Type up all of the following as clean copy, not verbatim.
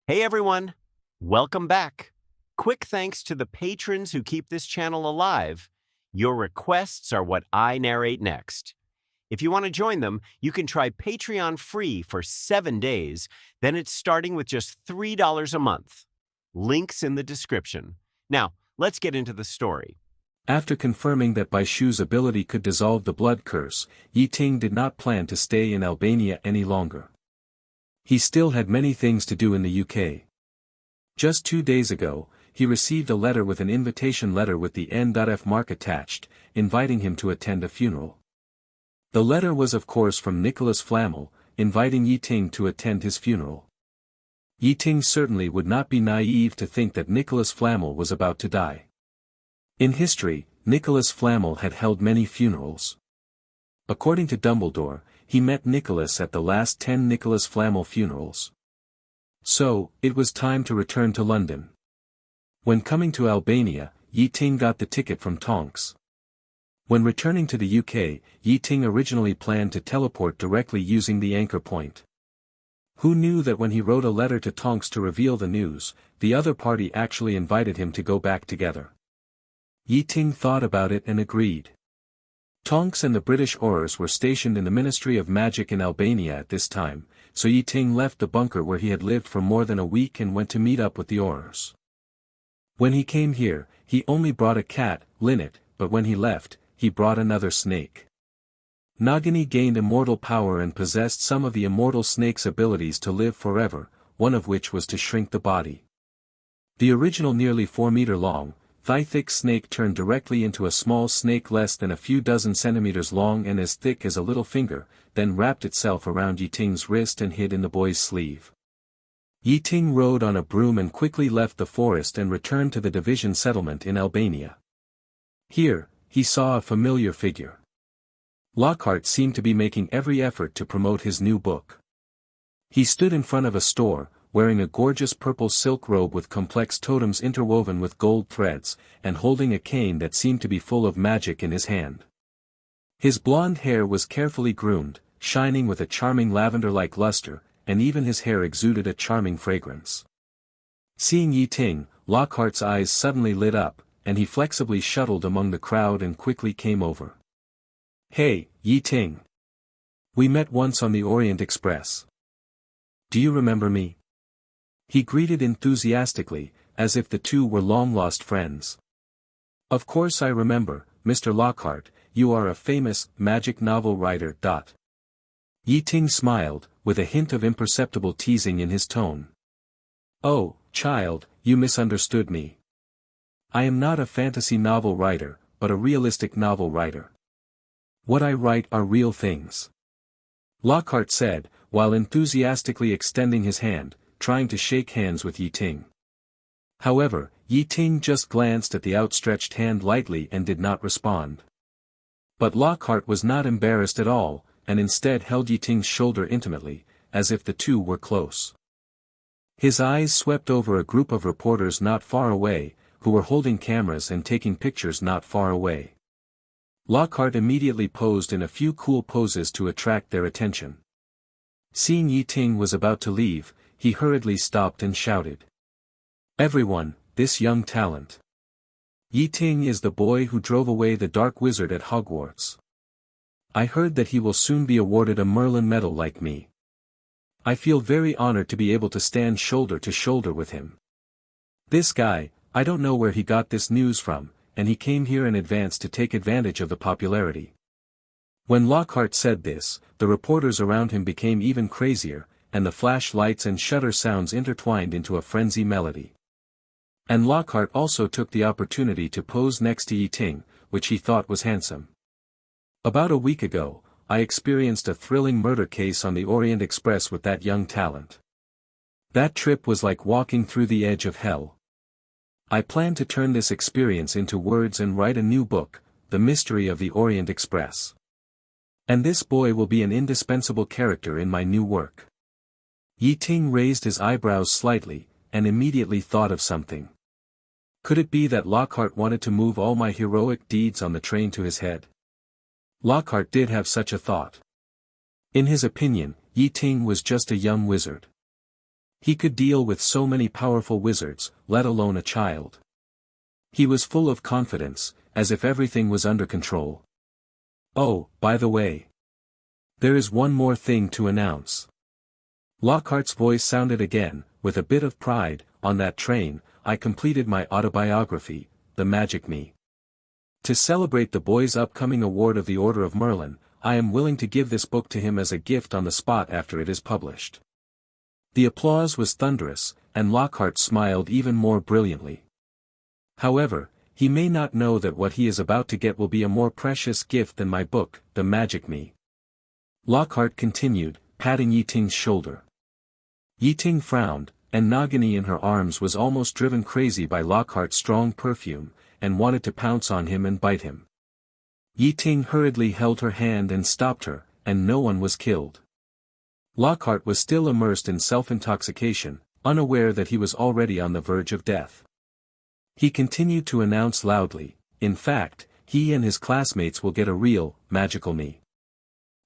Hey everyone, welcome back. Quick thanks to the patrons who keep this channel alive. Your requests are what I narrate next. If you want to join them, you can try Patreon free for 7 days, then it's starting with just $3 a month. Links in the description. Now, let's get into the story. After confirming that Baishu's ability could dissolve the blood curse, Ye Ting did not plan to stay in Albania any longer. He still had many things to do in the UK. Just 2 days ago, he received a letter with an invitation letter with the N.F mark attached, inviting him to attend a funeral. The letter was of course from Nicholas Flamel, inviting Ye Ting to attend his funeral. Ye Ting certainly would not be naive to think that Nicholas Flamel was about to die. In history, Nicholas Flamel had held many funerals. According to Dumbledore, he met Nicholas at the last 10 Nicholas Flamel funerals. So, it was time to return to London. When coming to Albania, Ye Ting got the ticket from Tonks. When returning to the UK, Ye Ting originally planned to teleport directly using the anchor point. Who knew that when he wrote a letter to Tonks to reveal the news, the other party actually invited him to go back together. Ye Ting thought about it and agreed. Tonks and the British Aurors were stationed in the Ministry of Magic in Albania at this time, so Ye Ting left the bunker where he had lived for more than a week and went to meet up with the Aurors. When he came here, he only brought a cat, Linnet, but when he left, he brought another snake. Nagini gained immortal power and possessed some of the immortal snake's abilities to live forever, one of which was to shrink the body. The original nearly 4-meter long, thigh-thick snake turned directly into a small snake less than a few dozen centimeters long and as thick as a little finger, then wrapped itself around Ye Ting's wrist and hid in the boy's sleeve. Ye Ting rode on a broom and quickly left the forest and returned to the division settlement in Albania. Here, he saw a familiar figure. Lockhart seemed to be making every effort to promote his new book. He stood in front of a store, wearing a gorgeous purple silk robe with complex totems interwoven with gold threads, and holding a cane that seemed to be full of magic in his hand. His blonde hair was carefully groomed, shining with a charming lavender-like luster, and even his hair exuded a charming fragrance. Seeing Ye Ting, Lockhart's eyes suddenly lit up, and he flexibly shuttled among the crowd and quickly came over. "Hey, Ye Ting. We met once on the Orient Express. Do you remember me?" He greeted enthusiastically, as if the two were long-lost friends. "Of course I remember, Mr. Lockhart, you are a famous, magic novel writer. Ye Ting smiled, with a hint of imperceptible teasing in his tone. "Oh, child, you misunderstood me. I am not a fantasy novel writer, but a realistic novel writer. What I write are real things," Lockhart said, while enthusiastically extending his hand, trying to shake hands with Ye Ting. However, Ye Ting just glanced at the outstretched hand lightly and did not respond. But Lockhart was not embarrassed at all, and instead held Ye Ting's shoulder intimately, as if the two were close. His eyes swept over a group of reporters not far away, who were holding cameras and taking pictures not far away. Lockhart immediately posed in a few cool poses to attract their attention. Seeing Ye Ting was about to leave, he hurriedly stopped and shouted, "Everyone, this young talent. Ye Ting is the boy who drove away the Dark Wizard at Hogwarts. I heard that he will soon be awarded a Merlin medal like me. I feel very honored to be able to stand shoulder to shoulder with him. This guy, I don't know where he got this news from, and he came here in advance to take advantage of the popularity." When Lockhart said this, the reporters around him became even crazier, and the flashlights and shutter sounds intertwined into a frenzy melody. And Lockhart also took the opportunity to pose next to Ye Ting, which he thought was handsome. "About a week ago, I experienced a thrilling murder case on the Orient Express with that young talent. That trip was like walking through the edge of hell. I plan to turn this experience into words and write a new book, The Mystery of the Orient Express. And this boy will be an indispensable character in my new work." Ye Ting raised his eyebrows slightly, and immediately thought of something. Could it be that Lockhart wanted to move all my heroic deeds on the train to his head? Lockhart did have such a thought. In his opinion, Ye Ting was just a young wizard. He could deal with so many powerful wizards, let alone a child. He was full of confidence, as if everything was under control. Oh, by the way. There is one more thing to announce. Lockhart's voice sounded again, with a bit of pride. On that train, I completed my autobiography, The Magic Me. To celebrate the boy's upcoming award of the Order of Merlin, I am willing to give this book to him as a gift on the spot after it is published. The applause was thunderous, and Lockhart smiled even more brilliantly. However, he may not know that what he is about to get will be a more precious gift than my book, The Magic Me. Lockhart continued, patting Ye Ting's shoulder. Ye Ting frowned, and Nagini in her arms was almost driven crazy by Lockhart's strong perfume, and wanted to pounce on him and bite him. Ye Ting hurriedly held her hand and stopped her, and no one was killed. Lockhart was still immersed in self-intoxication, unaware that he was already on the verge of death. He continued to announce loudly, in fact, he and his classmates will get a real, magical me.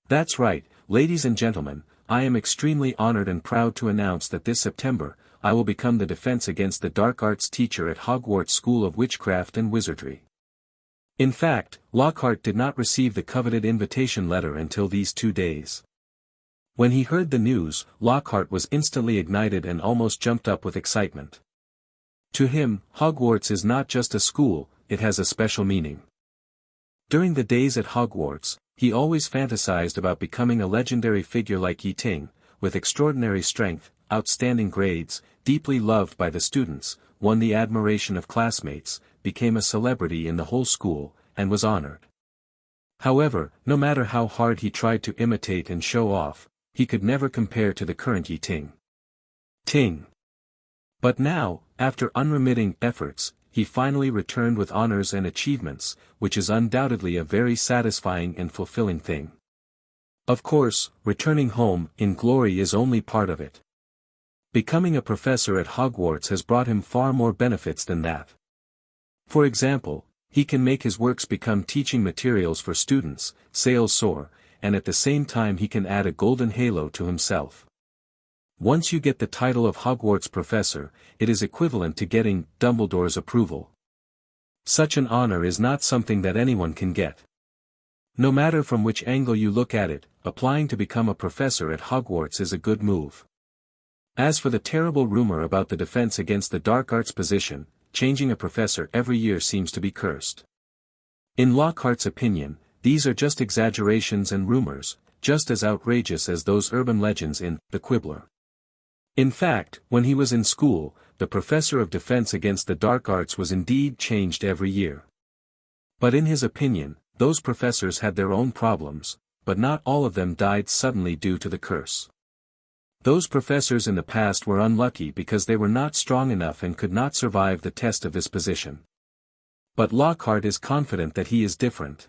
That's right, ladies and gentlemen, I am extremely honored and proud to announce that this September, I will become the Defense Against the Dark Arts teacher at Hogwarts School of Witchcraft and Wizardry. In fact, Lockhart did not receive the coveted invitation letter until these 2 days. When he heard the news, Lockhart was instantly ignited and almost jumped up with excitement. To him, Hogwarts is not just a school, it has a special meaning. During the days at Hogwarts, he always fantasized about becoming a legendary figure like Ye Ting, with extraordinary strength, outstanding grades, deeply loved by the students, won the admiration of classmates, became a celebrity in the whole school, and was honored. However, no matter how hard he tried to imitate and show off, he could never compare to the current Ye Ting. But now, after unremitting efforts, he finally returned with honors and achievements, which is undoubtedly a very satisfying and fulfilling thing. Of course, returning home in glory is only part of it. Becoming a professor at Hogwarts has brought him far more benefits than that. For example, he can make his works become teaching materials for students, sales soar, and at the same time he can add a golden halo to himself. Once you get the title of Hogwarts professor, it is equivalent to getting Dumbledore's approval. Such an honor is not something that anyone can get. No matter from which angle you look at it, applying to become a professor at Hogwarts is a good move. As for the terrible rumor about the Defense Against the Dark Arts position, changing a professor every year seems to be cursed. In Lockhart's opinion, these are just exaggerations and rumors, just as outrageous as those urban legends in The Quibbler. In fact, when he was in school, the professor of Defense Against the Dark Arts was indeed changed every year. But in his opinion, those professors had their own problems, but not all of them died suddenly due to the curse. Those professors in the past were unlucky because they were not strong enough and could not survive the test of this position. But Lockhart is confident that he is different.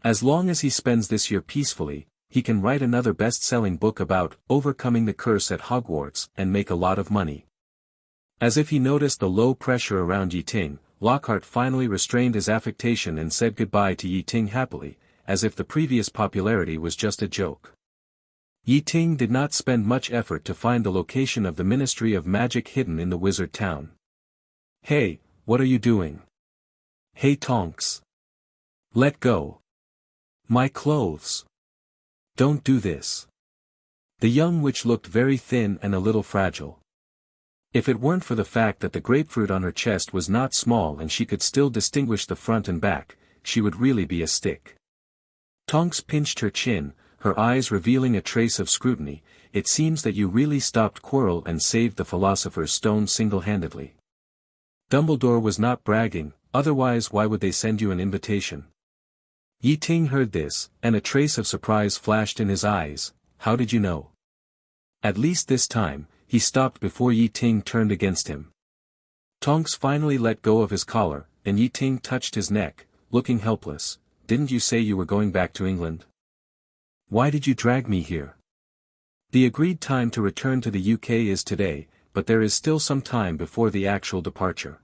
As long as he spends this year peacefully, he can write another best-selling book about overcoming the curse at Hogwarts and make a lot of money. As if he noticed the low pressure around Ye Ting, Lockhart finally restrained his affectation and said goodbye to Ye Ting happily, as if the previous popularity was just a joke. Ye Ting did not spend much effort to find the location of the Ministry of Magic hidden in the wizard town. Hey, what are you doing? Hey Tonks. Let go. My clothes. Don't do this. The young witch looked very thin and a little fragile. If it weren't for the fact that the grapefruit on her chest was not small and she could still distinguish the front and back, she would really be a stick. Tonks pinched her chin, her eyes revealing a trace of scrutiny. It seems that you really stopped Quirrell and saved the Philosopher's Stone single-handedly. Dumbledore was not bragging, otherwise why would they send you an invitation? Ye Ting heard this, and a trace of surprise flashed in his eyes. How did you know? At least this time, he stopped before Ye Ting turned against him. Tonks finally let go of his collar, and Ye Ting touched his neck, looking helpless. Didn't you say you were going back to England? Why did you drag me here? The agreed time to return to the UK is today, but there is still some time before the actual departure.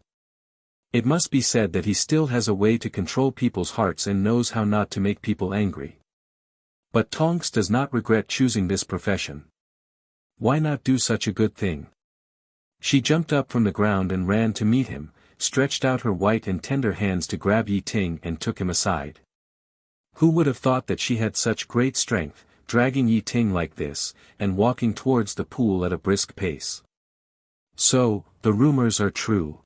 It must be said that he still has a way to control people's hearts and knows how not to make people angry. But Tonks does not regret choosing this profession. Why not do such a good thing? She jumped up from the ground and ran to meet him, stretched out her white and tender hands to grab Ye Ting and took him aside. Who would have thought that she had such great strength, dragging Ye Ting like this, and walking towards the pool at a brisk pace? So, the rumors are true.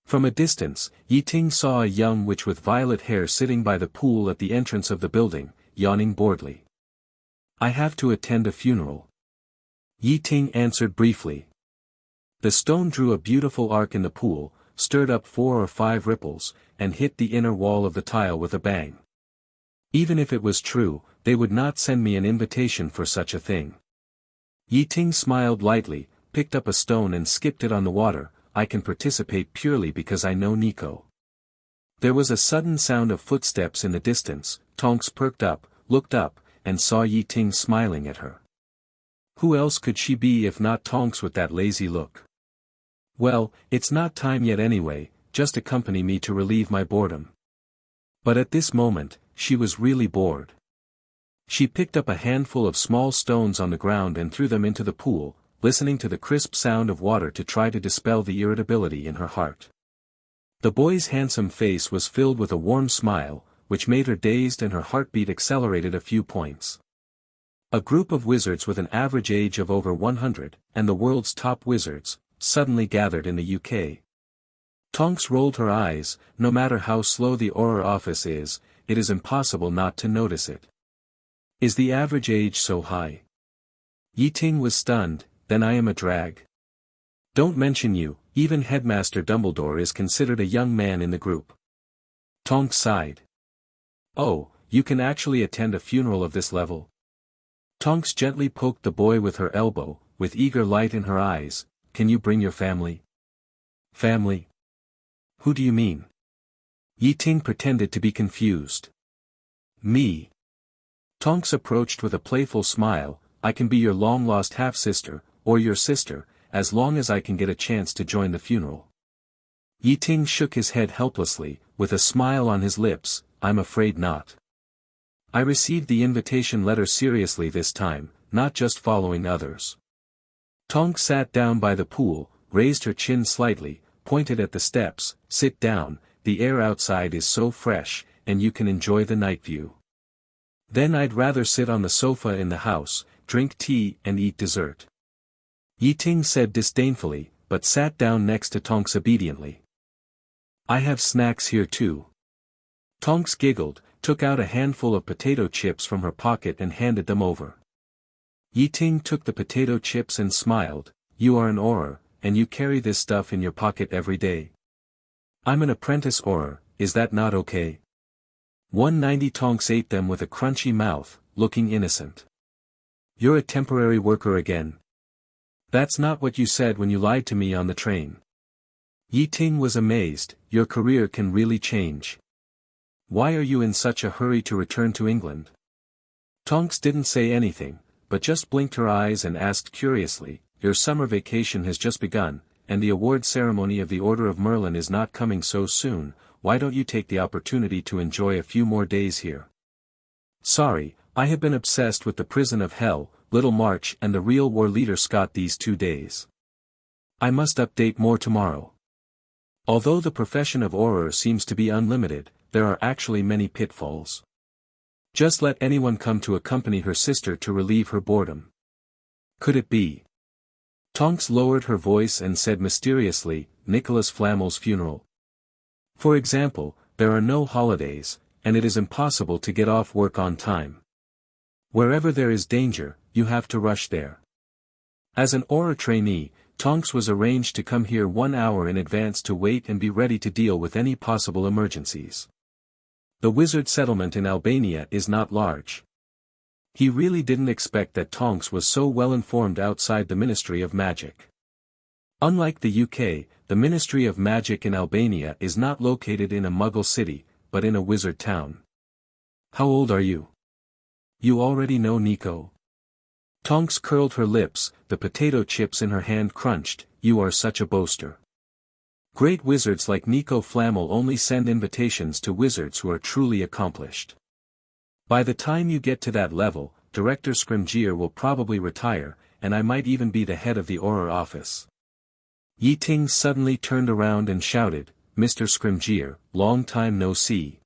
From a distance, Ye Ting saw a young witch with violet hair sitting by the pool at the entrance of the building, yawning boredly. I have to attend a funeral. Ye Ting answered briefly. The stone drew a beautiful arc in the pool, stirred up 4 or 5 ripples, and hit the inner wall of the tile with a bang. Even if it was true, they would not send me an invitation for such a thing. Ye Ting smiled lightly, picked up a stone and skipped it on the water. I can participate purely because I know Nico. There was a sudden sound of footsteps in the distance. Tonks perked up, looked up, and saw Ye Ting smiling at her. Who else could she be if not Tonks with that lazy look? Well, it's not time yet anyway, just accompany me to relieve my boredom. But at this moment, she was really bored. She picked up a handful of small stones on the ground and threw them into the pool, listening to the crisp sound of water to try to dispel the irritability in her heart. The boy's handsome face was filled with a warm smile, which made her dazed and her heartbeat accelerated a few points. A group of wizards with an average age of over 100, and the world's top wizards, suddenly gathered in the UK. Tonks rolled her eyes. No matter how slow the Auror office is, it is impossible not to notice it. Is the average age so high? Ye Ting was stunned. Then I am a drag? Don't mention you, even Headmaster Dumbledore is considered a young man in the group. Tonks sighed. Oh, you can actually attend a funeral of this level? Tonks gently poked the boy with her elbow, with eager light in her eyes. Can you bring your family? Family? Who do you mean? Ye Ting pretended to be confused. Me. Tonks approached with a playful smile. I can be your long-lost half-sister, or your sister, as long as I can get a chance to join the funeral. Ye Ting shook his head helplessly, with a smile on his lips. I'm afraid not. I received the invitation letter seriously this time, not just following others. Tonks sat down by the pool, raised her chin slightly, pointed at the steps. Sit down, the air outside is so fresh, and you can enjoy the night view. Then I'd rather sit on the sofa in the house, drink tea and eat dessert. Ye Ting said disdainfully, but sat down next to Tonks obediently. I have snacks here too. Tonks giggled, took out a handful of potato chips from her pocket and handed them over. Ye Ting took the potato chips and smiled. You are an Auror, and you carry this stuff in your pocket every day. I'm an apprentice Auror, is that not okay? 190 Tonks ate them with a crunchy mouth, looking innocent. You're a temporary worker again. That's not what you said when you lied to me on the train. Ye Ting was amazed. Your career can really change. Why are you in such a hurry to return to England? Tonks didn't say anything, but just blinked her eyes and asked curiously, your summer vacation has just begun, and the award ceremony of the Order of Merlin is not coming so soon. Why don't you take the opportunity to enjoy a few more days here? Sorry, I have been obsessed with the Prison of Hell, Little March and the real war leader Scott these 2 days. I must update more tomorrow. Although the profession of Auror seems to be unlimited, there are actually many pitfalls. Just let anyone come to accompany her sister to relieve her boredom. Could it be? Tonks lowered her voice and said mysteriously, Nicholas Flamel's funeral. For example, there are no holidays, and it is impossible to get off work on time. Wherever there is danger, you have to rush there. As an Auror trainee, Tonks was arranged to come here 1 hour in advance to wait and be ready to deal with any possible emergencies. The wizard settlement in Albania is not large. He really didn't expect that Tonks was so well informed outside the Ministry of Magic. Unlike the UK, the Ministry of Magic in Albania is not located in a Muggle city, but in a wizard town. How old are you? You already know Nico. Tonks curled her lips, the potato chips in her hand crunched. You are such a boaster. Great wizards like Nico Flamel only send invitations to wizards who are truly accomplished. By the time you get to that level, Director Scrimgeour will probably retire, and I might even be the head of the Auror office. Ye Ting suddenly turned around and shouted, "Mr. Scrimgeour, long time no see."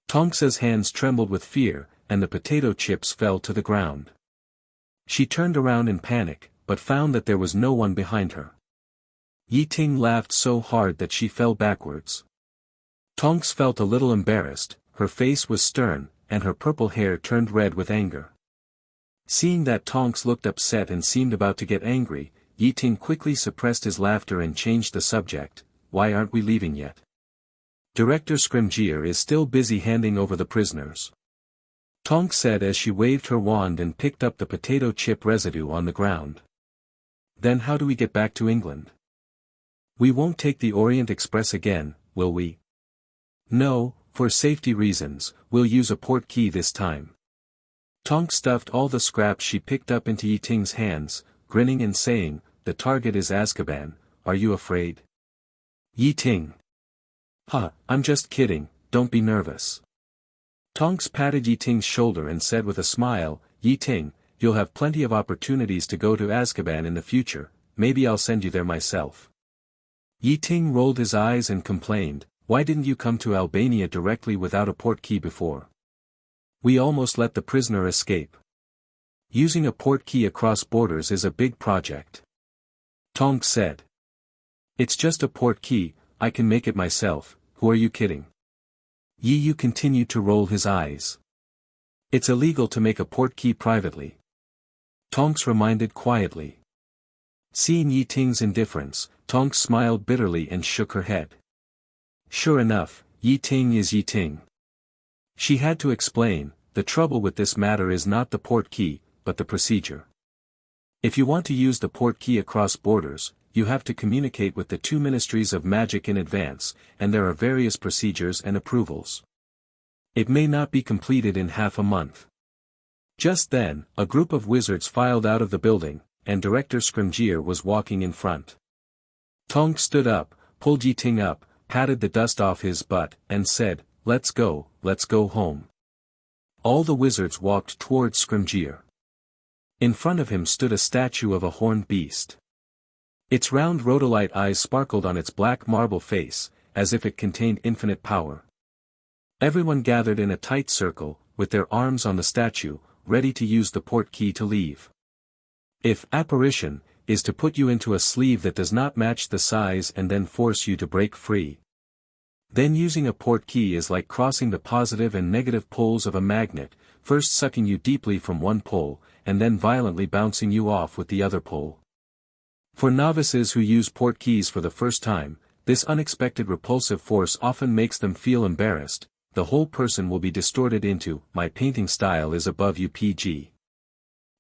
Tonks's hands trembled with fear, and the potato chips fell to the ground. She turned around in panic, but found that there was no one behind her. Ye Ting laughed so hard that she fell backwards. Tonks felt a little embarrassed, her face was stern, and her purple hair turned red with anger. Seeing that Tonks looked upset and seemed about to get angry, Ye Ting quickly suppressed his laughter and changed the subject. "Why aren't we leaving yet? Director Scrimgeour is still busy handing over the prisoners," Tonks said as she waved her wand and picked up the potato chip residue on the ground. "Then how do we get back to England? We won't take the Orient Express again, will we?" "No, for safety reasons, we'll use a port key this time." Tonks stuffed all the scraps she picked up into Ye Ting's hands, grinning and saying, "The target is Azkaban, are you afraid?" Ye Ting. "Ha, I'm just kidding, don't be nervous." Tonks patted Ye Ting's shoulder and said with a smile, "Ye Ting, you'll have plenty of opportunities to go to Azkaban in the future, maybe I'll send you there myself." Ye Ting rolled his eyes and complained, "Why didn't you come to Albania directly without a port key before? We almost let the prisoner escape. Using a port key across borders is a big project." Tonks said. "It's just a port key, I can make it myself, who are you kidding?" Ye continued to roll his eyes. "It's illegal to make a port key privately," Tonks reminded quietly. Seeing Ye Ting's indifference, Tonks smiled bitterly and shook her head. "Sure enough, Ye Ting is Ye Ting." She had to explain, "The trouble with this matter is not the port key, but the procedure. If you want to use the port key across borders, you have to communicate with the two ministries of magic in advance, and there are various procedures and approvals. It may not be completed in half a month." Just then, a group of wizards filed out of the building, and Director Scrimgeour was walking in front. Tonks stood up, pulled Ye Ting up, patted the dust off his butt, and said, let's go home." All the wizards walked towards Scrimgeour. In front of him stood a statue of a horned beast. Its round rhodolite eyes sparkled on its black marble face, as if it contained infinite power. Everyone gathered in a tight circle, with their arms on the statue, ready to use the port key to leave. If apparition is to put you into a sleeve that does not match the size and then force you to break free. Then using a port key is like crossing the positive and negative poles of a magnet, first sucking you deeply from one pole, and then violently bouncing you off with the other pole. For novices who use port keys for the first time, this unexpected repulsive force often makes them feel embarrassed. The whole person will be distorted into, "My painting style is above UPG."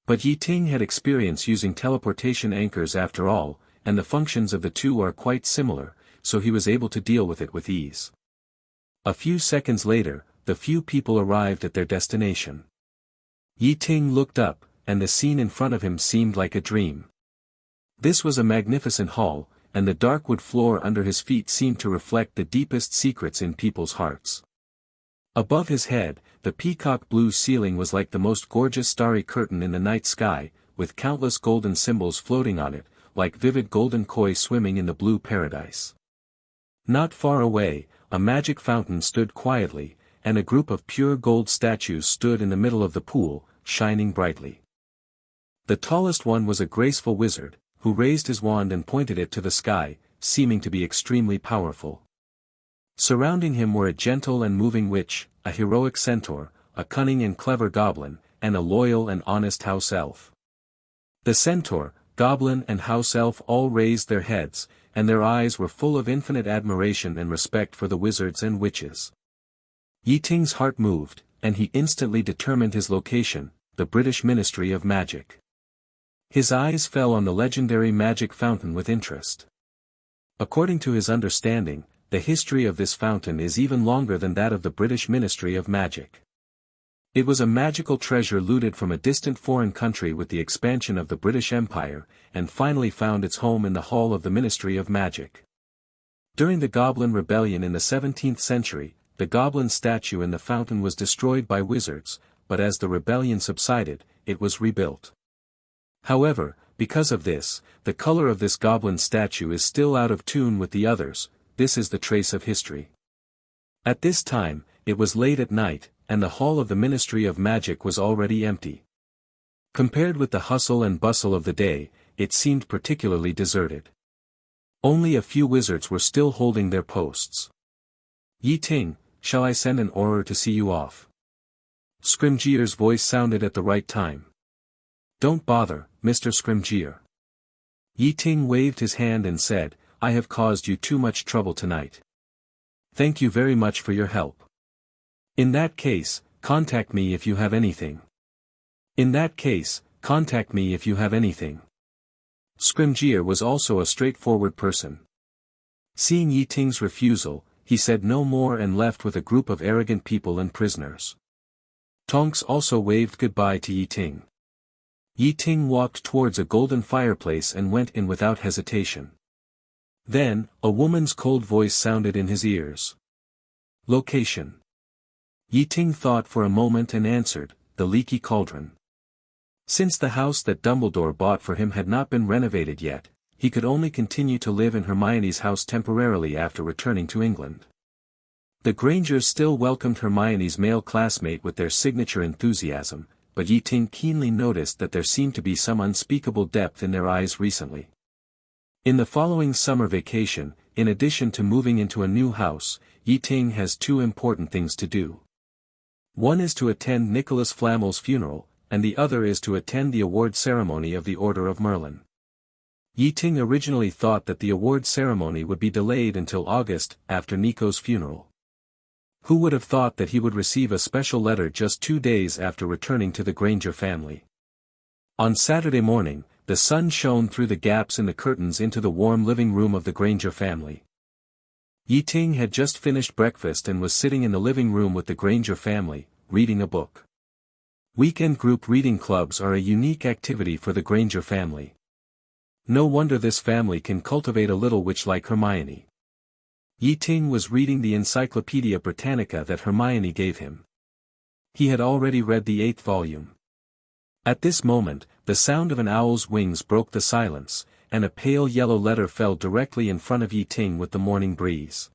But Ye Ting had experience using teleportation anchors after all, and the functions of the two are quite similar, so he was able to deal with it with ease. A few seconds later, the few people arrived at their destination. Ye Ting looked up, and the scene in front of him seemed like a dream. This was a magnificent hall, and the dark wood floor under his feet seemed to reflect the deepest secrets in people's hearts. Above his head, the peacock blue ceiling was like the most gorgeous starry curtain in the night sky, with countless golden symbols floating on it, like vivid golden koi swimming in the blue paradise. Not far away, a magic fountain stood quietly, and a group of pure gold statues stood in the middle of the pool, shining brightly. The tallest one was a graceful wizard, who raised his wand and pointed it to the sky, seeming to be extremely powerful. Surrounding him were a gentle and moving witch, a heroic centaur, a cunning and clever goblin, and a loyal and honest house elf. The centaur, goblin and house elf all raised their heads, and their eyes were full of infinite admiration and respect for the wizards and witches. Ye Ting's heart moved, and he instantly determined his location, the British Ministry of Magic. His eyes fell on the legendary magic fountain with interest. According to his understanding, the history of this fountain is even longer than that of the British Ministry of Magic. It was a magical treasure looted from a distant foreign country with the expansion of the British Empire, and finally found its home in the hall of the Ministry of Magic. During the Goblin Rebellion in the 17th century, the goblin statue in the fountain was destroyed by wizards, but as the rebellion subsided, it was rebuilt. However, because of this, the color of this goblin statue is still out of tune with the others. This is the trace of history. At this time, it was late at night, and the hall of the Ministry of Magic was already empty. Compared with the hustle and bustle of the day, it seemed particularly deserted. Only a few wizards were still holding their posts. Ye Ting, shall I send an Auror to see you off? Scrimgeour's voice sounded at the right time. Don't bother, Mr. Scrimgeour. Ye Ting waved his hand and said, I have caused you too much trouble tonight. Thank you very much for your help. In that case, contact me if you have anything. Scrimgeour was also a straightforward person. Seeing Ye Ting's refusal, he said no more and left with a group of arrogant people and prisoners. Tonks also waved goodbye to Ye Ting. Ye Ting walked towards a golden fireplace and went in without hesitation. Then, a woman's cold voice sounded in his ears. Location. Ye Ting thought for a moment and answered, the Leaky Cauldron. Since the house that Dumbledore bought for him had not been renovated yet, he could only continue to live in Hermione's house temporarily after returning to England. The Grangers still welcomed Hermione's male classmate with their signature enthusiasm, but Ye Ting keenly noticed that there seemed to be some unspeakable depth in their eyes recently. In the following summer vacation, in addition to moving into a new house, Ye Ting has two important things to do. One is to attend Nicholas Flamel's funeral, and the other is to attend the award ceremony of the Order of Merlin. Ye Ting originally thought that the award ceremony would be delayed until August, after Nico's funeral. Who would have thought that he would receive a special letter just 2 days after returning to the Granger family? On Saturday morning, the sun shone through the gaps in the curtains into the warm living room of the Granger family. Ye Ting had just finished breakfast and was sitting in the living room with the Granger family, reading a book. Weekend group reading clubs are a unique activity for the Granger family. No wonder this family can cultivate a little witch like Hermione. Ye Ting was reading the Encyclopaedia Britannica that Hermione gave him. He had already read the 8th volume. At this moment, the sound of an owl's wings broke the silence, and a pale yellow letter fell directly in front of Ye Ting with the morning breeze.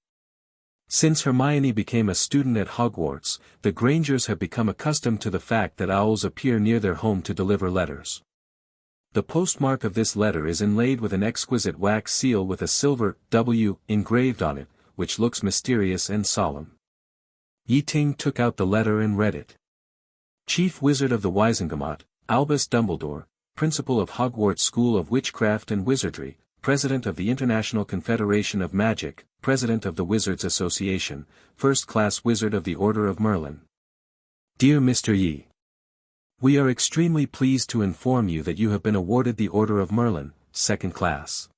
Since Hermione became a student at Hogwarts, the Grangers have become accustomed to the fact that owls appear near their home to deliver letters. The postmark of this letter is inlaid with an exquisite wax seal with a silver W engraved on it, which looks mysterious and solemn. Ye Ting took out the letter and read it. Chief Wizard of the Wizengamot, Albus Dumbledore, Principal of Hogwarts School of Witchcraft and Wizardry, President of the International Confederation of Magic, President of the Wizards Association, First-Class Wizard of the Order of Merlin. Dear Mr. Yi, we are extremely pleased to inform you that you have been awarded the Order of Merlin, 2nd class.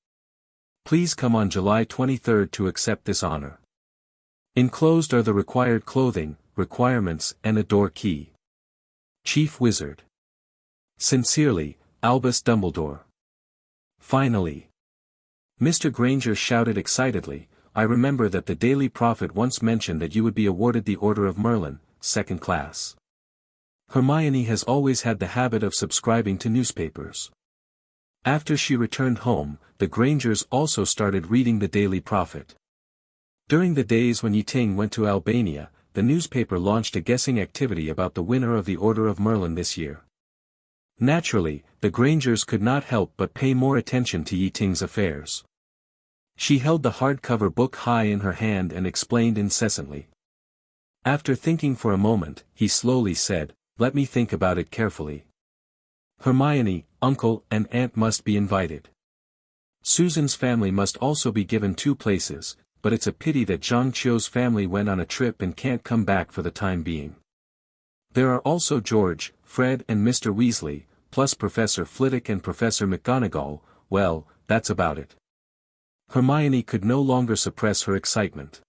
Please come on July 23 to accept this honor. Enclosed are the required clothing, requirements and a door key. Chief Wizard. Sincerely, Albus Dumbledore. Finally. Mr. Granger shouted excitedly, I remember that the Daily Prophet once mentioned that you would be awarded the Order of Merlin, 2nd class. Hermione has always had the habit of subscribing to newspapers. After she returned home, the Grangers also started reading the Daily Prophet. During the days when Ye Ting went to Albania, the newspaper launched a guessing activity about the winner of the Order of Merlin this year. Naturally, the Grangers could not help but pay more attention to Ye Ting's affairs. She held the hardcover book high in her hand and explained incessantly. After thinking for a moment, he slowly said, let me think about it carefully. Hermione, uncle and aunt must be invited. Susan's family must also be given 2 places, but it's a pity that Zhang Qiu's family went on a trip and can't come back for the time being. There are also George, Fred and Mr. Weasley, plus Professor Flitwick and Professor McGonagall. Well, that's about it. Hermione could no longer suppress her excitement.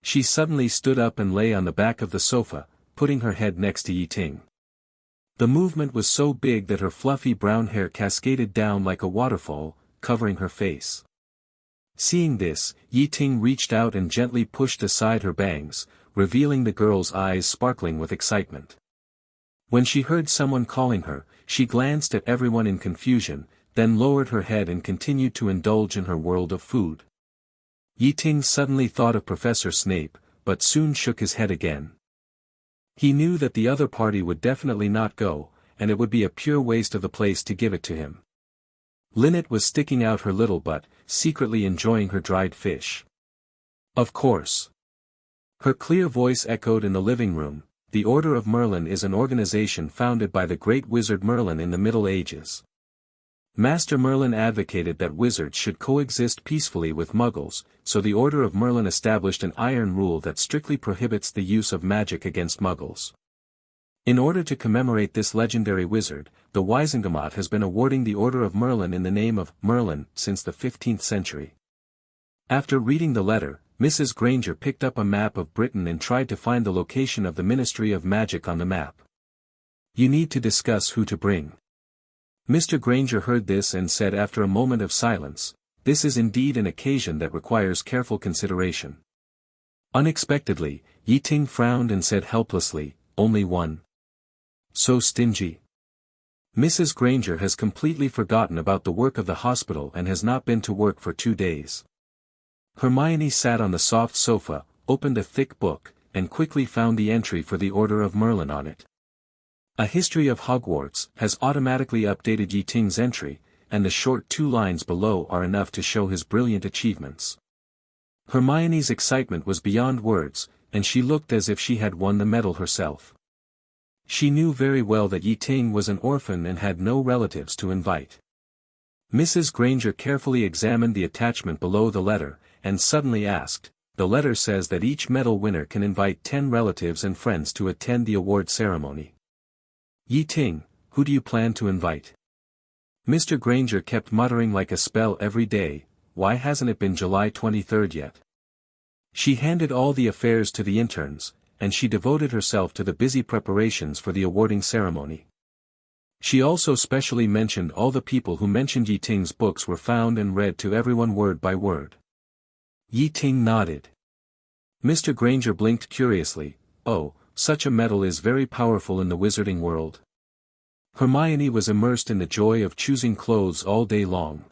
She suddenly stood up and lay on the back of the sofa, putting her head next to Ye Ting. The movement was so big that her fluffy brown hair cascaded down like a waterfall, covering her face. Seeing this, Ye Ting reached out and gently pushed aside her bangs, revealing the girl's eyes sparkling with excitement. When she heard someone calling her, She glanced at everyone in confusion, then lowered her head and continued to indulge in her world of food. Ye Ting suddenly thought of Professor Snape, but soon shook his head again. He knew that the other party would definitely not go, and it would be a pure waste of the place to give it to him. Lynette was sticking out her little butt, secretly enjoying her dried fish. Of course. Her clear voice echoed in the living room. The Order of Merlin is an organization founded by the great wizard Merlin in the Middle Ages. Master Merlin advocated that wizards should coexist peacefully with muggles, so the Order of Merlin established an iron rule that strictly prohibits the use of magic against muggles. In order to commemorate this legendary wizard, the Wizengamot has been awarding the Order of Merlin in the name of Merlin since the 15th century. After reading the letter, Mrs. Granger picked up a map of Britain and tried to find the location of the Ministry of Magic on the map. You need to discuss who to bring. Mr. Granger heard this and said after a moment of silence, "This is indeed an occasion that requires careful consideration." Unexpectedly, Ye Ting frowned and said helplessly, "Only one. So stingy." Mrs. Granger has completely forgotten about the work of the hospital and has not been to work for 2 days. Hermione sat on the soft sofa, opened a thick book, and quickly found the entry for the Order of Merlin on it. A History of Hogwarts has automatically updated Ye Ting's entry, and the short 2 lines below are enough to show his brilliant achievements. Hermione's excitement was beyond words, and she looked as if she had won the medal herself. She knew very well that Ye Ting was an orphan and had no relatives to invite. Mrs. Granger carefully examined the attachment below the letter, and suddenly asked, "The letter says that each medal winner can invite 10 relatives and friends to attend the award ceremony. Ye Ting, who do you plan to invite?" Mr. Granger kept muttering like a spell every day, "Why hasn't it been July 23rd yet?" She handed all the affairs to the interns, and she devoted herself to the busy preparations for the awarding ceremony. She also specially mentioned all the people who mentioned Ye Ting's books were found and read to everyone word by word. Ye Ting nodded. Mr. Granger blinked curiously. "Oh, such a medal is very powerful in the wizarding world." Hermione was immersed in the joy of choosing clothes all day long.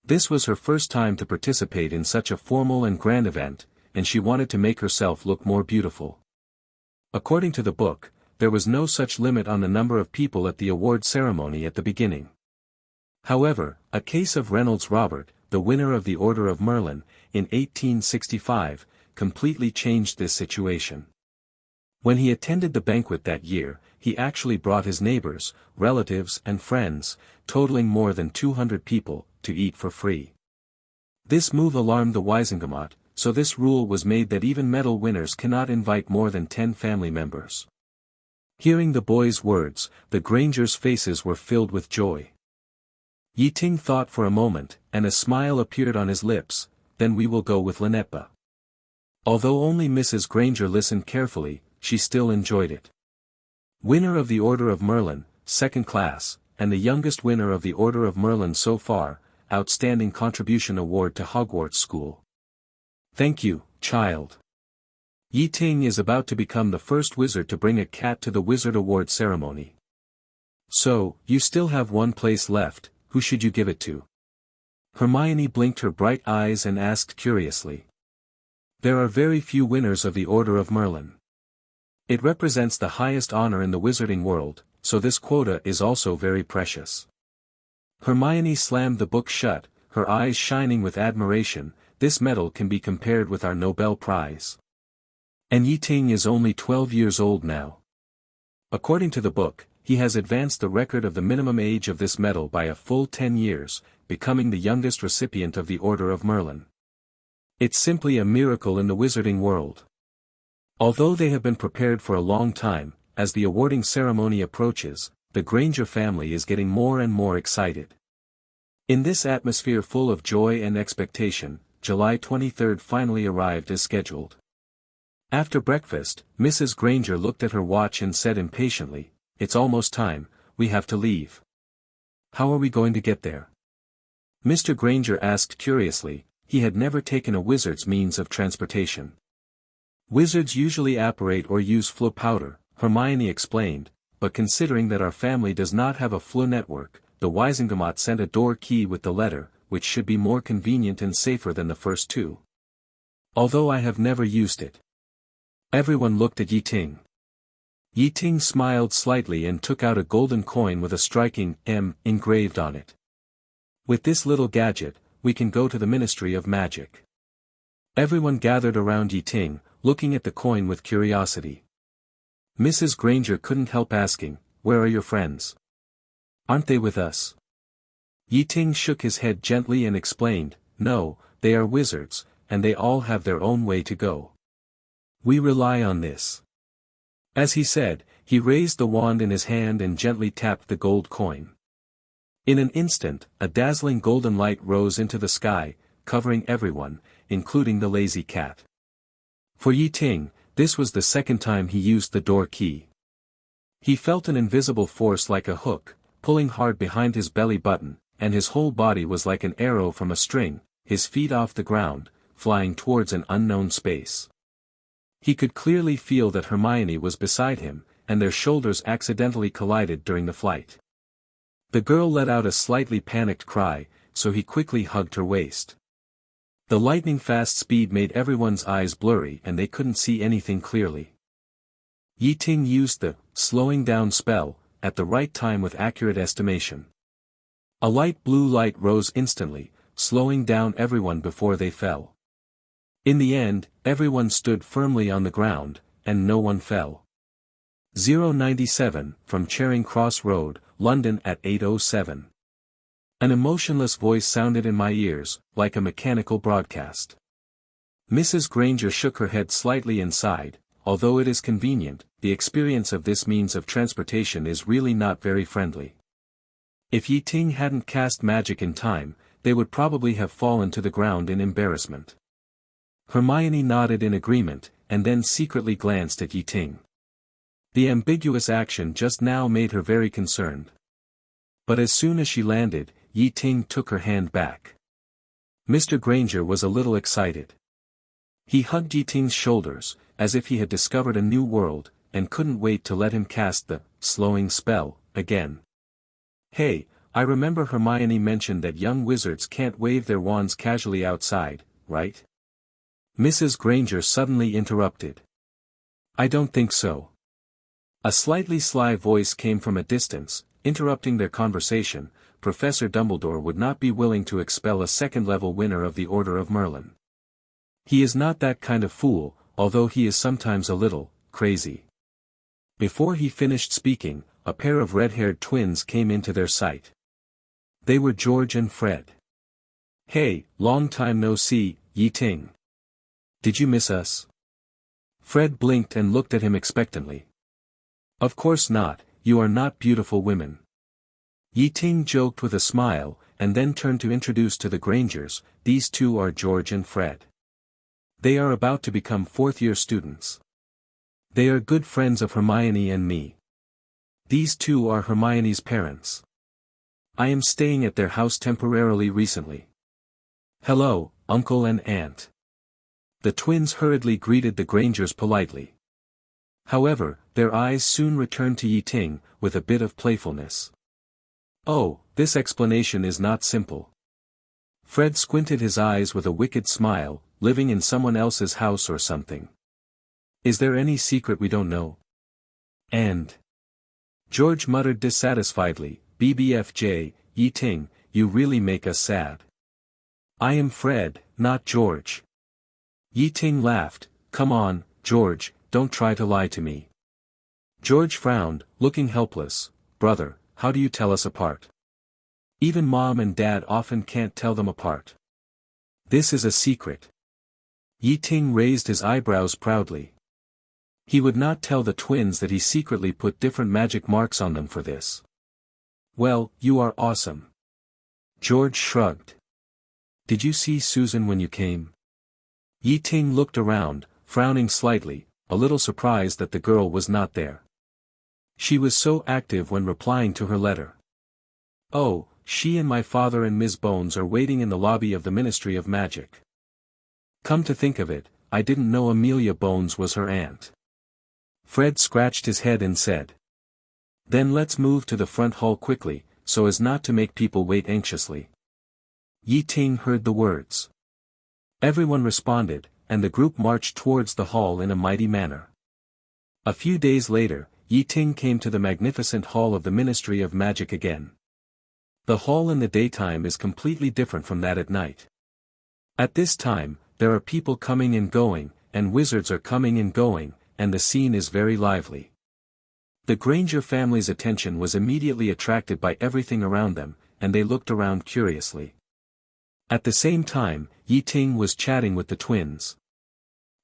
This was her first time to participate in such a formal and grand event, and she wanted to make herself look more beautiful. According to the book, there was no such limit on the number of people at the award ceremony at the beginning. However, a case of Reynolds Robert, the winner of the Order of Merlin, in 1865, completely changed this situation. When he attended the banquet that year, he actually brought his neighbors, relatives and friends, totaling more than 200 people, to eat for free. This move alarmed the Wizengamot, so this rule was made that even medal winners cannot invite more than 10 family members. Hearing the boy's words, the Grangers' faces were filled with joy. Ye Ting thought for a moment, and a smile appeared on his lips. "Then we will go with Lynette." Although only Mrs. Granger listened carefully, she still enjoyed it. Winner of the Order of Merlin, 2nd class, and the youngest winner of the Order of Merlin so far, Outstanding Contribution Award to Hogwarts School. Thank you, child. Ye Ting is about to become the first wizard to bring a cat to the Wizard Award ceremony. So, you still have one place left, who should you give it to? Hermione blinked her bright eyes and asked curiously. There are very few winners of the Order of Merlin. It represents the highest honor in the wizarding world, so this quota is also very precious. Hermione slammed the book shut, her eyes shining with admiration. This medal can be compared with our Nobel Prize. And Ye Ting is only 12 years old now. According to the book, he has advanced the record of the minimum age of this medal by a full 10 years, becoming the youngest recipient of the Order of Merlin. It's simply a miracle in the wizarding world. Although they have been prepared for a long time, as the awarding ceremony approaches, the Granger family is getting more and more excited. In this atmosphere full of joy and expectation, July 23rd finally arrived as scheduled. After breakfast, Mrs. Granger looked at her watch and said impatiently, "It's almost time, we have to leave." "How are we going to get there?" Mr. Granger asked curiously. He had never taken a wizard's means of transportation. "Wizards usually apparate or use flow powder," Hermione explained, but considering that our family does not have a FLU network, the Wisengamot sent a door key with the letter, which should be more convenient and safer than the first two. Although I have never used it. Everyone looked at Ye Ting. Ye Ting smiled slightly and took out a golden coin with a striking M engraved on it. With this little gadget, we can go to the Ministry of Magic. Everyone gathered around Ye Ting, looking at the coin with curiosity. Mrs. Granger couldn't help asking, "Where are your friends? Aren't they with us?" Ye Ting shook his head gently and explained, "No, they are wizards, and they all have their own way to go. We rely on this." As he said, he raised the wand in his hand and gently tapped the gold coin. In an instant, a dazzling golden light rose into the sky, covering everyone, including the lazy cat. For Ye Ting, this was the second time he used the door key. He felt an invisible force like a hook, pulling hard behind his belly button, and his whole body was like an arrow from a string, his feet off the ground, flying towards an unknown space. He could clearly feel that Hermione was beside him, and their shoulders accidentally collided during the flight. The girl let out a slightly panicked cry, so he quickly hugged her waist. The lightning-fast speed made everyone's eyes blurry and they couldn't see anything clearly. Ye Ting used the slowing down spell at the right time with accurate estimation. A light blue light rose instantly, slowing down everyone before they fell. In the end, everyone stood firmly on the ground, and no one fell. 097, from Charing Cross Road, London at 8:07. An emotionless voice sounded in my ears, like a mechanical broadcast. Mrs. Granger shook her head slightly and sighed, "Although it is convenient, the experience of this means of transportation is really not very friendly." If Ye Ting hadn't cast magic in time, they would probably have fallen to the ground in embarrassment. Hermione nodded in agreement, and then secretly glanced at Ye Ting. The ambiguous action just now made her very concerned. But as soon as she landed, Ye Ting took her hand back. Mr. Granger was a little excited. He hugged Ye Ting's shoulders, as if he had discovered a new world, and couldn't wait to let him cast the slowing spell again. "Hey, I remember Hermione mentioned that young wizards can't wave their wands casually outside, right?" Mrs. Granger suddenly interrupted. "I don't think so." A slightly sly voice came from a distance, interrupting their conversation. "Professor Dumbledore would not be willing to expel a second-level winner of the Order of Merlin. He is not that kind of fool, although he is sometimes a little crazy." Before he finished speaking, a pair of red-haired twins came into their sight. They were George and Fred. "Hey, long time no see, Ye Ting. Did you miss us?" Fred blinked and looked at him expectantly. "Of course not, you are not beautiful women." Ye Ting joked with a smile, and then turned to introduce to the Grangers, "These two are George and Fred. They are about to become fourth-year students. They are good friends of Hermione and me. These two are Hermione's parents. I am staying at their house temporarily recently. Hello, Uncle and Aunt." The twins hurriedly greeted the Grangers politely. However, their eyes soon returned to Ye Ting, with a bit of playfulness. "Oh, this explanation is not simple." Fred squinted his eyes with a wicked smile, "Living in someone else's house or something. Is there any secret we don't know?" And George muttered dissatisfiedly, "BBFJ, Ye Ting, you really make us sad. I am Fred, not George." Ye Ting laughed, "Come on, George, don't try to lie to me." George frowned, looking helpless. "Brother, how do you tell us apart? Even Mom and Dad often can't tell them apart. This is a secret." Ye Ting raised his eyebrows proudly. He would not tell the twins that he secretly put different magic marks on them for this. "Well, you are awesome." George shrugged. "Did you see Susan when you came?" Ye Ting looked around, frowning slightly, a little surprised that the girl was not there. She was so active when replying to her letter. "Oh, she and my father and Ms. Bones are waiting in the lobby of the Ministry of Magic. Come to think of it, I didn't know Amelia Bones was her aunt." Fred scratched his head and said. Then let's move to the front hall quickly, so as not to make people wait anxiously. Ye Ting heard the words. Everyone responded, and the group marched towards the hall in a mighty manner. A few days later, Ye Ting came to the magnificent hall of the Ministry of Magic again. The hall in the daytime is completely different from that at night. At this time, there are people coming and going, and wizards are coming and going, and the scene is very lively. The Granger family's attention was immediately attracted by everything around them, and they looked around curiously. At the same time, Ye Ting was chatting with the twins.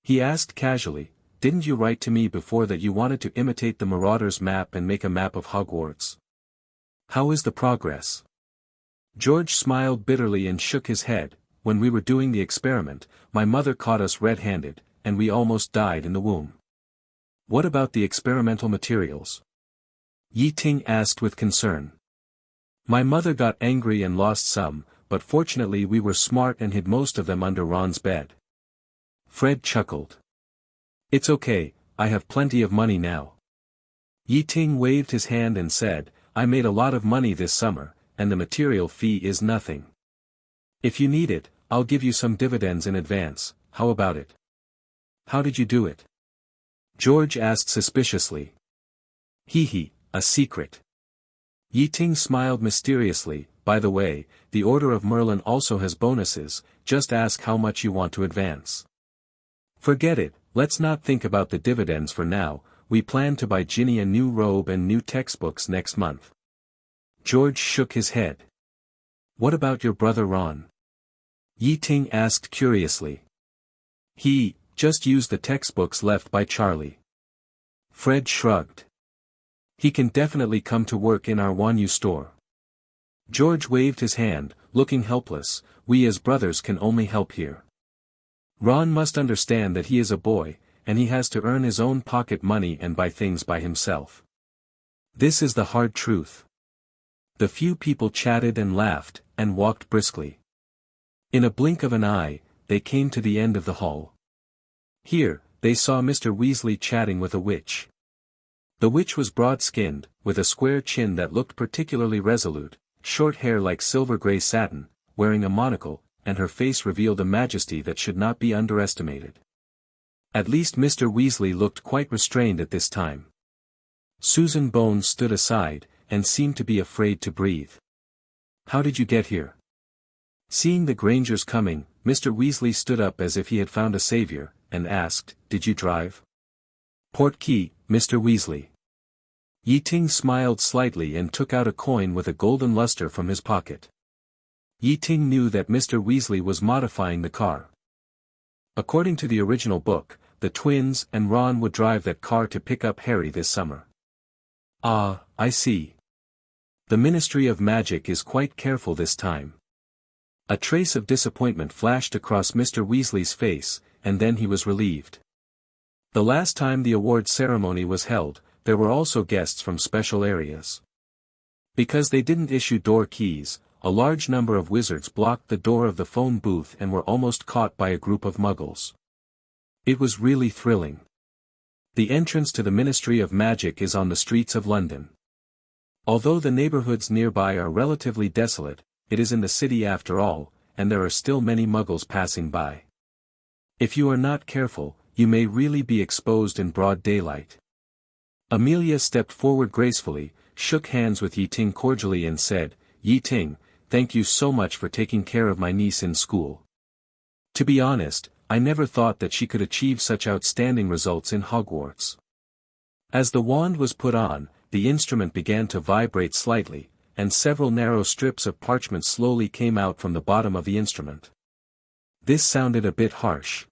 He asked casually, "Didn't you write to me before that you wanted to imitate the Marauder's map and make a map of Hogwarts? How is the progress?" George smiled bitterly and shook his head. "When we were doing the experiment, my mother caught us red-handed, and we almost died in the womb." "What about the experimental materials?" Ye Ting asked with concern. "My mother got angry and lost some, but fortunately we were smart and hid most of them under Ron's bed." Fred chuckled. "It's okay, I have plenty of money now." Ye Ting waved his hand and said, "I made a lot of money this summer, and the material fee is nothing. If you need it, I'll give you some dividends in advance. How about it?" "How did you do it?" George asked suspiciously. "Hee, a secret." Ye Ting smiled mysteriously. "By the way, the Order of Merlin also has bonuses, just ask how much you want to advance." "Forget it, let's not think about the dividends for now, we plan to buy Ginny a new robe and new textbooks next month." George shook his head. "What about your brother Ron?" Ye Ting asked curiously. "He just used the textbooks left by Charlie." Fred shrugged. "He can definitely come to work in our Wanyu store." George waved his hand, looking helpless. "We as brothers can only help here. Ron must understand that he is a boy, and he has to earn his own pocket money and buy things by himself. This is the hard truth." The few people chatted and laughed, and walked briskly. In a blink of an eye, they came to the end of the hall. Here, they saw Mr. Weasley chatting with a witch. The witch was broad-skinned, with a square chin that looked particularly resolute, short hair like silver-gray satin, wearing a monocle, and her face revealed a majesty that should not be underestimated. At least Mr. Weasley looked quite restrained at this time. Susan Bones stood aside, and seemed to be afraid to breathe. "How did you get here?" Seeing the Grangers coming, Mr. Weasley stood up as if he had found a savior, and asked, "Did you drive?" "Portkey, Mr. Weasley." Ye Ting smiled slightly and took out a coin with a golden luster from his pocket. Ye Ting knew that Mr. Weasley was modifying the car. According to the original book, the twins and Ron would drive that car to pick up Harry this summer. "Ah, I see. The Ministry of Magic is quite careful this time." A trace of disappointment flashed across Mr. Weasley's face, and then he was relieved. The last time the award ceremony was held, there were also guests from special areas. Because they didn't issue door keys, a large number of wizards blocked the door of the phone booth and were almost caught by a group of muggles. It was really thrilling. The entrance to the Ministry of Magic is on the streets of London. Although the neighborhoods nearby are relatively desolate, it is in the city after all, and there are still many muggles passing by. If you are not careful, you may really be exposed in broad daylight. Amelia stepped forward gracefully, shook hands with Ye Ting cordially and said, "Ye Ting, thank you so much for taking care of my niece in school. To be honest, I never thought that she could achieve such outstanding results in Hogwarts." As the wand was put on, the instrument began to vibrate slightly, and several narrow strips of parchment slowly came out from the bottom of the instrument. This sounded a bit harsh.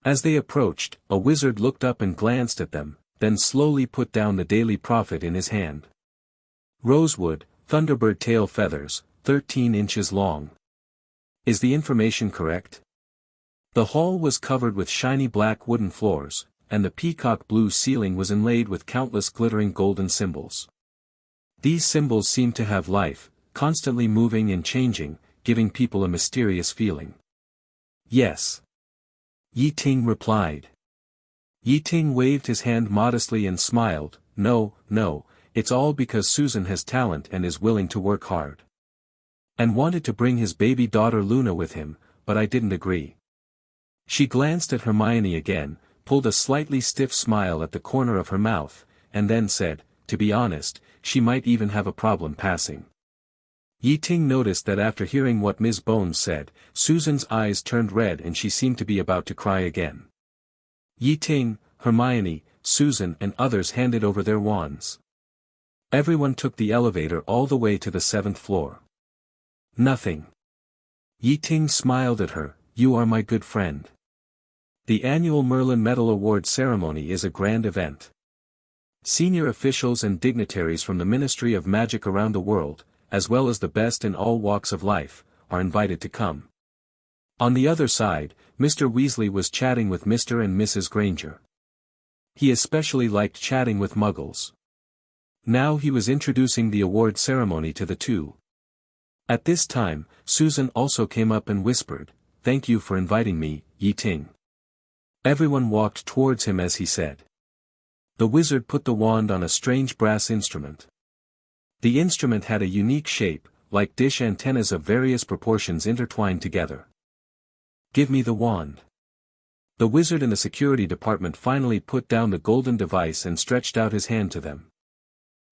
As they approached, a wizard looked up and glanced at them, then slowly put down the Daily Prophet in his hand. "Rosewood, Thunderbird tail feathers, 13 inches long. Is the information correct?" The hall was covered with shiny black wooden floors, and the peacock blue ceiling was inlaid with countless glittering golden symbols. These symbols seemed to have life, constantly moving and changing, giving people a mysterious feeling. "Yes." Ye Ting replied. Ye Ting waved his hand modestly and smiled, No, it's all because Susan has talent and is willing to work hard. And wanted to bring his baby daughter Luna with him, but I didn't agree. She glanced at Hermione again, pulled a slightly stiff smile at the corner of her mouth, and then said, to be honest, she might even have a problem passing. Ye Ting noticed that after hearing what Ms. Bones said, Susan's eyes turned red and she seemed to be about to cry again. Ye Ting, Hermione, Susan and others handed over their wands. Everyone took the elevator all the way to the 7th floor. Nothing. Ye Ting smiled at her, you are my good friend. The annual Merlin Medal Award ceremony is a grand event. Senior officials and dignitaries from the Ministry of Magic around the world, as well as the best in all walks of life, are invited to come. On the other side, Mr. Weasley was chatting with Mr. and Mrs. Granger. He especially liked chatting with Muggles. Now he was introducing the award ceremony to the two. At this time, Susan also came up and whispered, "Thank you for inviting me, Ye Ting." Everyone walked towards him as he said. The wizard put the wand on a strange brass instrument. The instrument had a unique shape, like dish antennas of various proportions intertwined together. "Give me the wand." The wizard in the security department finally put down the golden device and stretched out his hand to them.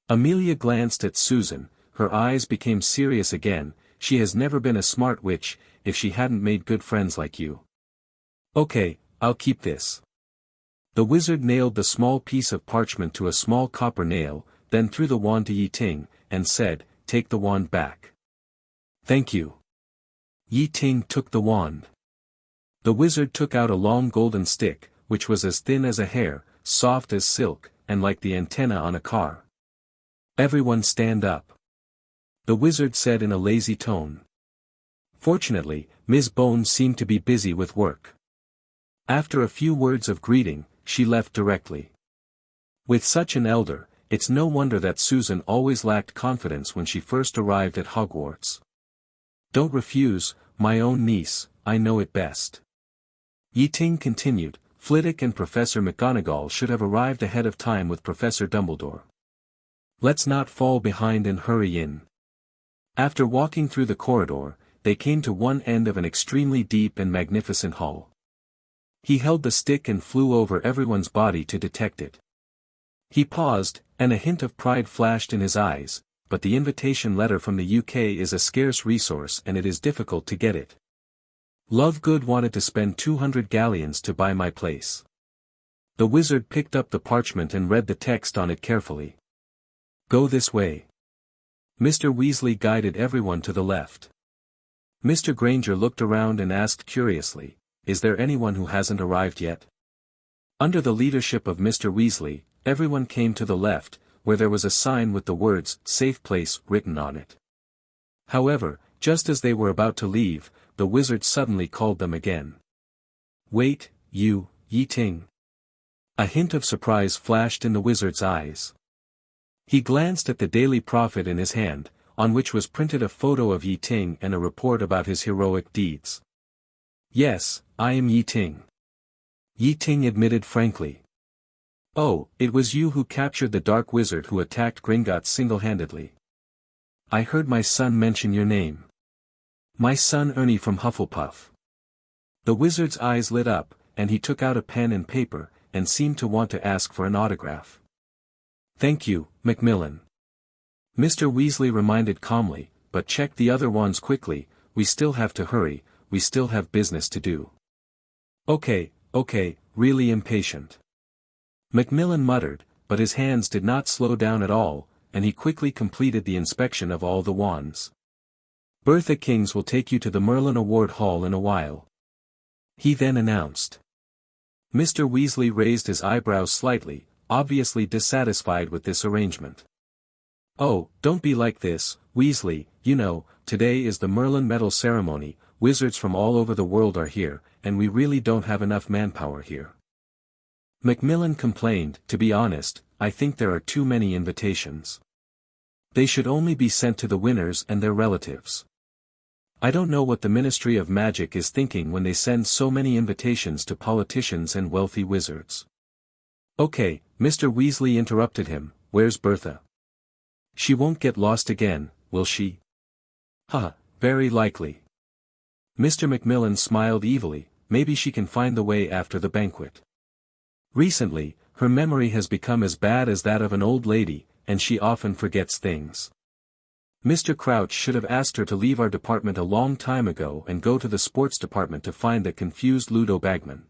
Amelia glanced at Susan, her eyes became serious again. She has never been a smart witch, if she hadn't made good friends like you. Okay, I'll keep this. The wizard nailed the small piece of parchment to a small copper nail, then threw the wand to Ye Ting, and said, "Take the wand back." "Thank you." Ye Ting took the wand. The wizard took out a long golden stick, which was as thin as a hair, soft as silk, and like the antenna on a car. "Everyone stand up," the wizard said in a lazy tone. Fortunately, Ms. Bones seemed to be busy with work. After a few words of greeting, she left directly. With such an elder, it's no wonder that Susan always lacked confidence when she first arrived at Hogwarts. "Don't refuse, my own niece, I know it best." Ye Ting continued, "Flitwick and Professor McGonagall should have arrived ahead of time with Professor Dumbledore. Let's not fall behind and hurry in." After walking through the corridor, they came to one end of an extremely deep and magnificent hall. He held the stick and flew over everyone's body to detect it. He paused, and a hint of pride flashed in his eyes, but the invitation letter from the UK is a scarce resource and it is difficult to get it. Lovegood wanted to spend 200 galleons to buy my place. The wizard picked up the parchment and read the text on it carefully. "Go this way." Mr. Weasley guided everyone to the left. Mr. Granger looked around and asked curiously, "Is there anyone who hasn't arrived yet?" Under the leadership of Mr. Weasley, everyone came to the left, where there was a sign with the words, "Safe Place," written on it. However, just as they were about to leave, the wizard suddenly called them again. "Wait, you, Ye Ting." A hint of surprise flashed in the wizard's eyes. He glanced at the Daily Prophet in his hand, on which was printed a photo of Ye Ting and a report about his heroic deeds. "Yes, I am Ye Ting." Ye Ting admitted frankly. "Oh, it was you who captured the dark wizard who attacked Gringotts single-handedly. I heard my son mention your name. My son Ernie from Hufflepuff." The wizard's eyes lit up, and he took out a pen and paper, and seemed to want to ask for an autograph. "Thank you, Macmillan." Mr. Weasley reminded calmly, "But check the other wands quickly, we still have to hurry, we still have business to do." Okay, really impatient." Macmillan muttered, but his hands did not slow down at all, and he quickly completed the inspection of all the wands. "Bertha Kings will take you to the Merlin Award Hall in a while," he then announced. Mr. Weasley raised his eyebrows slightly, obviously dissatisfied with this arrangement. "Oh, don't be like this, Weasley, you know, today is the Merlin Medal ceremony, wizards from all over the world are here, and we really don't have enough manpower here." Macmillan complained, "To be honest, I think there are too many invitations. They should only be sent to the winners and their relatives. I don't know what the Ministry of Magic is thinking when they send so many invitations to politicians and wealthy wizards." "Okay," Mr. Weasley interrupted him, "where's Bertha? She won't get lost again, will she? Huh, very likely. Mr. Macmillan smiled evilly. Maybe she can find the way after the banquet. Recently, her memory has become as bad as that of an old lady, and she often forgets things. Mr. Crouch should have asked her to leave our department a long time ago and go to the sports department to find the confused Ludo Bagman.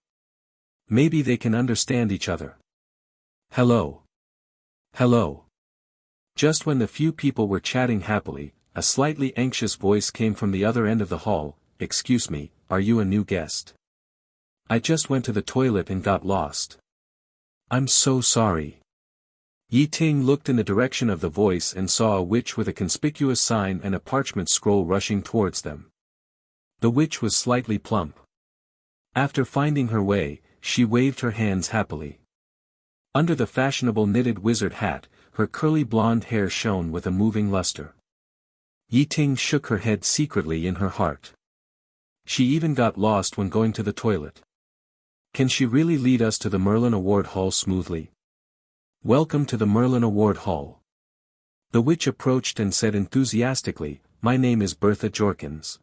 Maybe they can understand each other. Hello. Hello. Just when the few people were chatting happily, a slightly anxious voice came from the other end of the hall. Excuse me, are you a new guest? I just went to the toilet and got lost. I'm so sorry. Ye Ting looked in the direction of the voice and saw a witch with a conspicuous sign and a parchment scroll rushing towards them. The witch was slightly plump. After finding her way, she waved her hands happily. Under the fashionable knitted wizard hat, her curly blonde hair shone with a moving luster. Ye Ting shook her head secretly in her heart. She even got lost when going to the toilet. Can she really lead us to the Merlin Award Hall smoothly? Welcome to the Merlin Award Hall. The witch approached and said enthusiastically, My name is Bertha Jorkins.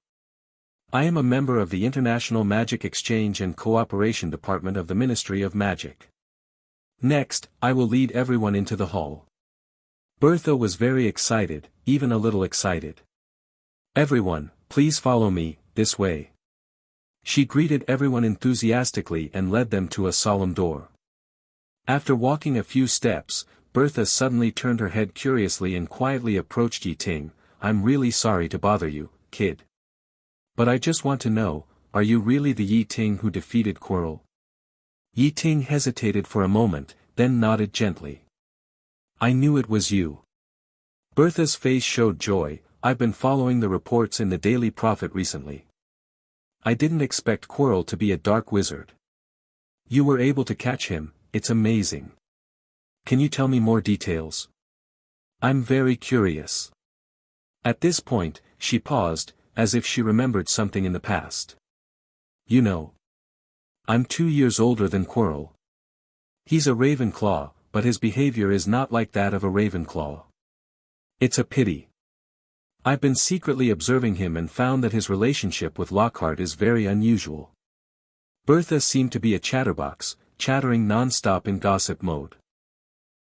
I am a member of the International Magic Exchange and Cooperation Department of the Ministry of Magic. Next, I will lead everyone into the hall. Bertha was very excited, even a little excited. Everyone, please follow me, this way. She greeted everyone enthusiastically and led them to a solemn door. After walking a few steps, Bertha suddenly turned her head curiously and quietly approached Ye Ting. I'm really sorry to bother you, kid. But I just want to know, are you really the Ye Ting who defeated Quirrell? Ye Ting hesitated for a moment, then nodded gently. I knew it was you. Bertha's face showed joy. I've been following the reports in the Daily Prophet recently. I didn't expect Quirrell to be a dark wizard. You were able to catch him, it's amazing. Can you tell me more details? I'm very curious. At this point, she paused, as if she remembered something in the past. You know. I'm 2 years older than Quirrell. He's a Ravenclaw, but his behavior is not like that of a Ravenclaw. It's a pity. I've been secretly observing him and found that his relationship with Lockhart is very unusual. Bertha seemed to be a chatterbox, chattering non-stop in gossip mode.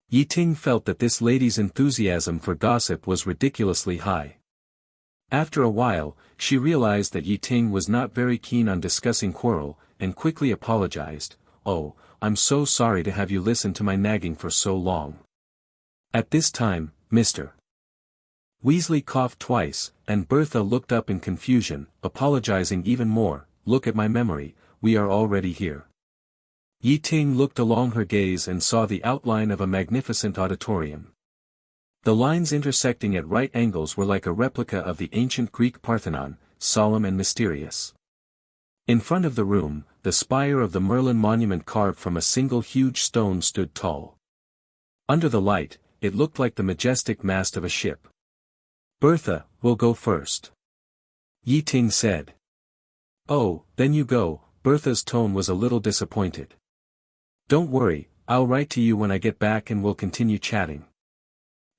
Ye Ting felt that this lady's enthusiasm for gossip was ridiculously high. After a while, she realized that Ye Ting was not very keen on discussing Quirrell, and quickly apologized. Oh, I'm so sorry to have you listen to my nagging for so long. At this time, Mr. Weasley coughed twice, and Bertha looked up in confusion, apologizing even more. Look at my memory, we are already here. Ye Ting looked along her gaze and saw the outline of a magnificent auditorium. The lines intersecting at right angles were like a replica of the ancient Greek Parthenon, solemn and mysterious. In front of the room, the spire of the Merlin monument carved from a single huge stone stood tall. Under the light, it looked like the majestic mast of a ship. Bertha, we'll go first. Ye Ting said. Oh, then you go. Bertha's tone was a little disappointed. Don't worry, I'll write to you when I get back and we'll continue chatting.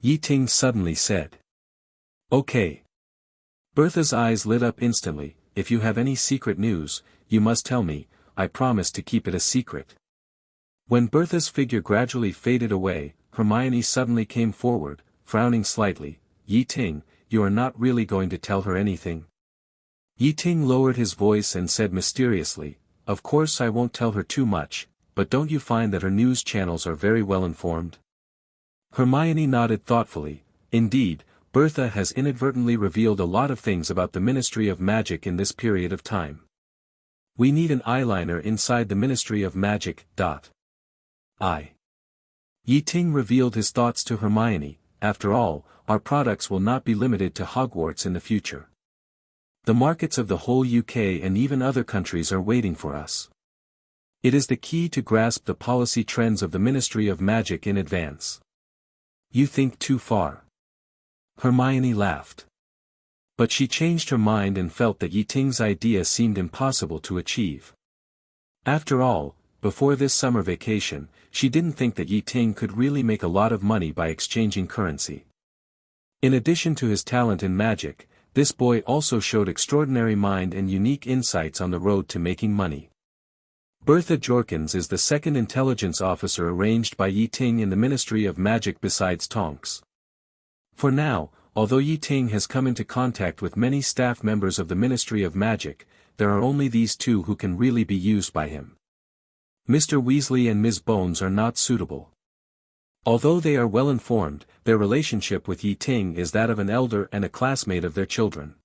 Ye Ting suddenly said. Okay. Bertha's eyes lit up instantly. If you have any secret news, you must tell me. I promise to keep it a secret. When Bertha's figure gradually faded away, Hermione suddenly came forward, frowning slightly. Ye Ting, you are not really going to tell her anything? Ye Ting lowered his voice and said mysteriously, Of course I won't tell her too much, but don't you find that her news channels are very well informed? Hermione nodded thoughtfully. Indeed, Bertha has inadvertently revealed a lot of things about the Ministry of Magic in this period of time. We need an eyeliner inside the Ministry of Magic. Ye Ting revealed his thoughts to Hermione. After all, our products will not be limited to Hogwarts in the future. The markets of the whole UK and even other countries are waiting for us. It is the key to grasp the policy trends of the Ministry of Magic in advance. You think too far. Hermione laughed. But she changed her mind and felt that Ye Ting's idea seemed impossible to achieve. After all, before this summer vacation, she didn't think that Ye Ting could really make a lot of money by exchanging currency. In addition to his talent in magic, this boy also showed extraordinary mind and unique insights on the road to making money. Bertha Jorkins is the second intelligence officer arranged by Ye Ting in the Ministry of Magic besides Tonks. For now, although Ye Ting has come into contact with many staff members of the Ministry of Magic, there are only these two who can really be used by him. Mr. Weasley and Ms. Bones are not suitable. Although they are well informed, their relationship with Ye Ting is that of an elder and a classmate of their children.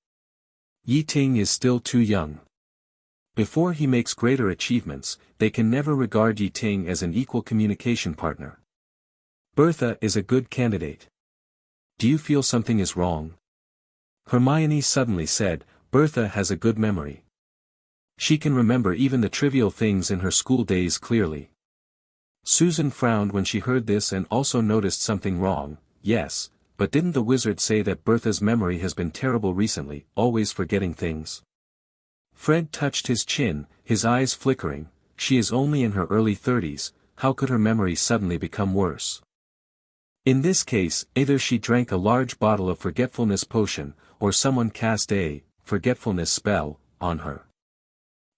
Ye Ting is still too young. Before he makes greater achievements, they can never regard Ye Ting as an equal communication partner. Bertha is a good candidate. Do you feel something is wrong? Hermione suddenly said. Bertha has a good memory. She can remember even the trivial things in her school days clearly. Susan frowned when she heard this and also noticed something wrong. Yes, but didn't the wizard say that Bertha's memory has been terrible recently, always forgetting things? Fred touched his chin, his eyes flickering. She is only in her early 30s, how could her memory suddenly become worse? In this case, either she drank a large bottle of forgetfulness potion, or someone cast a forgetfulness spell on her.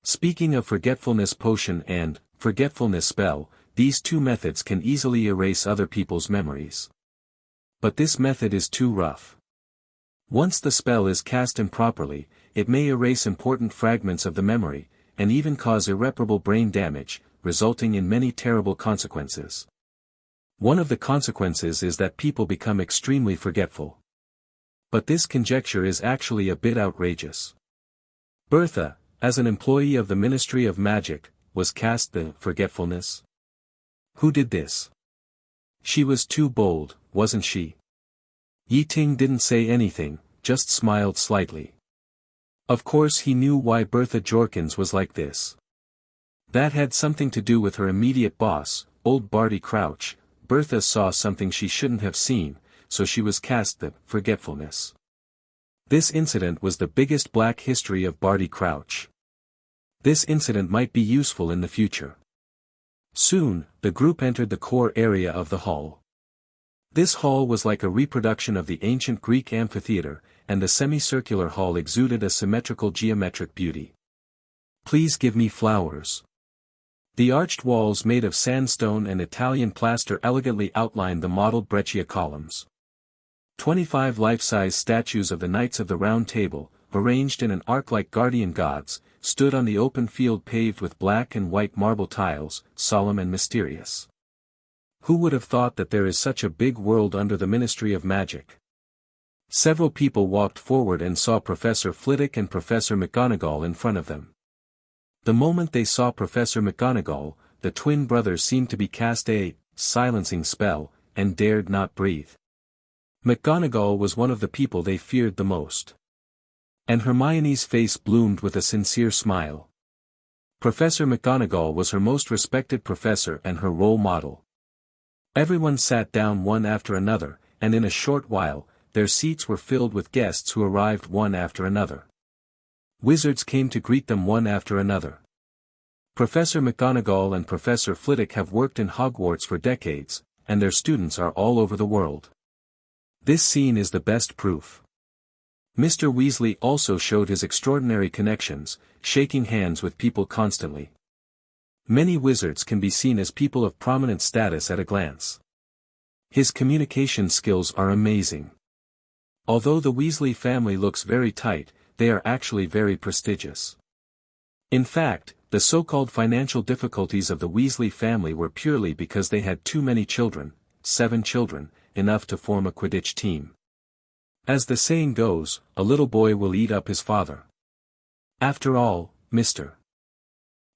Speaking of forgetfulness potion and forgetfulness spell, these two methods can easily erase other people's memories. But this method is too rough. Once the spell is cast improperly, it may erase important fragments of the memory, and even cause irreparable brain damage, resulting in many terrible consequences. One of the consequences is that people become extremely forgetful. But this conjecture is actually a bit outrageous. Bertha, as an employee of the Ministry of Magic, was cast the forgetfulness. Who did this? She was too bold, wasn't she? Ye Ting didn't say anything, just smiled slightly. Of course he knew why Bertha Jorkins was like this. That had something to do with her immediate boss, old Barty Crouch. Bertha saw something she shouldn't have seen, so she was cast the forgetfulness. This incident was the biggest black history of Barty Crouch. This incident might be useful in the future. Soon, the group entered the core area of the hall. This hall was like a reproduction of the ancient Greek amphitheater, and the semicircular hall exuded a symmetrical geometric beauty. Please give me flowers. The arched walls made of sandstone and Italian plaster elegantly outlined the mottled breccia columns. 25 life-size statues of the Knights of the Round Table, arranged in an arc like guardian gods, stood on the open field paved with black and white marble tiles, solemn and mysterious. Who would have thought that there is such a big world under the Ministry of Magic? Several people walked forward and saw Professor Flitwick and Professor McGonagall in front of them. The moment they saw Professor McGonagall, the twin brothers seemed to be cast a silencing spell, and dared not breathe. McGonagall was one of the people they feared the most. And Hermione's face bloomed with a sincere smile. Professor McGonagall was her most respected professor and her role model. Everyone sat down one after another, and in a short while, their seats were filled with guests who arrived one after another. Wizards came to greet them one after another. Professor McGonagall and Professor Flitwick have worked in Hogwarts for decades, and their students are all over the world. This scene is the best proof. Mr. Weasley also showed his extraordinary connections, shaking hands with people constantly. Many wizards can be seen as people of prominent status at a glance. His communication skills are amazing. Although the Weasley family looks very tight, they are actually very prestigious. In fact, the so-called financial difficulties of the Weasley family were purely because they had too many children, 7 children, enough to form a Quidditch team. As the saying goes, a little boy will eat up his father. After all, Mr.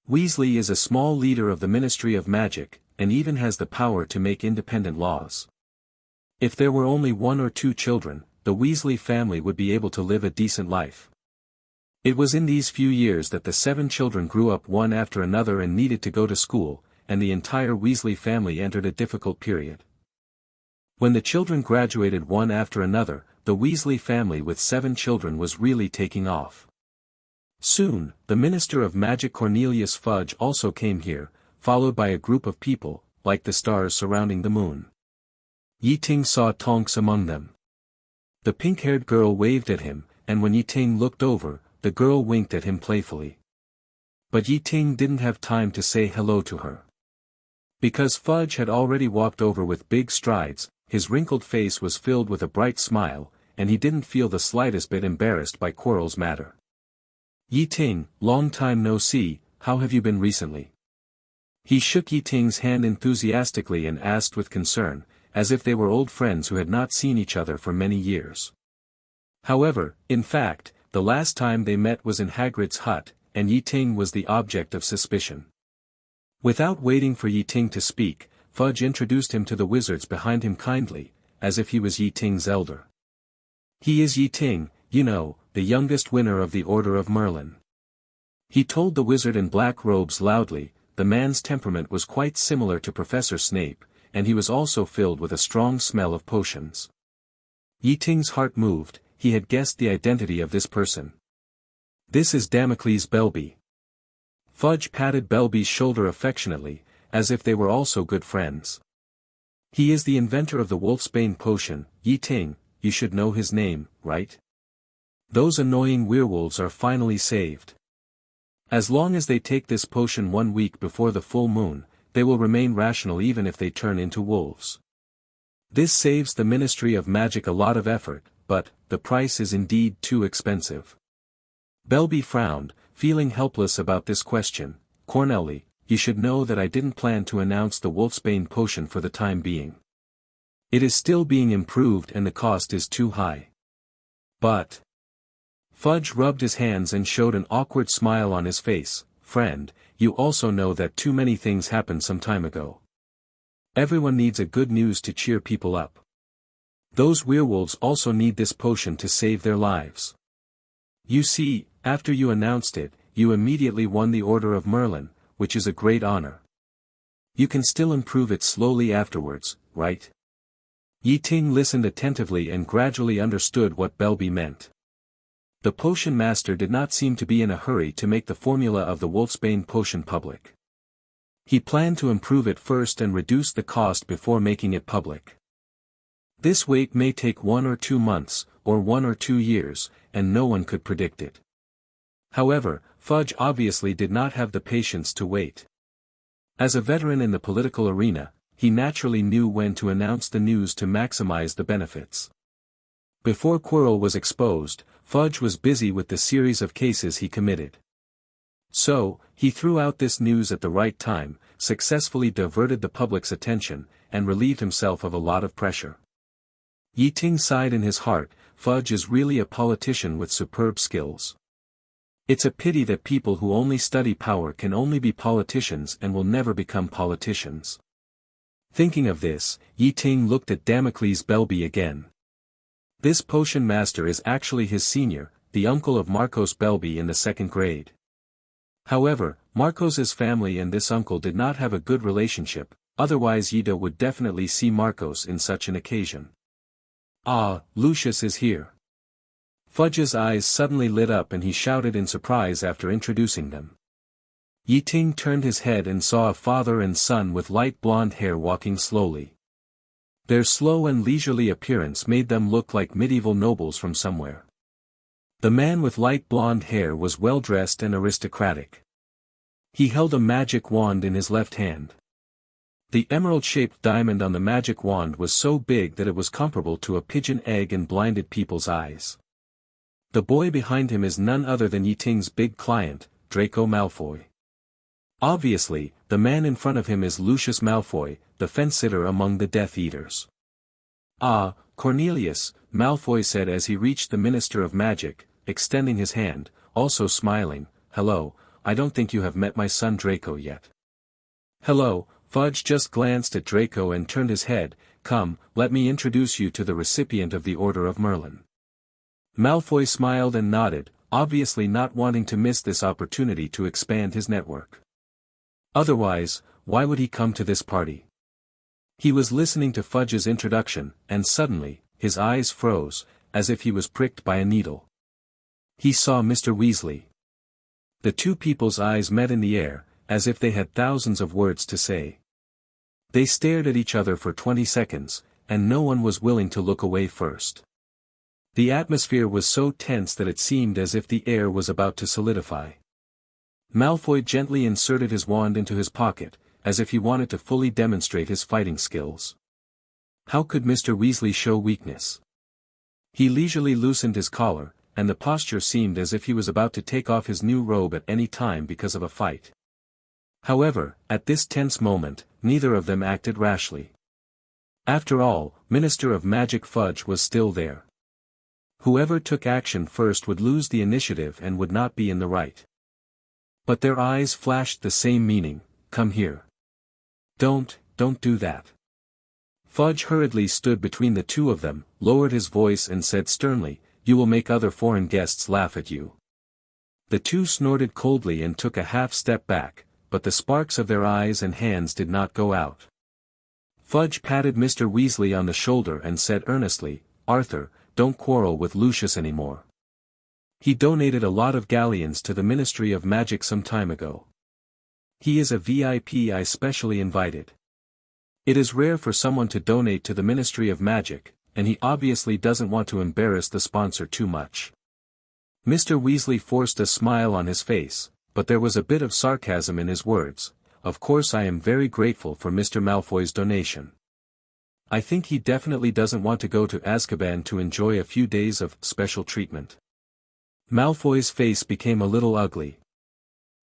Weasley is a small leader of the Ministry of Magic, and even has the power to make independent laws. If there were only 1 or 2 children, the Weasley family would be able to live a decent life. It was in these few years that the 7 children grew up one after another and needed to go to school, and the entire Weasley family entered a difficult period. When the children graduated one after another, the Weasley family with 7 children was really taking off. Soon, the Minister of Magic Cornelius Fudge also came here, followed by a group of people, like the stars surrounding the moon. Ye Ting saw Tonks among them. The pink-haired girl waved at him, and when Ye Ting looked over, the girl winked at him playfully. But Ye Ting didn't have time to say hello to her. Because Fudge had already walked over with big strides, his wrinkled face was filled with a bright smile, and he didn't feel the slightest bit embarrassed by Quirrell's matter. "Ye Ting, long time no see, how have you been recently?" He shook Ye Ting's hand enthusiastically and asked with concern, as if they were old friends who had not seen each other for many years. However, in fact, the last time they met was in Hagrid's hut, and Ye Ting was the object of suspicion. Without waiting for Ye Ting to speak, Fudge introduced him to the wizards behind him kindly, as if he was Ye Ting's elder. "He is Ye Ting, you know, the youngest winner of the Order of Merlin." He told the wizard in black robes loudly. The man's temperament was quite similar to Professor Snape, and he was also filled with a strong smell of potions. Ye Ting's heart moved. He had guessed the identity of this person. "This is Damocles Belby." Fudge patted Belby's shoulder affectionately, as if they were also good friends. "He is the inventor of the wolfsbane potion, Ye Ting, you should know his name, right? Those annoying werewolves are finally saved. As long as they take this potion 1 week before the full moon, they will remain rational even if they turn into wolves. This saves the Ministry of Magic a lot of effort, but the price is indeed too expensive." Belby frowned, feeling helpless about this question. "Cornelly, you should know that I didn't plan to announce the wolfsbane potion for the time being. It is still being improved and the cost is too high." "But..." Fudge rubbed his hands and showed an awkward smile on his face. "Friend, you also know that too many things happened some time ago. Everyone needs a good news to cheer people up. Those werewolves also need this potion to save their lives. You see, after you announced it, you immediately won the Order of Merlin, which is a great honor. You can still improve it slowly afterwards, right?" Ye Ting listened attentively and gradually understood what Belby meant. The potion master did not seem to be in a hurry to make the formula of the wolfsbane potion public. He planned to improve it first and reduce the cost before making it public. This wait may take 1 or 2 months, or 1 or 2 years, and no one could predict it. However, Fudge obviously did not have the patience to wait. As a veteran in the political arena, he naturally knew when to announce the news to maximize the benefits. Before Quirrell was exposed, Fudge was busy with the series of cases he committed. So, he threw out this news at the right time, successfully diverted the public's attention, and relieved himself of a lot of pressure. Ye Ting sighed in his heart. Fudge is really a politician with superb skills. It's a pity that people who only study power can only be politicians and will never become politicians. Thinking of this, Ye Ting looked at Damocles Belby again. This potion master is actually his senior, the uncle of Marcos Belby in the 2nd grade. However, Marcos's family and this uncle did not have a good relationship, otherwise Yida would definitely see Marcos in such an occasion. "Ah, Lucius is here." Fudge's eyes suddenly lit up and he shouted in surprise after introducing them. Ye Ting turned his head and saw a father and son with light blonde hair walking slowly. Their slow and leisurely appearance made them look like medieval nobles from somewhere. The man with light blonde hair was well-dressed and aristocratic. He held a magic wand in his left hand. The emerald-shaped diamond on the magic wand was so big that it was comparable to a pigeon egg and blinded people's eyes. The boy behind him is none other than Ye Ting's big client, Draco Malfoy. Obviously, the man in front of him is Lucius Malfoy, the fence-sitter among the Death Eaters. "Ah, Cornelius," Malfoy said as he reached the Minister of Magic, extending his hand, also smiling. "Hello, I don't think you have met my son Draco yet." "Hello." Fudge just glanced at Draco and turned his head. "Come, let me introduce you to the recipient of the Order of Merlin." Malfoy smiled and nodded, obviously not wanting to miss this opportunity to expand his network. Otherwise, why would he come to this party? He was listening to Fudge's introduction, and suddenly, his eyes froze, as if he was pricked by a needle. He saw Mr. Weasley. The two people's eyes met in the air, as if they had thousands of words to say. They stared at each other for 20 seconds, and no one was willing to look away first. The atmosphere was so tense that it seemed as if the air was about to solidify. Malfoy gently inserted his wand into his pocket, as if he wanted to fully demonstrate his fighting skills. How could Mr. Weasley show weakness? He leisurely loosened his collar, and the posture seemed as if he was about to take off his new robe at any time because of a fight. However, at this tense moment, neither of them acted rashly. After all, Minister of Magic Fudge was still there. Whoever took action first would lose the initiative and would not be in the right. But their eyes flashed the same meaning, "Come here." Don't do that." Fudge hurriedly stood between the two of them, lowered his voice and said sternly, "You will make other foreign guests laugh at you." The two snorted coldly and took a half step back, but the sparks of their eyes and hands did not go out. Fudge patted Mr. Weasley on the shoulder and said earnestly, "Arthur, don't quarrel with Lucius anymore. He donated a lot of galleons to the Ministry of Magic some time ago. He is a VIP I specially invited. It is rare for someone to donate to the Ministry of Magic, and he obviously doesn't want to embarrass the sponsor too much." Mr. Weasley forced a smile on his face, but there was a bit of sarcasm in his words. "Of course I am very grateful for Mr. Malfoy's donation. I think he definitely doesn't want to go to Azkaban to enjoy a few days of special treatment." Malfoy's face became a little ugly.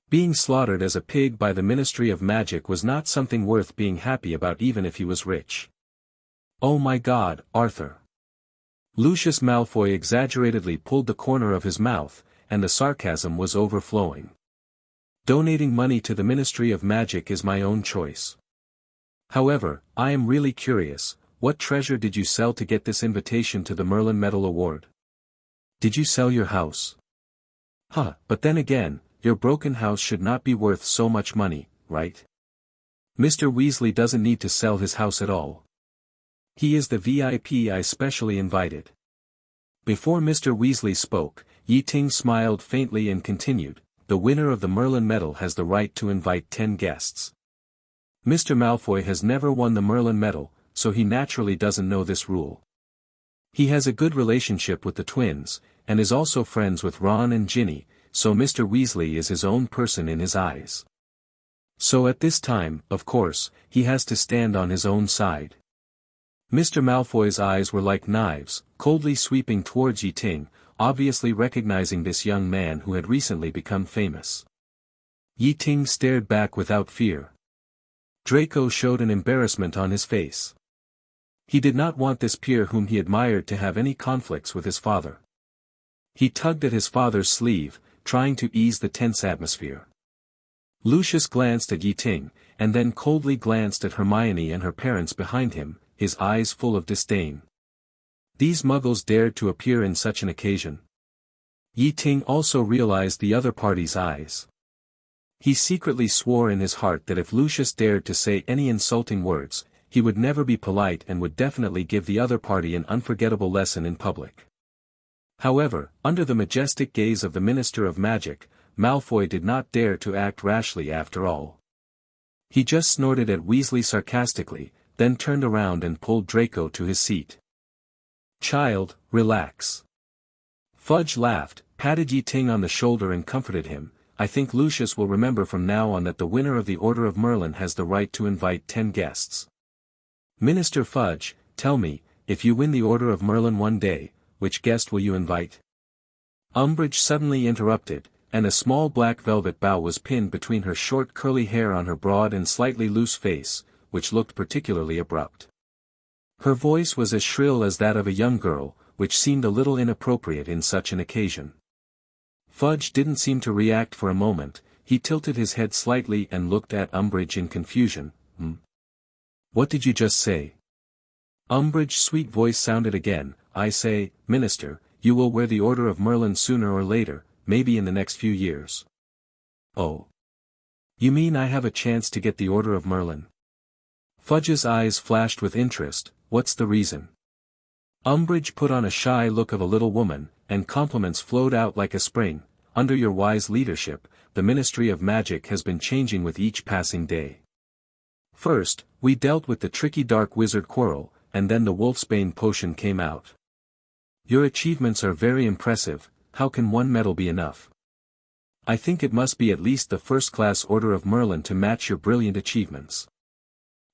Being slaughtered as a pig by the Ministry of Magic was not something worth being happy about even if he was rich. "Oh my God, Arthur." Lucius Malfoy exaggeratedly pulled the corner of his mouth, and the sarcasm was overflowing. "Donating money to the Ministry of Magic is my own choice. However, I am really curious, what treasure did you sell to get this invitation to the Merlin Medal Award? Did you sell your house? But then again, your broken house should not be worth so much money, right? Mr. Weasley doesn't need to sell his house at all. He is the VIP I specially invited." Before Mr. Weasley spoke, Ye Ting smiled faintly and continued, "The winner of the Merlin Medal has the right to invite 10 guests. Mr. Malfoy has never won the Merlin Medal, so he naturally doesn't know this rule. He has a good relationship with the twins, and is also friends with Ron and Ginny, so Mr. Weasley is his own person in his eyes. So at this time, of course, he has to stand on his own side." Mr. Malfoy's eyes were like knives, coldly sweeping towards Ye Ting, obviously recognizing this young man who had recently become famous. Ye Ting stared back without fear. Draco showed an embarrassment on his face. He did not want this peer whom he admired to have any conflicts with his father. He tugged at his father's sleeve, trying to ease the tense atmosphere. Lucius glanced at Ye Ting, and then coldly glanced at Hermione and her parents behind him, his eyes full of disdain. These muggles dared to appear in such an occasion. Ye Ting also realized the other party's eyes. He secretly swore in his heart that if Lucius dared to say any insulting words, he would never be polite and would definitely give the other party an unforgettable lesson in public. However, under the majestic gaze of the Minister of Magic, Malfoy did not dare to act rashly after all. He just snorted at Weasley sarcastically, then turned around and pulled Draco to his seat. "Child, relax." Fudge laughed, patted Ye Ting on the shoulder and comforted him. "I think Lucius will remember from now on that the winner of the Order of Merlin has the right to invite 10 guests. Minister Fudge, tell me, if you win the Order of Merlin one day, which guest will you invite?" Umbridge suddenly interrupted, and a small black velvet bow was pinned between her short curly hair on her broad and slightly loose face, which looked particularly abrupt. Her voice was as shrill as that of a young girl, which seemed a little inappropriate in such an occasion. Fudge didn't seem to react for a moment. He tilted his head slightly and looked at Umbridge in confusion. What did you just say?" Umbridge's sweet voice sounded again. "I say, Minister, you will wear the Order of Merlin sooner or later, maybe in the next few years." "Oh. You mean I have a chance to get the Order of Merlin?" Fudge's eyes flashed with interest. "What's the reason?" Umbridge put on a shy look of a little woman, and compliments flowed out like a spring. "Under your wise leadership, the Ministry of Magic has been changing with each passing day. First, we dealt with the tricky dark wizard Quirrell, and then the Wolfsbane potion came out. Your achievements are very impressive. How can one medal be enough? I think it must be at least the first-class Order of Merlin to match your brilliant achievements.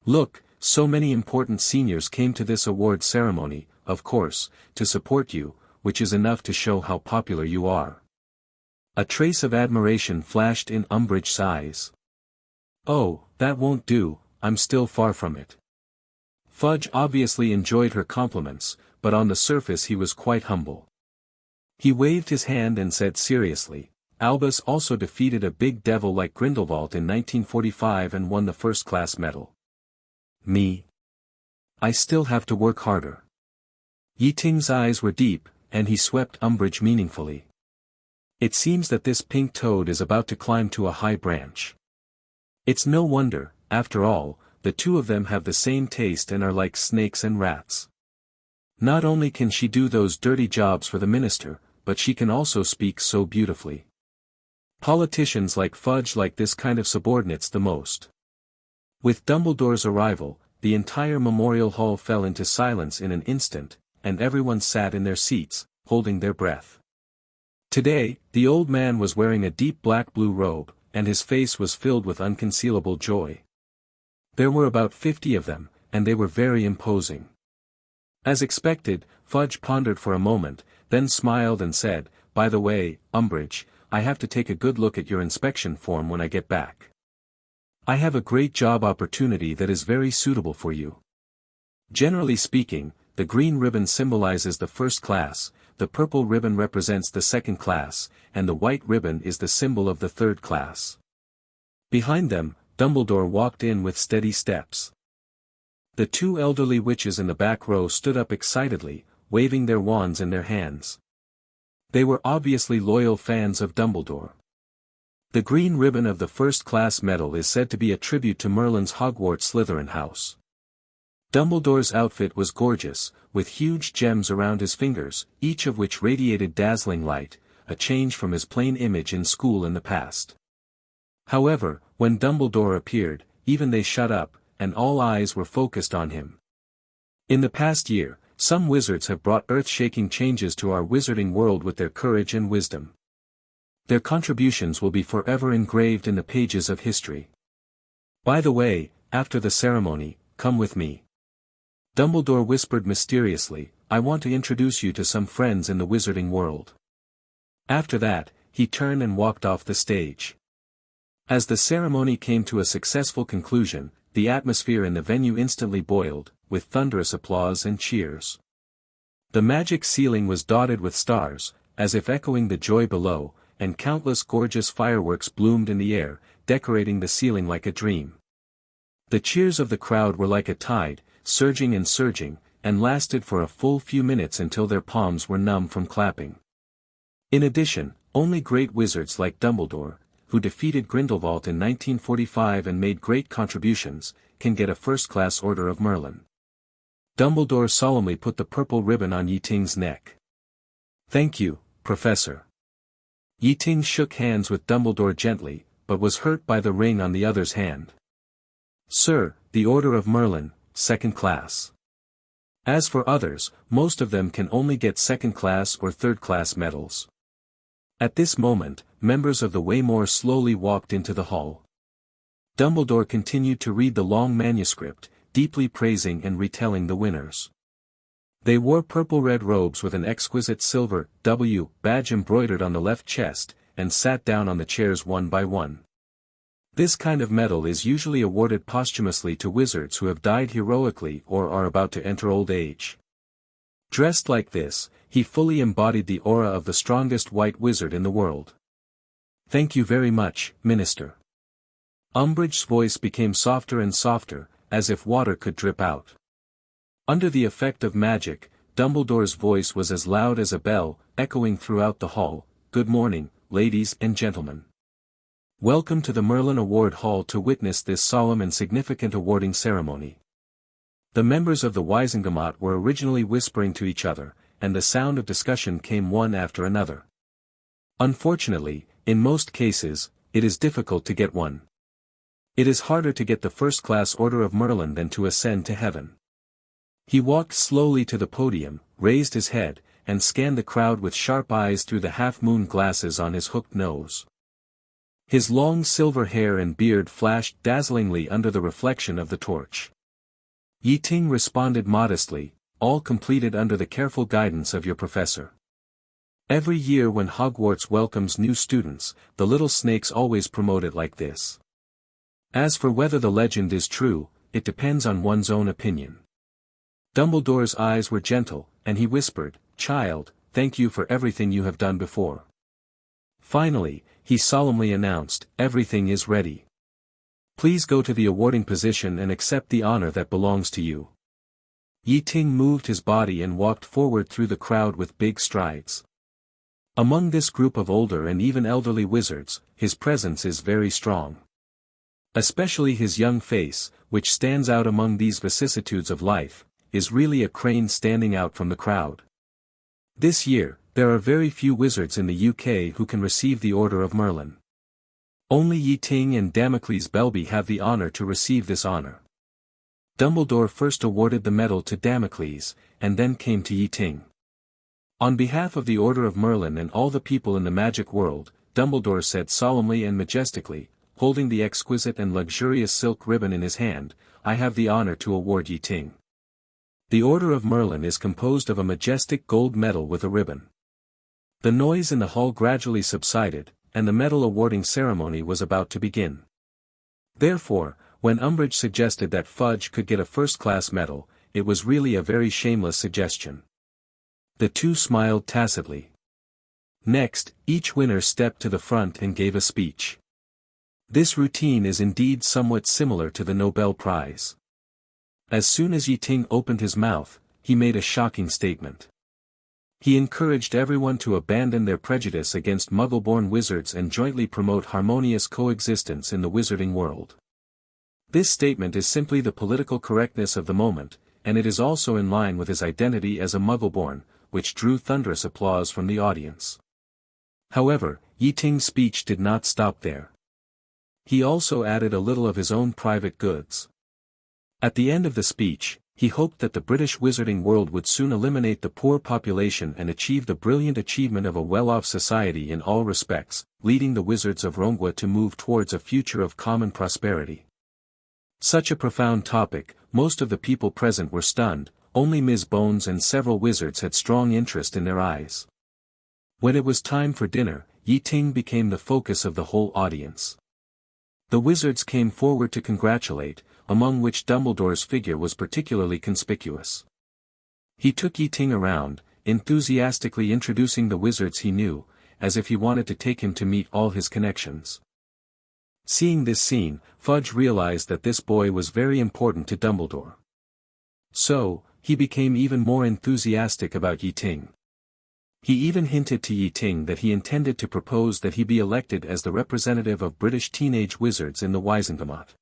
Look, so many important seniors came to this award ceremony, of course, to support you, which is enough to show how popular you are. A trace of admiration flashed in Umbridge's eyes. Oh, that won't do, I'm still far from it. Fudge obviously enjoyed her compliments, but on the surface he was quite humble. He waved his hand and said seriously, Albus also defeated a big devil like Grindelwald in 1945 and won the first-class medal. Me? I still have to work harder. Ye Ting's eyes were deep, and he swept Umbridge meaningfully. It seems that this pink toad is about to climb to a high branch. It's no wonder, after all, the two of them have the same taste and are like snakes and rats. Not only can she do those dirty jobs for the minister, but she can also speak so beautifully. Politicians like Fudge like this kind of subordinates the most. With Dumbledore's arrival, the entire memorial hall fell into silence in an instant, and everyone sat in their seats, holding their breath. Today, the old man was wearing a deep black-blue robe, and his face was filled with unconcealable joy. There were about 50 of them, and they were very imposing. As expected, Fudge pondered for a moment, then smiled and said, By the way, Umbridge, I have to take a good look at your inspection form when I get back. I have a great job opportunity that is very suitable for you. Generally speaking, the green ribbon symbolizes the first class, the purple ribbon represents the second class, and the white ribbon is the symbol of the third class. Behind them, Dumbledore walked in with steady steps. The two elderly witches in the back row stood up excitedly, waving their wands in their hands. They were obviously loyal fans of Dumbledore. The green ribbon of the first-class medal is said to be a tribute to Merlin's Hogwarts Slytherin house. Dumbledore's outfit was gorgeous, with huge gems around his fingers, each of which radiated dazzling light, a change from his plain image in school in the past. However, when Dumbledore appeared, even they shut up, and all eyes were focused on him. In the past year, some wizards have brought earth-shaking changes to our wizarding world with their courage and wisdom. Their contributions will be forever engraved in the pages of history. By the way, after the ceremony, come with me. Dumbledore whispered mysteriously, I want to introduce you to some friends in the wizarding world. After that, he turned and walked off the stage. As the ceremony came to a successful conclusion, the atmosphere in the venue instantly boiled, with thunderous applause and cheers. The magic ceiling was dotted with stars, as if echoing the joy below, and countless gorgeous fireworks bloomed in the air, decorating the ceiling like a dream. The cheers of the crowd were like a tide, surging and surging, and lasted for a full few minutes until their palms were numb from clapping. In addition, only great wizards like Dumbledore, who defeated Grindelwald in 1945 and made great contributions, can get a first-class Order of Merlin. Dumbledore solemnly put the purple ribbon on Ye Ting's neck. Thank you, Professor. Ye Ting shook hands with Dumbledore gently, but was hurt by the ring on the other's hand. Sir, the Order of Merlin, second class. As for others, most of them can only get second-class or third-class medals. At this moment, members of the Waymore slowly walked into the hall. Dumbledore continued to read the long manuscript, deeply praising and retelling the winners. They wore purple-red robes with an exquisite silver W badge embroidered on the left chest, and sat down on the chairs one by one. This kind of medal is usually awarded posthumously to wizards who have died heroically or are about to enter old age. Dressed like this, he fully embodied the aura of the strongest white wizard in the world. Thank you very much, Minister. Umbridge's voice became softer and softer, as if water could drip out. Under the effect of magic, Dumbledore's voice was as loud as a bell, echoing throughout the hall. Good morning, ladies and gentlemen. Welcome to the Merlin Award Hall to witness this solemn and significant awarding ceremony. The members of the Wisengamot were originally whispering to each other, and the sound of discussion came one after another. Unfortunately, in most cases, it is difficult to get one. It is harder to get the first-class Order of Merlin than to ascend to heaven. He walked slowly to the podium, raised his head, and scanned the crowd with sharp eyes through the half-moon glasses on his hooked nose. His long silver hair and beard flashed dazzlingly under the reflection of the torch. Ye Ting responded modestly, all completed under the careful guidance of your professor. Every year when Hogwarts welcomes new students, the little snakes always promote it like this. As for whether the legend is true, it depends on one's own opinion. Dumbledore's eyes were gentle, and he whispered, "Child, thank you for everything you have done before." Finally, he solemnly announced, "Everything is ready. Please go to the awarding position and accept the honor that belongs to you." Ye Ting moved his body and walked forward through the crowd with big strides. Among this group of older and even elderly wizards, his presence is very strong. Especially his young face, which stands out among these vicissitudes of life, is really a crane standing out from the crowd. This year, there are very few wizards in the UK who can receive the Order of Merlin. Only Ye Ting and Damocles Belby have the honor to receive this honor. Dumbledore first awarded the medal to Damocles, and then came to Ye Ting. On behalf of the Order of Merlin and all the people in the magic world, Dumbledore said solemnly and majestically, holding the exquisite and luxurious silk ribbon in his hand, "I have the honor to award Ye Ting." The Order of Merlin is composed of a majestic gold medal with a ribbon. The noise in the hall gradually subsided, and the medal awarding ceremony was about to begin. Therefore, when Umbridge suggested that Fudge could get a first-class medal, it was really a very shameless suggestion. The two smiled tacitly. Next, each winner stepped to the front and gave a speech. This routine is indeed somewhat similar to the Nobel Prize. As soon as Ye Ting opened his mouth, he made a shocking statement. He encouraged everyone to abandon their prejudice against Muggle-born wizards and jointly promote harmonious coexistence in the wizarding world. This statement is simply the political correctness of the moment, and it is also in line with his identity as a Muggle-born, which drew thunderous applause from the audience. However, Ye Ting's speech did not stop there. He also added a little of his own private goods. At the end of the speech, he hoped that the British wizarding world would soon eliminate the poor population and achieve the brilliant achievement of a well-off society in all respects, leading the wizards of Rongwa to move towards a future of common prosperity. Such a profound topic, most of the people present were stunned, only Ms. Bones and several wizards had strong interest in their eyes. When it was time for dinner, Ye Ting became the focus of the whole audience. The wizards came forward to congratulate, among which Dumbledore's figure was particularly conspicuous. He took Ye Ting around, enthusiastically introducing the wizards he knew, as if he wanted to take him to meet all his connections. Seeing this scene, Fudge realized that this boy was very important to Dumbledore. So, he became even more enthusiastic about Ye Ting. He even hinted to Ye Ting that he intended to propose that he be elected as the representative of British teenage wizards in the Wizengamot.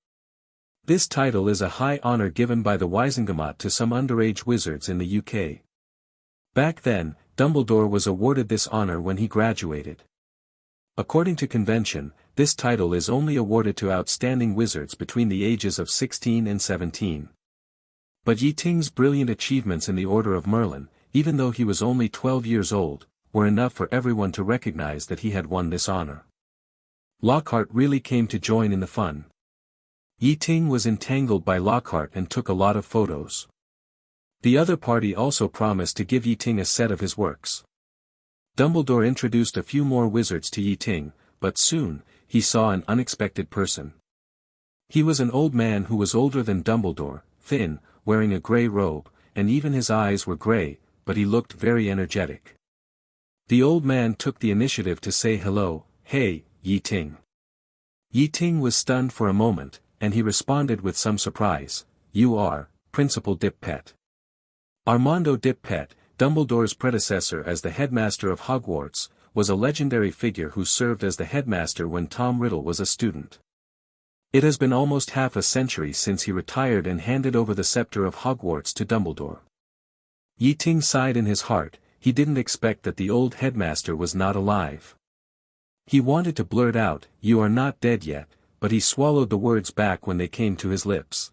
This title is a high honor given by the Wizengamot to some underage wizards in the UK. Back then, Dumbledore was awarded this honor when he graduated. According to convention, this title is only awarded to outstanding wizards between the ages of 16 and 17. But Ye Ting's brilliant achievements in the Order of Merlin, even though he was only 12 years old, were enough for everyone to recognize that he had won this honor. Lockhart really came to join in the fun. Ye Ting was entangled by Lockhart and took a lot of photos. The other party also promised to give Ye Ting a set of his works. Dumbledore introduced a few more wizards to Ye Ting, but soon, he saw an unexpected person. He was an old man who was older than Dumbledore, thin, wearing a grey robe, and even his eyes were grey, but he looked very energetic. The old man took the initiative to say hello, "Hey, Ye Ting." Ye Ting was stunned for a moment, and he responded with some surprise, "You are, Principal Dip-Pet." Armando Dip-Pet, Dumbledore's predecessor as the headmaster of Hogwarts, was a legendary figure who served as the headmaster when Tom Riddle was a student. It has been almost half a century since he retired and handed over the scepter of Hogwarts to Dumbledore. Ye Ting sighed in his heart, he didn't expect that the old headmaster was not alive. He wanted to blurt out, "You are not dead yet," but he swallowed the words back when they came to his lips.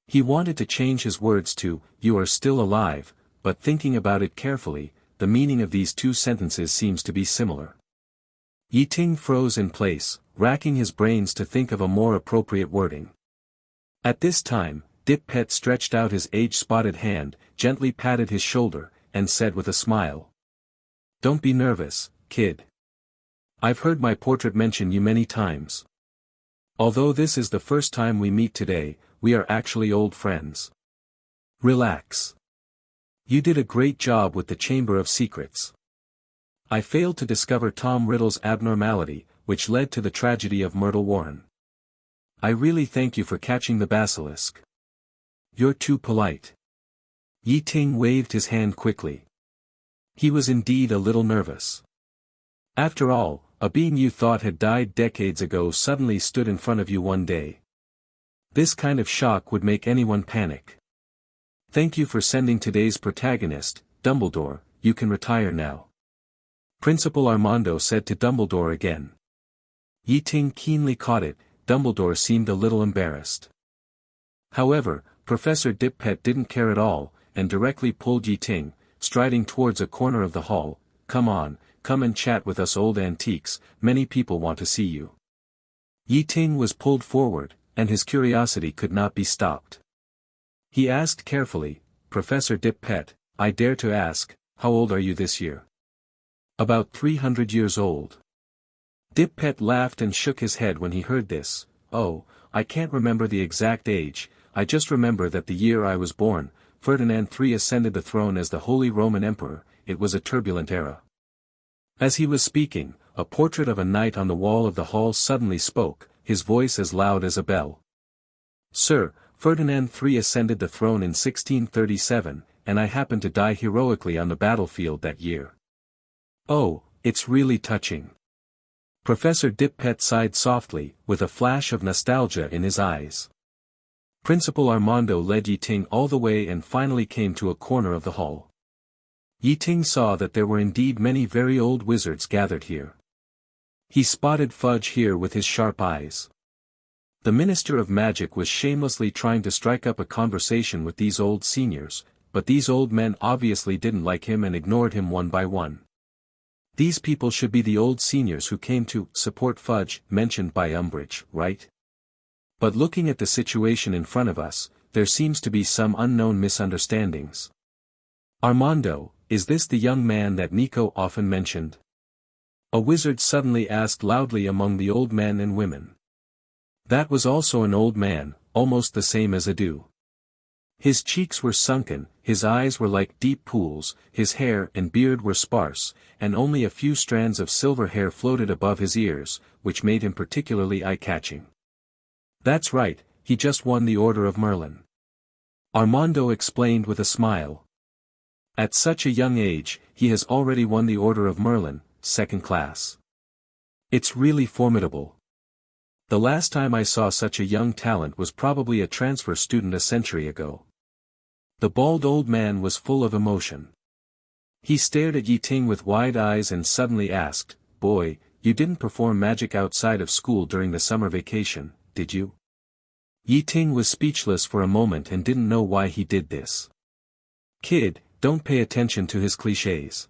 He wanted to change his words to, "You are still alive," but thinking about it carefully, the meaning of these two sentences seems to be similar. Ye Ting froze in place, racking his brains to think of a more appropriate wording. At this time, Dip Pet stretched out his age-spotted hand, gently patted his shoulder, and said with a smile. "Don't be nervous, kid. I've heard my portrait mention you many times. Although this is the first time we meet today, we are actually old friends. Relax. You did a great job with the Chamber of Secrets. I failed to discover Tom Riddle's abnormality, which led to the tragedy of Myrtle Warren. I really thank you for catching the basilisk. You're too polite." Ye Ting waved his hand quickly. He was indeed a little nervous. After all, a being you thought had died decades ago suddenly stood in front of you one day. This kind of shock would make anyone panic. "Thank you for sending today's protagonist, Dumbledore. You can retire now," Principal Armando said to Dumbledore again. Ye Ting keenly caught it. Dumbledore seemed a little embarrassed. However, Professor Dip Pet didn't care at all, and directly pulled Ye Ting, striding towards a corner of the hall. "Come on, come and chat with us old antiques, many people want to see you." Ye Ting was pulled forward, and his curiosity could not be stopped. He asked carefully, "Professor Dip Pet, I dare to ask, how old are you this year?" "About 300 years old." Dip Pet laughed and shook his head when he heard this. "Oh, I can't remember the exact age, I just remember that the year I was born, Ferdinand III ascended the throne as the Holy Roman Emperor. It was a turbulent era." As he was speaking, a portrait of a knight on the wall of the hall suddenly spoke, his voice as loud as a bell. "Sir, Ferdinand III ascended the throne in 1637, and I happened to die heroically on the battlefield that year." "Oh, it's really touching." Professor Dip Pet sighed softly, with a flash of nostalgia in his eyes. Principal Armando led Ye Ting all the way and finally came to a corner of the hall. Ye Ting saw that there were indeed many very old wizards gathered here. He spotted Fudge here with his sharp eyes. The Minister of Magic was shamelessly trying to strike up a conversation with these old seniors, but these old men obviously didn't like him and ignored him one by one. These people should be the old seniors who came to support Fudge, mentioned by Umbridge, right? But looking at the situation in front of us, there seems to be some unknown misunderstandings. "Armando, is this the young man that Nico often mentioned?" A wizard suddenly asked loudly among the old men and women. That was also an old man, almost the same as Adu. His cheeks were sunken, his eyes were like deep pools, his hair and beard were sparse, and only a few strands of silver hair floated above his ears, which made him particularly eye-catching. "That's right, he just won the Order of Merlin," Armando explained with a smile. "At such a young age, he has already won the Order of Merlin, second class. It's really formidable. The last time I saw such a young talent was probably a transfer student a century ago." The bald old man was full of emotion. He stared at Ye Ting with wide eyes and suddenly asked, "Boy, you didn't perform magic outside of school during the summer vacation, did you?" Ye Ting was speechless for a moment and didn't know why he did this. "Kid, don't pay attention to his clichés."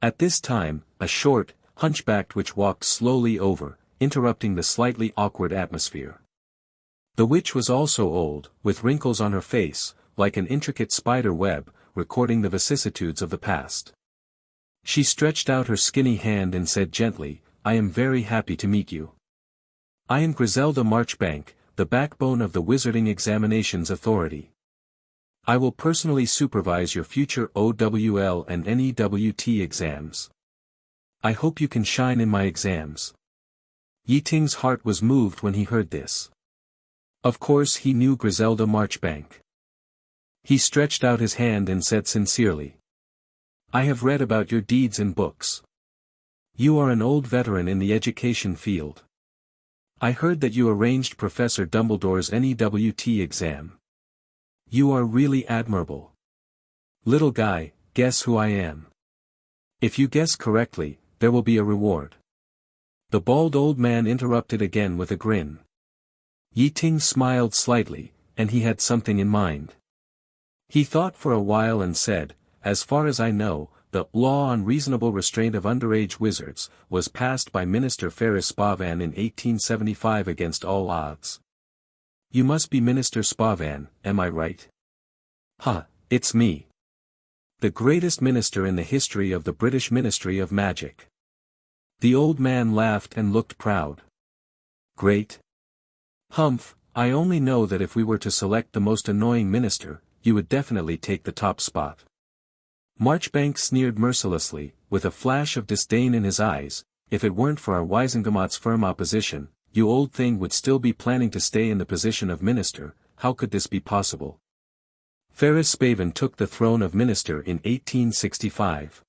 At this time, a short, hunchbacked witch walked slowly over, interrupting the slightly awkward atmosphere. The witch was also old, with wrinkles on her face, like an intricate spider web, recording the vicissitudes of the past. She stretched out her skinny hand and said gently, "I am very happy to meet you. I am Griselda Marchbank, the backbone of the Wizarding Examinations Authority. I will personally supervise your future OWL and NEWT exams. I hope you can shine in my exams." Ye Ting's heart was moved when he heard this. Of course he knew Griselda Marchbank. He stretched out his hand and said sincerely, "I have read about your deeds in books. You are an old veteran in the education field. I heard that you arranged Professor Dumbledore's NEWT exam. You are really admirable. Little guy, guess who I am? If you guess correctly, there will be a reward." The bald old man interrupted again with a grin. Ye Ting smiled slightly, and he had something in mind. He thought for a while and said, "As far as I know, the Law on Reasonable Restraint of Underage Wizards, was passed by Minister Ferris Spavan in 1875 against all odds. You must be Minister Spavan, am I right? Ha, it's me. The greatest minister in the history of the British Ministry of Magic. The old man laughed and looked proud. Great. Humph, I only know that if we were to select the most annoying minister, you would definitely take the top spot. Marchbanks sneered mercilessly, with a flash of disdain in his eyes. If it weren't for our Wisengamot's firm opposition, you old thing would still be planning to stay in the position of minister. How could this be possible? Ferris Spavan took the throne of minister in 1865.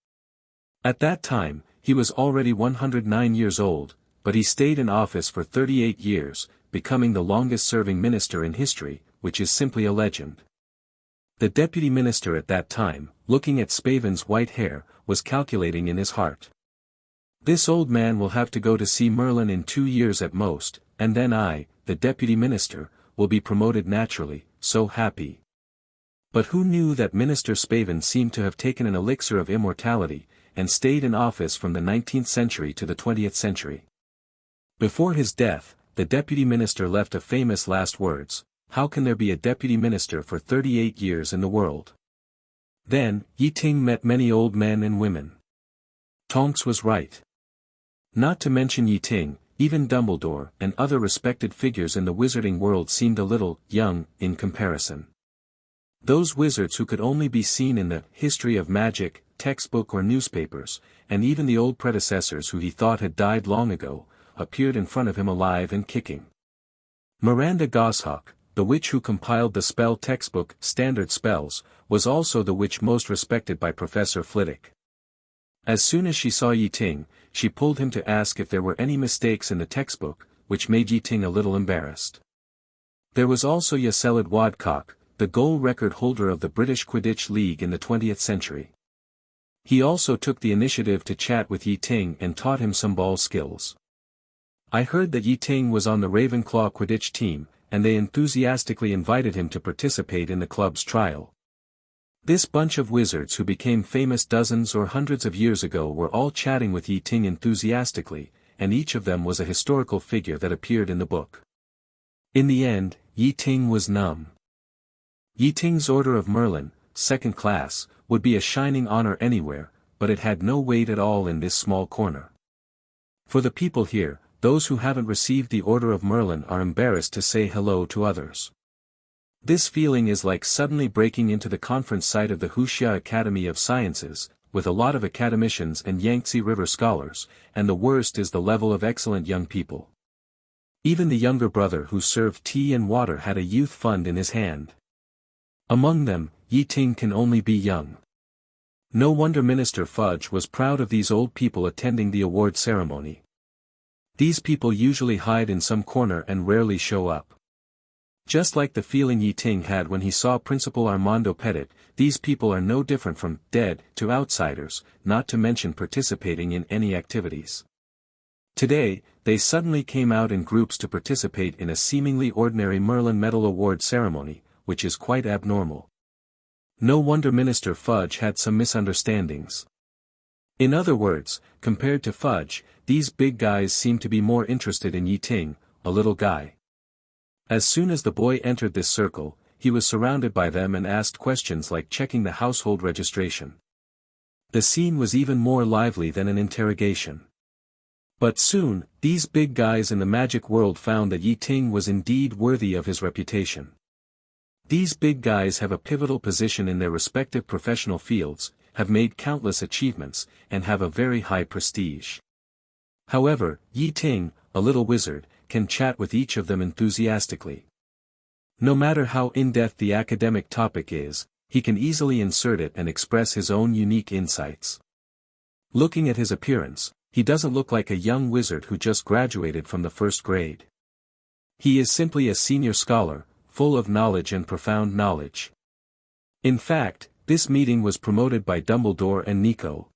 At that time, he was already 109 years old, but he stayed in office for 38 years, becoming the longest-serving minister in history, which is simply a legend. The deputy minister at that time, looking at Spavan's white hair, was calculating in his heart. This old man will have to go to see Merlin in 2 years at most, and then I, the deputy minister, will be promoted naturally, so happy. But who knew that Minister Spavan seemed to have taken an elixir of immortality, and stayed in office from the 19th century to the 20th century. Before his death, the deputy minister left a famous last words: how can there be a deputy minister for 38 years in the world? Then, Ye Ting met many old men and women. Tonks was right. Not to mention Ye Ting, even Dumbledore and other respected figures in the wizarding world seemed a little young in comparison. Those wizards who could only be seen in the history of magic, textbook or newspapers, and even the old predecessors who he thought had died long ago, appeared in front of him alive and kicking. Miranda Goshawk, the witch who compiled the spell textbook Standard Spells, was also the witch most respected by Professor Flitwick. As soon as she saw Ye Ting, she pulled him to ask if there were any mistakes in the textbook, which made Ye Ting a little embarrassed. There was also Yacelid Wadcock, the goal record holder of the British Quidditch League in the 20th century. He also took the initiative to chat with Ye Ting and taught him some ball skills. I heard that Ye Ting was on the Ravenclaw Quidditch team, and they enthusiastically invited him to participate in the club's trial. This bunch of wizards who became famous dozens or hundreds of years ago were all chatting with Ye Ting enthusiastically, and each of them was a historical figure that appeared in the book. In the end, Ye Ting was numb. Ye Ting's Order of Merlin, second class, would be a shining honor anywhere, but it had no weight at all in this small corner. For the people here, those who haven't received the Order of Merlin are embarrassed to say hello to others. This feeling is like suddenly breaking into the conference site of the Huxia Academy of Sciences, with a lot of academicians and Yangtze River scholars, and the worst is the level of excellent young people. Even the younger brother who served tea and water had a youth fund in his hand. Among them, Ye Ting can only be young. No wonder Minister Fudge was proud of these old people attending the award ceremony. These people usually hide in some corner and rarely show up. Just like the feeling Ye Ting had when he saw Principal Armando Pettit, these people are no different from dead to outsiders, not to mention participating in any activities. Today, they suddenly came out in groups to participate in a seemingly ordinary Merlin Medal Award ceremony, which is quite abnormal. No wonder Minister Fudge had some misunderstandings. In other words, compared to Fudge, these big guys seem to be more interested in Ye Ting, a little guy. As soon as the boy entered this circle, he was surrounded by them and asked questions like checking the household registration. The scene was even more lively than an interrogation. But soon, these big guys in the magic world found that Ye Ting was indeed worthy of his reputation. These big guys have a pivotal position in their respective professional fields, have made countless achievements, and have a very high prestige. However, Ye Ting, a little wizard, can chat with each of them enthusiastically. No matter how in-depth the academic topic is, he can easily insert it and express his own unique insights. Looking at his appearance, he doesn't look like a young wizard who just graduated from the first grade. He is simply a senior scholar, full of knowledge and profound knowledge. In fact, this meeting was promoted by Dumbledore and Nico,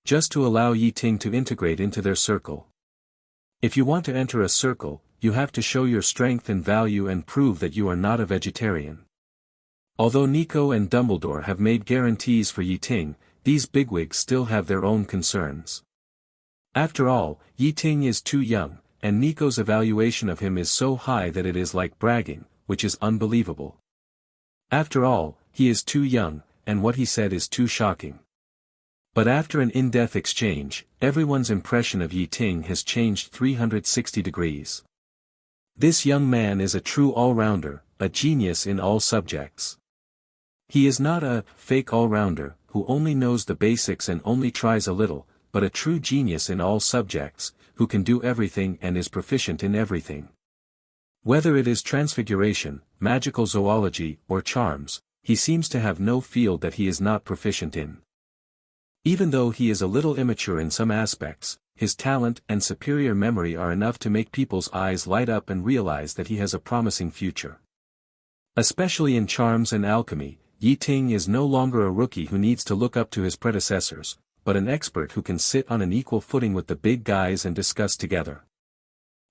just to allow Ye Ting to integrate into their circle. If you want to enter a circle, you have to show your strength and value and prove that you are not a vegetarian. Although Nico and Dumbledore have made guarantees for Ye Ting, these bigwigs still have their own concerns. After all, Ye Ting is too young, and Nico's evaluation of him is so high that it is like bragging, which is unbelievable. After all, he is too young, and what he said is too shocking. But after an in-depth exchange, everyone's impression of Ye Ting has changed 360 degrees. This young man is a true all-rounder, a genius in all subjects. He is not a fake all-rounder, who only knows the basics and only tries a little, but a true genius in all subjects, who can do everything and is proficient in everything. Whether it is transfiguration, magical zoology, or charms, he seems to have no field that he is not proficient in. Even though he is a little immature in some aspects, his talent and superior memory are enough to make people's eyes light up and realize that he has a promising future. Especially in charms and alchemy, Ye Ting is no longer a rookie who needs to look up to his predecessors, but an expert who can sit on an equal footing with the big guys and discuss together.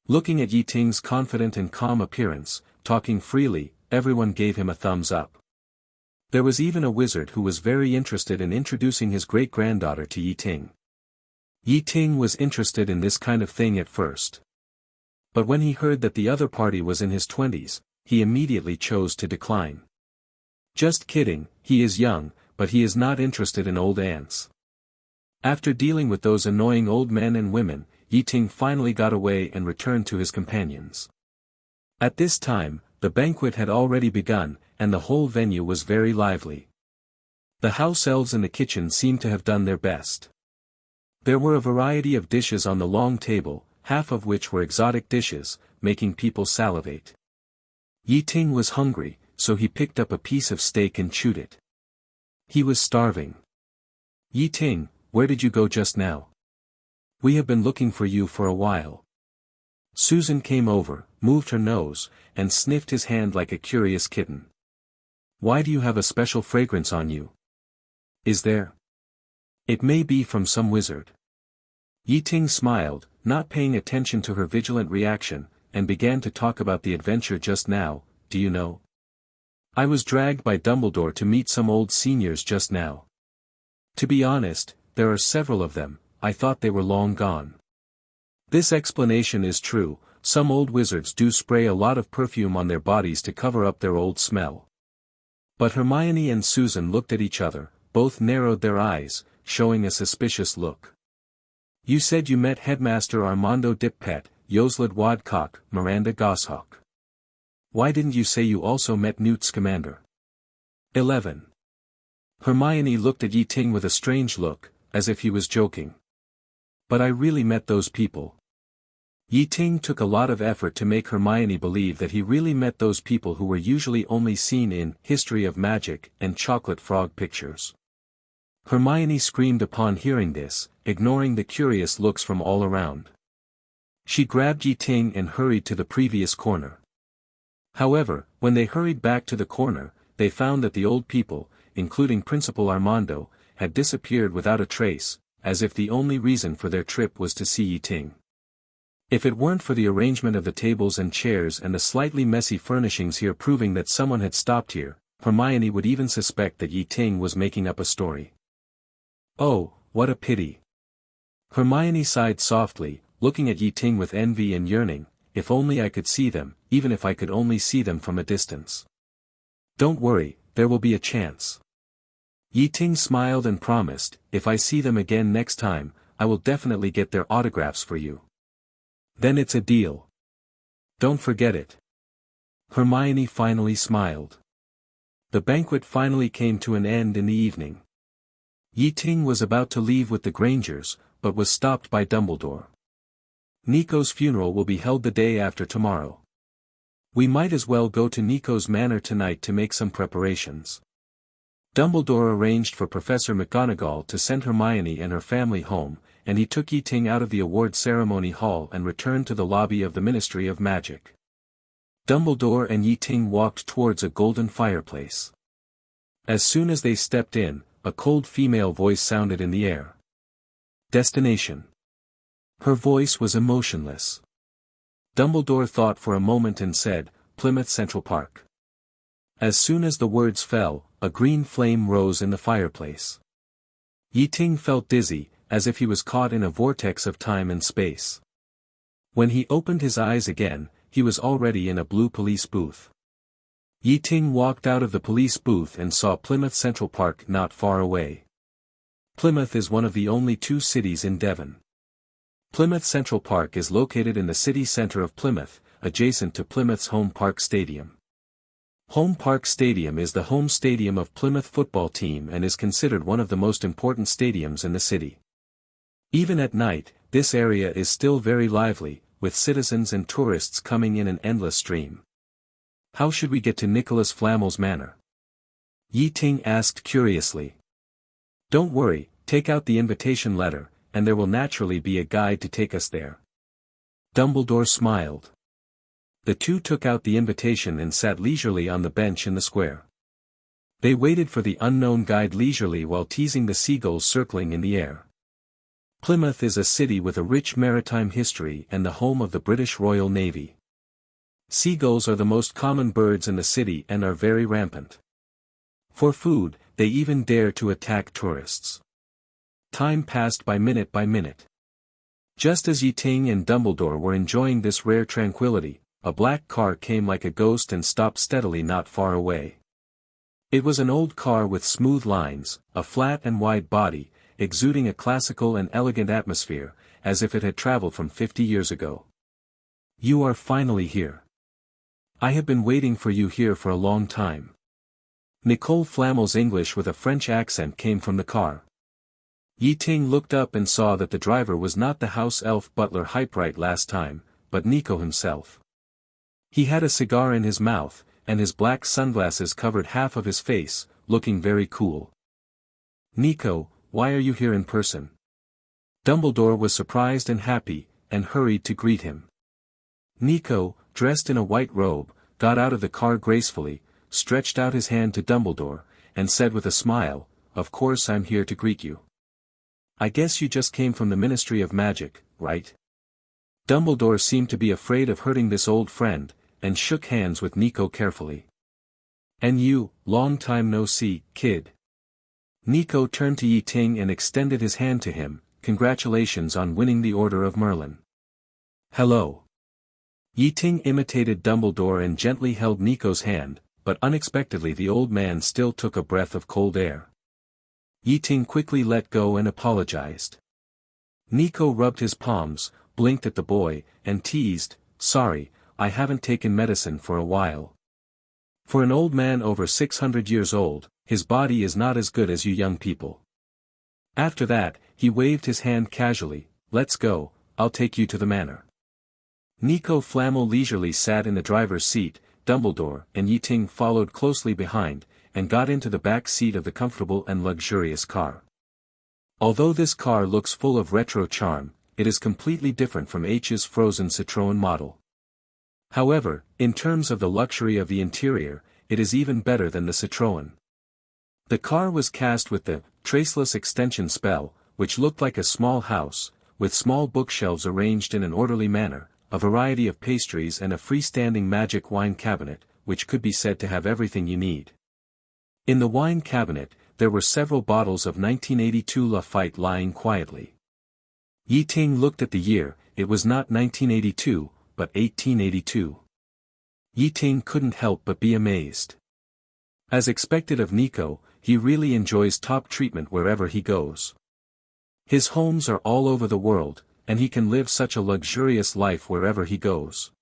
Looking at Ye Ting's confident and calm appearance, talking freely, everyone gave him a thumbs up. There was even a wizard who was very interested in introducing his great-granddaughter to Ye Ting. Ye Ting was interested in this kind of thing at first. But when he heard that the other party was in his 20s, he immediately chose to decline. Just kidding, he is young, but he is not interested in old ants. After dealing with those annoying old men and women, Ye Ting finally got away and returned to his companions. At this time, the banquet had already begun, and the whole venue was very lively. The house elves in the kitchen seemed to have done their best. There were a variety of dishes on the long table, half of which were exotic dishes, making people salivate. Ye Ting was hungry, so he picked up a piece of steak and chewed it. He was starving. Ye Ting, where did you go just now? We have been looking for you for a while. Susan came over, moved her nose, and sniffed his hand like a curious kitten. Why do you have a special fragrance on you? Is there? It may be from some wizard. Ye Ting smiled, not paying attention to her vigilant reaction, and began to talk about the adventure just now. Do you know? I was dragged by Dumbledore to meet some old seniors just now. To be honest, there are several of them. I thought they were long gone. This explanation is true, some old wizards do spray a lot of perfume on their bodies to cover up their old smell. But Hermione and Susan looked at each other, both narrowed their eyes, showing a suspicious look. You said you met Headmaster Armando Dippet, Yosled Wadcock, Miranda Goshawk. Why didn't you say you also met Newt Scamander? 11. Hermione looked at Ye Ting with a strange look, as if he was joking. But I really met those people. Ye Ting took a lot of effort to make Hermione believe that he really met those people who were usually only seen in History of Magic and Chocolate Frog pictures. Hermione screamed upon hearing this, ignoring the curious looks from all around. She grabbed Ye Ting and hurried to the previous corner. However, when they hurried back to the corner, they found that the old people, including Principal Armando, had disappeared without a trace, as if the only reason for their trip was to see Ye Ting. If it weren't for the arrangement of the tables and chairs and the slightly messy furnishings here proving that someone had stopped here, Hermione would even suspect that Ye Ting was making up a story. Oh, what a pity. Hermione sighed softly, looking at Ye Ting with envy and yearning. If only I could see them, even if I could only see them from a distance. Don't worry, there will be a chance. Ye Ting smiled and promised, if I see them again next time, I will definitely get their autographs for you. Then it's a deal. Don't forget it. Hermione finally smiled. The banquet finally came to an end in the evening. Ye Ting was about to leave with the Grangers, but was stopped by Dumbledore. Nico's funeral will be held the day after tomorrow. We might as well go to Nico's manor tonight to make some preparations. Dumbledore arranged for Professor McGonagall to send Hermione and her family home, and he took Ye Ting out of the award ceremony hall and returned to the lobby of the Ministry of Magic. Dumbledore and Ye Ting walked towards a golden fireplace. As soon as they stepped in, a cold female voice sounded in the air. Destination. Her voice was emotionless. Dumbledore thought for a moment and said, Plymouth Central Park. As soon as the words fell, a green flame rose in the fireplace. Ye Ting felt dizzy, as if he was caught in a vortex of time and space. When he opened his eyes again, he was already in a blue police booth. Ye Ting walked out of the police booth and saw Plymouth Central Park not far away. Plymouth is one of the only 2 cities in Devon. Plymouth Central Park is located in the city center of Plymouth, adjacent to Plymouth's Home Park Stadium. Home Park Stadium is the home stadium of Plymouth football team and is considered one of the most important stadiums in the city. Even at night, this area is still very lively, with citizens and tourists coming in an endless stream. How should we get to Nicholas Flamel's manor? Ye Ting asked curiously. Don't worry, take out the invitation letter, and there will naturally be a guide to take us there. Dumbledore smiled. The 2 took out the invitation and sat leisurely on the bench in the square. They waited for the unknown guide leisurely while teasing the seagulls circling in the air. Plymouth is a city with a rich maritime history and the home of the British Royal Navy. Seagulls are the most common birds in the city and are very rampant. For food, they even dare to attack tourists. Time passed by minute by minute. Just as Ye Ting and Dumbledore were enjoying this rare tranquility, a black car came like a ghost and stopped steadily not far away. It was an old car with smooth lines, a flat and wide body, exuding a classical and elegant atmosphere, as if it had traveled from 50 years ago. You are finally here. I have been waiting for you here for a long time. Nicole Flamel's English with a French accent came from the car. Ye Ting looked up and saw that the driver was not the house elf butler Hyperight last time, but Nico himself. He had a cigar in his mouth, and his black sunglasses covered half of his face, looking very cool. Nico, why are you here in person? Dumbledore was surprised and happy, and hurried to greet him. Nico, dressed in a white robe, got out of the car gracefully, stretched out his hand to Dumbledore, and said with a smile, "Of course I'm here to greet you. I guess you just came from the Ministry of Magic, right?" Dumbledore seemed to be afraid of hurting this old friend, and shook hands with Nico carefully. "And you, long time no see, kid." Nico turned to Ye Ting and extended his hand to him, "Congratulations on winning the Order of Merlin." "Hello." Ye Ting imitated Dumbledore and gently held Nico's hand, but unexpectedly the old man still took a breath of cold air. Ye Ting quickly let go and apologized. Nico rubbed his palms, blinked at the boy, and teased, "Sorry, I haven't taken medicine for a while." For an old man over 600 years old, his body is not as good as you young people. After that, he waved his hand casually, "Let's go, I'll take you to the manor." Nico Flamel leisurely sat in the driver's seat, Dumbledore and Ye Ting followed closely behind, and got into the back seat of the comfortable and luxurious car. Although this car looks full of retro charm, it is completely different from H's frozen Citroën model. However, in terms of the luxury of the interior, it is even better than the Citroën. The car was cast with the traceless extension spell, which looked like a small house, with small bookshelves arranged in an orderly manner, a variety of pastries and a freestanding magic wine cabinet, which could be said to have everything you need. In the wine cabinet, there were several bottles of 1982 Lafite lying quietly. Ye Ting looked at the year, it was not 1982, but 1882. Ye Ting couldn't help but be amazed. As expected of Nico, he really enjoys top treatment wherever he goes. His homes are all over the world, and he can live such a luxurious life wherever he goes.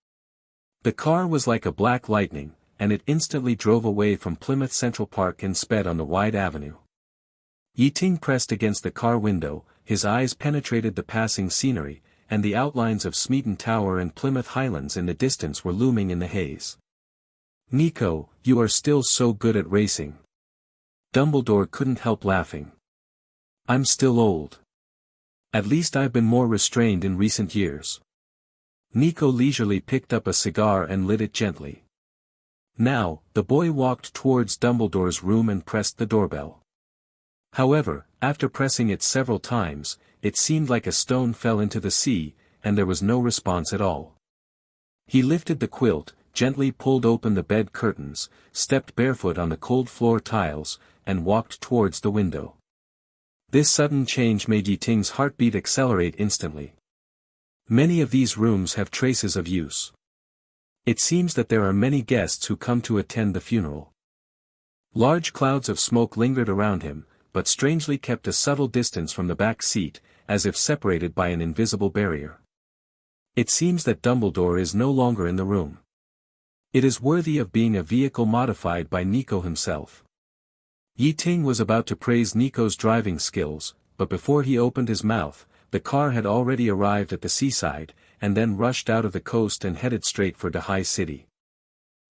The car was like a black lightning, and it instantly drove away from Plymouth Central Park and sped on the wide avenue. Ye Ting pressed against the car window, his eyes penetrated the passing scenery, and the outlines of Smeaton Tower and Plymouth Highlands in the distance were looming in the haze. "Nico, you are still so good at racing." Dumbledore couldn't help laughing. "I'm still old. At least I've been more restrained in recent years." Nico leisurely picked up a cigar and lit it gently. Now, the boy walked towards Dumbledore's room and pressed the doorbell. However, after pressing it several times, it seemed like a stone fell into the sea, and there was no response at all. He lifted the quilt, gently pulled open the bed curtains, stepped barefoot on the cold floor tiles, and walked towards the window. This sudden change made Ye Ting's heartbeat accelerate instantly. Many of these rooms have traces of use. It seems that there are many guests who come to attend the funeral. Large clouds of smoke lingered around him, but strangely kept a subtle distance from the back seat, as if separated by an invisible barrier. It seems that Dumbledore is no longer in the room. It is worthy of being a vehicle modified by Nico himself. Ye Ting was about to praise Nico's driving skills, but before he opened his mouth, the car had already arrived at the seaside, and then rushed out of the coast and headed straight for the high city.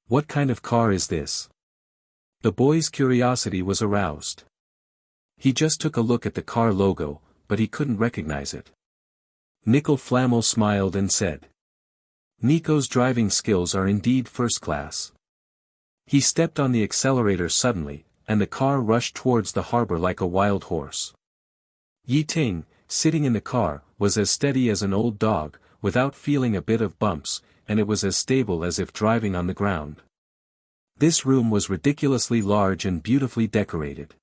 What kind of car is this? The boy's curiosity was aroused. He just took a look at the car logo, but he couldn't recognize it. Nickel Flamel smiled and said, "Nico's driving skills are indeed first class." He stepped on the accelerator suddenly, and the car rushed towards the harbor like a wild horse. Ye Ting, sitting in the car, was as steady as an old dog, without feeling a bit of bumps, and it was as stable as if driving on the ground. This room was ridiculously large and beautifully decorated.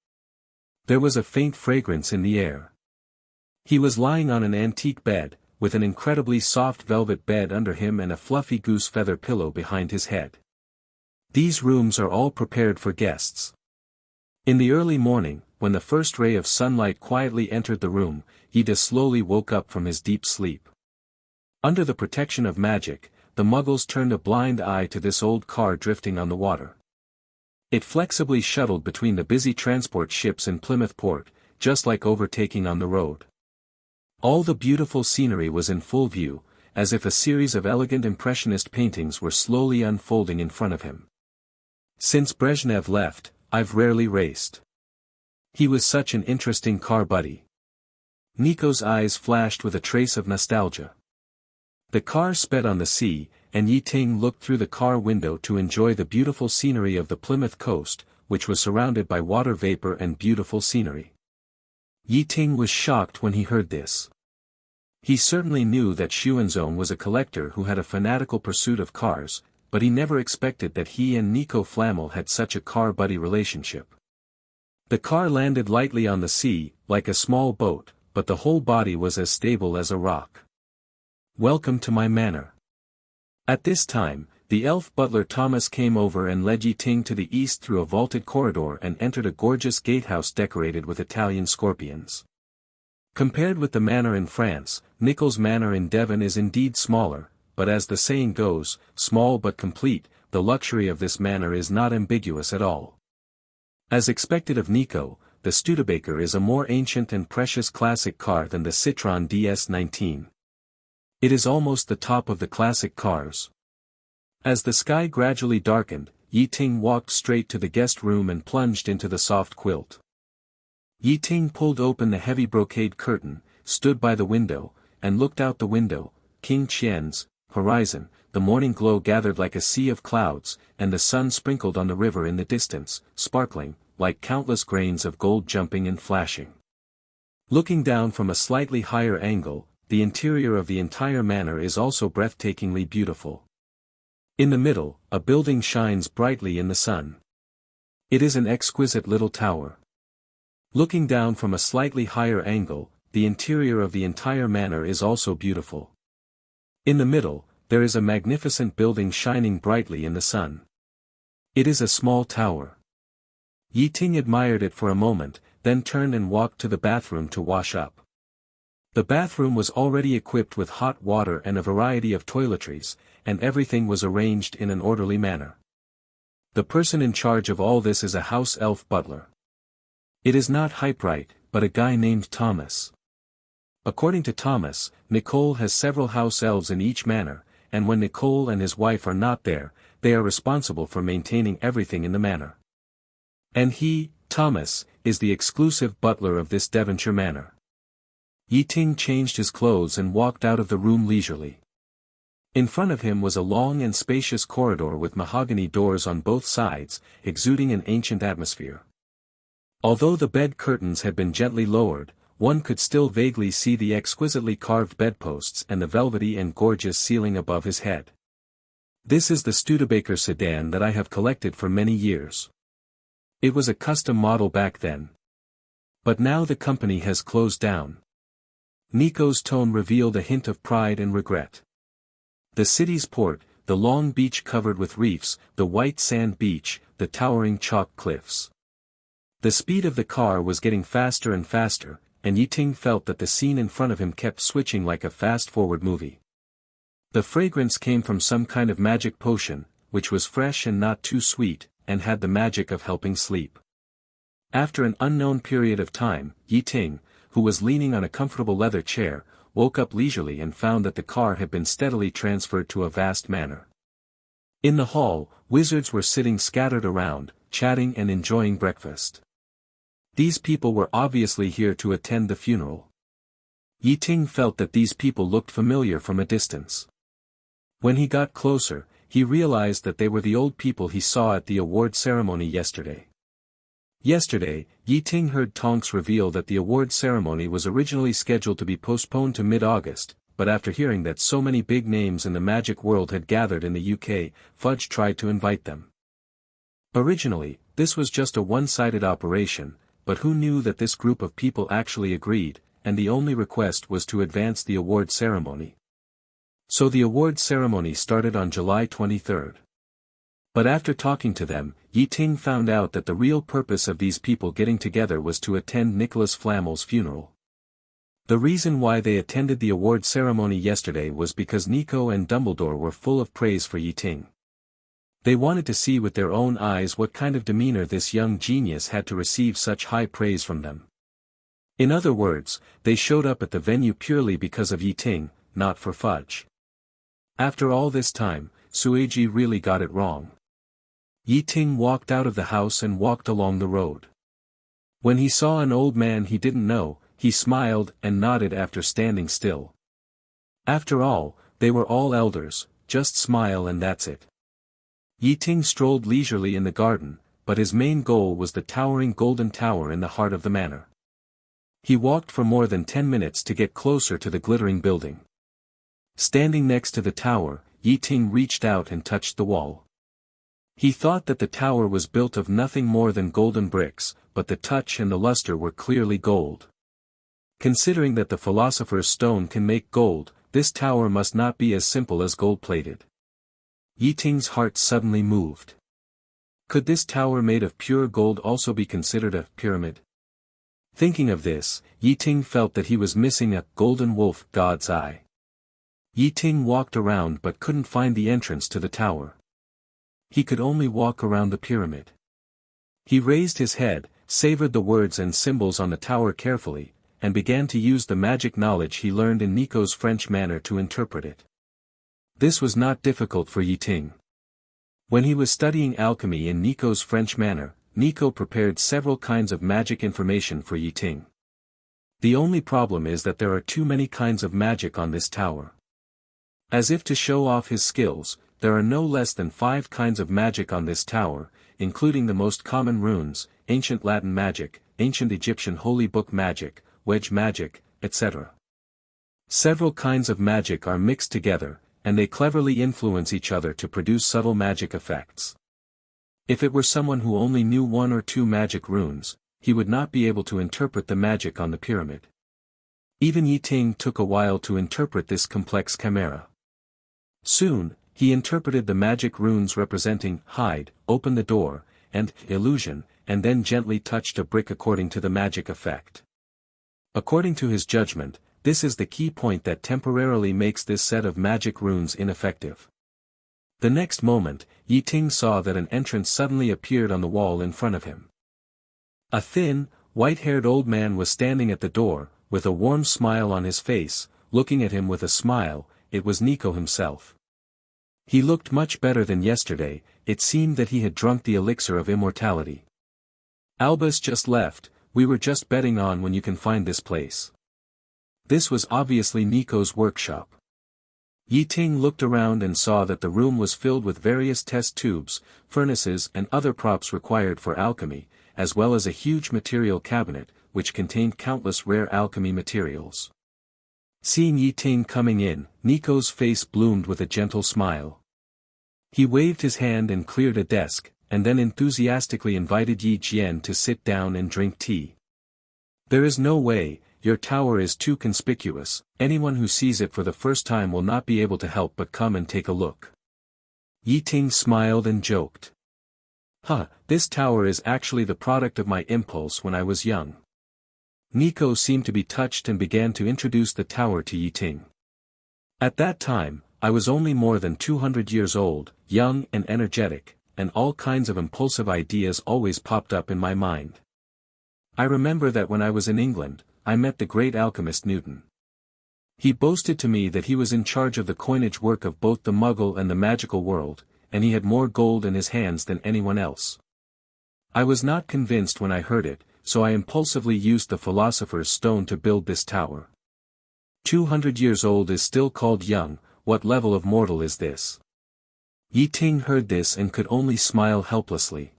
There was a faint fragrance in the air. He was lying on an antique bed, with an incredibly soft velvet bed under him and a fluffy goose feather pillow behind his head. These rooms are all prepared for guests. In the early morning, when the first ray of sunlight quietly entered the room, Ida slowly woke up from his deep sleep. Under the protection of magic, the Muggles turned a blind eye to this old car drifting on the water. It flexibly shuttled between the busy transport ships in Plymouth Port, just like overtaking on the road. All the beautiful scenery was in full view, as if a series of elegant impressionist paintings were slowly unfolding in front of him. Since Brezhnev left, I've rarely raced. He was such an interesting car buddy. Nico's eyes flashed with a trace of nostalgia. The car sped on the sea, and Ye Ting looked through the car window to enjoy the beautiful scenery of the Plymouth coast, which was surrounded by water vapor and beautiful scenery. Ye Ting was shocked when he heard this. He certainly knew that Xuanzong was a collector who had a fanatical pursuit of cars, but he never expected that he and Nico Flamel had such a car buddy relationship. The car landed lightly on the sea, like a small boat, but the whole body was as stable as a rock. "Welcome to my manor." At this time, the elf butler Thomas came over and led Ye Ting to the east through a vaulted corridor and entered a gorgeous gatehouse decorated with Italian scorpions. Compared with the manor in France, Nichols' manor in Devon is indeed smaller, but as the saying goes, small but complete, the luxury of this manor is not ambiguous at all. As expected of Nico, the Studebaker is a more ancient and precious classic car than the Citroën DS19. It is almost the top of the classic cars. As the sky gradually darkened, Ye Ting walked straight to the guest room and plunged into the soft quilt. Ye Ting pulled open the heavy brocade curtain, stood by the window, and looked out the window. King Qian's horizon, the morning glow gathered like a sea of clouds, and the sun sprinkled on the river in the distance, sparkling, like countless grains of gold jumping and flashing. Looking down from a slightly higher angle, the interior of the entire manor is also breathtakingly beautiful. In the middle, a building shines brightly in the sun. It is an exquisite little tower. Looking down from a slightly higher angle, the interior of the entire manor is also beautiful. In the middle, there is a magnificent building shining brightly in the sun. It is a small tower. Ye Ting admired it for a moment, then turned and walked to the bathroom to wash up. The bathroom was already equipped with hot water and a variety of toiletries, and everything was arranged in an orderly manner. The person in charge of all this is a house elf butler. It is not Hyperight, but a guy named Thomas. According to Thomas, Nicole has several house elves in each manor, and when Nicole and his wife are not there, they are responsible for maintaining everything in the manor. And he, Thomas, is the exclusive butler of this Devonshire manor. Ye Ting changed his clothes and walked out of the room leisurely. In front of him was a long and spacious corridor with mahogany doors on both sides, exuding an ancient atmosphere. Although the bed curtains had been gently lowered, one could still vaguely see the exquisitely carved bedposts and the velvety and gorgeous ceiling above his head. This is the Studebaker sedan that I have collected for many years. It was a custom model back then. But now the company has closed down. Nico's tone revealed a hint of pride and regret. The city's port, the long beach covered with reefs, the white sand beach, the towering chalk cliffs. The speed of the car was getting faster and faster, and Ye Ting felt that the scene in front of him kept switching like a fast-forward movie. The fragrance came from some kind of magic potion, which was fresh and not too sweet, and had the magic of helping sleep. After an unknown period of time, Ye Ting, who was leaning on a comfortable leather chair, woke up leisurely and found that the car had been steadily transferred to a vast manor. In the hall, wizards were sitting scattered around, chatting and enjoying breakfast. These people were obviously here to attend the funeral. Ye Ting felt that these people looked familiar from a distance. When he got closer, he realized that they were the old people he saw at the award ceremony yesterday. Yesterday, Ye Ting heard Tonks reveal that the award ceremony was originally scheduled to be postponed to mid-August, but after hearing that so many big names in the magic world had gathered in the UK, Fudge tried to invite them. Originally, this was just a one-sided operation, but who knew that this group of people actually agreed, and the only request was to advance the award ceremony. So the award ceremony started on July 23rd. But after talking to them, Ye Ting found out that the real purpose of these people getting together was to attend Nicholas Flamel's funeral. The reason why they attended the award ceremony yesterday was because Nico and Dumbledore were full of praise for Ye Ting. They wanted to see with their own eyes what kind of demeanor this young genius had to receive such high praise from them. In other words, they showed up at the venue purely because of Ye Ting, not for Fudge. After all this time, Sueji really got it wrong. Ye Ting walked out of the house and walked along the road. When he saw an old man he didn't know, he smiled and nodded after standing still. After all, they were all elders, just smile and that's it. Ye Ting strolled leisurely in the garden, but his main goal was the towering golden tower in the heart of the manor. He walked for more than 10 minutes to get closer to the glittering building. Standing next to the tower, Ye Ting reached out and touched the wall. He thought that the tower was built of nothing more than golden bricks, but the touch and the luster were clearly gold. Considering that the philosopher's stone can make gold, this tower must not be as simple as gold-plated. Ye Ting's heart suddenly moved. Could this tower made of pure gold also be considered a pyramid? Thinking of this, Ye Ting felt that he was missing a golden wolf god's eye. Ye Ting walked around but couldn't find the entrance to the tower. He could only walk around the pyramid. He raised his head, savored the words and symbols on the tower carefully, and began to use the magic knowledge he learned in Nico's French manner to interpret it. This was not difficult for Ye Ting. When he was studying alchemy in Nico's French manner, Nico prepared several kinds of magic information for Ye Ting. The only problem is that there are too many kinds of magic on this tower. As if to show off his skills, there are no less than 5 kinds of magic on this tower, including the most common runes, ancient Latin magic, ancient Egyptian holy book magic, wedge magic, etc. Several kinds of magic are mixed together, and they cleverly influence each other to produce subtle magic effects. If it were someone who only knew 1 or 2 magic runes, he would not be able to interpret the magic on the pyramid. Even Ye Ting took a while to interpret this complex chimera. Soon, he interpreted the magic runes representing hide, open the door, and illusion, and then gently touched a brick according to the magic effect. According to his judgment, this is the key point that temporarily makes this set of magic runes ineffective. The next moment, Ye Ting saw that an entrance suddenly appeared on the wall in front of him. A thin, white-haired old man was standing at the door, with a warm smile on his face. Looking at him with a smile, it was Nico himself. He looked much better than yesterday. It seemed that he had drunk the elixir of immortality. Albus just left, we were just betting on when you can find this place. This was obviously Nico's workshop. Ye Ting looked around and saw that the room was filled with various test tubes, furnaces and other props required for alchemy, as well as a huge material cabinet, which contained countless rare alchemy materials. Seeing Ye Ting coming in, Nico's face bloomed with a gentle smile. He waved his hand and cleared a desk, and then enthusiastically invited Yi Jian to sit down and drink tea. There is no way, your tower is too conspicuous, anyone who sees it for the first time will not be able to help but come and take a look. Ye Ting smiled and joked. This tower is actually the product of my impulse when I was young. Nico seemed to be touched and began to introduce the tower to Ye Ting. At that time, I was only more than 200 years old, young and energetic, and all kinds of impulsive ideas always popped up in my mind. I remember that when I was in England, I met the great alchemist Newton. He boasted to me that he was in charge of the coinage work of both the Muggle and the magical world, and he had more gold in his hands than anyone else. I was not convinced when I heard it, so I impulsively used the Philosopher's Stone to build this tower. 200 years old is still called young, what level of mortal is this? Ye Ting heard this and could only smile helplessly.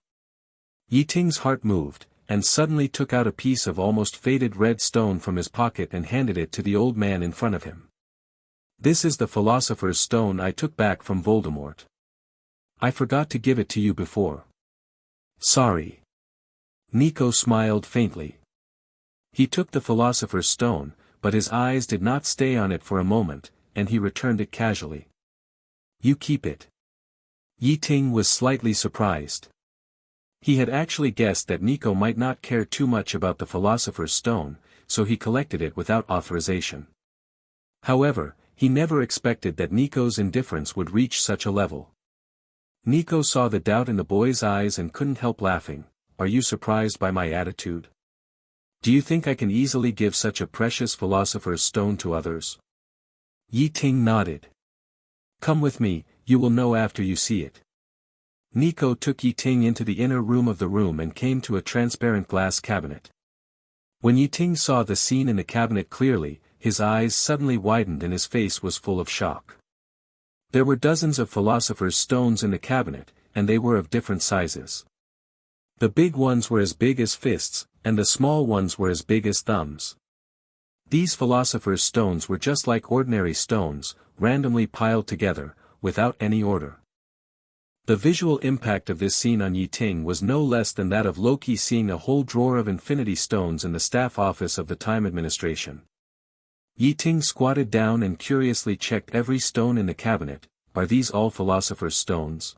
Ye Ting's heart moved, and suddenly took out a piece of almost faded red stone from his pocket and handed it to the old man in front of him. This is the Philosopher's Stone I took back from Voldemort. I forgot to give it to you before. Sorry. Nico smiled faintly. He took the Philosopher's Stone, but his eyes did not stay on it for a moment, and he returned it casually. You keep it. Ye Ting was slightly surprised. He had actually guessed that Nico might not care too much about the Philosopher's Stone, so he collected it without authorization. However, he never expected that Nico's indifference would reach such a level. Nico saw the doubt in the boy's eyes and couldn't help laughing. Are you surprised by my attitude? Do you think I can easily give such a precious Philosopher's Stone to others? Ye Ting nodded. Come with me, you will know after you see it. Nico took Ye Ting into the inner room of the room and came to a transparent glass cabinet. When Ye Ting saw the scene in the cabinet clearly, his eyes suddenly widened and his face was full of shock. There were dozens of Philosopher's Stones in the cabinet, and they were of different sizes. The big ones were as big as fists, and the small ones were as big as thumbs. These Philosopher's Stones were just like ordinary stones, randomly piled together, without any order. The visual impact of this scene on Ye Ting was no less than that of Loki seeing a whole drawer of infinity stones in the staff office of the Time Administration. Ye Ting squatted down and curiously checked every stone in the cabinet. Are these all Philosopher's Stones?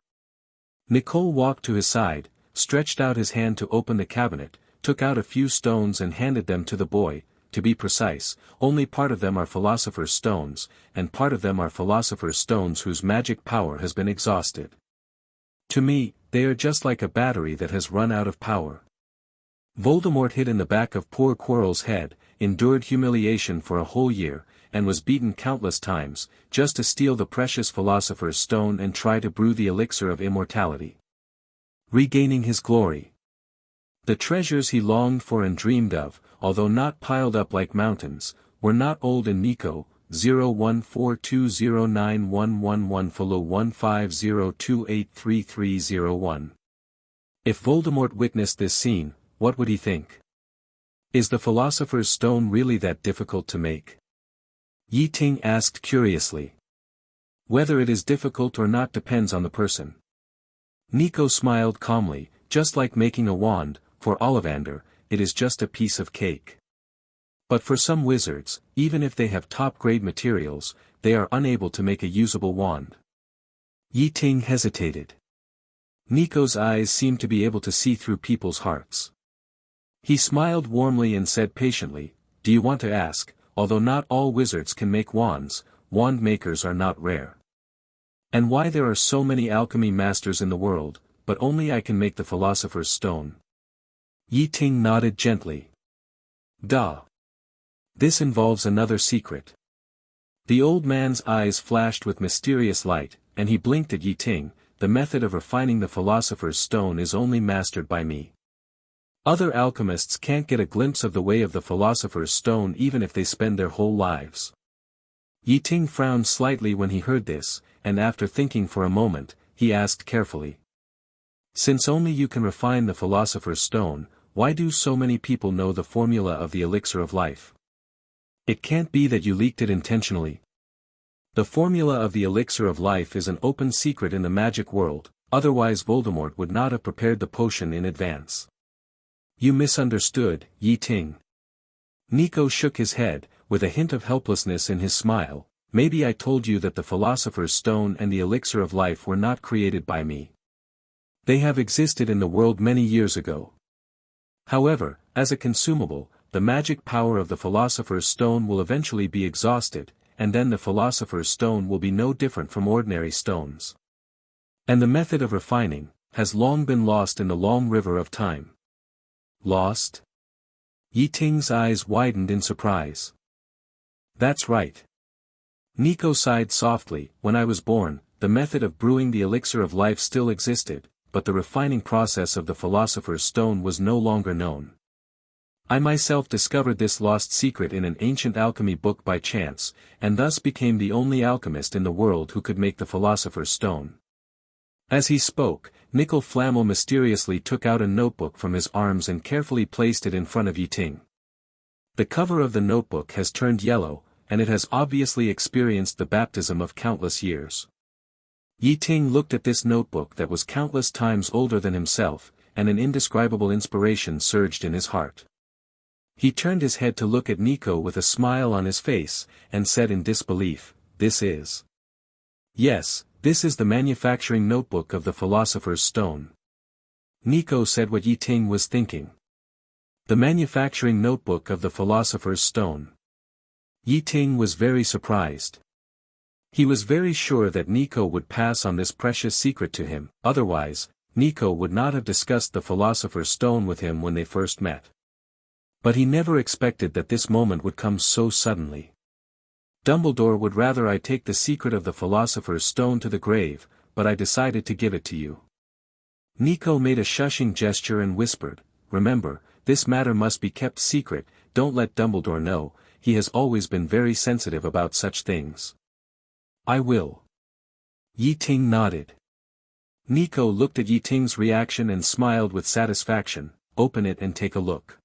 Nicole walked to his side, stretched out his hand to open the cabinet, took out a few stones and handed them to the boy. To be precise, only part of them are Philosopher's Stones, and part of them are Philosopher's Stones whose magic power has been exhausted. To me, they are just like a battery that has run out of power. Voldemort hid in the back of poor Quirrell's head, endured humiliation for a whole year, and was beaten countless times, just to steal the precious Philosopher's Stone and try to brew the elixir of immortality. Regaining his glory. The treasures he longed for and dreamed of, although not piled up like mountains, were not old in Nico. 0142091111 follow 150283301. If Voldemort witnessed this scene, what would he think? Is the Philosopher's Stone really that difficult to make? Ye Ting asked curiously. Whether it is difficult or not depends on the person. Nico smiled calmly, just like making a wand. For Ollivander, it is just a piece of cake. But for some wizards, even if they have top-grade materials, they are unable to make a usable wand. Ye Ting hesitated. Nico's eyes seemed to be able to see through people's hearts. He smiled warmly and said patiently, do you want to ask, although not all wizards can make wands, wand makers are not rare. And why there are so many alchemy masters in the world, but only I can make the Philosopher's Stone? Ye Ting nodded gently. Duh. This involves another secret. The old man's eyes flashed with mysterious light, and he blinked at Ye Ting. The method of refining the Philosopher's Stone is only mastered by me. Other alchemists can't get a glimpse of the way of the Philosopher's Stone even if they spend their whole lives. Ye Ting frowned slightly when he heard this, and after thinking for a moment, he asked carefully. Since only you can refine the Philosopher's Stone, why do so many people know the formula of the elixir of life? It can't be that you leaked it intentionally. The formula of the elixir of life is an open secret in the magic world, otherwise Voldemort would not have prepared the potion in advance. You misunderstood, Ye Ting. Nico shook his head, with a hint of helplessness in his smile. Maybe I told you that the Philosopher's Stone and the Elixir of Life were not created by me. They have existed in the world many years ago. However, as a consumable, the magic power of the Philosopher's Stone will eventually be exhausted, and then the Philosopher's Stone will be no different from ordinary stones. And the method of refining has long been lost in the long river of time. Lost? Ye Ting's eyes widened in surprise. That's right. Nico sighed softly. When I was born, the method of brewing the elixir of life still existed, but the refining process of the Philosopher's Stone was no longer known. I myself discovered this lost secret in an ancient alchemy book by chance, and thus became the only alchemist in the world who could make the Philosopher's Stone. As he spoke, Nickel Flamel mysteriously took out a notebook from his arms and carefully placed it in front of Ye Ting. The cover of the notebook has turned yellow, and it has obviously experienced the baptism of countless years. Ye Ting looked at this notebook that was countless times older than himself, and an indescribable inspiration surged in his heart. He turned his head to look at Nico with a smile on his face, and said in disbelief, "This is..." "Yes, this is the manufacturing notebook of the Philosopher's Stone." Nico said what Ye Ting was thinking. The manufacturing notebook of the Philosopher's Stone. Ye Ting was very surprised. He was very sure that Nico would pass on this precious secret to him, otherwise, Nico would not have discussed the Philosopher's Stone with him when they first met. But he never expected that this moment would come so suddenly. "Dumbledore would rather I take the secret of the Philosopher's Stone to the grave, but I decided to give it to you." Nico made a shushing gesture and whispered, "Remember, this matter must be kept secret, don't let Dumbledore know, he has always been very sensitive about such things." "I will." Ye Ting nodded. Nico looked at Ye Ting's reaction and smiled with satisfaction. "Open it and take a look.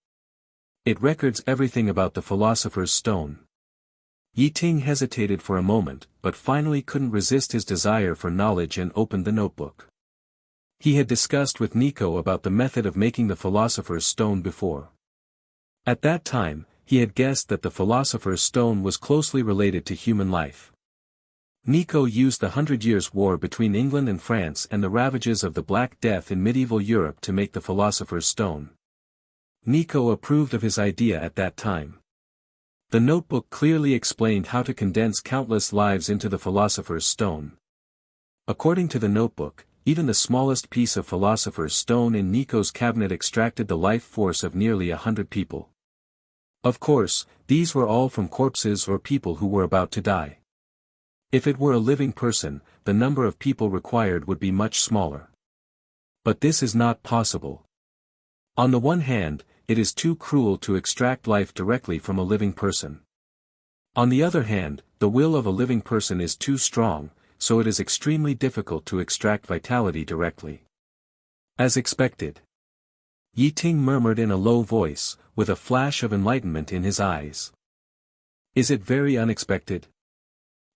It records everything about the Philosopher's Stone." Ye Ting hesitated for a moment, but finally couldn't resist his desire for knowledge and opened the notebook. He had discussed with Nico about the method of making the Philosopher's Stone before. At that time, he had guessed that the Philosopher's Stone was closely related to human life. Nico used the 100 Years' War between England and France and the ravages of the Black Death in medieval Europe to make the Philosopher's Stone. Nico approved of his idea at that time. The notebook clearly explained how to condense countless lives into the Philosopher's Stone. According to the notebook, even the smallest piece of Philosopher's Stone in Nico's cabinet extracted the life force of nearly 100 people. Of course, these were all from corpses or people who were about to die. If it were a living person, the number of people required would be much smaller. But this is not possible. On the one hand, it is too cruel to extract life directly from a living person. On the other hand, the will of a living person is too strong, so it is extremely difficult to extract vitality directly. As expected. Ye Ting murmured in a low voice, with a flash of enlightenment in his eyes. "Is it very unexpected?"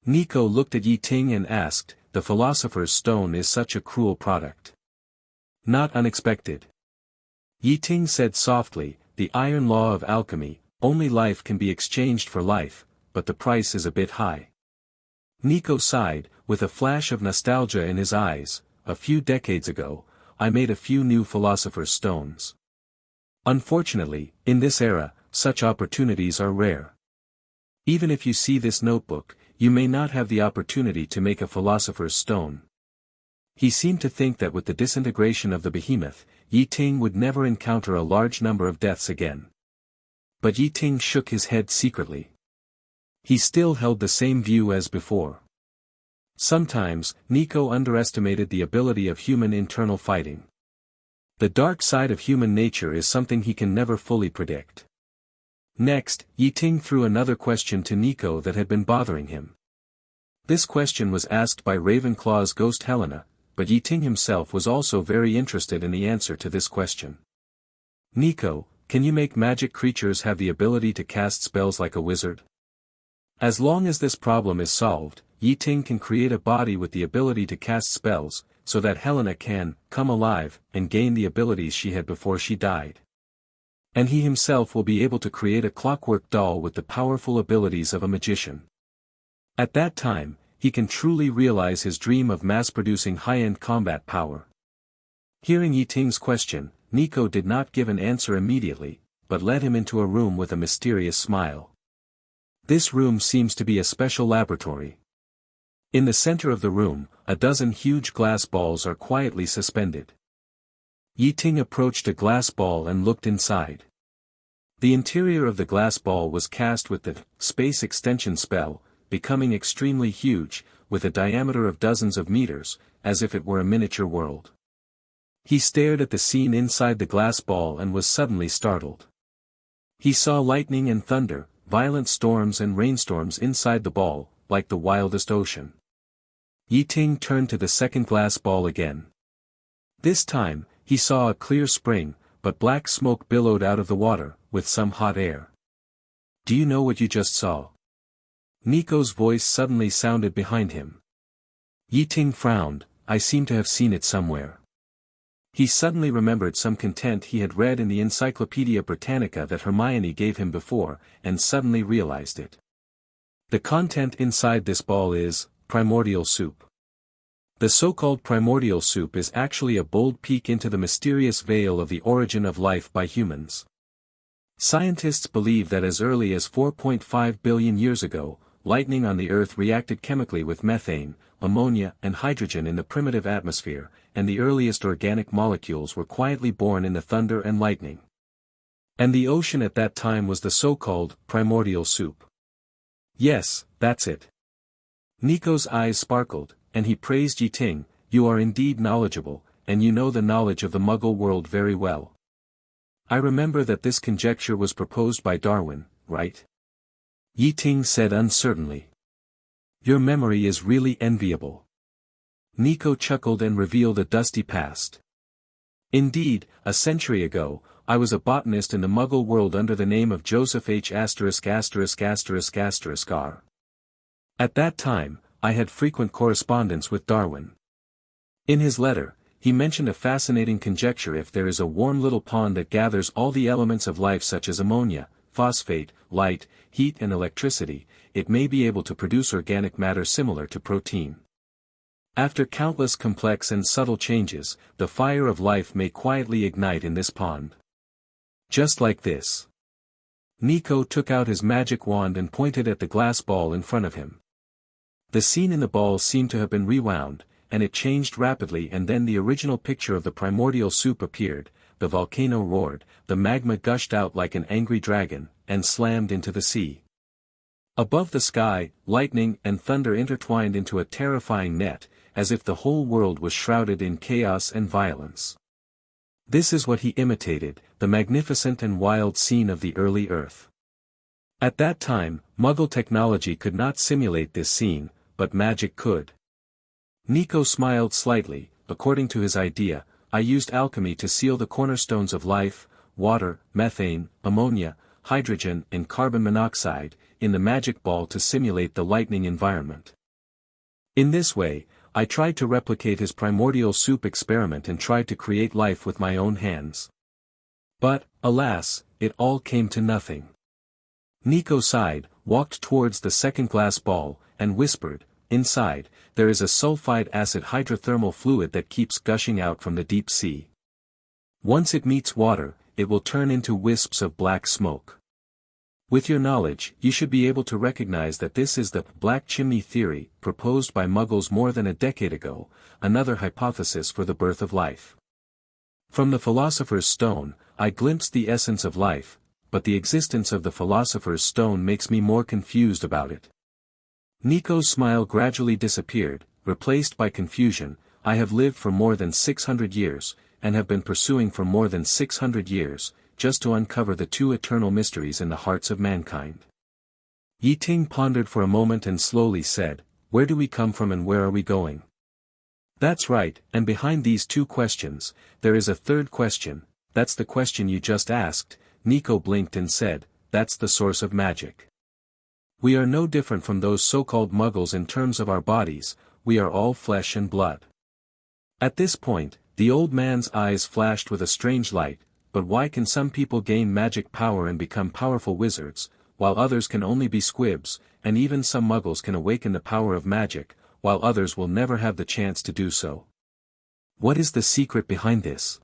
Nico looked at Ye Ting and asked, "The Philosopher's Stone is such a cruel product." "Not unexpected." Ye Ting said softly, "The iron law of alchemy, only life can be exchanged for life, but the price is a bit high." Nico sighed, with a flash of nostalgia in his eyes. "A few decades ago, I made a few new Philosopher's Stones. Unfortunately, in this era, such opportunities are rare. Even if you see this notebook, you may not have the opportunity to make a Philosopher's Stone." He seemed to think that with the disintegration of the behemoth, Ye Ting would never encounter a large number of deaths again. But Ye Ting shook his head secretly. He still held the same view as before. Sometimes, Nico underestimated the ability of human internal fighting. The dark side of human nature is something he can never fully predict. Next, Ye Ting threw another question to Nico that had been bothering him. This question was asked by Ravenclaw's ghost Helena, but Ye Ting himself was also very interested in the answer to this question. "Nico, can you make magic creatures have the ability to cast spells like a wizard?" As long as this problem is solved, Ye Ting can create a body with the ability to cast spells, so that Helena can come alive and gain the abilities she had before she died. And he himself will be able to create a clockwork doll with the powerful abilities of a magician. At that time, he can truly realize his dream of mass-producing high-end combat power. Hearing Ye Ting's question, Nico did not give an answer immediately, but led him into a room with a mysterious smile. This room seems to be a special laboratory. In the center of the room, a dozen huge glass balls are quietly suspended. Ye Ting approached a glass ball and looked inside. The interior of the glass ball was cast with the space extension spell, becoming extremely huge, with a diameter of dozens of meters, as if it were a miniature world. He stared at the scene inside the glass ball and was suddenly startled. He saw lightning and thunder, violent storms and rainstorms inside the ball, like the wildest ocean. Ye Ting turned to the second glass ball again. This time, he saw a clear spring, but black smoke billowed out of the water, with some hot air. "Do you know what you just saw?" Nico's voice suddenly sounded behind him. Ye Ting frowned. "I seem to have seen it somewhere." He suddenly remembered some content he had read in the Encyclopedia Britannica that Hermione gave him before, and suddenly realized it. The content inside this ball is primordial soup. The so-called primordial soup is actually a bold peek into the mysterious veil of the origin of life by humans. Scientists believe that as early as 4.5 billion years ago, lightning on the Earth reacted chemically with methane, ammonia and hydrogen in the primitive atmosphere, and the earliest organic molecules were quietly born in the thunder and lightning. And the ocean at that time was the so-called primordial soup. Yes, that's it. Nico's eyes sparkled, and he praised Ye Ting. "You are indeed knowledgeable, and you know the knowledge of the Muggle world very well. I remember that this conjecture was proposed by Darwin, right?" Ye Ting said uncertainly. "Your memory is really enviable." Nico chuckled and revealed a dusty past. "Indeed, a century ago, I was a botanist in the Muggle world under the name of Joseph H****************. At that time, I had frequent correspondence with Darwin. In his letter, he mentioned a fascinating conjecture: if there is a warm little pond that gathers all the elements of life such as ammonia, phosphate, light, heat and electricity, it may be able to produce organic matter similar to protein. After countless complex and subtle changes, the fire of life may quietly ignite in this pond. Just like this. Nico took out his magic wand and pointed at the glass ball in front of him. The scene in the ball seemed to have been rewound, and it changed rapidly, and then the original picture of the primordial soup appeared. The volcano roared, the magma gushed out like an angry dragon, and slammed into the sea. Above the sky, lightning and thunder intertwined into a terrifying net, as if the whole world was shrouded in chaos and violence. This is what he imitated, the magnificent and wild scene of the early Earth. At that time, Muggle technology could not simulate this scene, but magic could. Nico smiled slightly. According to his idea, I used alchemy to seal the cornerstones of life, water, methane, ammonia, hydrogen and carbon monoxide, in the magic ball to simulate the lightning environment. In this way, I tried to replicate his primordial soup experiment and tried to create life with my own hands. But, alas, it all came to nothing. Nico sighed, walked towards the second glass ball, and whispered, "Inside, there is a sulfide acid hydrothermal fluid that keeps gushing out from the deep sea. Once it meets water, it will turn into wisps of black smoke. With your knowledge, you should be able to recognize that this is the black chimney theory, proposed by Muggles more than a decade ago, another hypothesis for the birth of life. From the Philosopher's Stone, I glimpsed the essence of life, but the existence of the Philosopher's Stone makes me more confused about it." Nico's smile gradually disappeared, replaced by confusion. "I have lived for more than 600 years, and have been pursuing for more than 600 years, just to uncover the two eternal mysteries in the hearts of mankind." Ye Ting pondered for a moment and slowly said, "Where do we come from and where are we going?" "That's right, and behind these two questions, there is a third question. That's the question you just asked." Nico blinked and said, "That's the source of magic. We are no different from those so-called Muggles in terms of our bodies, we are all flesh and blood." At this point, the old man's eyes flashed with a strange light. but why can some people gain magic power and become powerful wizards, while others can only be squibs, and even some muggles can awaken the power of magic, while others will never have the chance to do so? What is the secret behind this?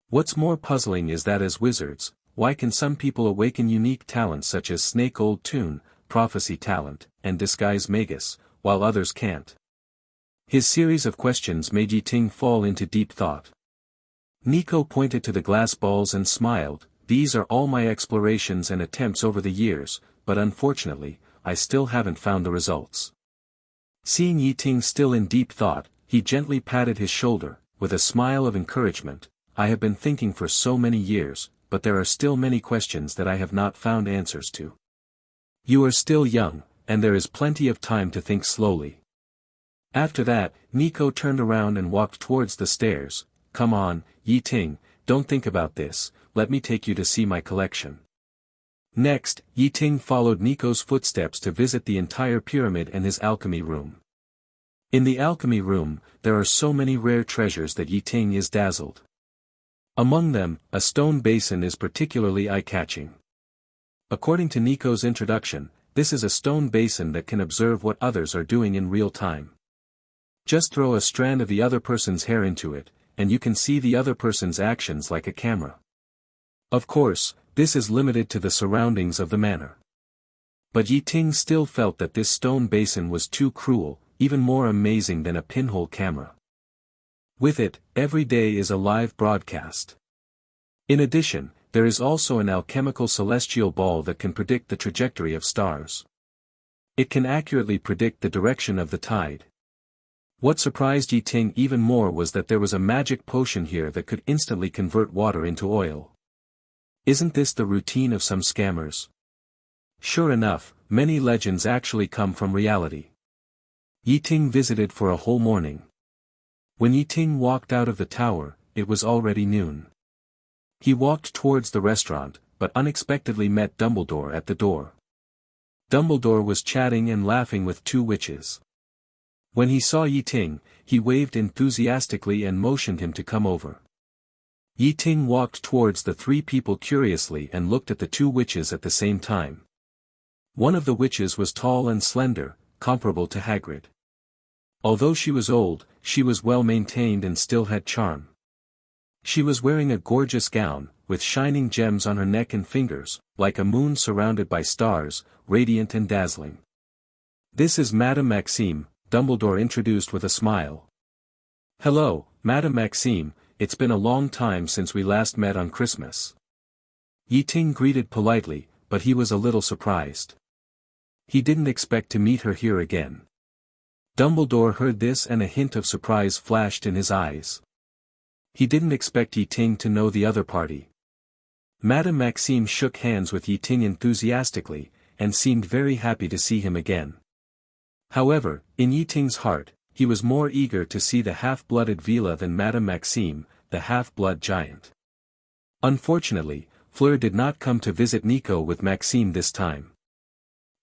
What's more puzzling is that as wizards, why can some people awaken unique talents such as Snake Old Tune, Prophecy Talent, and Disguise Magus, while others can't? His series of questions made Ye Ting fall into deep thought. Nico pointed to the glass balls and smiled. These are all my explorations and attempts over the years, but unfortunately, I still haven't found the results. Seeing Ye Ting still in deep thought, he gently patted his shoulder, with a smile of encouragement. I have been thinking for so many years, but there are still many questions that I have not found answers to. You are still young, and there is plenty of time to think slowly. After that, Nico turned around and walked towards the stairs. Come on, Ye Ting, don't think about this, let me take you to see my collection. Next, Ye Ting followed Nico's footsteps to visit the entire pyramid and his alchemy room. In the alchemy room, there are so many rare treasures that Ye Ting is dazzled. Among them, a stone basin is particularly eye-catching. According to Nico's introduction, this is a stone basin that can observe what others are doing in real time. Just throw a strand of the other person's hair into it, and you can see the other person's actions like a camera. Of course, this is limited to the surroundings of the manor. But Ye Ting still felt that this stone basin was too cruel, even more amazing than a pinhole camera. With it, every day is a live broadcast. In addition, there is also an alchemical celestial ball that can predict the trajectory of stars. It can accurately predict the direction of the tide. What surprised Ye Ting even more was that there was a magic potion here that could instantly convert water into oil. Isn't this the routine of some scammers? Sure enough, many legends actually come from reality. Ye Ting visited for a whole morning. When Ye Ting walked out of the tower, it was already noon. He walked towards the restaurant, but unexpectedly met Dumbledore at the door. Dumbledore was chatting and laughing with two witches. When he saw Ye Ting, he waved enthusiastically and motioned him to come over. Ye Ting walked towards the three people curiously and looked at the two witches at the same time. One of the witches was tall and slender, comparable to Hagrid. Although she was old, she was well maintained and still had charm. She was wearing a gorgeous gown, with shining gems on her neck and fingers, like a moon surrounded by stars, radiant and dazzling. This is Madame Maxime, Dumbledore introduced with a smile. Hello, Madame Maxime, it's been a long time since we last met on Christmas. Ye Ting greeted politely, but he was a little surprised. He didn't expect to meet her here again. Dumbledore heard this and a hint of surprise flashed in his eyes. He didn't expect Ye Ting to know the other party. Madame Maxime shook hands with Ye Ting enthusiastically, and seemed very happy to see him again. However, in Ye Ting's heart, he was more eager to see the half-blooded Vila than Madame Maxime, the half-blood giant. Unfortunately, Fleur did not come to visit Nico with Maxime this time.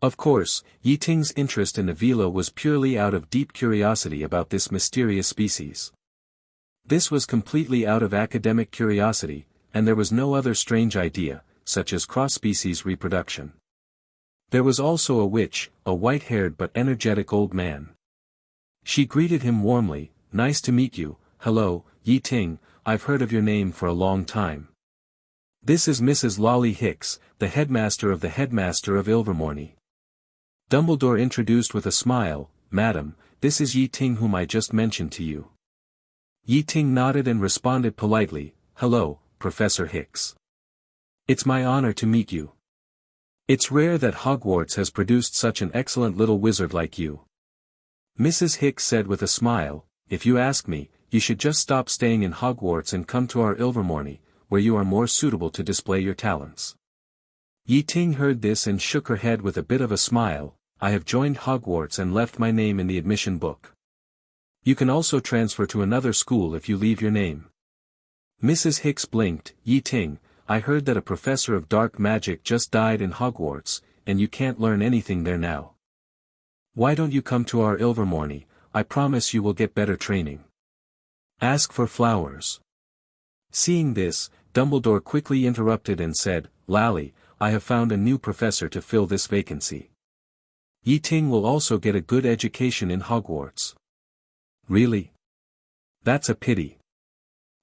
Of course, Ye Ting's interest in the Vila was purely out of deep curiosity about this mysterious species. This was completely out of academic curiosity, and there was no other strange idea, such as cross-species reproduction. There was also a witch, a white-haired but energetic old man. She greeted him warmly. Nice to meet you. Hello, Ye Ting, I've heard of your name for a long time. This is Mrs. Lolly Hicks, the headmaster of Ilvermorny. Dumbledore introduced with a smile. Madam, this is Ye Ting whom I just mentioned to you. Ye Ting nodded and responded politely. Hello, Professor Hicks. It's my honor to meet you. It's rare that Hogwarts has produced such an excellent little wizard like you. Mrs. Hicks said with a smile, if you ask me, you should just stop staying in Hogwarts and come to our Ilvermorny, where you are more suitable to display your talents. Ye Ting heard this and shook her head with a bit of a smile. I have joined Hogwarts and left my name in the admission book. You can also transfer to another school if you leave your name. Mrs. Hicks blinked. Ye Ting, I heard that a professor of dark magic just died in Hogwarts, and you can't learn anything there now. Why don't you come to our Ilvermorny? I promise you will get better training. Ask for flowers. Seeing this, Dumbledore quickly interrupted and said, "Lally, I have found a new professor to fill this vacancy. Ye Ting will also get a good education in Hogwarts." "Really? That's a pity."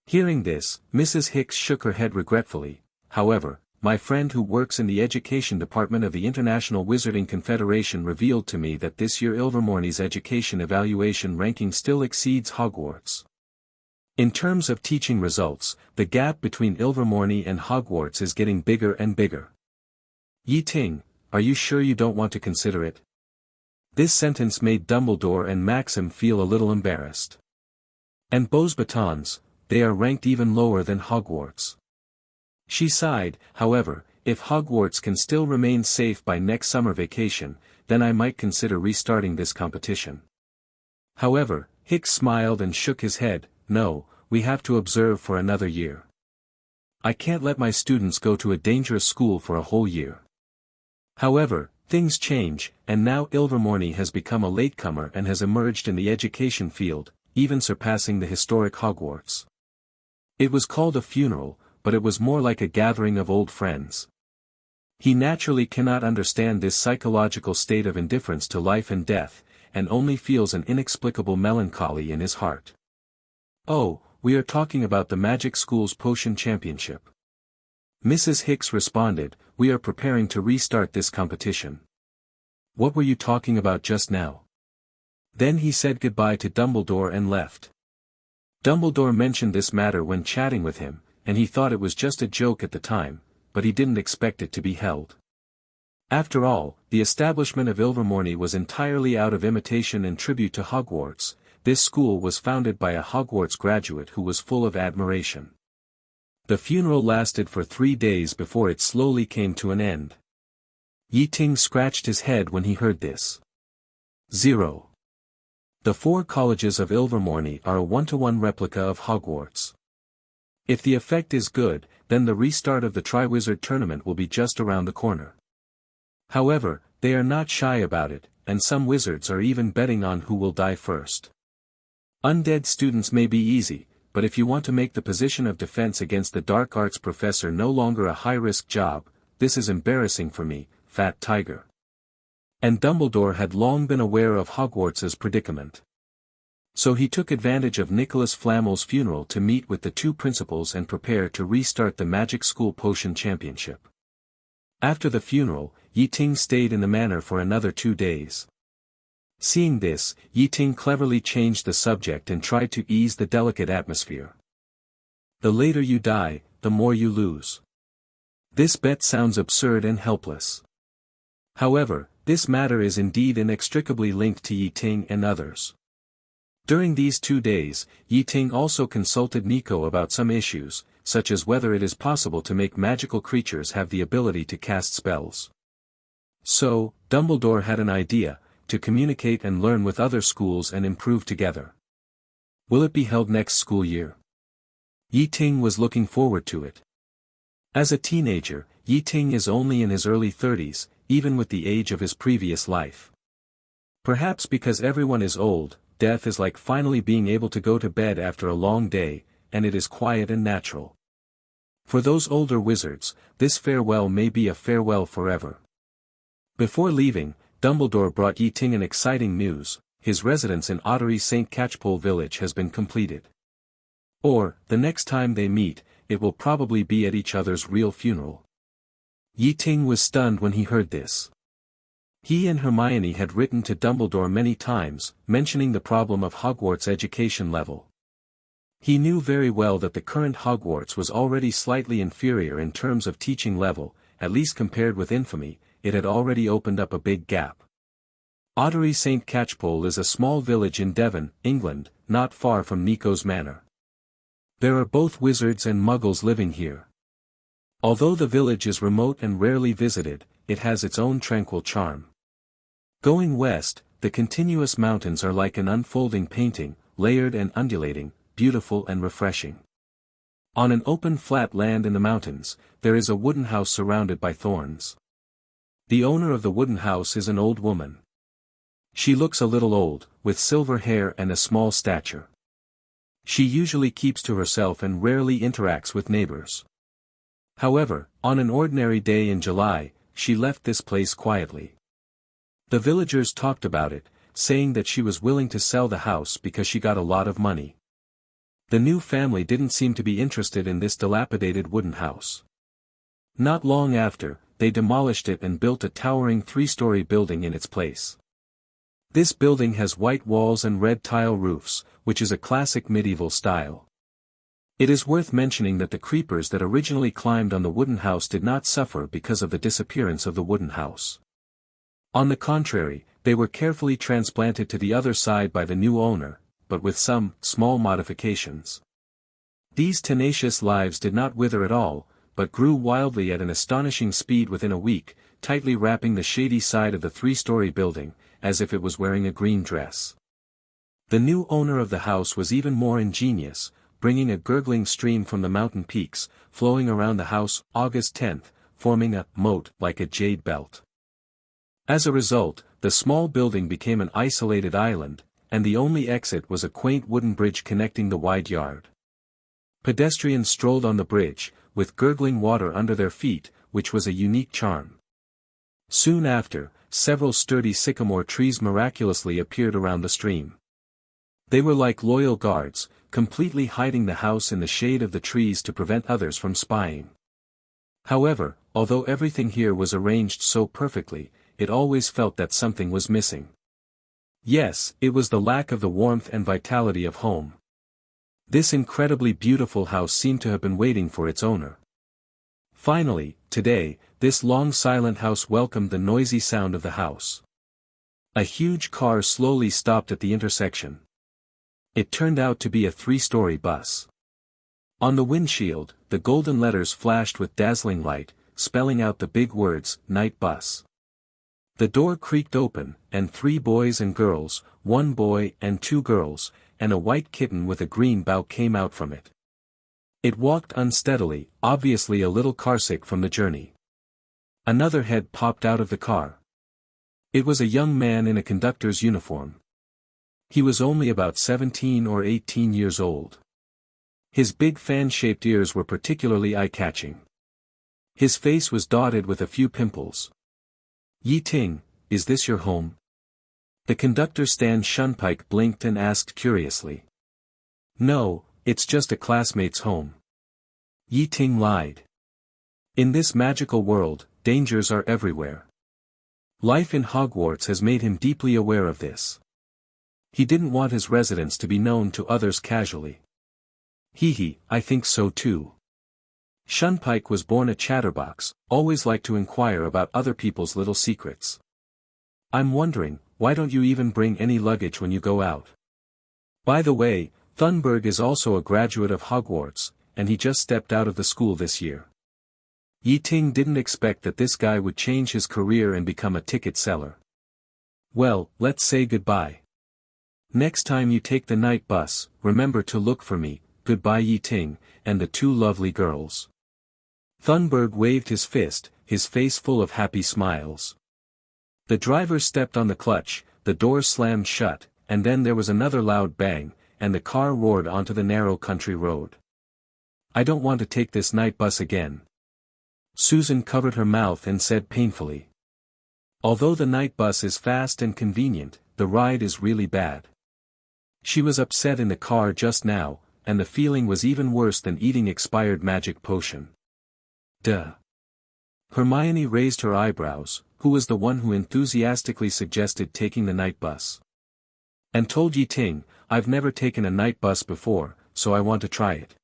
Hearing this, Mrs. Hicks shook her head regretfully. "However, my friend who works in the education department of the International Wizarding Confederation revealed to me that this year Ilvermorny's education evaluation ranking still exceeds Hogwarts. In terms of teaching results, the gap between Ilvermorny and Hogwarts is getting bigger and bigger. Ye Ting, are you sure you don't want to consider it?" This sentence made Dumbledore and Maxim feel a little embarrassed. "And Beau's batons, they are ranked even lower than Hogwarts." She sighed. "However, if Hogwarts can still remain safe by next summer vacation, then I might consider restarting this competition." However, Hicks smiled and shook his head. "No, we have to observe for another year. I can't let my students go to a dangerous school for a whole year." However, things change, and now Ilvermorny has become a latecomer and has emerged in the education field, even surpassing the historic Hogwarts. It was called a funeral, but it was more like a gathering of old friends. He naturally cannot understand this psychological state of indifference to life and death, and only feels an inexplicable melancholy in his heart. "Oh, we are talking about the Magic School's Potion Championship." Mrs. Hicks responded, "We are preparing to restart this competition." "What were you talking about just now?" Then he said goodbye to Dumbledore and left. Dumbledore mentioned this matter when chatting with him, and he thought it was just a joke at the time, but he didn't expect it to be held. After all, the establishment of Ilvermorny was entirely out of imitation and tribute to Hogwarts. This school was founded by a Hogwarts graduate who was full of admiration. The funeral lasted for 3 days before it slowly came to an end. Ye Ting scratched his head when he heard this. 0. The 4 colleges of Ilvermorny are a 1-to-1 replica of Hogwarts. If the effect is good, then the restart of the Triwizard Tournament will be just around the corner. However, they are not shy about it, and some wizards are even betting on who will die first. Undead students may be easy, but if you want to make the position of defense against the dark arts professor no longer a high-risk job, this is embarrassing for me, Fat Tiger. And Dumbledore had long been aware of Hogwarts's predicament. So he took advantage of Nicholas Flamel's funeral to meet with the 2 principals and prepare to restart the Magic School Potion Championship. After the funeral, Ye Ting stayed in the manor for another 2 days. Seeing this, Ye Ting cleverly changed the subject and tried to ease the delicate atmosphere. "The later you die, the more you lose." This bet sounds absurd and helpless. However, this matter is indeed inextricably linked to Ye Ting and others. During these 2 days, Ye Ting also consulted Nico about some issues, such as whether it is possible to make magical creatures have the ability to cast spells. So, Dumbledore had an idea, to communicate and learn with other schools and improve together. Will it be held next school year? Ye Ting was looking forward to it. As a teenager, Ye Ting is only in his early 30s, even with the age of his previous life. Perhaps because everyone is old, death is like finally being able to go to bed after a long day, and it is quiet and natural. For those older wizards, this farewell may be a farewell forever. Before leaving, Dumbledore brought Ye Ting an exciting news: his residence in Ottery St. Catchpole village has been completed. Or, the next time they meet, it will probably be at each other's real funeral. Ye Ting was stunned when he heard this. He and Hermione had written to Dumbledore many times, mentioning the problem of Hogwarts' education level. He knew very well that the current Hogwarts was already slightly inferior in terms of teaching level, at least compared with Infamy. It had already opened up a big gap. Ottery St. Catchpole is a small village in Devon, England, not far from Nico's manor. There are both wizards and muggles living here. Although the village is remote and rarely visited, it has its own tranquil charm. Going west, the continuous mountains are like an unfolding painting, layered and undulating, beautiful and refreshing. On an open flat land in the mountains, there is a wooden house surrounded by thorns. The owner of the wooden house is an old woman. She looks a little old, with silver hair and a small stature. She usually keeps to herself and rarely interacts with neighbors. However, on an ordinary day in July, she left this place quietly. The villagers talked about it, saying that she was willing to sell the house because she got a lot of money. The new family didn't seem to be interested in this dilapidated wooden house. Not long after, they demolished it and built a towering 3-story building in its place. This building has white walls and red tile roofs, which is a classic medieval style. It is worth mentioning that the creepers that originally climbed on the wooden house did not suffer because of the disappearance of the wooden house. On the contrary, they were carefully transplanted to the other side by the new owner, but with some small modifications. These tenacious lives did not wither at all, but grew wildly at an astonishing speed within a week, tightly wrapping the shady side of the 3-story building, as if it was wearing a green dress. The new owner of the house was even more ingenious, bringing a gurgling stream from the mountain peaks, flowing around the house August 10th, forming a moat like a jade belt. As a result, the small building became an isolated island, and the only exit was a quaint wooden bridge connecting the wide yard. Pedestrians strolled on the bridge, with gurgling water under their feet, which was a unique charm. Soon after, several sturdy sycamore trees miraculously appeared around the stream. They were like loyal guards, completely hiding the house in the shade of the trees to prevent others from spying. However, although everything here was arranged so perfectly, it always felt that something was missing. Yes, it was the lack of the warmth and vitality of home. This incredibly beautiful house seemed to have been waiting for its owner. Finally, today, this long silent house welcomed the noisy sound of the house. A huge car slowly stopped at the intersection. It turned out to be a 3-story bus. On the windshield, the golden letters flashed with dazzling light, spelling out the big words, "Night Bus." The door creaked open, and 3 boys and girls, 1 boy and 2 girls, and a white kitten with a green bow came out from it. It walked unsteadily, obviously a little carsick from the journey. Another head popped out of the car. It was a young man in a conductor's uniform. He was only about 17 or 18 years old. His big fan-shaped ears were particularly eye-catching. His face was dotted with a few pimples. "Ye Ting, is this your home?" The conductor Stan Shunpike blinked and asked curiously. "No, it's just a classmate's home." Ye Ting lied. In this magical world, dangers are everywhere. Life in Hogwarts has made him deeply aware of this. He didn't want his residence to be known to others casually. I think so too. Shunpike was born a chatterbox, always liked to inquire about other people's little secrets. "I'm wondering, why don't you even bring any luggage when you go out? By the way, Thunberg is also a graduate of Hogwarts, and he just stepped out of the school this year." Ye Ting didn't expect that this guy would change his career and become a ticket seller. "Well, let's say goodbye. Next time you take the night bus, remember to look for me. Goodbye Ye Ting, and the 2 lovely girls." Thunberg waved his fist, his face full of happy smiles. The driver stepped on the clutch, the door slammed shut, and then there was another loud bang, and the car roared onto the narrow country road. "I don't want to take this night bus again." Susan covered her mouth and said painfully. "Although the night bus is fast and convenient, the ride is really bad." She was upset in the car just now, and the feeling was even worse than eating expired magic potion. Duh. Hermione raised her eyebrows, who was the one who enthusiastically suggested taking the night bus. "And told Ye Ting, I've never taken a night bus before, so I want to try it."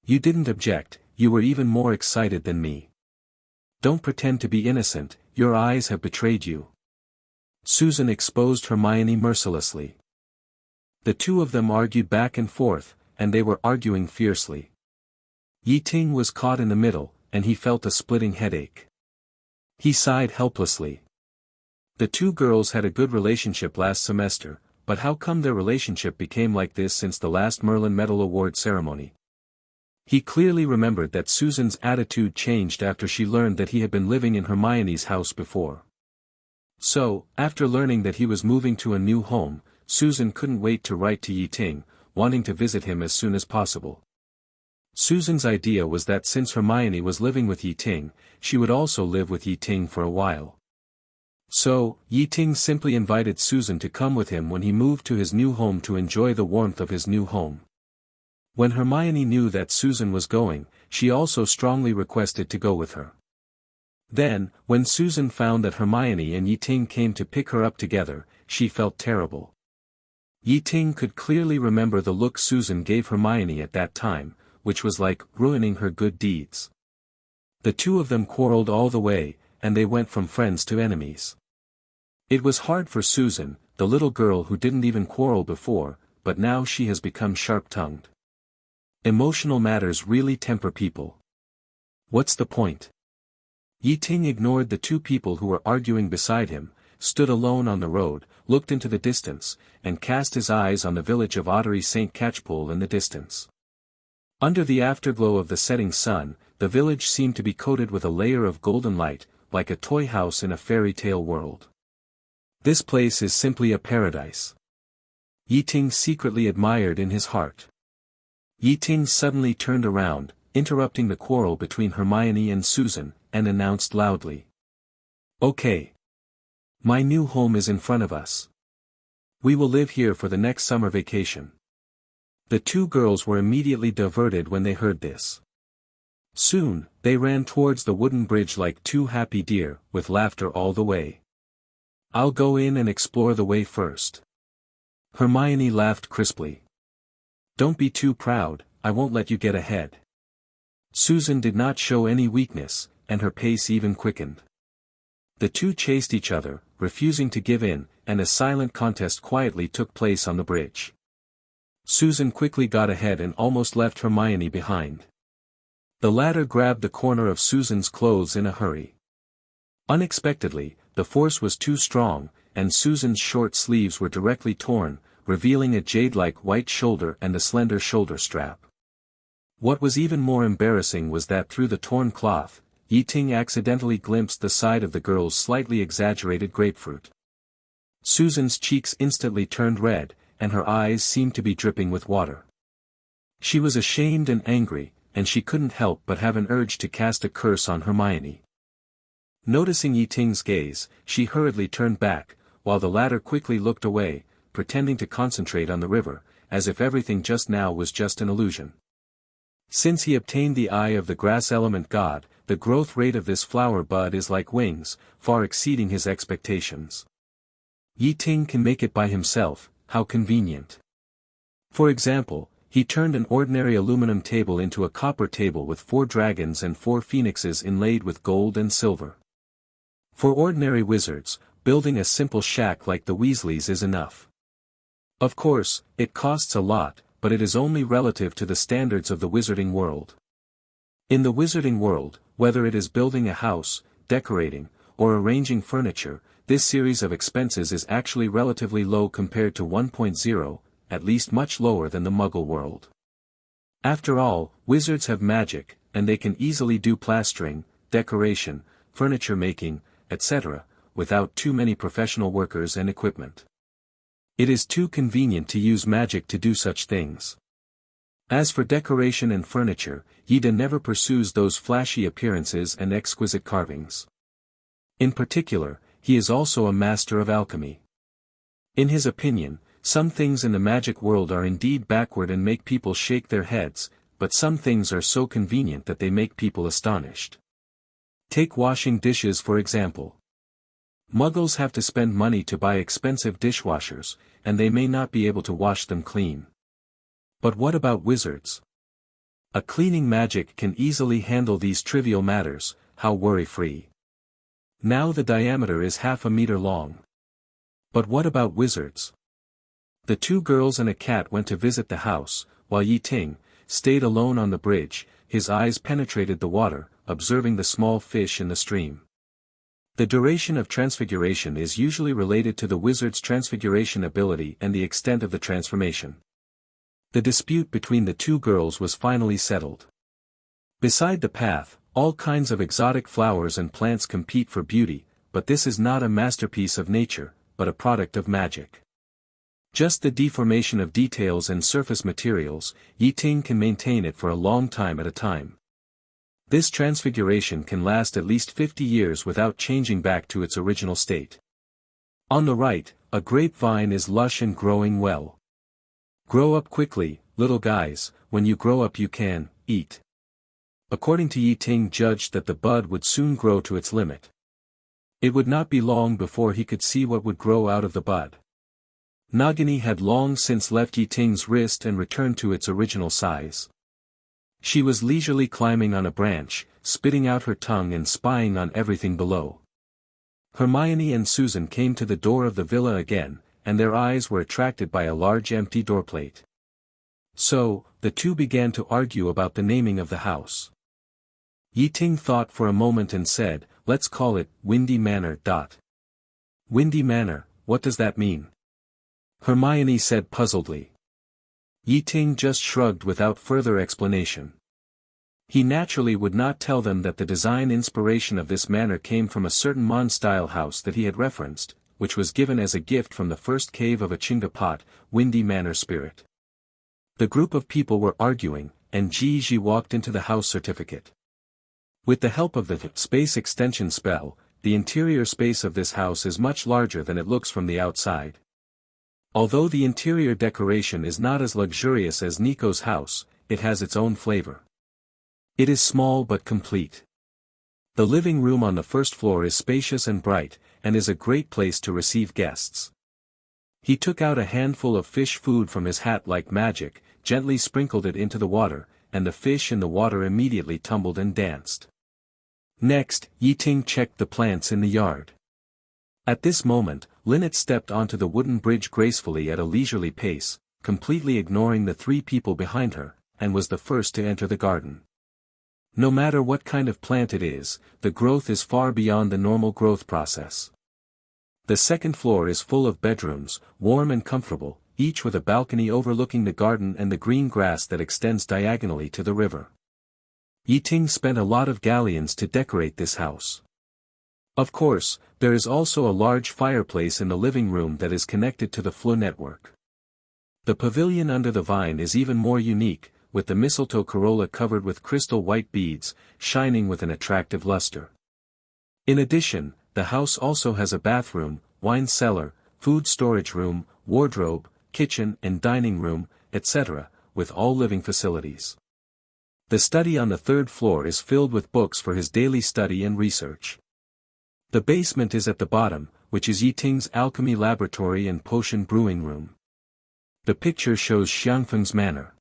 "You didn't object, you were even more excited than me. Don't pretend to be innocent, your eyes have betrayed you." Susan exposed Hermione mercilessly. The 2 of them argued back and forth, and they were arguing fiercely. Ye Ting was caught in the middle, and he felt a splitting headache. He sighed helplessly. The 2 girls had a good relationship last semester, but how come their relationship became like this since the last Merlin Medal Award ceremony? He clearly remembered that Susan's attitude changed after she learned that he had been living in Hermione's house before. So, after learning that he was moving to a new home, Susan couldn't wait to write to Ye Ting, wanting to visit him as soon as possible. Susan's idea was that since Hermione was living with Ye Ting, she would also live with Ye Ting for a while. So, Ye Ting simply invited Susan to come with him when he moved to his new home to enjoy the warmth of his new home. When Hermione knew that Susan was going, she also strongly requested to go with her. Then, when Susan found that Hermione and Ye Ting came to pick her up together, she felt terrible. Ye Ting could clearly remember the look Susan gave Hermione at that time, which was like ruining her good deeds. The two of them quarreled all the way, and they went from friends to enemies. It was hard for Susan, the little girl who didn't even quarrel before, but now she has become sharp-tongued. Emotional matters really temper people. What's the point? Ye Ting ignored the two people who were arguing beside him, stood alone on the road, looked into the distance, and cast his eyes on the village of Ottery St. Catchpole in the distance. Under the afterglow of the setting sun, the village seemed to be coated with a layer of golden light, like a toy house in a fairy tale world. This place is simply a paradise. Ye Ting secretly admired in his heart. Ye Ting suddenly turned around, interrupting the quarrel between Hermione and Susan, and announced loudly. "Okay. My new home is in front of us. We will live here for the next summer vacation." The two girls were immediately diverted when they heard this. Soon, they ran towards the wooden bridge like two happy deer, with laughter all the way. "I'll go in and explore the way first." Hermione laughed crisply. "Don't be too proud, I won't let you get ahead." Susan did not show any weakness, and her pace even quickened. The two chased each other, refusing to give in, and a silent contest quietly took place on the bridge. Susan quickly got ahead and almost left Hermione behind. The latter grabbed the corner of Susan's clothes in a hurry. Unexpectedly, the force was too strong, and Susan's short sleeves were directly torn, revealing a jade-like white shoulder and a slender shoulder strap. What was even more embarrassing was that through the torn cloth, Ye Ting accidentally glimpsed the side of the girl's slightly exaggerated grapefruit. Susan's cheeks instantly turned red, and her eyes seemed to be dripping with water. She was ashamed and angry, and she couldn't help but have an urge to cast a curse on Hermione. Noticing Ye Ting's gaze, she hurriedly turned back, while the latter quickly looked away, pretending to concentrate on the river, as if everything just now was just an illusion. Since he obtained the eye of the grass element god, the growth rate of this flower bud is like wings, far exceeding his expectations. Ye Ting can make it by himself, how convenient. For example, he turned an ordinary aluminum table into a copper table with 4 dragons and 4 phoenixes inlaid with gold and silver. For ordinary wizards, building a simple shack like the Weasleys is enough. Of course, it costs a lot, but it is only relative to the standards of the wizarding world. In the wizarding world, whether it is building a house, decorating, or arranging furniture, this series of expenses is actually relatively low compared to 1.0, at least much lower than the Muggle world. After all, wizards have magic, and they can easily do plastering, decoration, furniture making, etc., without too many professional workers and equipment. It is too convenient to use magic to do such things. As for decoration and furniture, Ye Ting never pursues those flashy appearances and exquisite carvings. In particular, he is also a master of alchemy. In his opinion, some things in the magic world are indeed backward and make people shake their heads, but some things are so convenient that they make people astonished. Take washing dishes for example. Muggles have to spend money to buy expensive dishwashers, and they may not be able to wash them clean. But what about wizards? A cleaning magic can easily handle these trivial matters, how worry-free. Now the diameter is half a meter long. But what about wizards? The two girls and a cat went to visit the house, while Ye Ting stayed alone on the bridge. His eyes penetrated the water, observing the small fish in the stream. The duration of transfiguration is usually related to the wizard's transfiguration ability and the extent of the transformation. The dispute between the two girls was finally settled. Beside the path, all kinds of exotic flowers and plants compete for beauty, but this is not a masterpiece of nature, but a product of magic. Just the deformation of details and surface materials, Ye Ting can maintain it for a long time at a time. This transfiguration can last at least 50 years without changing back to its original state. On the right, a grapevine is lush and growing well. Grow up quickly, little guys, when you grow up you can eat. According to Ye Ting judged that the bud would soon grow to its limit. It would not be long before he could see what would grow out of the bud. Nagini had long since left Ye Ting's wrist and returned to its original size. She was leisurely climbing on a branch, spitting out her tongue and spying on everything below. Hermione and Susan came to the door of the villa again, and their eyes were attracted by a large empty doorplate. So, the two began to argue about the naming of the house. Ye Ting thought for a moment and said, "Let's call it Windy Manor." Windy Manor, what does that mean? Hermione said puzzledly. Ye Ting just shrugged without further explanation. He naturally would not tell them that the design inspiration of this manor came from a certain Mon-style house that he had referenced, which was given as a gift from the first cave of a Chingapot, Windy Manor spirit. The group of people were arguing, and Ji walked into the house certificate. With the help of the space extension spell, the interior space of this house is much larger than it looks from the outside. Although the interior decoration is not as luxurious as Nico's house, it has its own flavor. It is small but complete. The living room on the first floor is spacious and bright, and is a great place to receive guests. He took out a handful of fish food from his hat like magic, gently sprinkled it into the water, and the fish in the water immediately tumbled and danced. Next, Ye Ting checked the plants in the yard. At this moment, Lynette stepped onto the wooden bridge gracefully at a leisurely pace, completely ignoring the three people behind her, and was the first to enter the garden. No matter what kind of plant it is, the growth is far beyond the normal growth process. The second floor is full of bedrooms, warm and comfortable, each with a balcony overlooking the garden and the green grass that extends diagonally to the river. Ye Ting spent a lot of galleons to decorate this house. Of course, there is also a large fireplace in the living room that is connected to the flow network. The pavilion under the vine is even more unique, with the mistletoe corolla covered with crystal white beads, shining with an attractive luster. In addition, the house also has a bathroom, wine cellar, food storage room, wardrobe, kitchen and dining room, etc., with all living facilities. The study on the third floor is filled with books for his daily study and research. The basement is at the bottom, which is Ye Ting's alchemy laboratory and potion brewing room. The picture shows Xiangfeng's manor.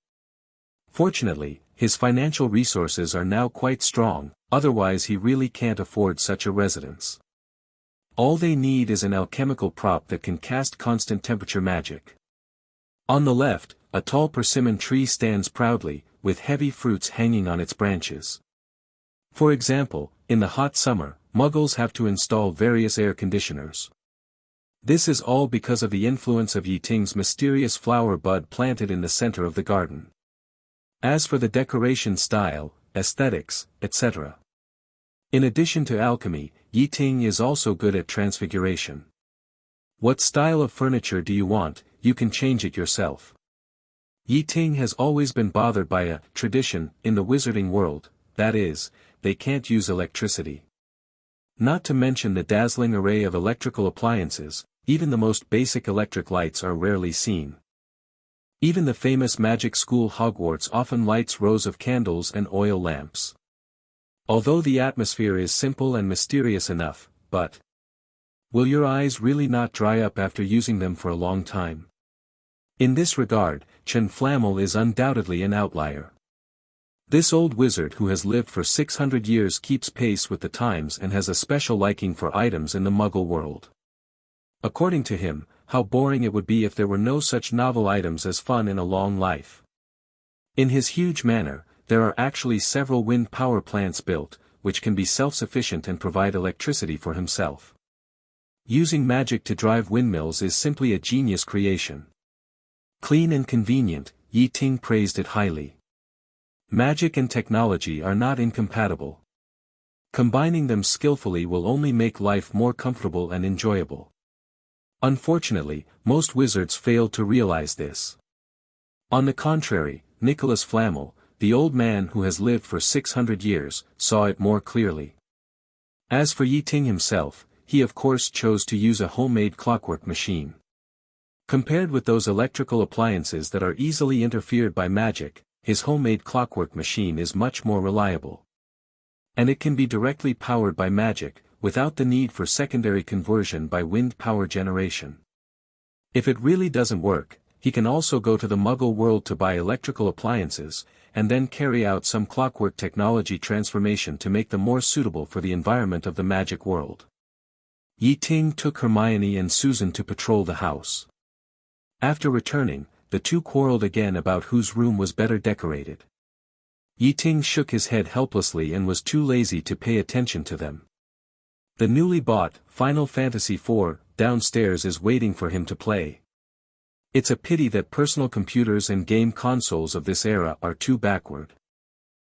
Fortunately, his financial resources are now quite strong, otherwise he really can't afford such a residence. All they need is an alchemical prop that can cast constant temperature magic. On the left, a tall persimmon tree stands proudly, with heavy fruits hanging on its branches. For example, in the hot summer, Muggles have to install various air conditioners. This is all because of the influence of Ye Ting's mysterious flower bud planted in the center of the garden. As for the decoration style, aesthetics, etc. In addition to alchemy, Ye Ting is also good at transfiguration. What style of furniture do you want? You can change it yourself. Ye Ting has always been bothered by a tradition in the wizarding world, that is, they can't use electricity. Not to mention the dazzling array of electrical appliances, even the most basic electric lights are rarely seen. Even the famous magic school Hogwarts often lights rows of candles and oil lamps. Although the atmosphere is simple and mysterious enough, but will your eyes really not dry up after using them for a long time? In this regard, Chen Flammel is undoubtedly an outlier. This old wizard who has lived for 600 years keeps pace with the times and has a special liking for items in the Muggle world. According to him, how boring it would be if there were no such novel items as fun in a long life. In his huge manor, there are actually several wind power plants built, which can be self-sufficient and provide electricity for himself. Using magic to drive windmills is simply a genius creation. Clean and convenient, Ye Ting praised it highly. Magic and technology are not incompatible. Combining them skillfully will only make life more comfortable and enjoyable. Unfortunately, most wizards failed to realize this. On the contrary, Nicholas Flamel, the old man who has lived for 600 years, saw it more clearly. As for Ye Ting himself, he of course chose to use a homemade clockwork machine. Compared with those electrical appliances that are easily interfered by magic, his homemade clockwork machine is much more reliable. And it can be directly powered by magic, without the need for secondary conversion by wind power generation. If it really doesn't work, he can also go to the Muggle world to buy electrical appliances, and then carry out some clockwork technology transformation to make them more suitable for the environment of the magic world. Ye Ting took Hermione and Susan to patrol the house. After returning, the two quarreled again about whose room was better decorated. Ye Ting shook his head helplessly and was too lazy to pay attention to them. The newly bought Final Fantasy IV downstairs is waiting for him to play. It's a pity that personal computers and game consoles of this era are too backward.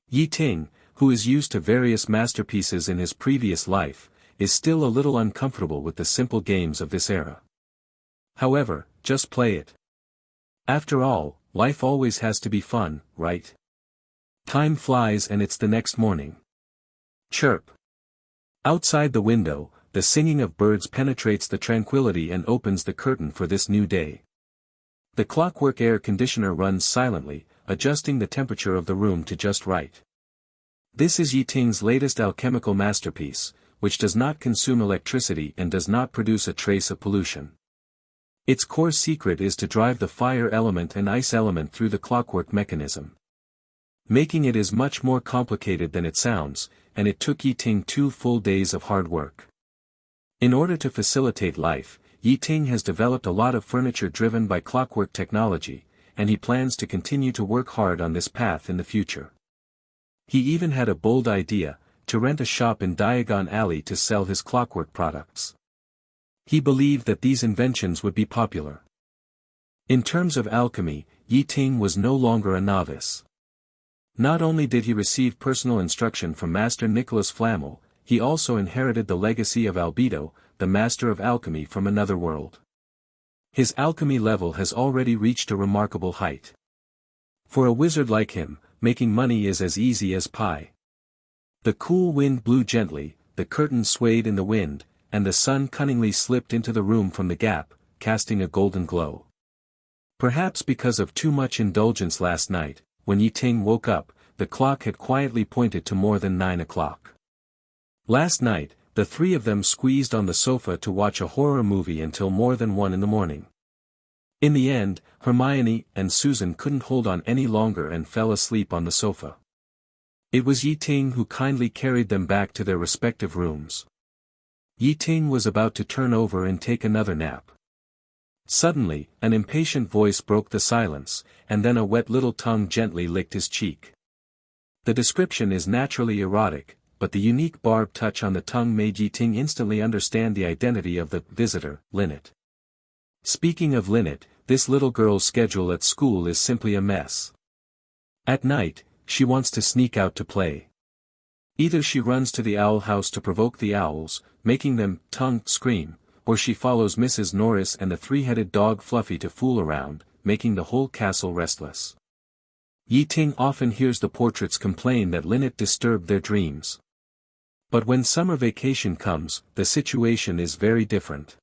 Ye Ting, who is used to various masterpieces in his previous life, is still a little uncomfortable with the simple games of this era. However, just play it. After all, life always has to be fun, right? Time flies and it's the next morning. Chirp. Outside the window, the singing of birds penetrates the tranquility and opens the curtain for this new day. The clockwork air conditioner runs silently, adjusting the temperature of the room to just right. This is Ye Ting's latest alchemical masterpiece, which does not consume electricity and does not produce a trace of pollution. Its core secret is to drive the fire element and ice element through the clockwork mechanism. Making it is much more complicated than it sounds, and it took Ye Ting 2 full days of hard work. In order to facilitate life, Ye Ting has developed a lot of furniture driven by clockwork technology, and he plans to continue to work hard on this path in the future. He even had a bold idea, to rent a shop in Diagon Alley to sell his clockwork products. He believed that these inventions would be popular. In terms of alchemy, Ye Ting was no longer a novice. Not only did he receive personal instruction from Master Nicholas Flamel, he also inherited the legacy of Albedo, the master of alchemy from another world. His alchemy level has already reached a remarkable height. For a wizard like him, making money is as easy as pie. The cool wind blew gently, the curtains swayed in the wind, and the sun cunningly slipped into the room from the gap, casting a golden glow. Perhaps because of too much indulgence last night, when Ye Ting woke up, the clock had quietly pointed to more than 9 o'clock. Last night, the three of them squeezed on the sofa to watch a horror movie until more than 1 in the morning. In the end, Hermione and Susan couldn't hold on any longer and fell asleep on the sofa. It was Ye Ting who kindly carried them back to their respective rooms. Ye Ting was about to turn over and take another nap. Suddenly, an impatient voice broke the silence, and then a wet little tongue gently licked his cheek. The description is naturally erotic, but the unique barbed touch on the tongue made Ye Ting instantly understand the identity of the visitor, Lynette. Speaking of Lynette, this little girl's schedule at school is simply a mess. At night, she wants to sneak out to play. Either she runs to the owl house to provoke the owls, making them scream, or she follows Mrs. Norris and the three-headed dog Fluffy to fool around, making the whole castle restless. Ye Ting often hears the portraits complain that Lynette disturbed their dreams. But when summer vacation comes, the situation is very different.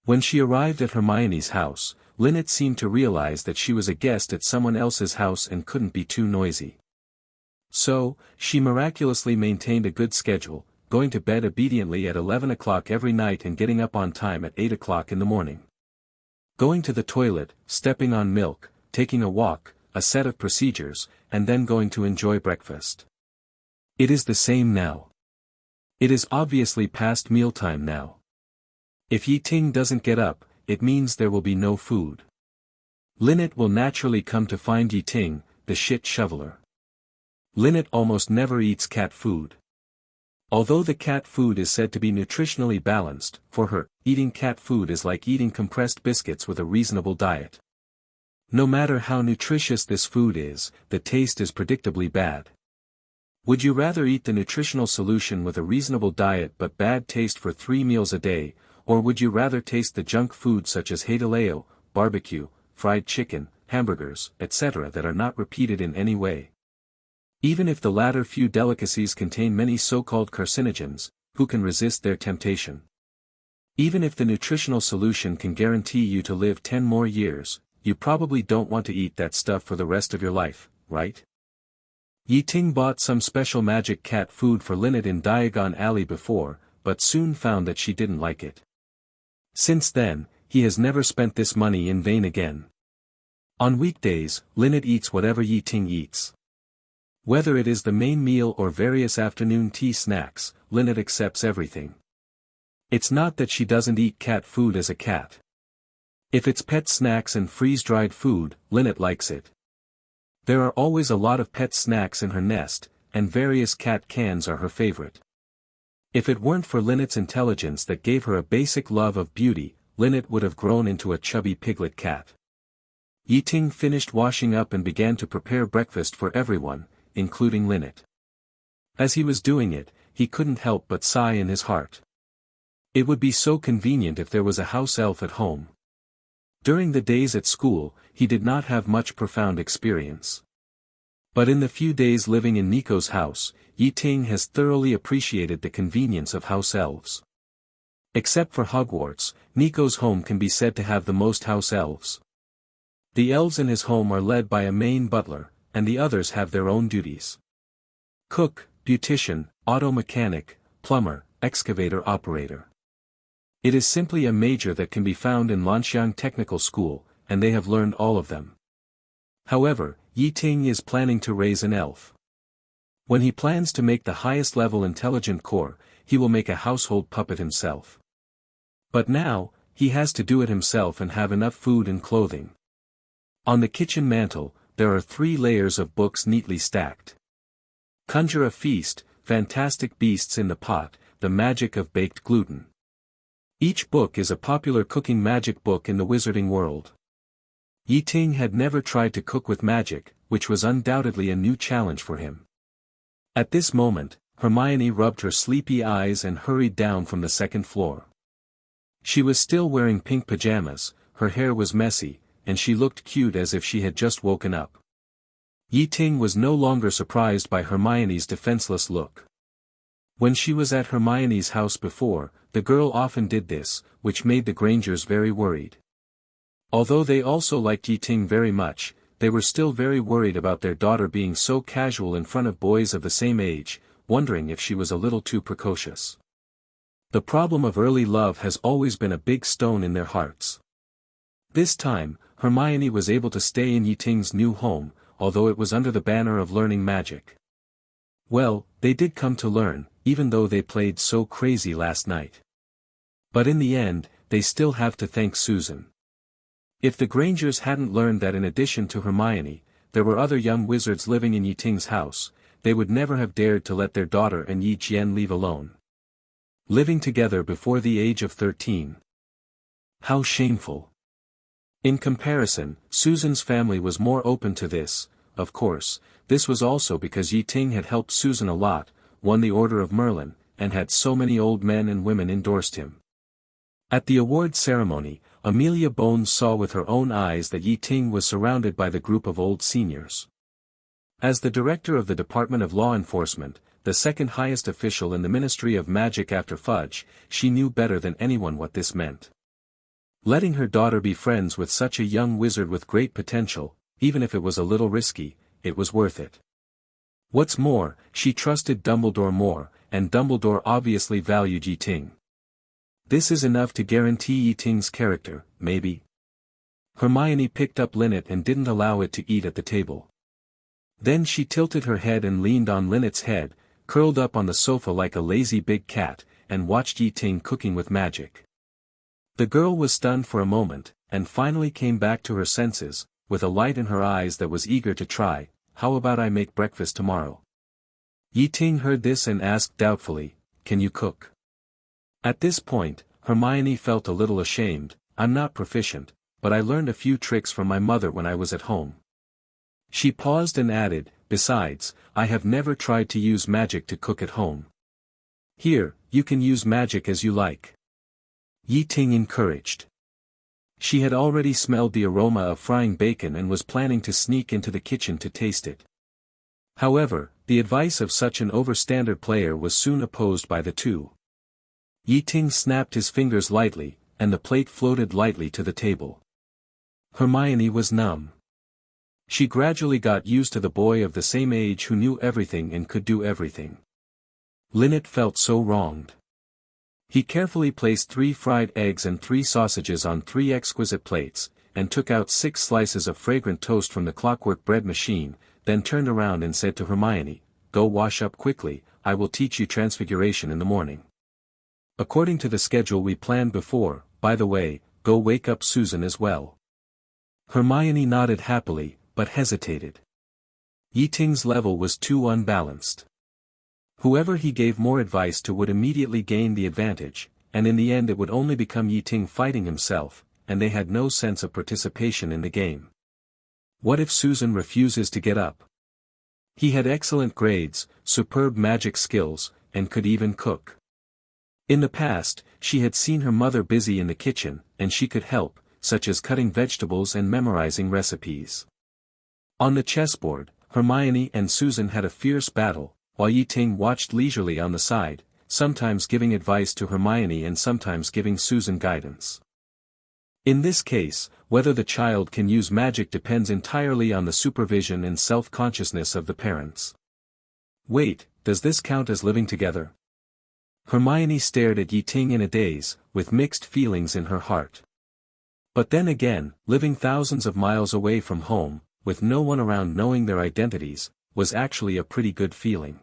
When she arrived at Hermione's house, Lynette seemed to realize that she was a guest at someone else's house and couldn't be too noisy. So, she miraculously maintained a good schedule, going to bed obediently at 11 o'clock every night and getting up on time at 8 o'clock in the morning. Going to the toilet, stepping on milk, taking a walk, a set of procedures, and then going to enjoy breakfast. It is the same now. It is obviously past mealtime now. If Ye Ting doesn't get up, it means there will be no food. Lynette will naturally come to find Ye Ting, the shit shoveler. Lynette almost never eats cat food. Although the cat food is said to be nutritionally balanced, for her, eating cat food is like eating compressed biscuits with a reasonable diet. No matter how nutritious this food is, the taste is predictably bad. Would you rather eat the nutritional solution with a reasonable diet but bad taste for 3 meals a day, Or would you rather taste the junk food such as heideleo, barbecue, fried chicken, hamburgers, etc. that are not repeated in any way? Even if the latter few delicacies contain many so-called carcinogens, who can resist their temptation? Even if the nutritional solution can guarantee you to live 10 more years, you probably don't want to eat that stuff for the rest of your life, right? Ye Ting bought some special magic cat food for Lynette in Diagon Alley before, but soon found that she didn't like it. Since then, he has never spent this money in vain again. On weekdays, Lynette eats whatever Ye Ting eats. Whether it is the main meal or various afternoon tea snacks, Lynette accepts everything. It's not that she doesn't eat cat food as a cat. If it's pet snacks and freeze-dried food, Lynette likes it. There are always a lot of pet snacks in her nest, and various cat cans are her favorite. If it weren't for Lynette's intelligence that gave her a basic love of beauty, Lynette would have grown into a chubby piglet cat. Ye Ting finished washing up and began to prepare breakfast for everyone, including Lynette. As he was doing it, he couldn't help but sigh in his heart. It would be so convenient if there was a house elf at home. During the days at school, he did not have much profound experience. But in the few days living in Nico's house, Ye Ting has thoroughly appreciated the convenience of house elves. Except for Hogwarts, Nico's home can be said to have the most house elves. The elves in his home are led by a main butler, and the others have their own duties. Cook, beautician, auto mechanic, plumber, excavator operator. It is simply a major that can be found in Lanxiang Technical School, and they have learned all of them. However, Ye Ting is planning to raise an elf. When he plans to make the highest level intelligent core, he will make a household puppet himself. But now, he has to do it himself and have enough food and clothing. On the kitchen mantel, there are 3 layers of books neatly stacked. Conjure a Feast, Fantastic Beasts in the Pot, The Magic of Baked Gluten. Each book is a popular cooking magic book in the wizarding world. Ye Ting had never tried to cook with magic, which was undoubtedly a new challenge for him. At this moment, Hermione rubbed her sleepy eyes and hurried down from the 2nd floor. She was still wearing pink pajamas, her hair was messy, and she looked cute as if she had just woken up. Ye Ting was no longer surprised by Hermione's defenseless look. When she was at Hermione's house before, the girl often did this, which made the Grangers very worried. Although they also liked Ye Ting very much, they were still very worried about their daughter being so casual in front of boys of the same age, wondering if she was a little too precocious. The problem of early love has always been a big stone in their hearts. This time, Hermione was able to stay in Ye Ting's new home, although it was under the banner of learning magic. Well, they did come to learn, even though they played so crazy last night. But in the end, they still have to thank Susan. If the Grangers hadn't learned that in addition to Hermione, there were other young wizards living in Ye Ting's house, they would never have dared to let their daughter and Yi Jian leave alone. Living together before the age of 13. How shameful. In comparison, Susan's family was more open to this. Of course, this was also because Ye Ting had helped Susan a lot, won the Order of Merlin, and had so many old men and women endorsed him. At the award ceremony, Amelia Bones saw with her own eyes that Ye Ting was surrounded by the group of old seniors. As the director of the Department of Law Enforcement, the 2nd highest official in the Ministry of Magic after Fudge, she knew better than anyone what this meant. Letting her daughter be friends with such a young wizard with great potential, even if it was a little risky, it was worth it. What's more, she trusted Dumbledore more, and Dumbledore obviously valued Ye Ting. This is enough to guarantee Ye Ting's character, maybe. Hermione picked up Lynette and didn't allow it to eat at the table. Then she tilted her head and leaned on Lynette's head, curled up on the sofa like a lazy big cat, and watched Ye Ting cooking with magic. The girl was stunned for a moment, and finally came back to her senses, with a light in her eyes that was eager to try. How about I make breakfast tomorrow? Ye Ting heard this and asked doubtfully, can you cook? At this point, Hermione felt a little ashamed. I'm not proficient, but I learned a few tricks from my mother when I was at home. She paused and added, besides, I have never tried to use magic to cook at home. Here, you can use magic as you like. Ye Ting encouraged. She had already smelled the aroma of frying bacon and was planning to sneak into the kitchen to taste it. However, the advice of such an overstandard player was soon opposed by the two. Ye Ting snapped his fingers lightly, and the plate floated lightly to the table. Hermione was numb. She gradually got used to the boy of the same age who knew everything and could do everything. Lynette felt so wronged. He carefully placed 3 fried eggs and 3 sausages on 3 exquisite plates, and took out 6 slices of fragrant toast from the clockwork bread machine, then turned around and said to Hermione, "Go wash up quickly, I will teach you transfiguration in the morning. According to the schedule we planned before, by the way, go wake up Susan as well." Hermione nodded happily, but hesitated. Ye Ting's level was too unbalanced. Whoever he gave more advice to would immediately gain the advantage, and in the end it would only become Ye Ting fighting himself, and they had no sense of participation in the game. What if Susan refuses to get up? He had excellent grades, superb magic skills, and could even cook. In the past, she had seen her mother busy in the kitchen, and she could help, such as cutting vegetables and memorizing recipes. On the chessboard, Hermione and Susan had a fierce battle, while Ye Ting watched leisurely on the side, sometimes giving advice to Hermione and sometimes giving Susan guidance. In this case, whether the child can use magic depends entirely on the supervision and self-consciousness of the parents. Wait, does this count as living together? Hermione stared at Ye Ting in a daze, with mixed feelings in her heart. But then again, living thousands of miles away from home, with no one around knowing their identities, was actually a pretty good feeling.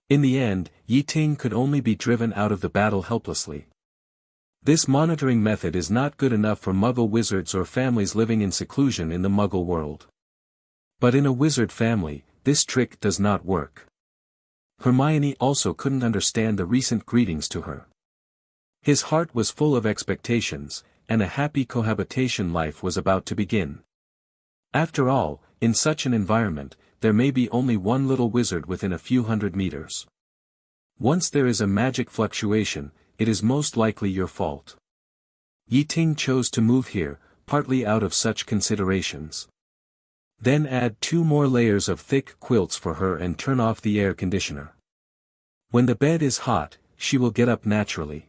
In the end, Ye Ting could only be driven out of the battle helplessly. This monitoring method is not good enough for Muggle wizards or families living in seclusion in the Muggle world. But in a wizard family, this trick does not work. Hermione also couldn't understand the recent greetings to her. His heart was full of expectations, and a happy cohabitation life was about to begin. After all, in such an environment, there may be only one little wizard within a few hundred meters. Once there is a magic fluctuation, it is most likely your fault. Ye Ting chose to move here, partly out of such considerations. Then add 2 more layers of thick quilts for her and turn off the air conditioner. When the bed is hot, she will get up naturally.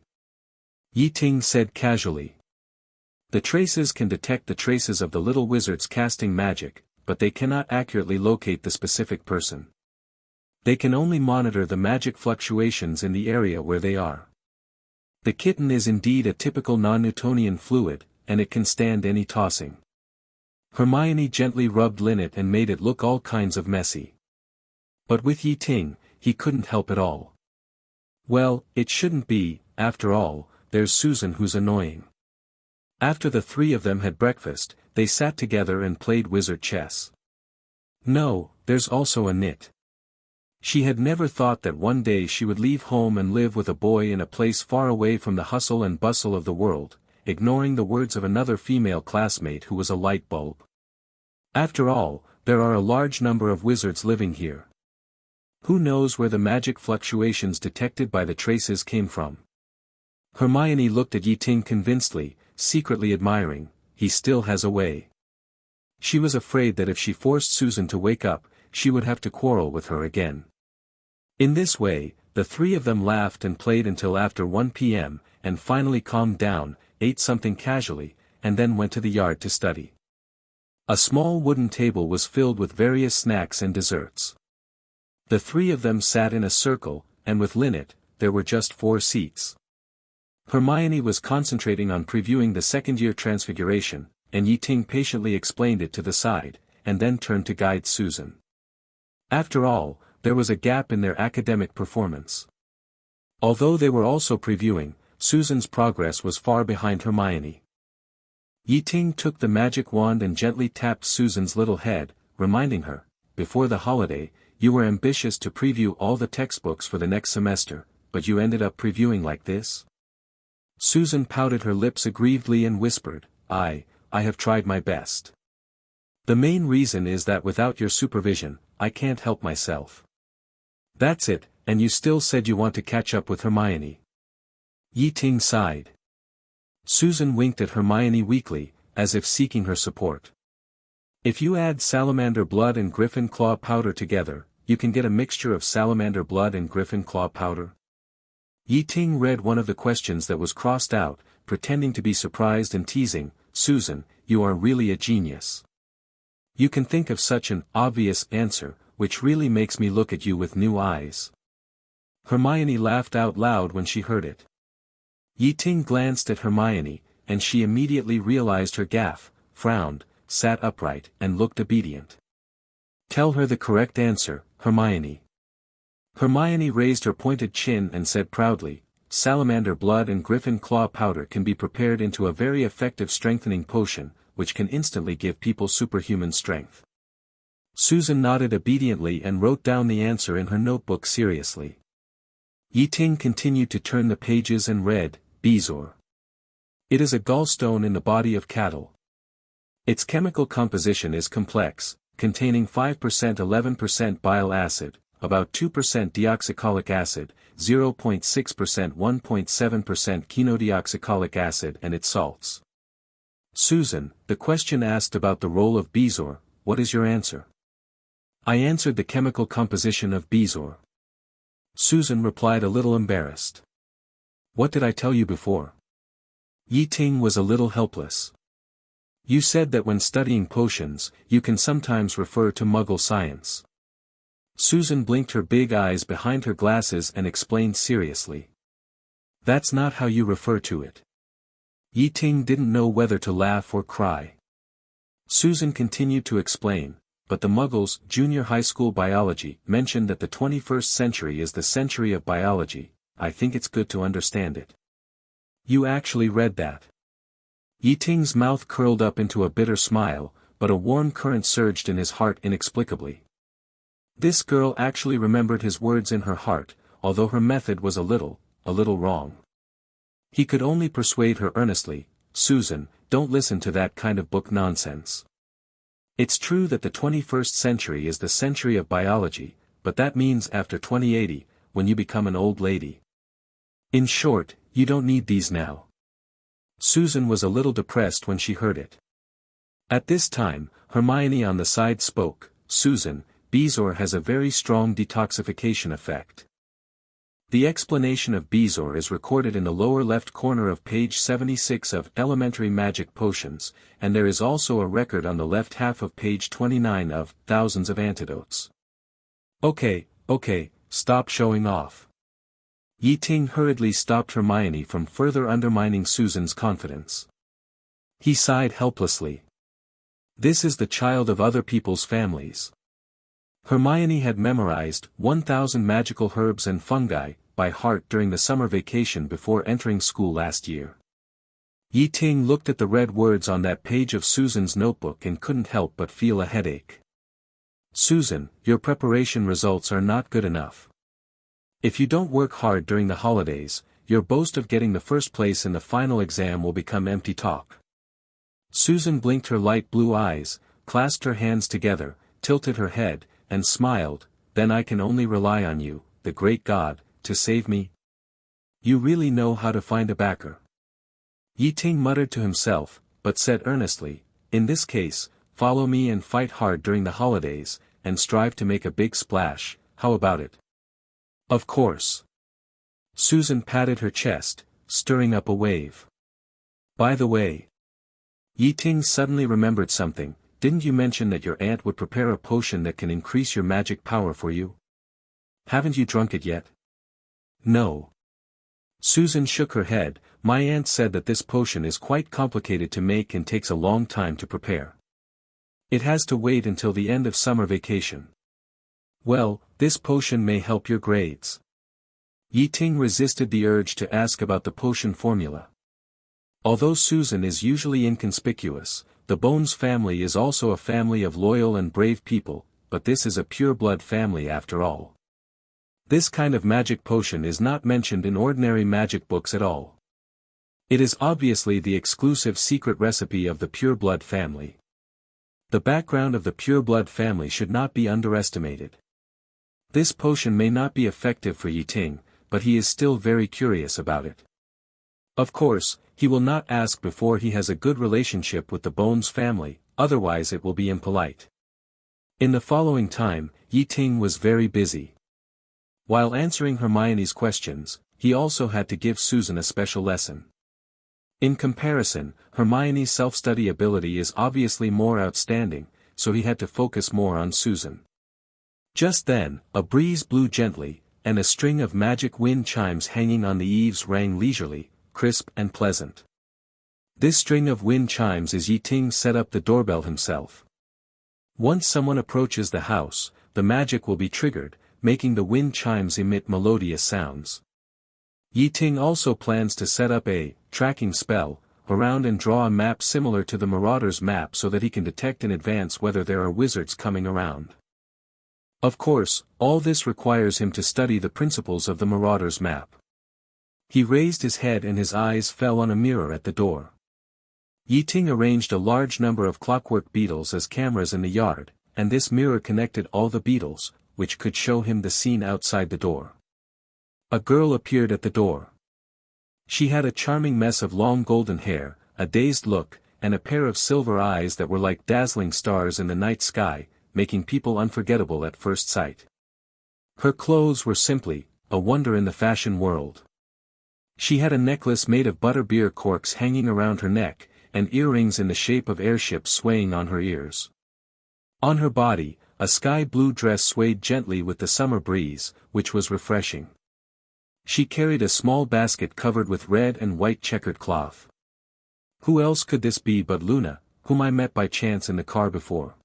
Ye Ting said casually. The traces can detect the traces of the little wizards casting magic, but they cannot accurately locate the specific person. They can only monitor the magic fluctuations in the area where they are. The kitten is indeed a typical non-Newtonian fluid, and it can stand any tossing. Hermione gently rubbed Lynette and made it look all kinds of messy. But with Ye Ting, he couldn't help it all. Well, it shouldn't be, after all, there's Susan who's annoying. After the 3 of them had breakfast, they sat together and played wizard chess. No, there's also Annette. She had never thought that one day she would leave home and live with a boy in a place far away from the hustle and bustle of the world, ignoring the words of another female classmate who was a light bulb. After all, there are a large number of wizards living here. Who knows where the magic fluctuations detected by the traces came from? Hermione looked at Ye Ting convincedly, secretly admiring, he still has a way. She was afraid that if she forced Susan to wake up, she would have to quarrel with her again. In this way, the 3 of them laughed and played until after 1 p.m., and finally calmed down, ate something casually, and then went to the yard to study. A small wooden table was filled with various snacks and desserts. The 3 of them sat in a circle, and with Lynette, there were just 4 seats. Hermione was concentrating on previewing the second-year transfiguration, and Ye Ting patiently explained it to the side, and then turned to guide Susan. After all, there was a gap in their academic performance. Although they were also previewing, Susan's progress was far behind Hermione. Ye Ting took the magic wand and gently tapped Susan's little head, reminding her, before the holiday, you were ambitious to preview all the textbooks for the next semester, but you ended up previewing like this? Susan pouted her lips aggrievedly and whispered, I have tried my best. The main reason is that without your supervision, I can't help myself. That's it, and you still said you want to catch up with Hermione. Ye Ting sighed. Susan winked at Hermione weakly, as if seeking her support. If you add salamander blood and griffin claw powder together, you can get a mixture of salamander blood and griffin claw powder. Ye Ting read one of the questions that was crossed out, pretending to be surprised and teasing, Susan, you are really a genius. You can think of such an obvious answer, which really makes me look at you with new eyes. Hermione laughed out loud when she heard it. Ye Ting glanced at Hermione, and she immediately realized her gaffe, frowned, sat upright, and looked obedient. Tell her the correct answer, Hermione. Hermione raised her pointed chin and said proudly, salamander blood and griffin claw powder can be prepared into a very effective strengthening potion, which can instantly give people superhuman strength. Susan nodded obediently and wrote down the answer in her notebook seriously. Ye Ting continued to turn the pages and read, Bezoar. It is a gallstone in the body of cattle. Its chemical composition is complex, containing 5% 11% bile acid, about 2% deoxycholic acid, 0.6% 1.7% quinodeoxycholic acid and its salts. Susan, the question asked about the role of Bezoar, what is your answer? I answered the chemical composition of Bezoar. Susan replied a little embarrassed. What did I tell you before? Ye Ting was a little helpless. You said that when studying potions, you can sometimes refer to Muggle science. Susan blinked her big eyes behind her glasses and explained seriously. That's not how you refer to it. Ye Ting didn't know whether to laugh or cry. Susan continued to explain, but the Muggles' junior high school biology mentioned that the 21st century is the century of biology. I think it's good to understand it. You actually read that. Ye Ting's mouth curled up into a bitter smile, but a warm current surged in his heart inexplicably. This girl actually remembered his words in her heart, although her method was a little wrong. He could only persuade her earnestly, Susan, don't listen to that kind of book nonsense. It's true that the 21st century is the century of biology, but that means after 2080, when you become an old lady. In short, you don't need these now. Susan was a little depressed when she heard it. At this time, Hermione on the side spoke, Susan, Bezoar has a very strong detoxification effect. The explanation of Bezoar is recorded in the lower left corner of page 76 of Elementary Magic Potions, and there is also a record on the left half of page 29 of Thousands of Antidotes. Okay, stop showing off. Ye Ting hurriedly stopped Hermione from further undermining Susan's confidence. He sighed helplessly. This is the child of other people's families. Hermione had memorized 1,000 magical herbs and fungi by heart during the summer vacation before entering school last year. Ye Ting looked at the red words on that page of Susan's notebook and couldn't help but feel a headache. Susan, your preparation results are not good enough. If you don't work hard during the holidays, your boast of getting the first place in the final exam will become empty talk. Susan blinked her light blue eyes, clasped her hands together, tilted her head, and smiled, then I can only rely on you, the great God, to save me. You really know how to find a backer. Ye Ting muttered to himself, but said earnestly, in this case, follow me and fight hard during the holidays, and strive to make a big splash, how about it? Of course. Susan patted her chest, stirring up a wave. By the way. Ye Ting suddenly remembered something, didn't you mention that your aunt would prepare a potion that can increase your magic power for you? Haven't you drunk it yet? No. Susan shook her head, my aunt said that this potion is quite complicated to make and takes a long time to prepare. It has to wait until the end of summer vacation. Well, this potion may help your grades. Ye Ting resisted the urge to ask about the potion formula. Although Susan is usually inconspicuous, the Bones family is also a family of loyal and brave people, but this is a pure-blood family after all. This kind of magic potion is not mentioned in ordinary magic books at all. It is obviously the exclusive secret recipe of the pure-blood family. The background of the pure-blood family should not be underestimated. This potion may not be effective for Ye Ting, but he is still very curious about it. Of course, he will not ask before he has a good relationship with the Bones family, otherwise it will be impolite. In the following time, Ye Ting was very busy. While answering Hermione's questions, he also had to give Susan a special lesson. In comparison, Hermione's self-study ability is obviously more outstanding, so he had to focus more on Susan. Just then, a breeze blew gently, and a string of magic wind chimes hanging on the eaves rang leisurely, crisp and pleasant. This string of wind chimes is Ye Ting set up the doorbell himself. Once someone approaches the house, the magic will be triggered, making the wind chimes emit melodious sounds. Ye Ting also plans to set up a tracking spell around and draw a map similar to the Marauder's map so that he can detect in advance whether there are wizards coming around. Of course, all this requires him to study the principles of the Marauder's map. He raised his head and his eyes fell on a mirror at the door. Ye Ting arranged a large number of clockwork beetles as cameras in the yard, and this mirror connected all the beetles, which could show him the scene outside the door. A girl appeared at the door. She had a charming mess of long golden hair, a dazed look, and a pair of silver eyes that were like dazzling stars in the night sky, making people unforgettable at first sight. Her clothes were simply a wonder in the fashion world. She had a necklace made of butterbeer corks hanging around her neck, and earrings in the shape of airships swaying on her ears. On her body, a sky-blue dress swayed gently with the summer breeze, which was refreshing. She carried a small basket covered with red and white checkered cloth. Who else could this be but Luna, whom I met by chance in the car before?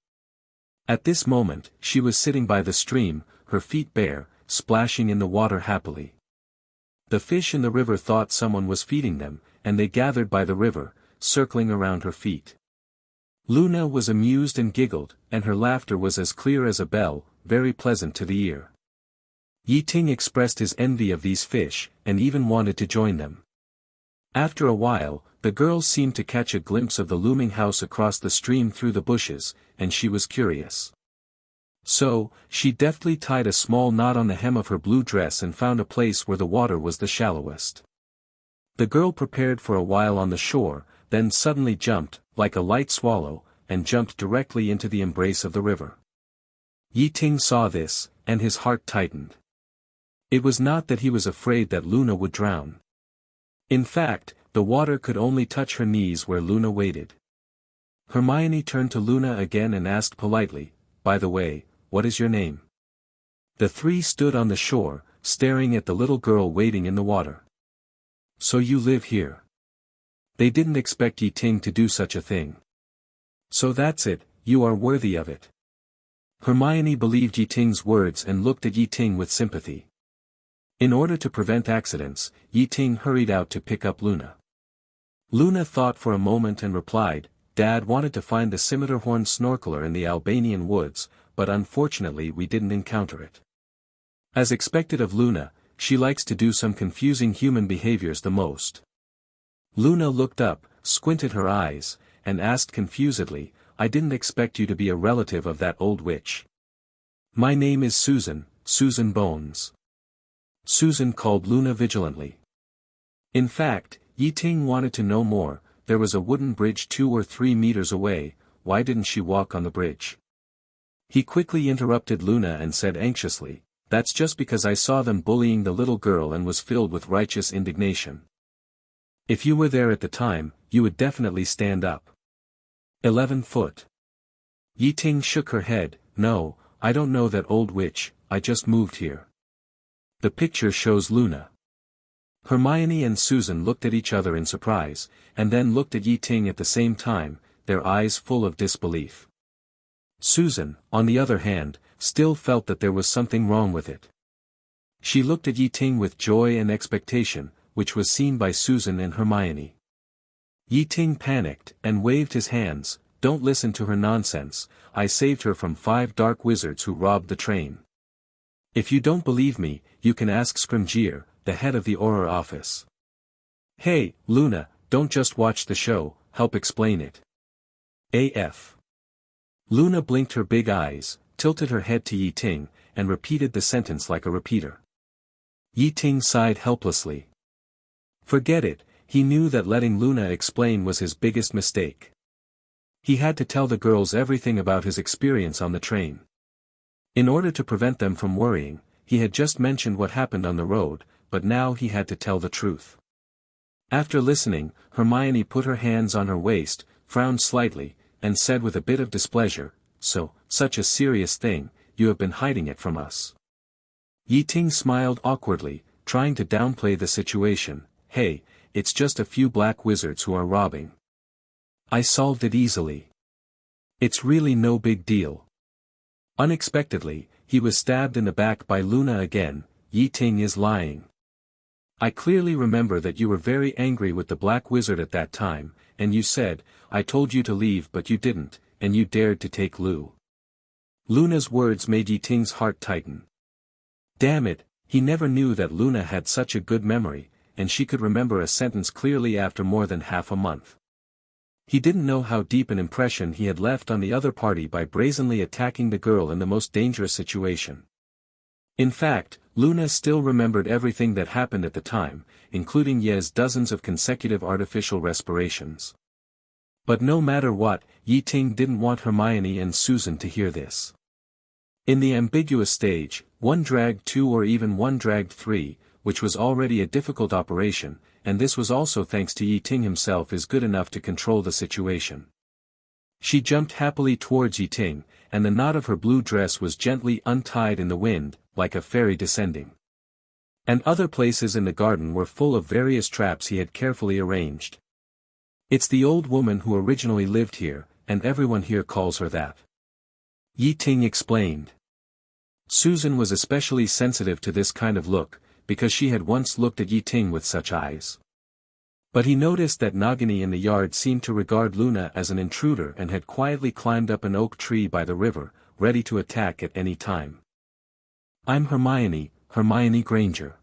At this moment, she was sitting by the stream, her feet bare, splashing in the water happily. The fish in the river thought someone was feeding them, and they gathered by the river, circling around her feet. Luna was amused and giggled, and her laughter was as clear as a bell, very pleasant to the ear. Ye Ting expressed his envy of these fish, and even wanted to join them. After a while, the girl seemed to catch a glimpse of the looming house across the stream through the bushes, and she was curious. So, she deftly tied a small knot on the hem of her blue dress and found a place where the water was the shallowest. The girl prepared for a while on the shore, then suddenly jumped, like a light swallow, and jumped directly into the embrace of the river. Ye Ting saw this, and his heart tightened. It was not that he was afraid that Luna would drown. In fact, the water could only touch her knees where Luna waded. Hermione turned to Luna again and asked politely, "By the way, what is your name?" The three stood on the shore, staring at the little girl wading in the water. "So you live here?" They didn't expect Ye Ting to do such a thing. "So that's it, you are worthy of it." Hermione believed Ye Ting's words and looked at Ye Ting with sympathy. In order to prevent accidents, Ye Ting hurried out to pick up Luna. Luna thought for a moment and replied, "Dad wanted to find the scimitar-horned snorkeler in the Albanian woods, but unfortunately we didn't encounter it." As expected of Luna, she likes to do some confusing human behaviors the most. Luna looked up, squinted her eyes, and asked confusedly, "I didn't expect you to be a relative of that old witch." "My name is Susan, Susan Bones." Susan called Luna vigilantly. In fact, Ye Ting wanted to know more. There was a wooden bridge 2 or 3 meters away, why didn't she walk on the bridge? He quickly interrupted Luna and said anxiously, "That's just because I saw them bullying the little girl and was filled with righteous indignation. If you were there at the time, you would definitely stand up." 11 foot. Ye Ting shook her head, "No, I don't know that old witch, I just moved here." The picture shows Luna. Hermione and Susan looked at each other in surprise, and then looked at Ye Ting at the same time, their eyes full of disbelief. Susan, on the other hand, still felt that there was something wrong with it. She looked at Ye Ting with joy and expectation, which was seen by Susan and Hermione. Ye Ting panicked, and waved his hands, "Don't listen to her nonsense, I saved her from 5 dark wizards who robbed the train. If you don't believe me, you can ask Scrimgeour, the head of the Auror office. Hey, Luna, don't just watch the show, help explain it." AF. Luna blinked her big eyes, tilted her head to Ye Ting, and repeated the sentence like a repeater. Ye Ting sighed helplessly. "Forget it, he knew that letting Luna explain was his biggest mistake. He had to tell the girls everything about his experience on the train. In order to prevent them from worrying, he had just mentioned what happened on the road, but now he had to tell the truth. After listening, Hermione put her hands on her waist, frowned slightly, and said with a bit of displeasure, "So, such a serious thing, you have been hiding it from us." Ye Ting smiled awkwardly, trying to downplay the situation. "Hey, it's just a few black wizards who are robbing. I solved it easily. It's really no big deal." Unexpectedly, he was stabbed in the back by Luna again. "Ye Ting is lying. I clearly remember that you were very angry with the black wizard at that time, and you said, 'I told you to leave but you didn't, and you dared to take Lu.'" Luna's words made Ye Ting's heart tighten. Damn it, he never knew that Luna had such a good memory, and she could remember a sentence clearly after more than half a month. He didn't know how deep an impression he had left on the other party by brazenly attacking the girl in the most dangerous situation. In fact, Luna still remembered everything that happened at the time, including Ye's dozens of consecutive artificial respirations. But no matter what, Ye Ting didn't want Hermione and Susan to hear this. In the ambiguous stage, 1 dragged 2 or even 1 dragged 3, which was already a difficult operation, and this was also thanks to Ye Ting himself, is good enough to control the situation. She jumped happily towards Ye Ting, and the knot of her blue dress was gently untied in the wind, like a fairy descending. And other places in the garden were full of various traps he had carefully arranged. "It's the old woman who originally lived here, and everyone here calls her that," Ye Ting explained. Susan was especially sensitive to this kind of look, because she had once looked at Ye Ting with such eyes. But he noticed that Nagini in the yard seemed to regard Luna as an intruder and had quietly climbed up an oak tree by the river, ready to attack at any time. "I'm Hermione, Hermione Granger."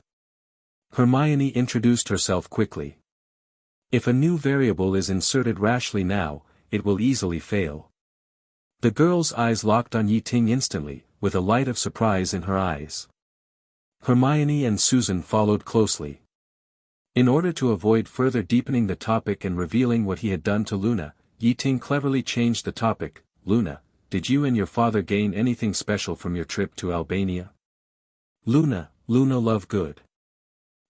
Hermione introduced herself quickly. If a new variable is inserted rashly now, it will easily fail. The girl's eyes locked on Ye Ting instantly, with a light of surprise in her eyes. Hermione and Susan followed closely. In order to avoid further deepening the topic and revealing what he had done to Luna, Ye Ting cleverly changed the topic. "Luna, did you and your father gain anything special from your trip to Albania?" Luna love good,"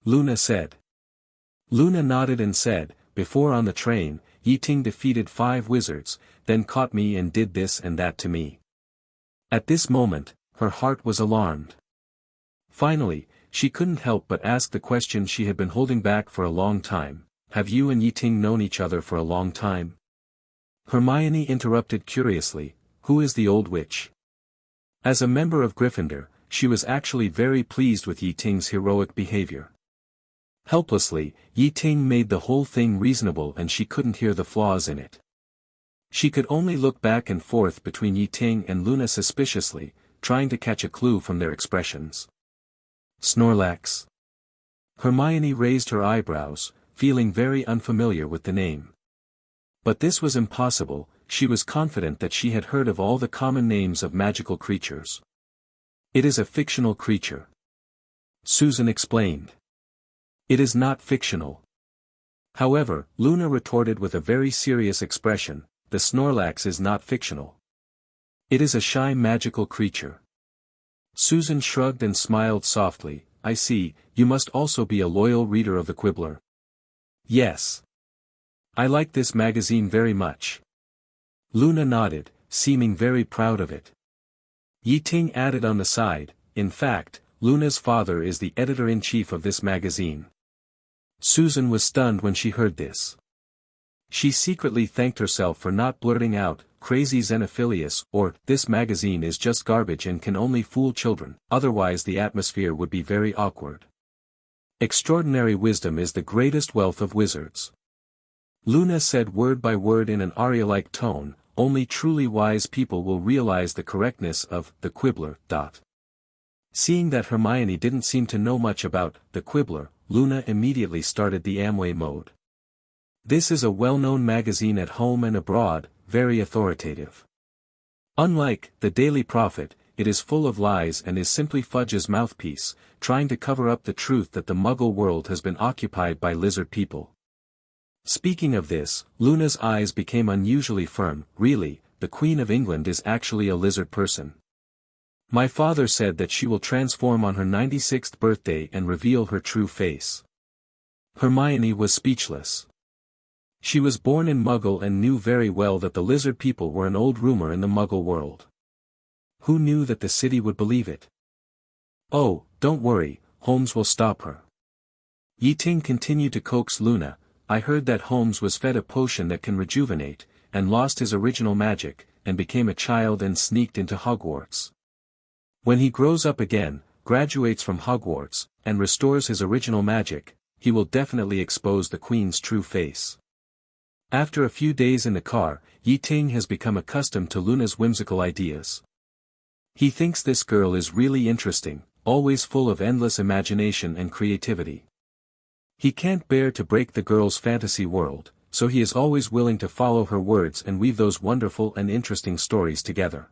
Luna said. Luna nodded and said, "Before on the train, Ye Ting defeated 5 wizards, then caught me and did this and that to me." At this moment, her heart was alarmed. Finally, she couldn't help but ask the question she had been holding back for a long time: "Have you and Ye Ting known each other for a long time?" Hermione interrupted curiously, "Who is the old witch?" As a member of Gryffindor, she was actually very pleased with Ye Ting's heroic behavior. Helplessly, Ye Ting made the whole thing reasonable and she couldn't hear the flaws in it. She could only look back and forth between Ye Ting and Luna suspiciously, trying to catch a clue from their expressions. Snorlax. Hermione raised her eyebrows, feeling very unfamiliar with the name. But this was impossible, she was confident that she had heard of all the common names of magical creatures. "It is a fictional creature," Susan explained. "It is not fictional." However, Luna retorted with a very serious expression, "The Snorlax is not fictional. It is a shy magical creature." Susan shrugged and smiled softly. "I see, you must also be a loyal reader of the Quibbler." "Yes. I like this magazine very much." Luna nodded, seeming very proud of it. Ye Ting added on the side, "In fact, Luna's father is the editor-in-chief of this magazine." Susan was stunned when she heard this. She secretly thanked herself for not blurting out, "Crazy Xenophilius," or, "This magazine is just garbage and can only fool children," otherwise the atmosphere would be very awkward. "Extraordinary wisdom is the greatest wealth of wizards." Luna said word by word in an aria-like tone, "Only truly wise people will realize the correctness of the Quibbler." Seeing that Hermione didn't seem to know much about the Quibbler, Luna immediately started the Amway mode. "This is a well-known magazine at home and abroad, very authoritative. Unlike the Daily Prophet, it is full of lies and is simply Fudge's mouthpiece, trying to cover up the truth that the Muggle world has been occupied by lizard people. Speaking of this, Luna's eyes became unusually firm. Really, the Queen of England is actually a lizard person. My father said that she will transform on her 96th birthday and reveal her true face. Hermione was speechless. She was born in Muggle and knew very well that the lizard people were an old rumor in the Muggle world. Who knew that the city would believe it? Oh, don't worry, Holmes will stop her. Ye Ting continued to coax Luna. I heard that Holmes was fed a potion that can rejuvenate, and lost his original magic, and became a child and sneaked into Hogwarts. When he grows up again, graduates from Hogwarts, and restores his original magic, he will definitely expose the Queen's true face. After a few days in the car, Ye Ting has become accustomed to Luna's whimsical ideas. He thinks this girl is really interesting, always full of endless imagination and creativity. He can't bear to break the girl's fantasy world, so he is always willing to follow her words and weave those wonderful and interesting stories together.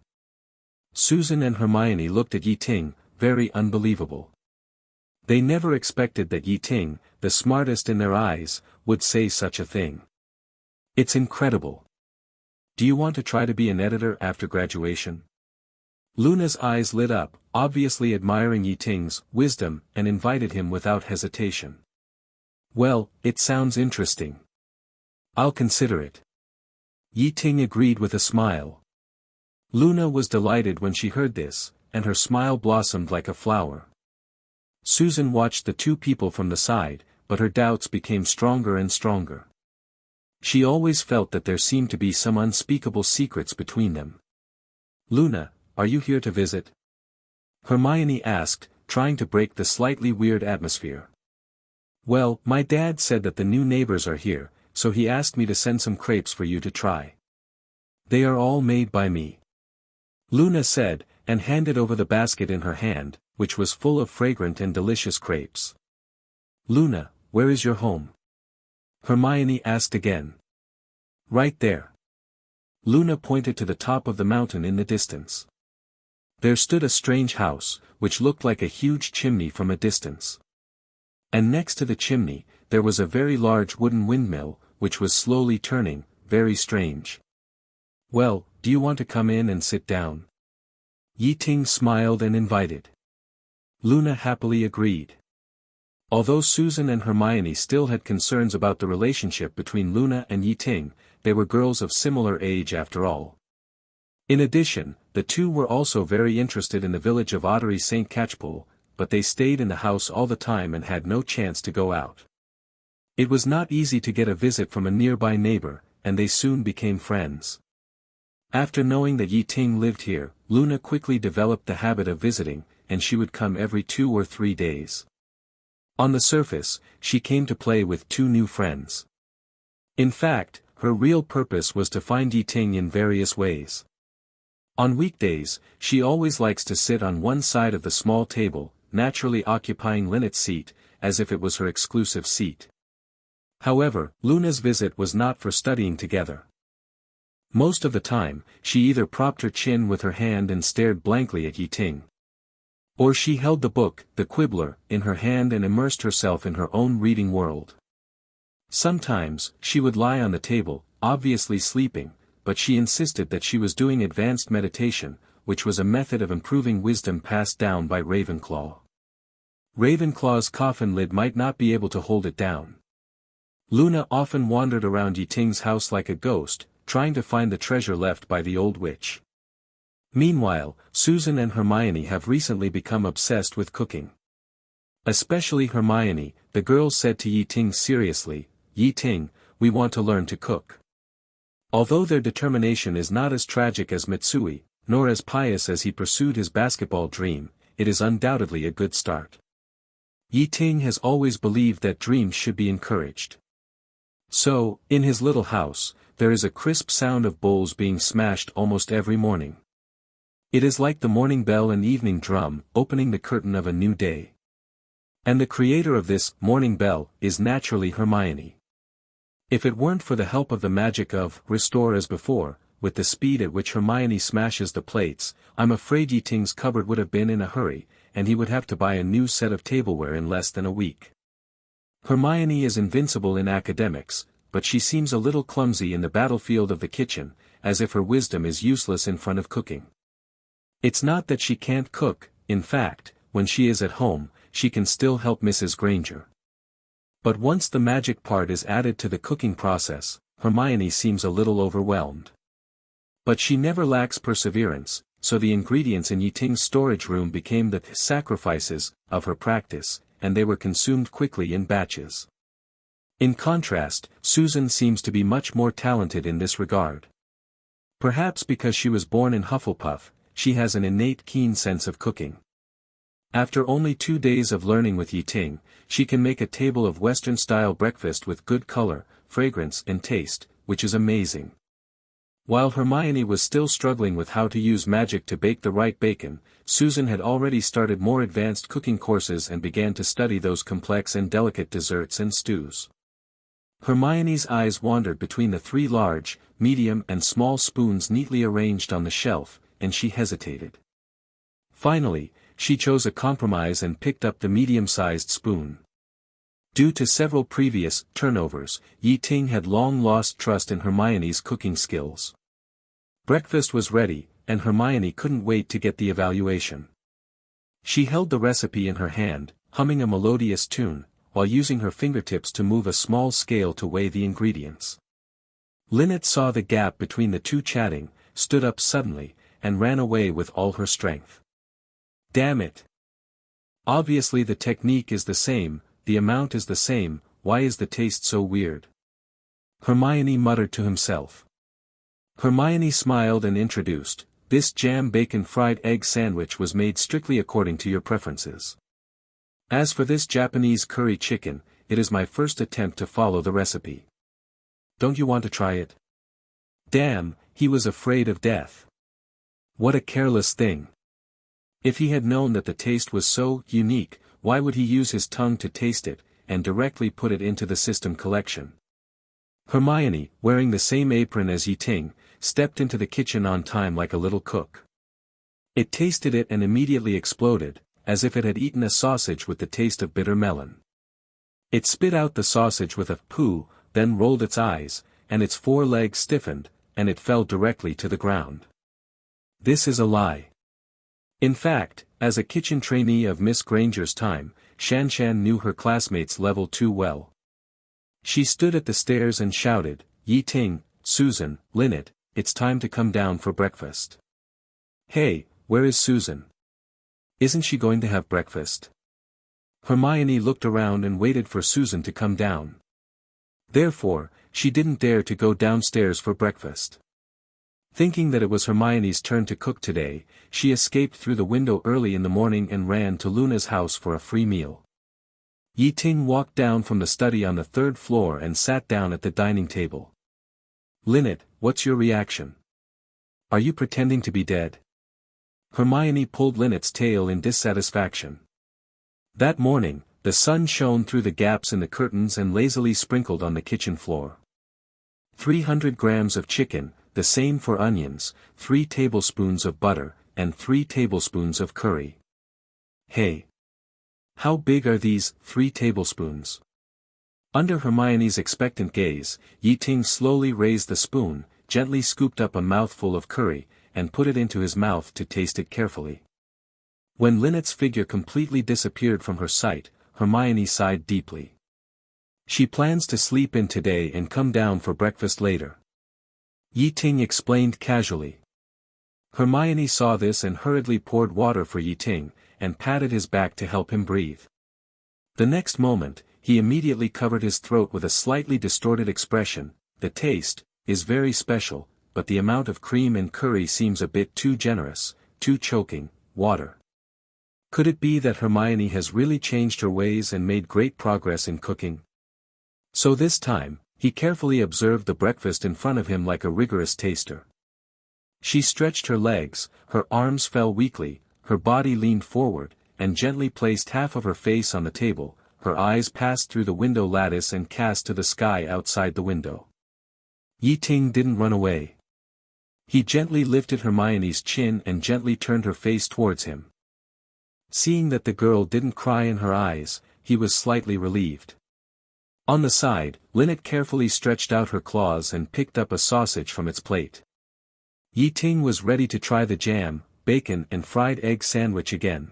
Susan and Hermione looked at Ye Ting, very unbelievable. They never expected that Ye Ting, the smartest in their eyes, would say such a thing. It's incredible. Do you want to try to be an editor after graduation? Luna's eyes lit up, obviously admiring Ye Ting's wisdom, and invited him without hesitation. Well, it sounds interesting. I'll consider it. Ye Ting agreed with a smile. Luna was delighted when she heard this, and her smile blossomed like a flower. Susan watched the two people from the side, but her doubts became stronger and stronger. She always felt that there seemed to be some unspeakable secrets between them. Luna, are you here to visit? Hermione asked, trying to break the slightly weird atmosphere. Well, my dad said that the new neighbors are here, so he asked me to send some crepes for you to try. They are all made by me. Luna said, and handed over the basket in her hand, which was full of fragrant and delicious crepes. Luna, where is your home? Hermione asked again. Right there. Luna pointed to the top of the mountain in the distance. There stood a strange house, which looked like a huge chimney from a distance. And next to the chimney, there was a very large wooden windmill, which was slowly turning, very strange. Well, do you want to come in and sit down? Ye Ting smiled and invited. Luna happily agreed. Although Susan and Hermione still had concerns about the relationship between Luna and Ye Ting, they were girls of similar age after all. In addition, the two were also very interested in the village of Ottery St. Catchpole, but they stayed in the house all the time and had no chance to go out. It was not easy to get a visit from a nearby neighbor, and they soon became friends. After knowing that Ye Ting lived here, Luna quickly developed the habit of visiting, and she would come every 2 or 3 days. On the surface, she came to play with 2 new friends. In fact, her real purpose was to find Ye Ting in various ways. On weekdays, she always likes to sit on one side of the small table, naturally occupying Lynette's seat, as if it was her exclusive seat. However, Luna's visit was not for studying together. Most of the time, she either propped her chin with her hand and stared blankly at Ye Ting. Or she held the book, The Quibbler, in her hand and immersed herself in her own reading world. Sometimes, she would lie on the table, obviously sleeping, but she insisted that she was doing advanced meditation, which was a method of improving wisdom passed down by Ravenclaw. Ravenclaw's coffin lid might not be able to hold it down. Luna often wandered around Ye Ting's house like a ghost, trying to find the treasure left by the old witch. Meanwhile, Susan and Hermione have recently become obsessed with cooking. Especially Hermione, the girls said to Ye Ting seriously, Ye Ting, we want to learn to cook. Although their determination is not as tragic as Mitsui, nor as pious as he pursued his basketball dream, it is undoubtedly a good start. Ye Ting has always believed that dreams should be encouraged. So, in his little house, there is a crisp sound of bowls being smashed almost every morning. It is like the morning bell and evening drum, opening the curtain of a new day. And the creator of this morning bell is naturally Hermione. If it weren't for the help of the magic of restore as before, with the speed at which Hermione smashes the plates, I'm afraid Ye Ting's cupboard would have been in a hurry, and he would have to buy a new set of tableware in less than a week. Hermione is invincible in academics, but she seems a little clumsy in the battlefield of the kitchen, as if her wisdom is useless in front of cooking. It's not that she can't cook, in fact, when she is at home, she can still help Mrs. Granger. But once the magic part is added to the cooking process, Hermione seems a little overwhelmed. But she never lacks perseverance, so the ingredients in Ye Ting's storage room became the sacrifices of her practice, and they were consumed quickly in batches. In contrast, Susan seems to be much more talented in this regard. Perhaps because she was born in Hufflepuff, she has an innate keen sense of cooking. After only 2 days of learning with Ye Ting, she can make a table of Western-style breakfast with good color, fragrance and taste, which is amazing. While Hermione was still struggling with how to use magic to bake the right bacon, Susan had already started more advanced cooking courses and began to study those complex and delicate desserts and stews. Hermione's eyes wandered between the 3 large, medium and small spoons neatly arranged on the shelf, and she hesitated. Finally, she chose a compromise and picked up the medium-sized spoon. Due to several previous turnovers, Ye Ting had long lost trust in Hermione's cooking skills. Breakfast was ready, and Hermione couldn't wait to get the evaluation. She held the recipe in her hand, humming a melodious tune, while using her fingertips to move a small scale to weigh the ingredients. Lynette saw the gap between the two chatting, stood up suddenly, and ran away with all her strength. Damn it! Obviously the technique is the same, the amount is the same, why is the taste so weird? Hermione muttered to himself. Hermione smiled and introduced, this jam bacon fried egg sandwich was made strictly according to your preferences. As for this Japanese curry chicken, it is my first attempt to follow the recipe. Don't you want to try it? Damn, he was afraid of death. What a careless thing. If he had known that the taste was so unique, why would he use his tongue to taste it, and directly put it into the system collection? Hermione, wearing the same apron as Ye Ting, stepped into the kitchen on time like a little cook. It tasted it and immediately exploded, as if it had eaten a sausage with the taste of bitter melon. It spit out the sausage with a poo, then rolled its eyes, and its 4 legs stiffened, and it fell directly to the ground. This is a lie. In fact, as a kitchen trainee of Miss Granger's time, Shan knew her classmates' level too well. She stood at the stairs and shouted, Ye Ting, Susan, Lynette, it's time to come down for breakfast. Hey, where is Susan? Isn't she going to have breakfast? Hermione looked around and waited for Susan to come down. Therefore, she didn't dare to go downstairs for breakfast. Thinking that it was Hermione's turn to cook today, she escaped through the window early in the morning and ran to Luna's house for a free meal. Ye Ting walked down from the study on the 3rd floor and sat down at the dining table. Lynette, what's your reaction? Are you pretending to be dead? Hermione pulled Lynette's tail in dissatisfaction. That morning, the sun shone through the gaps in the curtains and lazily sprinkled on the kitchen floor. 300 grams of chicken, the same for onions, 3 tablespoons of butter, and 3 tablespoons of curry. Hey! How big are these 3 tablespoons? Under Hermione's expectant gaze, Ye Ting slowly raised the spoon, gently scooped up a mouthful of curry, and put it into his mouth to taste it carefully. When Lynette's figure completely disappeared from her sight, Hermione sighed deeply. She plans to sleep in today and come down for breakfast later. Ye Ting explained casually. Hermione saw this and hurriedly poured water for Ye Ting, and patted his back to help him breathe. The next moment, he immediately covered his throat with a slightly distorted expression. The taste is very special, but the amount of cream and curry seems a bit too generous, too choking. Water. Could it be that Hermione has really changed her ways and made great progress in cooking? So this time, he carefully observed the breakfast in front of him like a rigorous taster. She stretched her legs, her arms fell weakly, her body leaned forward, and gently placed half of her face on the table. Her eyes passed through the window lattice and cast to the sky outside the window. Ye Ting didn't run away. He gently lifted Hermione's chin and gently turned her face towards him. Seeing that the girl didn't cry in her eyes, he was slightly relieved. On the side, Lynette carefully stretched out her claws and picked up a sausage from its plate. Ye Ting was ready to try the jam, bacon and fried egg sandwich again.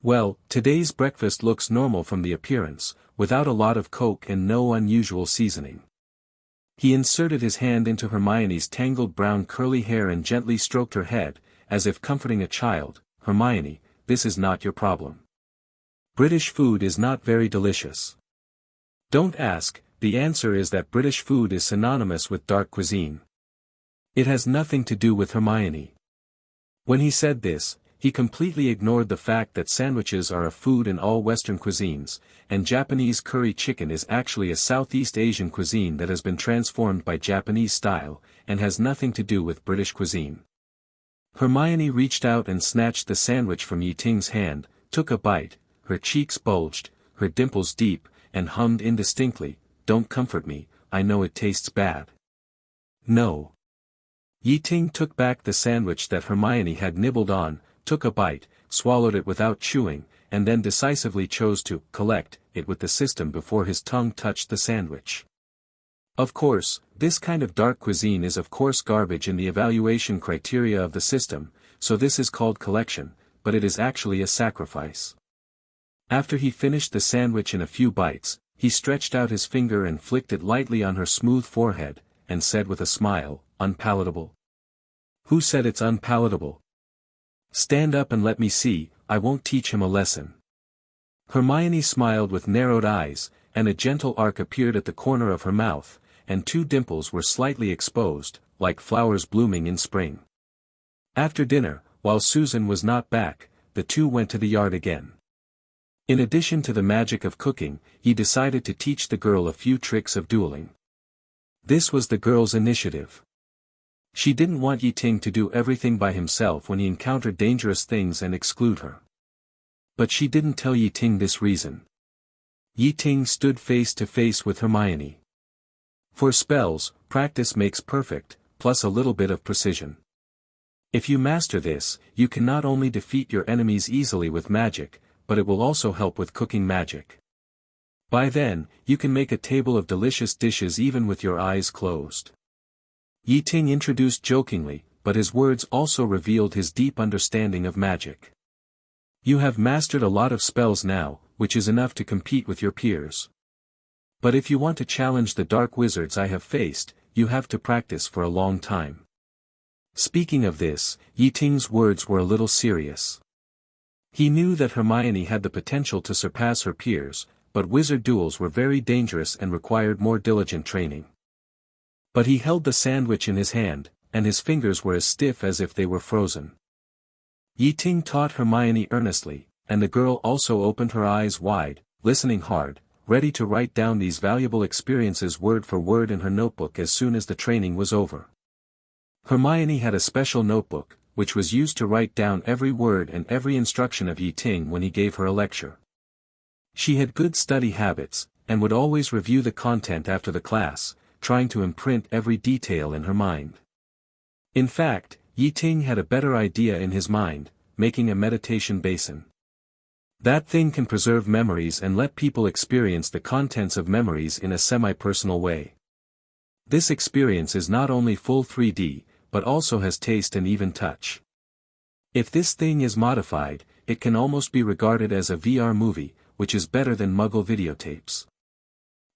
Well, today's breakfast looks normal from the appearance, without a lot of Coke and no unusual seasoning. He inserted his hand into Hermione's tangled brown curly hair and gently stroked her head, as if comforting a child. Hermione, this is not your problem. British food is not very delicious. Don't ask, the answer is that British food is synonymous with dark cuisine. It has nothing to do with Hermione. When he said this, he completely ignored the fact that sandwiches are a food in all Western cuisines, and Japanese curry chicken is actually a Southeast Asian cuisine that has been transformed by Japanese style, and has nothing to do with British cuisine. Hermione reached out and snatched the sandwich from Ye Ting's hand, took a bite, her cheeks bulged, her dimples deep, and hummed indistinctly, "Don't comfort me, I know it tastes bad." No. Ye Ting took back the sandwich that Hermione had nibbled on, took a bite, swallowed it without chewing, and then decisively chose to collect it with the system before his tongue touched the sandwich. Of course, this kind of dark cuisine is of course garbage in the evaluation criteria of the system, so this is called collection, but it is actually a sacrifice. After he finished the sandwich in a few bites, he stretched out his finger and flicked it lightly on her smooth forehead, and said with a smile, "Unpalatable?" "Who said it's unpalatable? Stand up and let me see, I won't teach him a lesson." Hermione smiled with narrowed eyes, and a gentle arc appeared at the corner of her mouth, and two dimples were slightly exposed, like flowers blooming in spring. After dinner, while Susan was not back, the two went to the yard again. In addition to the magic of cooking, he decided to teach the girl a few tricks of dueling. This was the girl's initiative. She didn't want Ye Ting to do everything by himself when he encountered dangerous things and exclude her. But she didn't tell Ye Ting this reason. Ye Ting stood face to face with Hermione. For spells, practice makes perfect, plus a little bit of precision. If you master this, you can not only defeat your enemies easily with magic, but it will also help with cooking magic. By then, you can make a table of delicious dishes even with your eyes closed. Ye Ting introduced jokingly, but his words also revealed his deep understanding of magic. You have mastered a lot of spells now, which is enough to compete with your peers. But if you want to challenge the dark wizards I have faced, you have to practice for a long time. Speaking of this, Ye Ting's words were a little serious. He knew that Hermione had the potential to surpass her peers, but wizard duels were very dangerous and required more diligent training. But he held the sandwich in his hand, and his fingers were as stiff as if they were frozen. Ye Ting taught Hermione earnestly, and the girl also opened her eyes wide, listening hard, ready to write down these valuable experiences word for word in her notebook as soon as the training was over. Hermione had a special notebook, which was used to write down every word and every instruction of Ye Ting when he gave her a lecture. She had good study habits, and would always review the content after the class, trying to imprint every detail in her mind. In fact, Ye Ting had a better idea in his mind, making a meditation basin. That thing can preserve memories and let people experience the contents of memories in a semi-personal way. This experience is not only full 3D, but also has taste and even touch. If this thing is modified, it can almost be regarded as a VR movie, which is better than Muggle videotapes.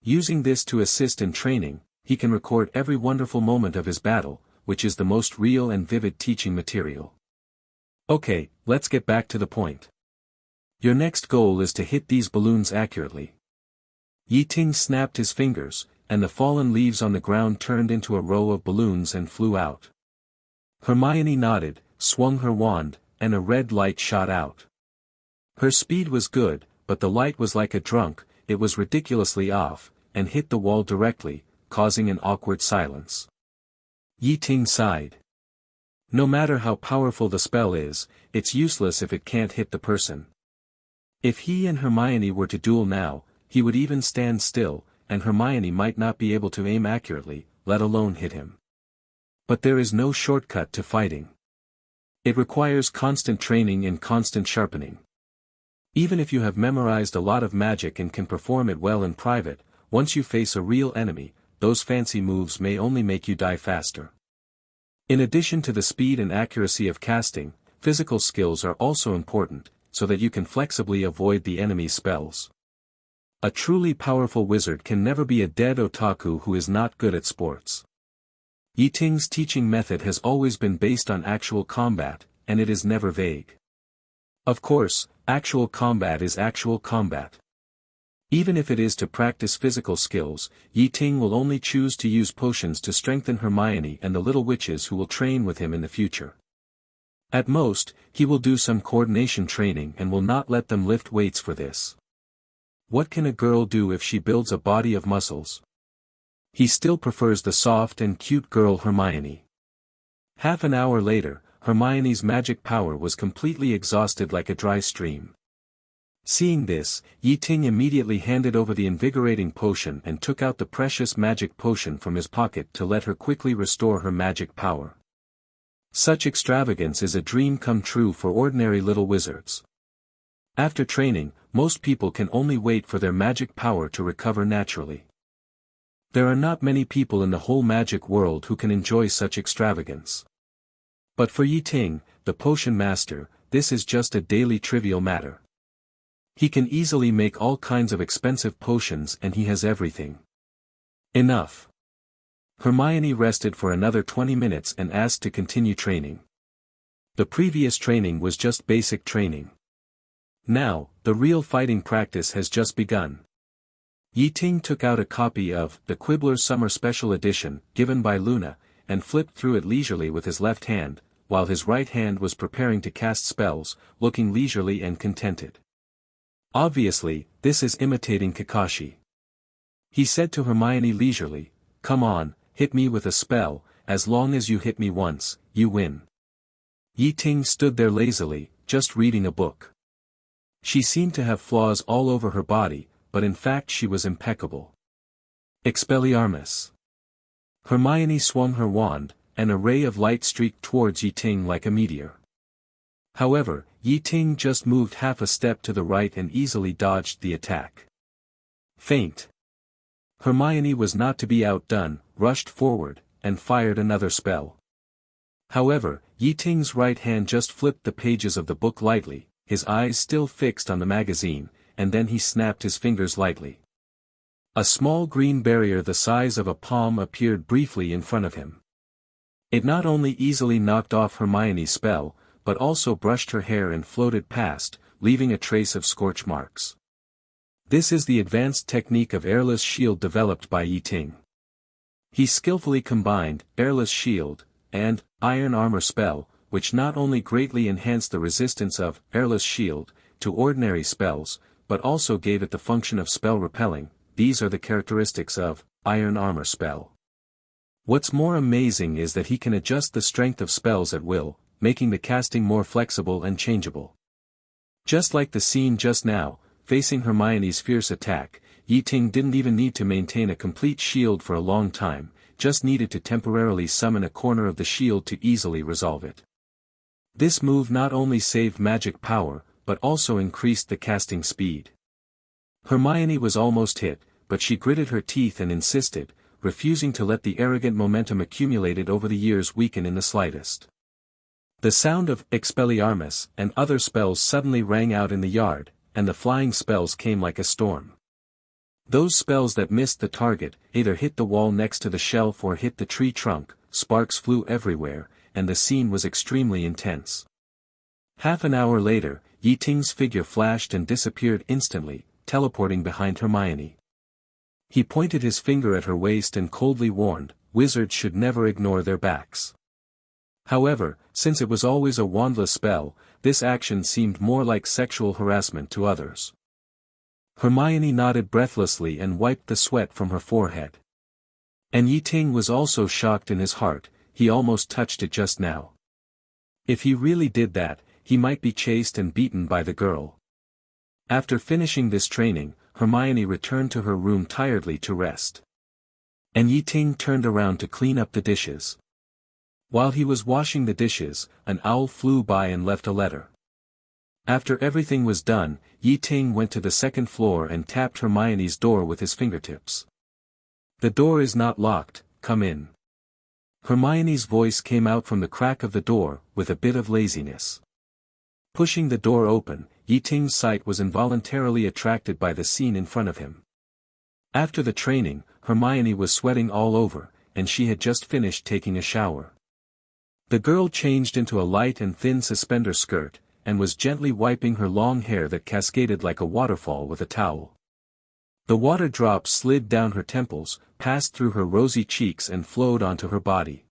Using this to assist in training, he can record every wonderful moment of his battle, which is the most real and vivid teaching material. Okay, let's get back to the point. Your next goal is to hit these balloons accurately. Ye Ting snapped his fingers, and the fallen leaves on the ground turned into a row of balloons and flew out. Hermione nodded, swung her wand, and a red light shot out. Her speed was good, but the light was like a drunk, it was ridiculously off, and hit the wall directly, causing an awkward silence. Ye Ting sighed. No matter how powerful the spell is, it's useless if it can't hit the person. If he and Hermione were to duel now, he would even stand still, and Hermione might not be able to aim accurately, let alone hit him. But there is no shortcut to fighting. It requires constant training and constant sharpening. Even if you have memorized a lot of magic and can perform it well in private, once you face a real enemy, those fancy moves may only make you die faster. In addition to the speed and accuracy of casting, physical skills are also important, so that you can flexibly avoid the enemy's spells. A truly powerful wizard can never be a dead otaku who is not good at sports. Ye Ting's teaching method has always been based on actual combat, and it is never vague. Of course, actual combat is actual combat. Even if it is to practice physical skills, Ye Ting will only choose to use potions to strengthen Hermione and the little witches who will train with him in the future. At most, he will do some coordination training and will not let them lift weights for this. What can a girl do if she builds a body of muscles? He still prefers the soft and cute girl Hermione. Half an hour later, Hermione's magic power was completely exhausted like a dry stream. Seeing this, Ye Ting immediately handed over the invigorating potion and took out the precious magic potion from his pocket to let her quickly restore her magic power. Such extravagance is a dream come true for ordinary little wizards. After training, most people can only wait for their magic power to recover naturally. There are not many people in the whole magic world who can enjoy such extravagance. But for Ye Ting, the potion master, this is just a daily trivial matter. He can easily make all kinds of expensive potions and he has everything. Enough. Hermione rested for another 20 minutes and asked to continue training. The previous training was just basic training. Now, the real fighting practice has just begun. Ye Ting took out a copy of The Quibbler's Summer Special Edition, given by Luna, and flipped through it leisurely with his left hand, while his right hand was preparing to cast spells, looking leisurely and contented. Obviously, this is imitating Kakashi. He said to Hermione leisurely, "Come on, hit me with a spell, as long as you hit me once, you win." Ye Ting stood there lazily, just reading a book. She seemed to have flaws all over her body, but in fact she was impeccable. Expelliarmus. Hermione swung her wand, and a ray of light streaked towards Ye Ting like a meteor. However, Ye Ting just moved half a step to the right and easily dodged the attack. Feint. Hermione was not to be outdone, rushed forward, and fired another spell. However, Ye Ting's right hand just flipped the pages of the book lightly, his eyes still fixed on the magazine, and then he snapped his fingers lightly. A small green barrier the size of a palm appeared briefly in front of him. It not only easily knocked off Hermione's spell, but also brushed her hair and floated past, leaving a trace of scorch marks. This is the advanced technique of airless shield developed by Ye Ting. He skillfully combined airless shield and iron armor spell, which not only greatly enhanced the resistance of airless shield to ordinary spells, but also gave it the function of spell repelling. These are the characteristics of iron armor spell. What's more amazing is that he can adjust the strength of spells at will, making the casting more flexible and changeable. Just like the scene just now, facing Hermione's fierce attack, Ye Ting didn't even need to maintain a complete shield for a long time, just needed to temporarily summon a corner of the shield to easily resolve it. This move not only saved magic power, but also increased the casting speed. Hermione was almost hit, but she gritted her teeth and insisted, refusing to let the arrogant momentum accumulated over the years weaken in the slightest. The sound of Expelliarmus and other spells suddenly rang out in the yard, and the flying spells came like a storm. Those spells that missed the target either hit the wall next to the shelf or hit the tree trunk, sparks flew everywhere, and the scene was extremely intense. Half an hour later, Ye Ting's figure flashed and disappeared instantly, teleporting behind Hermione. He pointed his finger at her waist and coldly warned, "Wizards should never ignore their backs." However, since it was always a wandless spell, this action seemed more like sexual harassment to others. Hermione nodded breathlessly and wiped the sweat from her forehead. And Ye Ting was also shocked in his heart, he almost touched it just now. If he really did that, he might be chased and beaten by the girl. After finishing this training, Hermione returned to her room tiredly to rest. And Ye Ting turned around to clean up the dishes. While he was washing the dishes, an owl flew by and left a letter. After everything was done, Ye Ting went to the second floor and tapped Hermione's door with his fingertips. "The door is not locked, come in." Hermione's voice came out from the crack of the door, with a bit of laziness. Pushing the door open, Ye Ting's sight was involuntarily attracted by the scene in front of him. After the training, Hermione was sweating all over, and she had just finished taking a shower. The girl changed into a light and thin suspender skirt, and was gently wiping her long hair that cascaded like a waterfall with a towel. The water drops slid down her temples, passed through her rosy cheeks and flowed onto her body.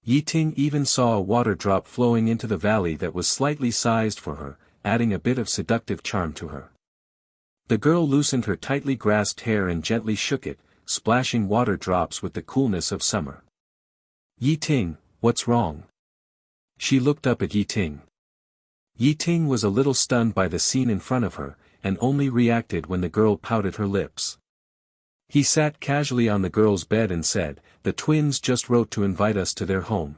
Ye Ting even saw a water drop flowing into the valley that was slightly sized for her, adding a bit of seductive charm to her. The girl loosened her tightly grasped hair and gently shook it, splashing water drops with the coolness of summer. "Ye Ting, what's wrong?" She looked up at Ye Ting. Ye Ting was a little stunned by the scene in front of her, and only reacted when the girl pouted her lips. He sat casually on the girl's bed and said, "The twins just wrote to invite us to their home."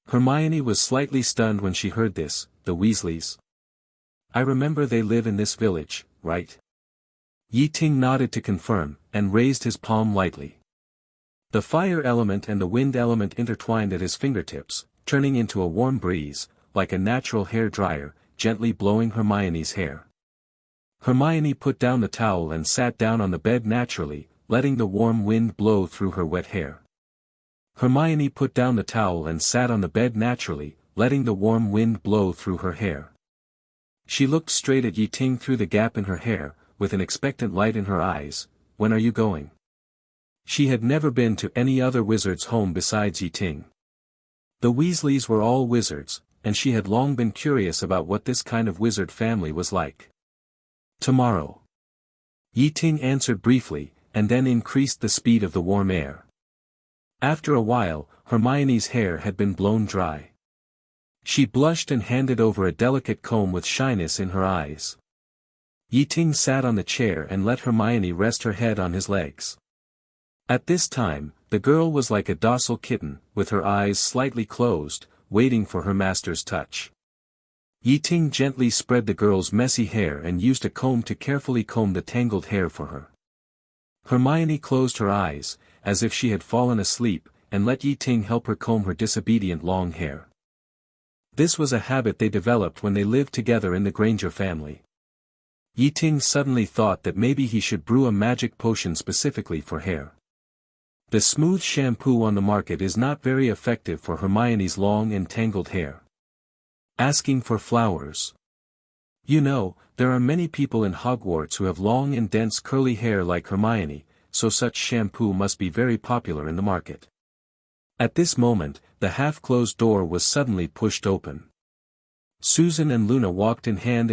Hermione was slightly stunned when she heard this. "The Weasleys? I remember they live in this village, right?" Ye Ting nodded to confirm, and raised his palm lightly. The fire element and the wind element intertwined at his fingertips, turning into a warm breeze, like a natural hair dryer, gently blowing Hermione's hair. Hermione put down the towel and sat down on the bed naturally, letting the warm wind blow through her wet hair. Hermione put down the towel and sat on the bed naturally, letting the warm wind blow through her hair. She looked straight at Ye Ting through the gap in her hair, with an expectant light in her eyes. "When are you going?" She had never been to any other wizard's home besides Ye Ting. The Weasleys were all wizards, and she had long been curious about what this kind of wizard family was like. "Tomorrow." Ye Ting answered briefly, and then increased the speed of the warm air. After a while, Hermione's hair had been blown dry. She blushed and handed over a delicate comb with shyness in her eyes. Ye Ting sat on the chair and let Hermione rest her head on his legs. At this time, the girl was like a docile kitten, with her eyes slightly closed, waiting for her master's touch. Ye Ting gently spread the girl's messy hair and used a comb to carefully comb the tangled hair for her. Hermione closed her eyes, as if she had fallen asleep, and let Ye Ting help her comb her disobedient long hair. This was a habit they developed when they lived together in the Granger family. Ye Ting suddenly thought that maybe he should brew a magic potion specifically for hair. The smooth shampoo on the market is not very effective for Hermione's long and tangled hair. Asking for flowers. "You know, there are many people in Hogwarts who have long and dense curly hair like Hermione, so such shampoo must be very popular in the market." At this moment, the half-closed door was suddenly pushed open. Susan and Luna walked in hand,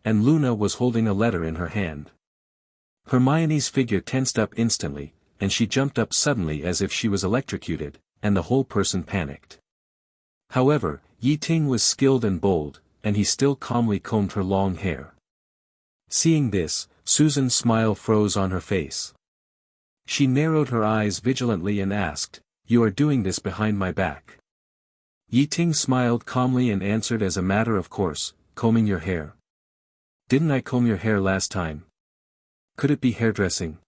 and Luna was holding a letter in her hand. Hermione's figure tensed up instantly, and she jumped up suddenly as if she was electrocuted, and the whole person panicked. However, Ye Ting was skilled and bold, and he still calmly combed her long hair. Seeing this, Susan's smile froze on her face. She narrowed her eyes vigilantly and asked, "You are doing this behind my back?" Ye Ting smiled calmly and answered as a matter of course, "Combing your hair. Didn't I comb your hair last time? Could it be hairdressing?"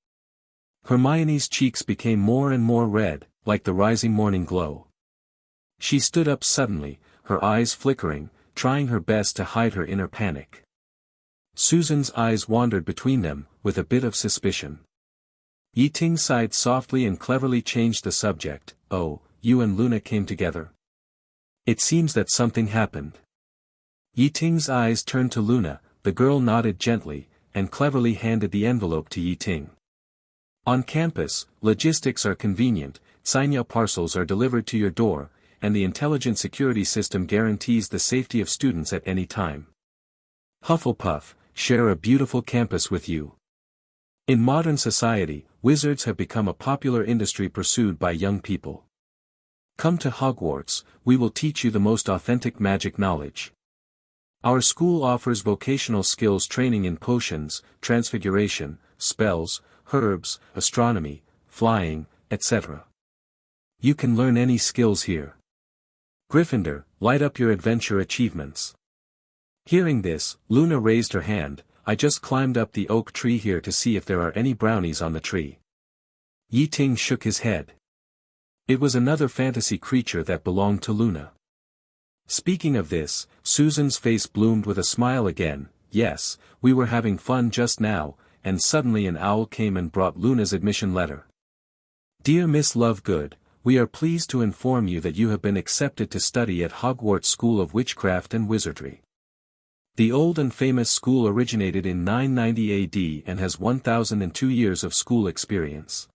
Hermione's cheeks became more and more red, like the rising morning glow. She stood up suddenly, her eyes flickering, trying her best to hide her inner panic. Susan's eyes wandered between them, with a bit of suspicion. Ye Ting sighed softly and cleverly changed the subject. "Oh, you and Luna came together? It seems that something happened." Ye Ting's eyes turned to Luna, the girl nodded gently, and cleverly handed the envelope to Ye Ting. On campus, logistics are convenient, sign-up parcels are delivered to your door, and the intelligent security system guarantees the safety of students at any time. Hufflepuff, share a beautiful campus with you. In modern society, wizards have become a popular industry pursued by young people. Come to Hogwarts, we will teach you the most authentic magic knowledge. Our school offers vocational skills training in potions, transfiguration, spells, herbs, astronomy, flying, etc. You can learn any skills here. Gryffindor, light up your adventure achievements. Hearing this, Luna raised her hand. I just climbed up the oak tree here to see if there are any brownies on the tree. Ye Ting shook his head. It was another fantasy creature that belonged to Luna. Speaking of this, Susan's face bloomed with a smile again. Yes, we were having fun just now, and suddenly an owl came and brought Luna's admission letter. Dear Miss Lovegood, we are pleased to inform you that you have been accepted to study at Hogwarts School of Witchcraft and Wizardry. The old and famous school originated in 990 AD and has 1002 years of school experience.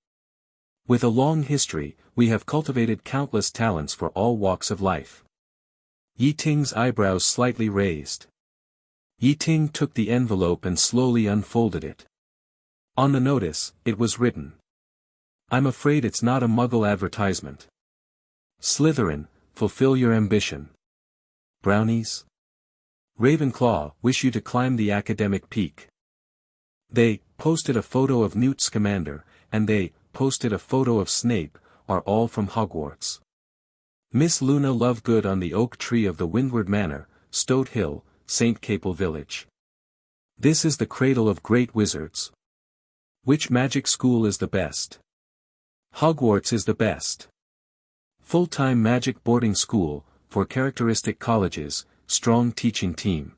With a long history, we have cultivated countless talents for all walks of life. Ye Ting's eyebrows slightly raised. Ye Ting took the envelope and slowly unfolded it. On the notice, it was written. I'm afraid it's not a Muggle advertisement. Slytherin, fulfill your ambition. Brownies? Ravenclaw, wish you to climb the academic peak. They posted a photo of Newt Scamander, and they posted a photo of Snape, are all from Hogwarts. Miss Luna Lovegood on the oak tree of the Windward Manor, Stoat Hill, St. Capel Village. This is the cradle of great wizards. Which magic school is the best? Hogwarts is the best. Full-time magic boarding school, for characteristic colleges, strong teaching team.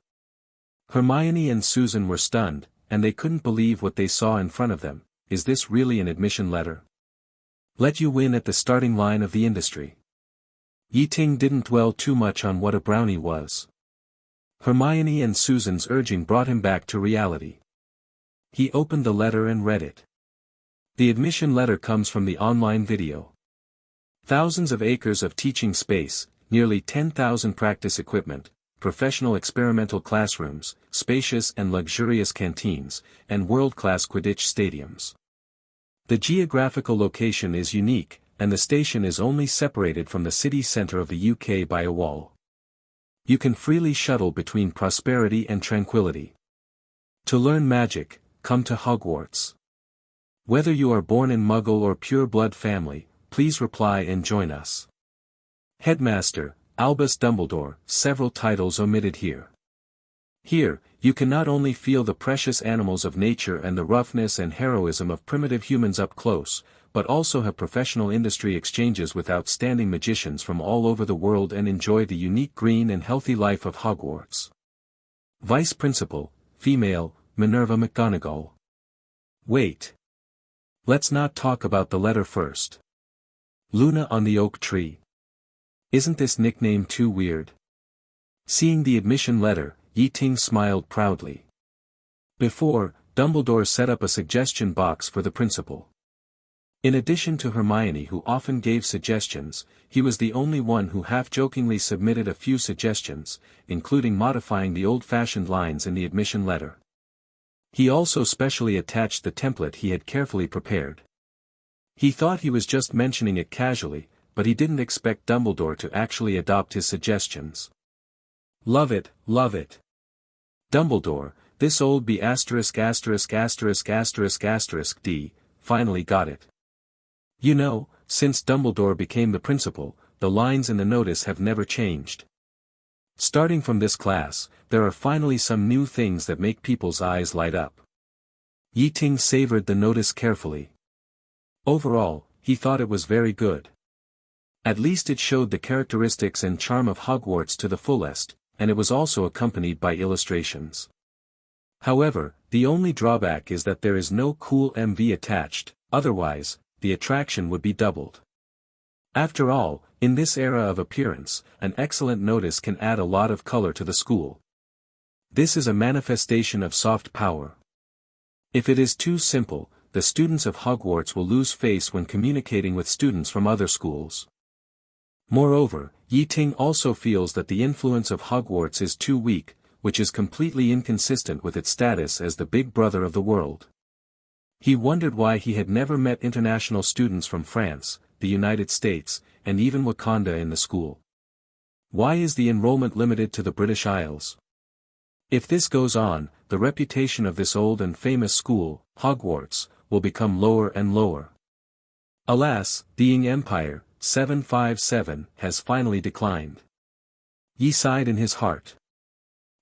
Hermione and Susan were stunned, and they couldn't believe what they saw in front of them. Is this really an admission letter? Let you win at the starting line of the industry. Ye Ting didn't dwell too much on what a brownie was. Hermione and Susan's urging brought him back to reality. He opened the letter and read it. The admission letter comes from the online video. Thousands of acres of teaching space, nearly 10,000 practice equipment, professional experimental classrooms, spacious and luxurious canteens, and world-class Quidditch stadiums. The geographical location is unique, and the station is only separated from the city centre of the UK by a wall. You can freely shuttle between prosperity and tranquility. To learn magic, come to Hogwarts. Whether you are born in Muggle or pure-blood family, please reply and join us. Headmaster, Albus Dumbledore, several titles omitted here. Here, you can not only feel the precious animals of nature and the roughness and heroism of primitive humans up close, but also have professional industry exchanges with outstanding magicians from all over the world and enjoy the unique green and healthy life of Hogwarts. Vice Principal, female, Minerva McGonagall. Wait. Let's not talk about the letter first. Luna on the oak tree. Isn't this nickname too weird? Seeing the admission letter, Ye Ting smiled proudly. Before, Dumbledore set up a suggestion box for the principal. In addition to Hermione, who often gave suggestions, he was the only one who half-jokingly submitted a few suggestions, including modifying the old-fashioned lines in the admission letter. He also specially attached the template he had carefully prepared. He thought he was just mentioning it casually, but he didn't expect Dumbledore to actually adopt his suggestions. Love it, love it. Dumbledore, this old B******************, D, finally got it. You know, since Dumbledore became the principal, the lines in the notice have never changed. Starting from this class, there are finally some new things that make people's eyes light up. Ye Ting savored the notice carefully. Overall, he thought it was very good. At least it showed the characteristics and charm of Hogwarts to the fullest, and it was also accompanied by illustrations. However, the only drawback is that there is no cool MV attached, otherwise, the attraction would be doubled. After all, in this era of appearance, an excellent notice can add a lot of color to the school. This is a manifestation of soft power. If it is too simple, the students of Hogwarts will lose face when communicating with students from other schools. Moreover, Ye Ting also feels that the influence of Hogwarts is too weak, which is completely inconsistent with its status as the big brother of the world. He wondered why he had never met international students from France, the United States, and even Wakanda in the school. Why is the enrollment limited to the British Isles? If this goes on, the reputation of this old and famous school, Hogwarts, will become lower and lower. Alas, the Ying Empire, 757, has finally declined. Ye sighed in his heart.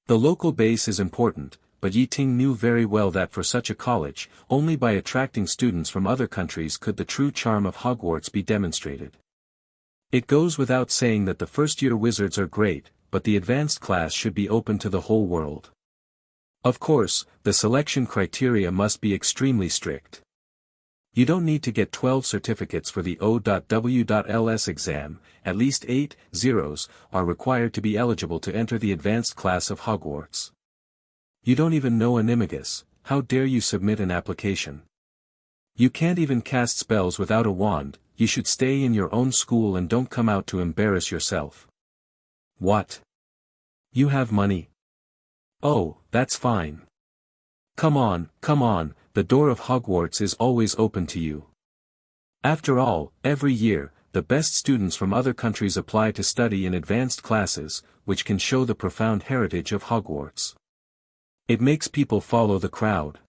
The local base is important, but Ye Ting knew very well that for such a college, only by attracting students from other countries could the true charm of Hogwarts be demonstrated. It goes without saying that the first-year wizards are great, but the advanced class should be open to the whole world. Of course, the selection criteria must be extremely strict. You don't need to get 12 certificates for the O.W.Ls exam, at least 8 zeros are required to be eligible to enter the advanced class of Hogwarts. You don't even know Animagus, how dare you submit an application? You can't even cast spells without a wand, you should stay in your own school and don't come out to embarrass yourself. What? You have money? Oh, that's fine. Come on, the door of Hogwarts is always open to you. After all, every year, the best students from other countries apply to study in advanced classes, which can show the profound heritage of Hogwarts. It makes people follow the crowd.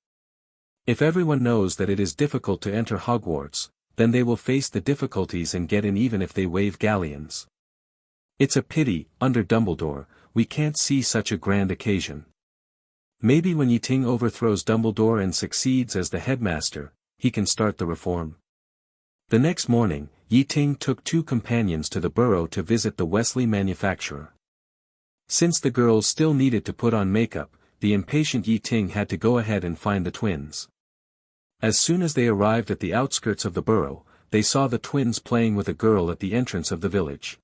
If everyone knows that it is difficult to enter Hogwarts, then they will face the difficulties and get in even if they wave galleons. It's a pity, under Dumbledore, we can't see such a grand occasion. Maybe when Ye Ting overthrows Dumbledore and succeeds as the headmaster, he can start the reform. The next morning, Ye Ting took 2 companions to the burrow to visit the Wesley manufacturer. Since the girls still needed to put on makeup, the impatient Ye Ting had to go ahead and find the twins. As soon as they arrived at the outskirts of the burrow, they saw the twins playing with a girl at the entrance of the village.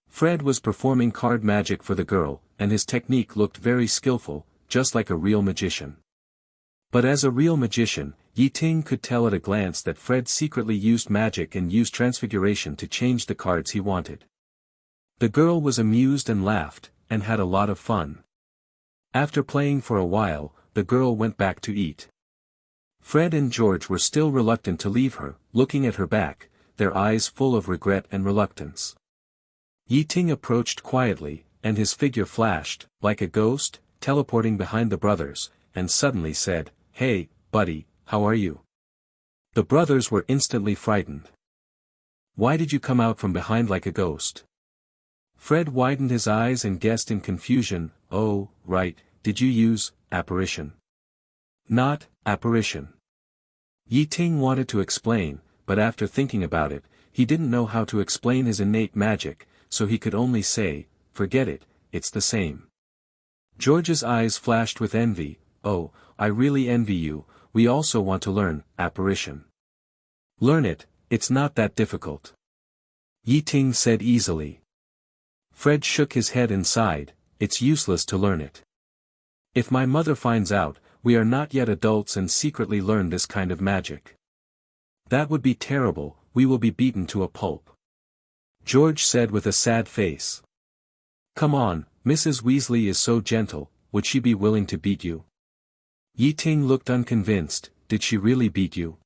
Fred was performing card magic for the girl, and his technique looked very skillful, just like a real magician. But as a real magician, Ye Ting could tell at a glance that Fred secretly used magic and used transfiguration to change the cards he wanted. The girl was amused and laughed, and had a lot of fun. After playing for a while, the girl went back to eat. Fred and George were still reluctant to leave her, looking at her back, their eyes full of regret and reluctance. Ye Ting approached quietly, and his figure flashed, like a ghost, teleporting behind the brothers, and suddenly said, "Hey, buddy, how are you?" The brothers were instantly frightened. "Why did you come out from behind like a ghost?" Fred widened his eyes and guessed in confusion, "Oh, right, did you use apparition?" "Not apparition." Ye Ting wanted to explain, but after thinking about it, he didn't know how to explain his innate magic, so he could only say, "Forget it, it's the same." George's eyes flashed with envy. "Oh, I really envy you, we also want to learn apparition." "Learn it, it's not that difficult," Ye Ting said easily. Fred shook his head and sighed, "It's useless to learn it. If my mother finds out, we are not yet adults and secretly learn this kind of magic. That would be terrible, we will be beaten to a pulp." George said with a sad face. "Come on, Mrs. Weasley is so gentle, would she be willing to beat you?" Ye Ting looked unconvinced, "Did she really beat you?"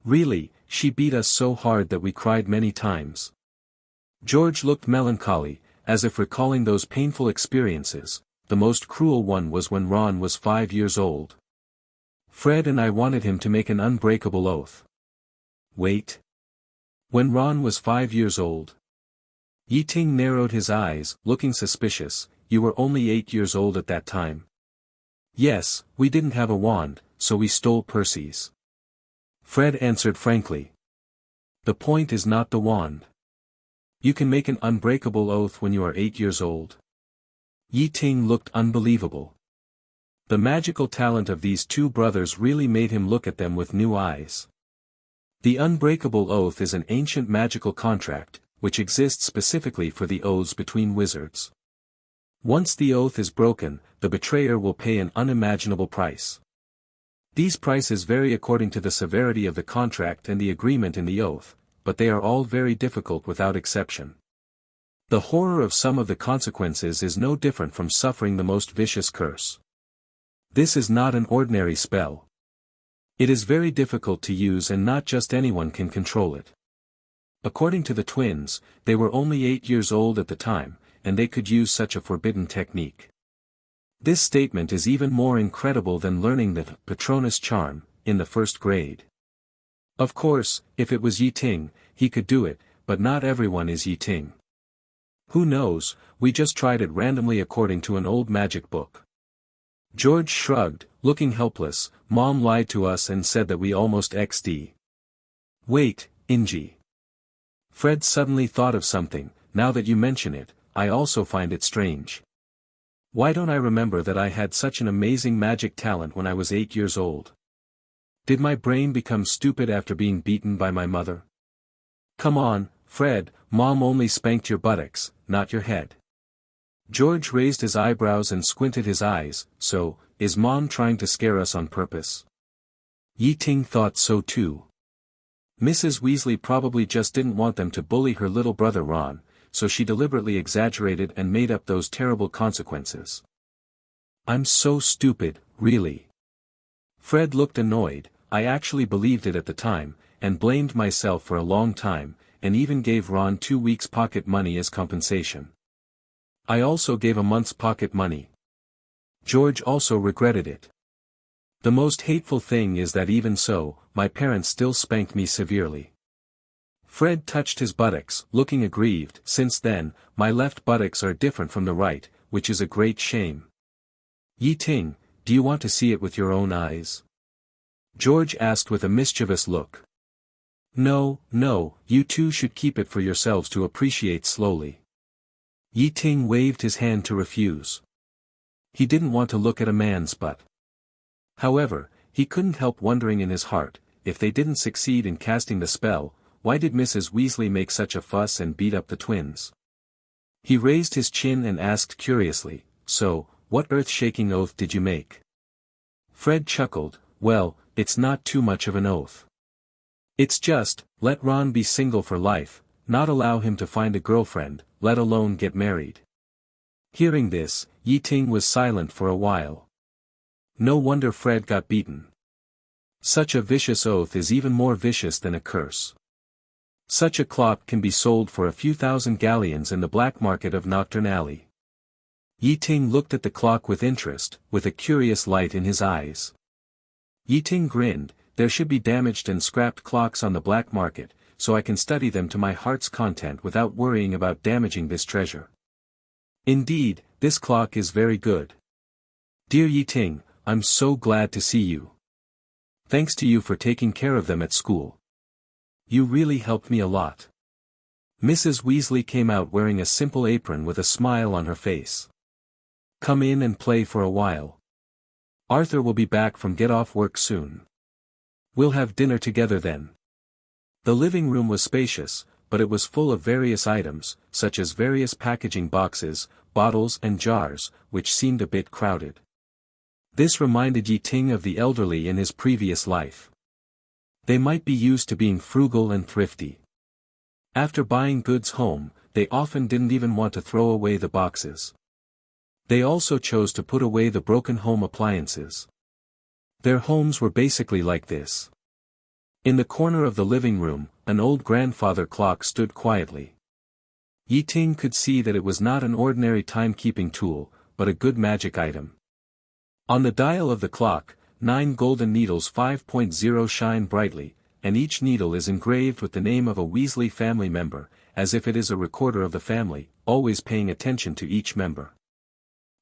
"Really, she beat us so hard that we cried many times." George looked melancholy, as if recalling those painful experiences. The most cruel one was when Ron was 5 years old. Fred and I wanted him to make an unbreakable oath. Wait. When Ron was 5 years old? Ye Ting narrowed his eyes, looking suspicious. "You were only 8 years old at that time." "Yes, we didn't have a wand, so we stole Percy's." Fred answered frankly. "The point is not the wand. You can make an unbreakable oath when you are 8 years old." Ye Ting looked unbelievable. The magical talent of these 2 brothers really made him look at them with new eyes. The unbreakable oath is an ancient magical contract, which exists specifically for the oaths between wizards. Once the oath is broken, the betrayer will pay an unimaginable price. These prices vary according to the severity of the contract and the agreement in the oath, but they are all very difficult without exception. The horror of some of the consequences is no different from suffering the most vicious curse. This is not an ordinary spell. It is very difficult to use and not just anyone can control it. According to the twins, they were only 8 years old at the time, and they could use such a forbidden technique. This statement is even more incredible than learning the Patronus charm in the 1st grade. Of course, if it was Ye Ting, he could do it, but not everyone is Ye Ting. Who knows, we just tried it randomly according to an old magic book. George shrugged, looking helpless. Mom lied to us and said that we almost XD. Wait, Ingy. Fred suddenly thought of something. Now that you mention it, I also find it strange. Why don't I remember that I had such an amazing magic talent when I was 8 years old? Did my brain become stupid after being beaten by my mother? Come on, Fred, Mom only spanked your buttocks, not your head. George raised his eyebrows and squinted his eyes. So, is Mom trying to scare us on purpose? Ye Ting thought so too. Mrs. Weasley probably just didn't want them to bully her little brother Ron, so she deliberately exaggerated and made up those terrible consequences. I'm so stupid, really. Fred looked annoyed. I actually believed it at the time, and blamed myself for a long time, and even gave Ron 2 weeks' pocket money as compensation. I also gave a month's pocket money. George also regretted it. The most hateful thing is that even so, my parents still spanked me severely. Fred touched his buttocks, looking aggrieved. Since then, my left buttocks are different from the right, which is a great shame. Ye Ting, do you want to see it with your own eyes? George asked with a mischievous look. No, you two should keep it for yourselves to appreciate slowly. Ye Ting waved his hand to refuse. He didn't want to look at a man's butt. However, he couldn't help wondering in his heart, if they didn't succeed in casting the spell, why did Mrs. Weasley make such a fuss and beat up the twins? He raised his chin and asked curiously, so, what earth-shaking oath did you make? Fred chuckled, well, it's not too much of an oath. It's just, let Ron be single for life, not allow him to find a girlfriend, let alone get married. Hearing this, Ye Ting was silent for a while. No wonder Fred got beaten. Such a vicious oath is even more vicious than a curse. Such a clock can be sold for a few thousand galleons in the black market of Nocturne Alley. Ye Ting looked at the clock with interest, with a curious light in his eyes. Ye Ting grinned, there should be damaged and scrapped clocks on the black market, so I can study them to my heart's content without worrying about damaging this treasure. Indeed, this clock is very good. Dear Ye Ting, I'm so glad to see you. Thanks to you for taking care of them at school. You really helped me a lot. Mrs. Weasley came out wearing a simple apron with a smile on her face. Come in and play for a while. Arthur will be back from get off work soon. We'll have dinner together then. The living room was spacious, but it was full of various items, such as various packaging boxes, bottles and jars, which seemed a bit crowded. This reminded Ye Ting of the elderly in his previous life. They might be used to being frugal and thrifty. After buying goods home, they often didn't even want to throw away the boxes. They also chose to put away the broken home appliances. Their homes were basically like this. In the corner of the living room, an old grandfather clock stood quietly. Ye Ting could see that it was not an ordinary timekeeping tool, but a good magic item. On the dial of the clock, 9 golden needles 5.0 shine brightly, and each needle is engraved with the name of a Weasley family member, as if it is a recorder of the family, always paying attention to each member.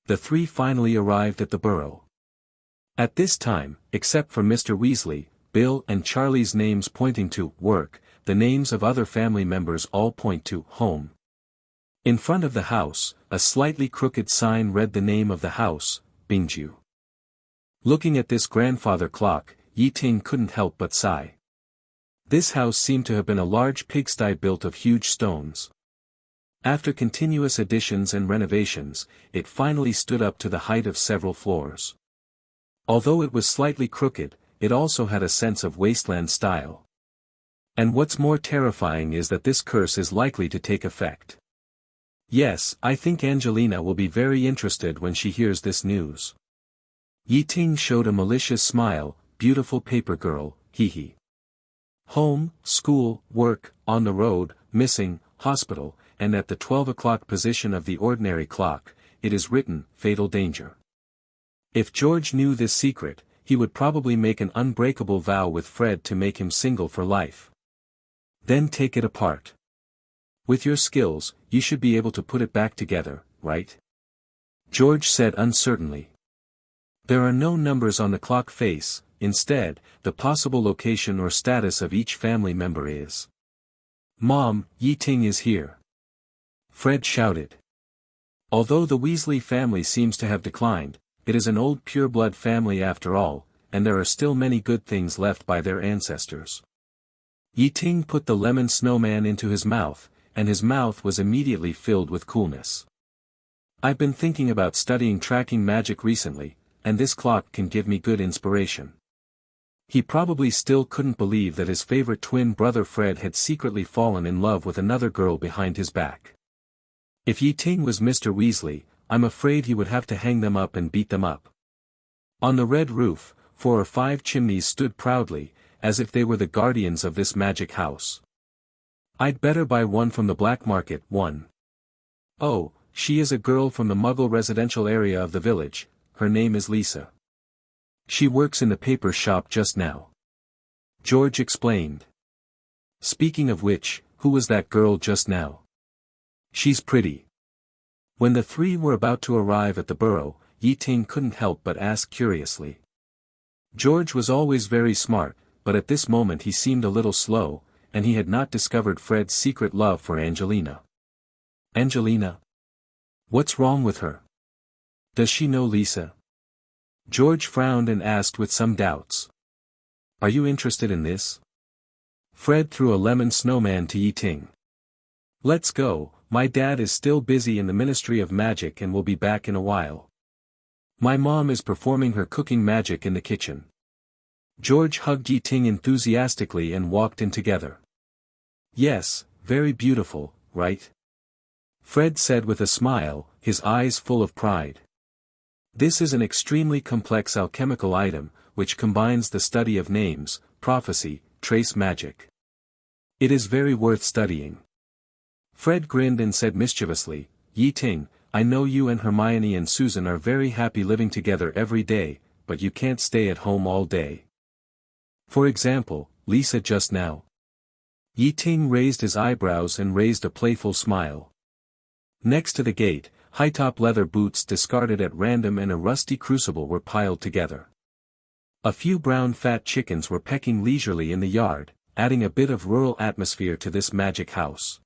The three finally arrived at the burrow. At this time, except for Mr. Weasley, Bill and Charlie's names pointing to work, the names of other family members all point to home. In front of the house, a slightly crooked sign read the name of the house, Bingju. Looking at this grandfather clock, Ye Ting couldn't help but sigh. This house seemed to have been a large pigsty built of huge stones. After continuous additions and renovations, it finally stood up to the height of several floors. Although it was slightly crooked, it also had a sense of wasteland style. And what's more terrifying is that this curse is likely to take effect. Yes, I think Angelina will be very interested when she hears this news. Ye Ting showed a malicious smile, beautiful paper girl, hee hee. Home, school, work, on the road, missing, hospital, and at the 12 o'clock position of the ordinary clock, it is written, fatal danger. If George knew this secret, he would probably make an unbreakable vow with Fred to make him single for life. Then take it apart. With your skills, you should be able to put it back together, right? George said uncertainly. There are no numbers on the clock face, instead, the possible location or status of each family member is. Mom, Ye Ting is here. Fred shouted. Although the Weasley family seems to have declined, it is an old pure-blood family after all, and there are still many good things left by their ancestors. Ye Ting put the lemon snowman into his mouth, and his mouth was immediately filled with coolness. I've been thinking about studying tracking magic recently, and this clock can give me good inspiration. He probably still couldn't believe that his favorite twin brother Fred had secretly fallen in love with another girl behind his back. If Ye Ting was Mr. Weasley, I'm afraid he would have to hang them up and beat them up. On the red roof, 4 or 5 chimneys stood proudly, as if they were the guardians of this magic house. I'd better buy one from the black market. One. Oh, she is a girl from the Muggle residential area of the village, her name is Lisa. She works in the paper shop just now. George explained. Speaking of which, who was that girl just now? She's pretty. When the three were about to arrive at the burrow, Ye Ting couldn't help but ask curiously. George was always very smart, but at this moment he seemed a little slow, and he had not discovered Fred's secret love for Angelina. Angelina? What's wrong with her? Does she know Lisa? George frowned and asked with some doubts. Are you interested in this? Fred threw a lemon snowman to Ye Ting. Let's go, my dad is still busy in the Ministry of Magic and will be back in a while. My mom is performing her cooking magic in the kitchen. George hugged Ye Ting enthusiastically and walked in together. Yes, very beautiful, right? Fred said with a smile, his eyes full of pride. This is an extremely complex alchemical item, which combines the study of names, prophecy, trace magic. It is very worth studying. Fred grinned and said mischievously, Ye Ting, I know you and Hermione and Susan are very happy living together every day, but you can't stay at home all day. For example, Lisa just now. Ye Ting raised his eyebrows and raised a playful smile. Next to the gate, high-top leather boots discarded at random and a rusty crucible were piled together. A few brown fat chickens were pecking leisurely in the yard, adding a bit of rural atmosphere to this magic house.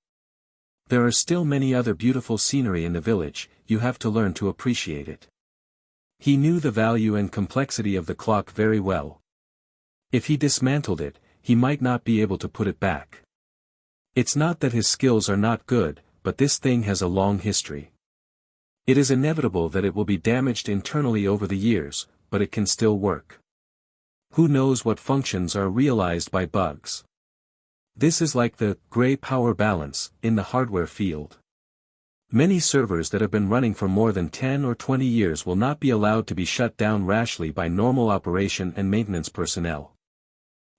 There are still many other beautiful scenery in the village, you have to learn to appreciate it. He knew the value and complexity of the clock very well. If he dismantled it, he might not be able to put it back. It's not that his skills are not good, but this thing has a long history. It is inevitable that it will be damaged internally over the years, but it can still work. Who knows what functions are realized by bugs? This is like the gray power balance in the hardware field. Many servers that have been running for more than 10 or 20 years will not be allowed to be shut down rashly by normal operation and maintenance personnel.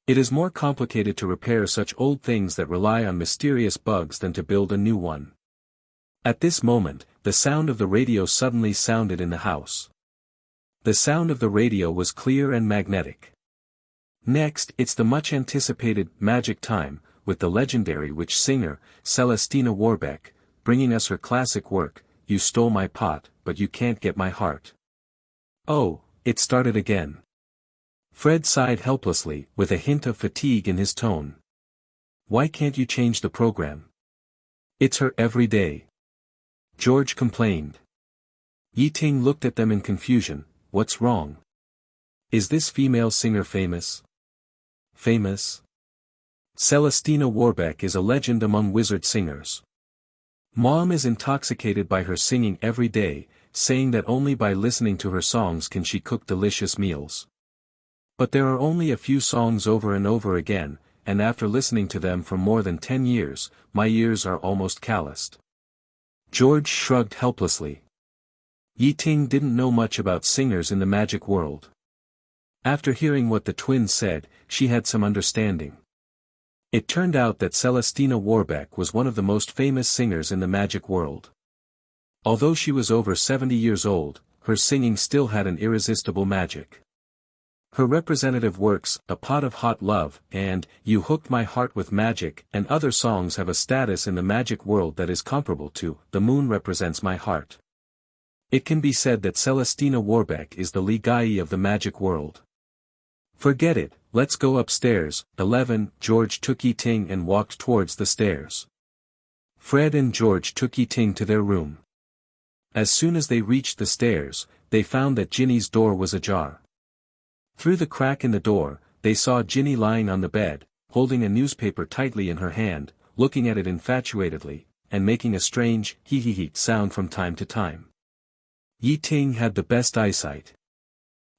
It is more complicated to repair such old things that rely on mysterious bugs than to build a new one. At this moment, the sound of the radio suddenly sounded in the house. The sound of the radio was clear and magnetic. Next, it's the much-anticipated Magic Time, with the legendary witch singer, Celestina Warbeck, bringing us her classic work, You Stole My Pot, But You Can't Get My Heart. Oh, it started again. Fred sighed helplessly, with a hint of fatigue in his tone. Why can't you change the program? It's her every day. George complained. Ye Ting looked at them in confusion. What's wrong? Is this female singer famous? Famous? Celestina Warbeck is a legend among wizard singers. Mom is intoxicated by her singing every day, saying that only by listening to her songs can she cook delicious meals. But there are only a few songs over and over again, and after listening to them for more than 10 years, my ears are almost calloused. George shrugged helplessly. Ye Ting didn't know much about singers in the magic world. After hearing what the twins said, she had some understanding. It turned out that Celestina Warbeck was one of the most famous singers in the magic world. Although she was over 70 years old, her singing still had an irresistible magic. Her representative works, A Pot of Hot Love, and You Hooked My Heart with Magic, and other songs have a status in the magic world that is comparable to The Moon Represents My Heart. It can be said that Celestina Warbeck is the Li Guy of the magic world. Forget it, let's go upstairs. 11. George took Ye Ting and walked towards the stairs. Fred and George took Ye Ting to their room. As soon as they reached the stairs, they found that Ginny's door was ajar. Through the crack in the door, they saw Ginny lying on the bed, holding a newspaper tightly in her hand, looking at it infatuatedly, and making a strange hee-hee-hee sound from time to time. Ye Ting had the best eyesight.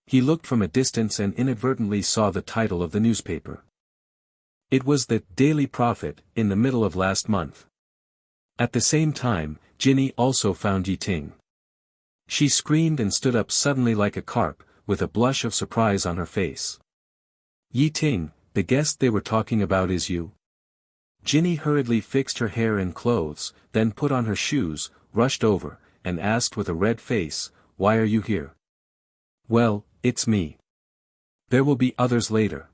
He looked from a distance and inadvertently saw the title of the newspaper. It was the Daily Prophet, in the middle of last month. At the same time, Ginny also found Ye Ting. She screamed and stood up suddenly like a carp, with a blush of surprise on her face. Ye Ting, the guest they were talking about is you? Ginny hurriedly fixed her hair and clothes, then put on her shoes, rushed over, and asked with a red face, "Why are you here?" "Well, it's me. There will be others later."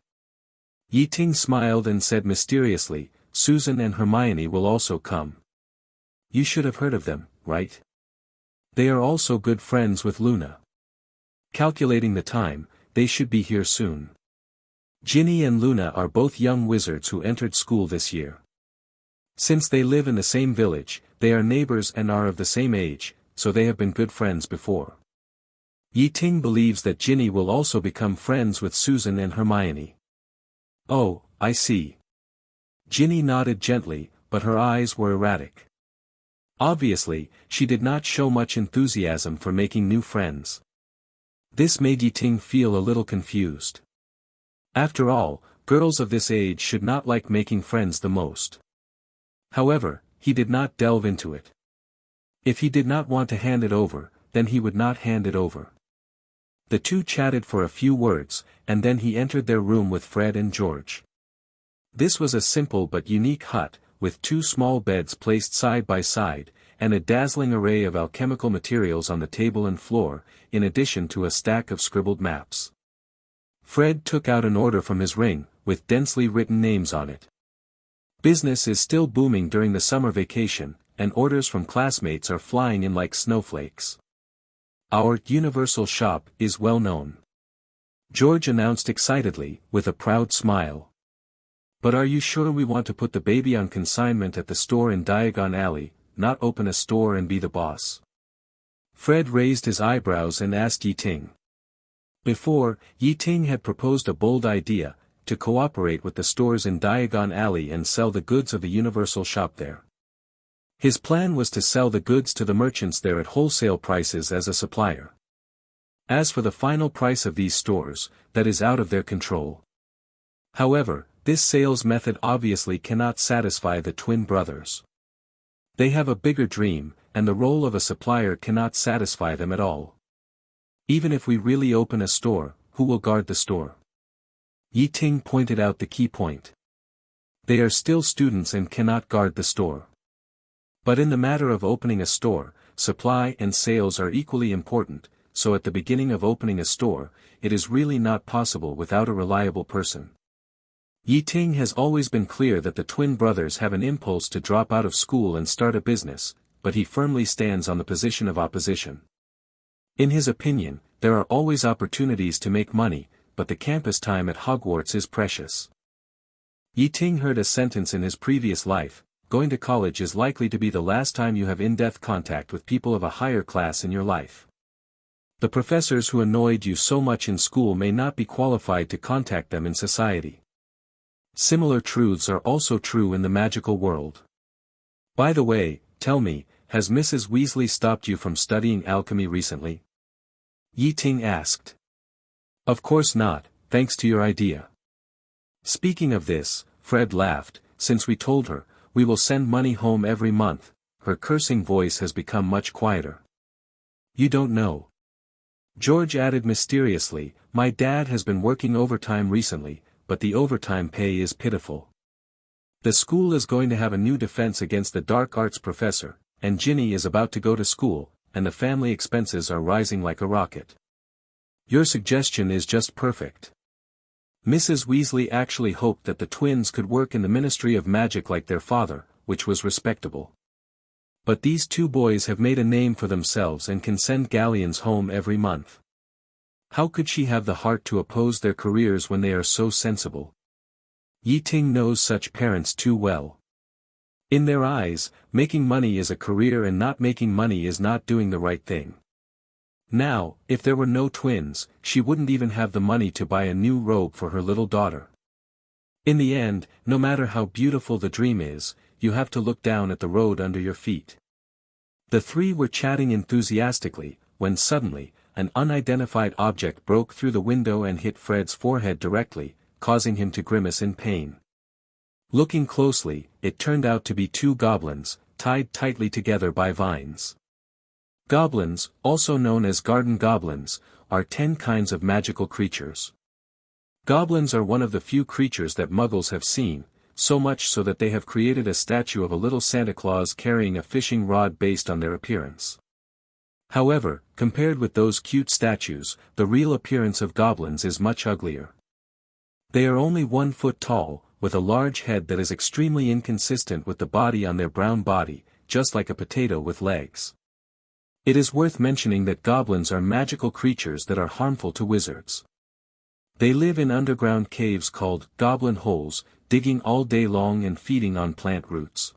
Ye Ting smiled and said mysteriously, "Susan and Hermione will also come. You should have heard of them, right? They are also good friends with Luna. Calculating the time, they should be here soon. Ginny and Luna are both young wizards who entered school this year. Since they live in the same village, they are neighbors and are of the same age, so they have been good friends before." Ye Ting believes that Ginny will also become friends with Susan and Hermione. "Oh, I see." Ginny nodded gently, but her eyes were erratic. Obviously, she did not show much enthusiasm for making new friends. This made Ye Ting feel a little confused. After all, girls of this age should not like making friends the most. However, he did not delve into it. If he did not want to hand it over, then he would not hand it over. The two chatted for a few words, and then he entered their room with Fred and George. This was a simple but unique hut, with two small beds placed side by side, and a dazzling array of alchemical materials on the table and floor, in addition to a stack of scribbled maps. Fred took out an order from his ring, with densely written names on it. Business is still booming during the summer vacation, and orders from classmates are flying in like snowflakes. Our universal shop is well known. George announced excitedly, with a proud smile. "But are you sure we want to put the baby on consignment at the store in Diagon Alley, not open a store and be the boss?" Fred raised his eyebrows and asked Ye Ting. Before, Ye Ting had proposed a bold idea, to cooperate with the stores in Diagon Alley and sell the goods of the universal shop there. His plan was to sell the goods to the merchants there at wholesale prices as a supplier. As for the final price of these stores, that is out of their control. However, this sales method obviously cannot satisfy the twin brothers. They have a bigger dream, and the role of a supplier cannot satisfy them at all. Even if we really open a store, who will guard the store? Ye Ting pointed out the key point. They are still students and cannot guard the store. But in the matter of opening a store, supply and sales are equally important, so at the beginning of opening a store, it is really not possible without a reliable person. Ye Ting has always been clear that the twin brothers have an impulse to drop out of school and start a business, but he firmly stands on the position of opposition. In his opinion, there are always opportunities to make money, but the campus time at Hogwarts is precious. Ye Ting heard a sentence in his previous life: "Going to college is likely to be the last time you have in-depth contact with people of a higher class in your life. The professors who annoyed you so much in school may not be qualified to contact them in society." Similar truths are also true in the magical world. By the way, tell me, has Mrs. Weasley stopped you from studying alchemy recently? Ye Ting asked. "Of course not, thanks to your idea." Speaking of this, Fred laughed. "Since we told her, we will send money home every month," her cursing voice has become much quieter. "You don't know." George added mysteriously, "My dad has been working overtime recently, but the overtime pay is pitiful. The school is going to have a new defense against the dark arts professor, and Ginny is about to go to school, and the family expenses are rising like a rocket. Your suggestion is just perfect. Mrs. Weasley actually hoped that the twins could work in the Ministry of Magic like their father, which was respectable. But these two boys have made a name for themselves and can send galleons home every month. How could she have the heart to oppose their careers when they are so sensible? Ye Ting knows such parents too well. In their eyes, making money is a career and not making money is not doing the right thing. Now, if there were no twins, she wouldn't even have the money to buy a new robe for her little daughter. In the end, no matter how beautiful the dream is, you have to look down at the road under your feet. The three were chatting enthusiastically, when suddenly, an unidentified object broke through the window and hit Fred's forehead directly, causing him to grimace in pain. Looking closely, it turned out to be two goblins, tied tightly together by vines. Goblins, also known as garden goblins, are 10 kinds of magical creatures. Goblins are one of the few creatures that Muggles have seen, so much so that they have created a statue of a little Santa Claus carrying a fishing rod based on their appearance. However, compared with those cute statues, the real appearance of goblins is much uglier. They are only 1 foot tall, with a large head that is extremely inconsistent with the body on their brown body, just like a potato with legs. It is worth mentioning that goblins are magical creatures that are harmful to wizards. They live in underground caves called goblin holes, digging all day long and feeding on plant roots.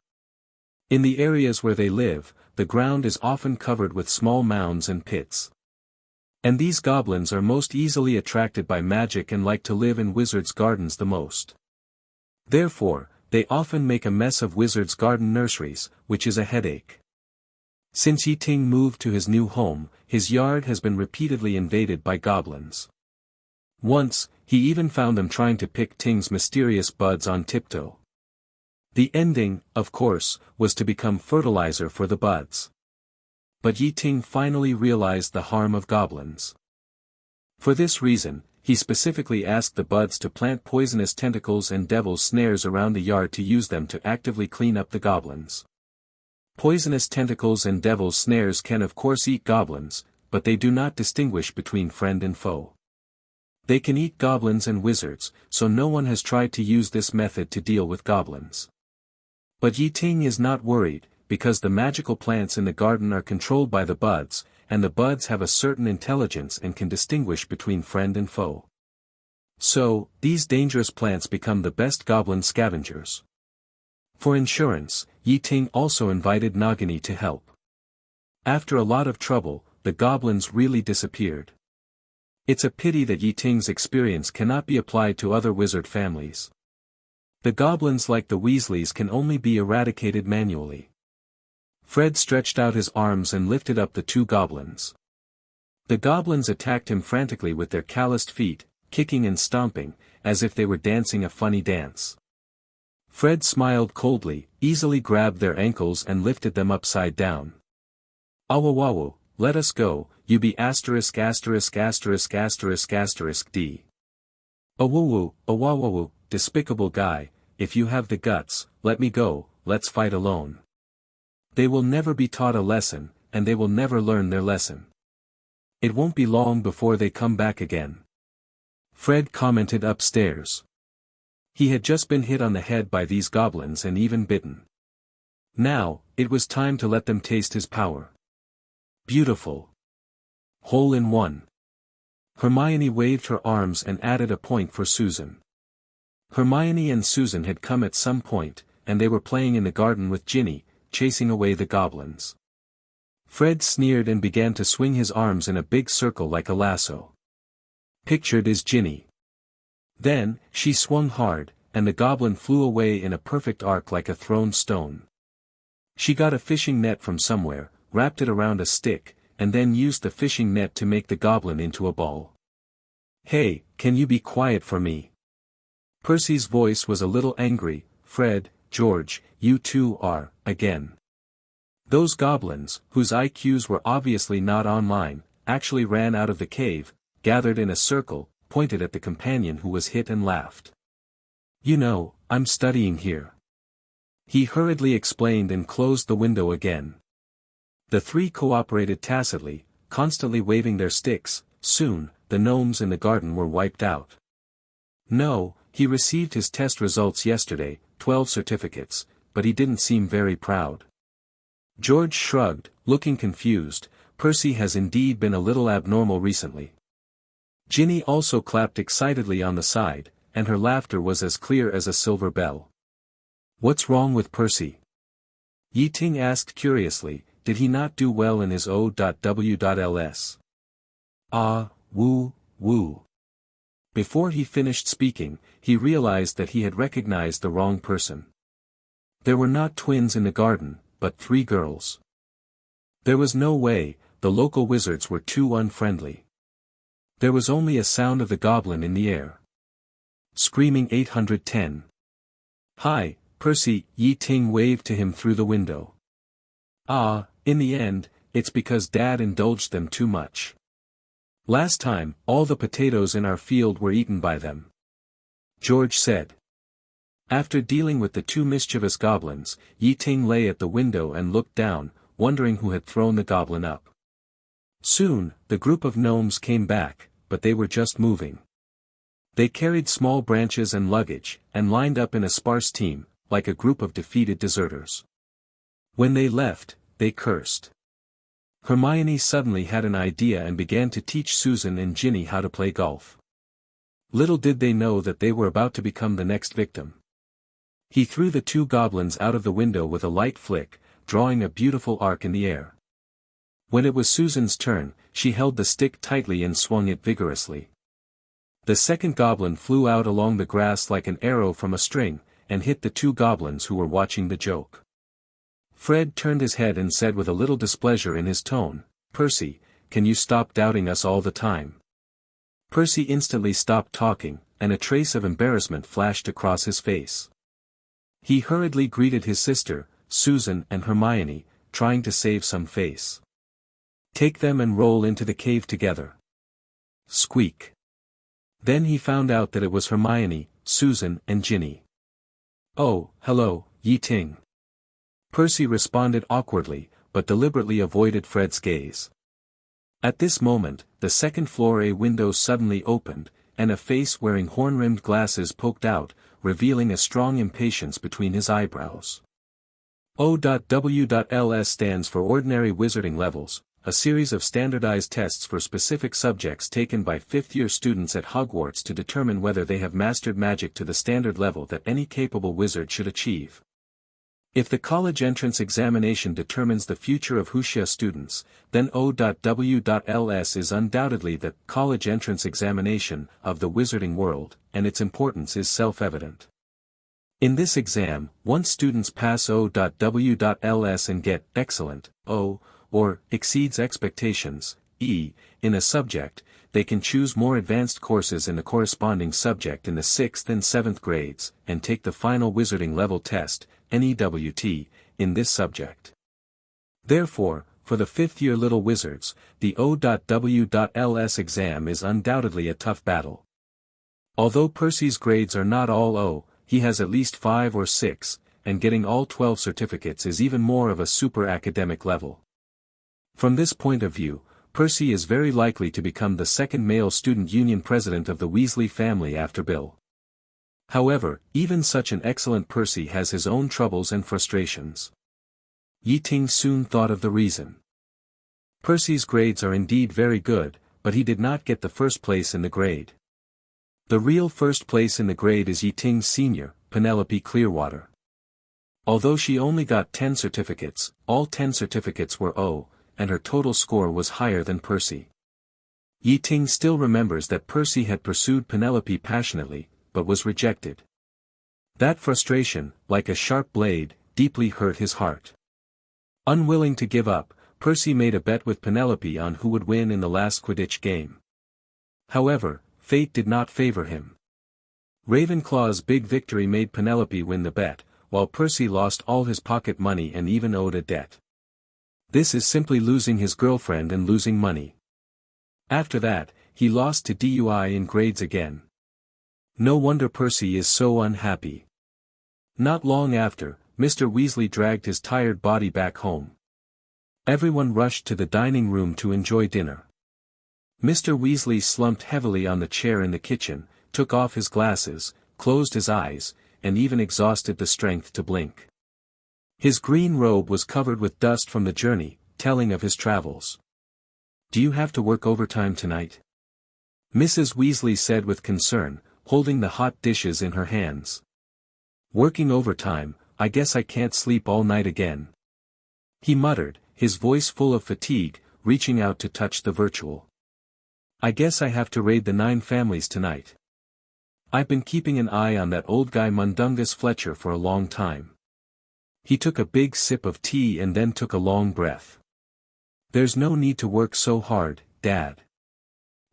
In the areas where they live, the ground is often covered with small mounds and pits. And these goblins are most easily attracted by magic and like to live in wizards' gardens the most. Therefore, they often make a mess of wizards' garden nurseries, which is a headache. Since Ye Ting moved to his new home, his yard has been repeatedly invaded by goblins. Once, he even found them trying to pick Ting's mysterious buds on tiptoe. The ending, of course, was to become fertilizer for the buds. But Ye Ting finally realized the harm of goblins. For this reason, he specifically asked the buds to plant poisonous tentacles and devil's snares around the yard to use them to actively clean up the goblins. Poisonous tentacles and devil's snares can of course eat goblins, but they do not distinguish between friend and foe. They can eat goblins and wizards, so no one has tried to use this method to deal with goblins. But Ye Ting is not worried, because the magical plants in the garden are controlled by the buds, and the buds have a certain intelligence and can distinguish between friend and foe. So, these dangerous plants become the best goblin scavengers. For insurance, Ye Ting also invited Nagini to help. After a lot of trouble, the goblins really disappeared. It's a pity that Ye Ting's experience cannot be applied to other wizard families. The goblins like the Weasleys can only be eradicated manually. Fred stretched out his arms and lifted up the two goblins. The goblins attacked him frantically with their calloused feet, kicking and stomping, as if they were dancing a funny dance. Fred smiled coldly, easily grabbed their ankles and lifted them upside down. Awawawu, let us go, you be asterisk asterisk asterisk asterisk asterisk d. Awawawu, despicable guy, if you have the guts, let me go, let's fight alone. They will never be taught a lesson, and they will never learn their lesson. It won't be long before they come back again. Fred commented upstairs. He had just been hit on the head by these goblins and even bitten. Now, it was time to let them taste his power. Beautiful. Hole in one. Hermione waved her arms and added a point for Susan. Hermione and Susan had come at some point, and they were playing in the garden with Ginny, chasing away the goblins. Fred sneered and began to swing his arms in a big circle like a lasso. Pictured is Ginny. Then, she swung hard, and the goblin flew away in a perfect arc like a thrown stone. She got a fishing net from somewhere, wrapped it around a stick, and then used the fishing net to make the goblin into a ball. Hey, can you be quiet for me? Percy's voice was a little angry. Fred, George, you two are, again. Those goblins, whose IQs were obviously not online, actually ran out of the cave, gathered in a circle, pointed at the companion who was hit and laughed. You know, I'm studying here. He hurriedly explained and closed the window again. The three cooperated tacitly, constantly waving their sticks, Soon, the gnomes in the garden were wiped out. No, he received his test results yesterday, 12 certificates, but he didn't seem very proud. George shrugged, looking confused. Percy has indeed been a little abnormal recently. Ginny also clapped excitedly on the side, and her laughter was as clear as a silver bell. What's wrong with Percy? Ye Ting asked curiously, did he not do well in his O.W.ls? Ah, woo, woo. Before he finished speaking, he realized that he had recognized the wrong person. There were not twins in the garden, but 3 girls. There was no way, the local wizards were too unfriendly. There was only a sound of the goblin in the air. Screaming 810. Hi, Percy, Ye Ting waved to him through the window. Ah, in the end, it's because Dad indulged them too much. Last time, all the potatoes in our field were eaten by them. George said. After dealing with the 2 mischievous goblins, Ye Ting lay at the window and looked down, wondering who had thrown the goblin up. Soon, the group of gnomes came back, but they were just moving. They carried small branches and luggage, and lined up in a sparse team, like a group of defeated deserters. When they left, they cursed. Hermione suddenly had an idea and began to teach Susan and Ginny how to play golf. Little did they know that they were about to become the next victim. He threw the 2 goblins out of the window with a light flick, drawing a beautiful arc in the air. When it was Susan's turn, she held the stick tightly and swung it vigorously. The second goblin flew out along the grass like an arrow from a string, and hit the 2 goblins who were watching the joke. Fred turned his head and said with a little displeasure in his tone, Percy, can you stop doubting us all the time? Percy instantly stopped talking, and a trace of embarrassment flashed across his face. He hurriedly greeted his sister, Susan and Hermione, trying to save some face. Take them and roll into the cave together. Squeak. Then he found out that it was Hermione, Susan and Ginny. Oh, hello, Ye Ting. Percy responded awkwardly, but deliberately avoided Fred's gaze. At this moment, the second-floor A window suddenly opened, and a face wearing horn-rimmed glasses poked out, revealing a strong impatience between his eyebrows. O.W.ls stands for Ordinary Wizarding Levels, a series of standardized tests for specific subjects taken by 5th-year students at Hogwarts to determine whether they have mastered magic to the standard level that any capable wizard should achieve. If the college entrance examination determines the future of Huxia students, then O.W.ls is undoubtedly the college entrance examination of the wizarding world, and its importance is self-evident. In this exam, once students pass O.W.ls and get excellent, O, or exceeds expectations, E, in a subject, they can choose more advanced courses in the corresponding subject in the 6th and 7th grades, and take the final wizarding level test, NEWT, in this subject. Therefore, for the 5th-year little wizards, the O.W.ls exam is undoubtedly a tough battle. Although Percy's grades are not all O, he has at least 5 or 6, and getting all 12 certificates is even more of a super academic level. From this point of view, Percy is very likely to become the second male student union president of the Weasley family after Bill. However, even such an excellent Percy has his own troubles and frustrations. Ye Ting soon thought of the reason. Percy's grades are indeed very good, but he did not get the first place in the grade. The real first place in the grade is Ye Ting's senior, Penelope Clearwater. Although she only got 10 certificates, all 10 certificates were O, and her total score was higher than Percy. Ye Ting still remembers that Percy had pursued Penelope passionately, but was rejected. That frustration, like a sharp blade, deeply hurt his heart. Unwilling to give up, Percy made a bet with Penelope on who would win in the last Quidditch game. However, fate did not favor him. Ravenclaw's big victory made Penelope win the bet, while Percy lost all his pocket money and even owed a debt. This is simply losing his girlfriend and losing money. After that, he lost to DUI in grades again. No wonder Percy is so unhappy. Not long after, Mr. Weasley dragged his tired body back home. Everyone rushed to the dining room to enjoy dinner. Mr. Weasley slumped heavily on the chair in the kitchen, took off his glasses, closed his eyes, and even exhausted the strength to blink. His green robe was covered with dust from the journey, telling of his travels. "Do you have to work overtime tonight?" Mrs. Weasley said with concern, holding the hot dishes in her hands. "Working overtime, I guess I can't sleep all night again," he muttered, his voice full of fatigue, reaching out to touch the virtual. "I guess I have to raid the 9 families tonight. I've been keeping an eye on that old guy Mundungus Fletcher for a long time." He took a big sip of tea and then took a long breath. "There's no need to work so hard, Dad,"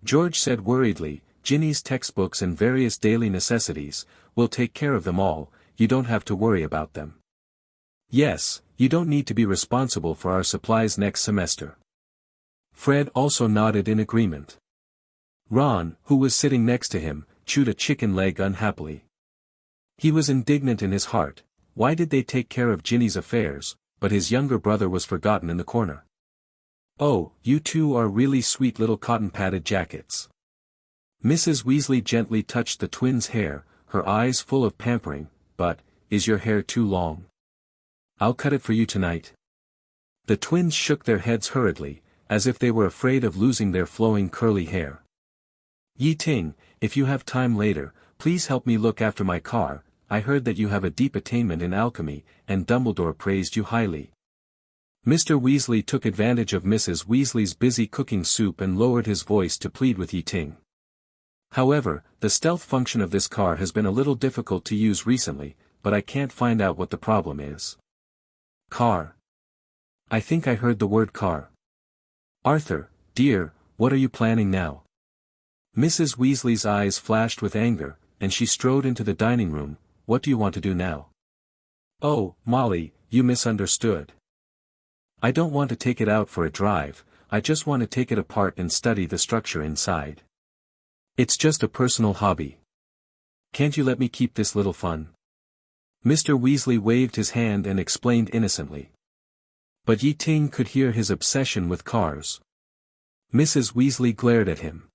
George said worriedly. "Ginny's textbooks and various daily necessities, we'll take care of them all, you don't have to worry about them." "Yes, you don't need to be responsible for our supplies next semester." Fred also nodded in agreement. Ron, who was sitting next to him, chewed a chicken leg unhappily. He was indignant in his heart. Why did they take care of Ginny's affairs, but his younger brother was forgotten in the corner? "Oh, you two are really sweet little cotton-padded jackets." Mrs. Weasley gently touched the twins' hair, her eyes full of pampering. "But, is your hair too long? I'll cut it for you tonight." The twins shook their heads hurriedly, as if they were afraid of losing their flowing curly hair. "Ye Ting, if you have time later, please help me look after my car. I heard that you have a deep attainment in alchemy, and Dumbledore praised you highly." Mr. Weasley took advantage of Mrs. Weasley's busy cooking soup and lowered his voice to plead with Ye Ting. "However, the stealth function of this car has been a little difficult to use recently, but I can't find out what the problem is." "Car? I think I heard the word car. Arthur, dear, what are you planning now?" Mrs. Weasley's eyes flashed with anger, and she strode into the dining room. "What do you want to do now?" "Oh, Molly, you misunderstood. I don't want to take it out for a drive, I just want to take it apart and study the structure inside. It's just a personal hobby. Can't you let me keep this little fun?" Mr. Weasley waved his hand and explained innocently. But Ye Ting could hear his obsession with cars. Mrs. Weasley glared at him.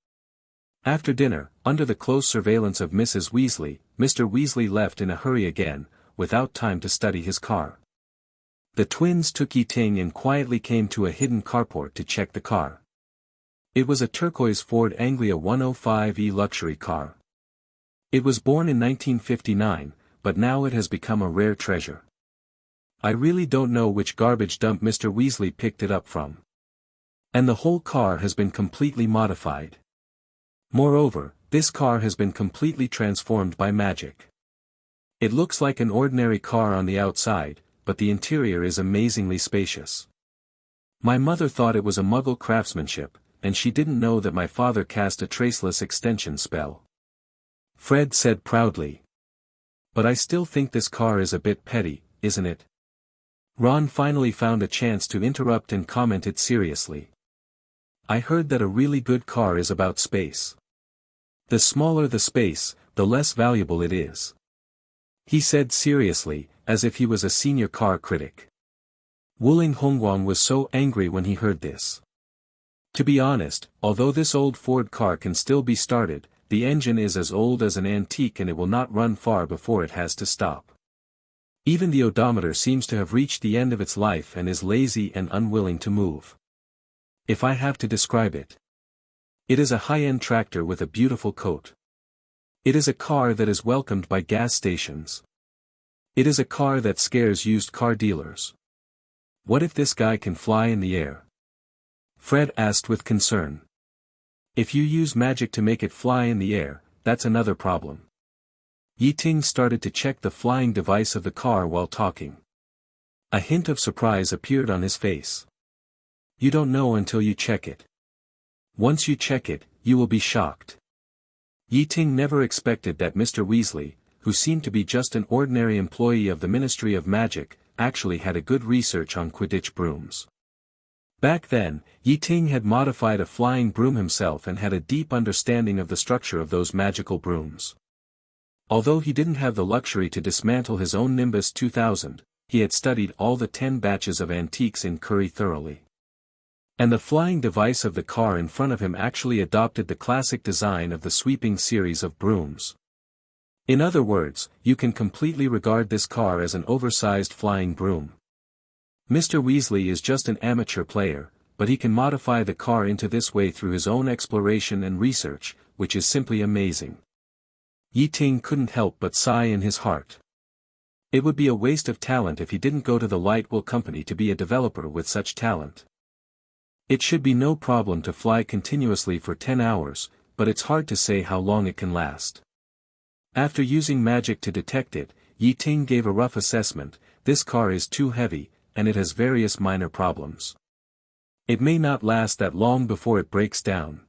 After dinner, under the close surveillance of Mrs. Weasley, Mr. Weasley left in a hurry again, without time to study his car. The twins took Ye Ting and quietly came to a hidden carport to check the car. It was a turquoise Ford Anglia 105e luxury car. It was born in 1959, but now it has become a rare treasure. I really don't know which garbage dump Mr. Weasley picked it up from. And the whole car has been completely modified. Moreover, this car has been completely transformed by magic. It looks like an ordinary car on the outside, but the interior is amazingly spacious. My mother thought it was a Muggle craftsmanship, and she didn't know that my father cast a traceless extension spell," Fred said proudly. "But I still think this car is a bit petty, isn't it?" Ron finally found a chance to interrupt and commented seriously. "I heard that a really good car is about space. The smaller the space, the less valuable it is," he said seriously, as if he was a senior car critic. Wuling Hongguang was so angry when he heard this. To be honest, although this old Ford car can still be started, the engine is as old as an antique and it will not run far before it has to stop. Even the odometer seems to have reached the end of its life and is lazy and unwilling to move. If I have to describe it, it is a high-end tractor with a beautiful coat. It is a car that is welcomed by gas stations. It is a car that scares used car dealers. What if this guy can fly in the air?" Fred asked with concern. "If you use magic to make it fly in the air, that's another problem." Ye Ting started to check the flying device of the car while talking. A hint of surprise appeared on his face. "You don't know until you check it. Once you check it, you will be shocked." Ye Ting never expected that Mr. Weasley, who seemed to be just an ordinary employee of the Ministry of Magic, actually had a good research on Quidditch brooms. Back then, Ye Ting had modified a flying broom himself and had a deep understanding of the structure of those magical brooms. Although he didn't have the luxury to dismantle his own Nimbus 2000, he had studied all the 10 batches of antiques in Curry thoroughly. And the flying device of the car in front of him actually adopted the classic design of the sweeping series of brooms. In other words, you can completely regard this car as an oversized flying broom. Mr. Weasley is just an amateur player, but he can modify the car into this way through his own exploration and research, which is simply amazing. Ye Ting couldn't help but sigh in his heart. It would be a waste of talent if he didn't go to the Lightwool Company to be a developer with such talent. It should be no problem to fly continuously for 10 hours, but it's hard to say how long it can last. After using magic to detect it, Ye Ting gave a rough assessment: this car is too heavy, and it has various minor problems. It may not last that long before it breaks down.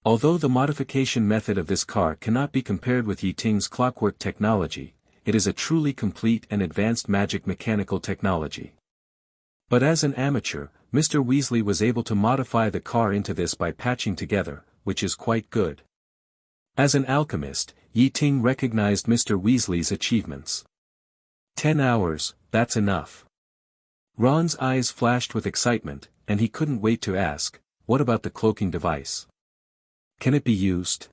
Although the modification method of this car cannot be compared with Ye Ting's clockwork technology, it is a truly complete and advanced magic mechanical technology. But as an amateur, Mr. Weasley was able to modify the car into this by patching together, which is quite good. As an alchemist, Ye Ting recognized Mr. Weasley's achievements. 10 hours, that's enough. Ron's eyes flashed with excitement, and he couldn't wait to ask, what about the cloaking device? Can it be used?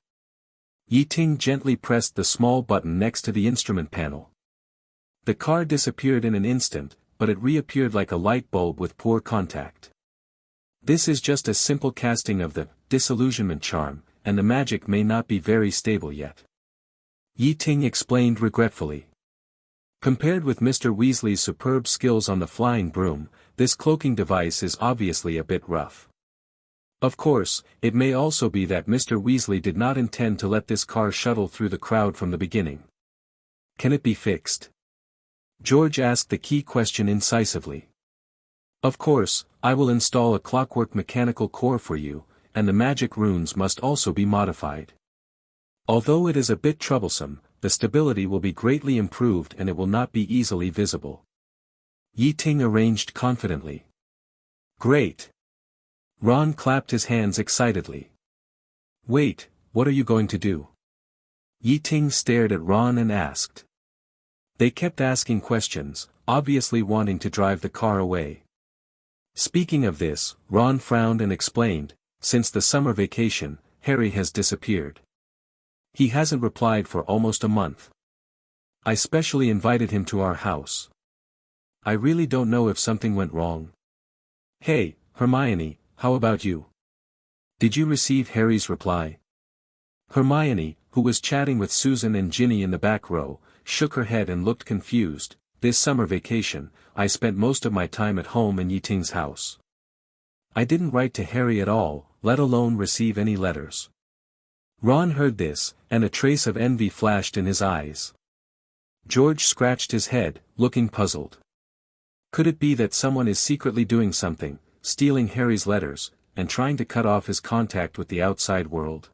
Ye Ting gently pressed the small button next to the instrument panel. The car disappeared in an instant, but it reappeared like a light bulb with poor contact. This is just a simple casting of the disillusionment charm, and the magic may not be very stable yet. Ye Ting explained regretfully. Compared with Mr. Weasley's superb skills on the flying broom, this cloaking device is obviously a bit rough. Of course, it may also be that Mr. Weasley did not intend to let this car shuttle through the crowd from the beginning. Can it be fixed? George asked the key question incisively. Of course, I will install a clockwork mechanical core for you, and the magic runes must also be modified. Although it is a bit troublesome, the stability will be greatly improved and it will not be easily visible. Ye Ting arranged confidently. Great! Ron clapped his hands excitedly. Wait, what are you going to do? Ye Ting stared at Ron and asked. They kept asking questions, obviously wanting to drive the car away. Speaking of this, Ron frowned and explained, since the summer vacation, Harry has disappeared. He hasn't replied for almost a month. I specially invited him to our house. I really don't know if something went wrong. Hey, Hermione, how about you? Did you receive Harry's reply? Hermione, who was chatting with Susan and Ginny in the back row, shook her head and looked confused. This summer vacation, I spent most of my time at home in Ye Ting's house. I didn't write to Harry at all, let alone receive any letters. Ron heard this, and a trace of envy flashed in his eyes. George scratched his head, looking puzzled. Could it be that someone is secretly doing something, stealing Harry's letters, and trying to cut off his contact with the outside world?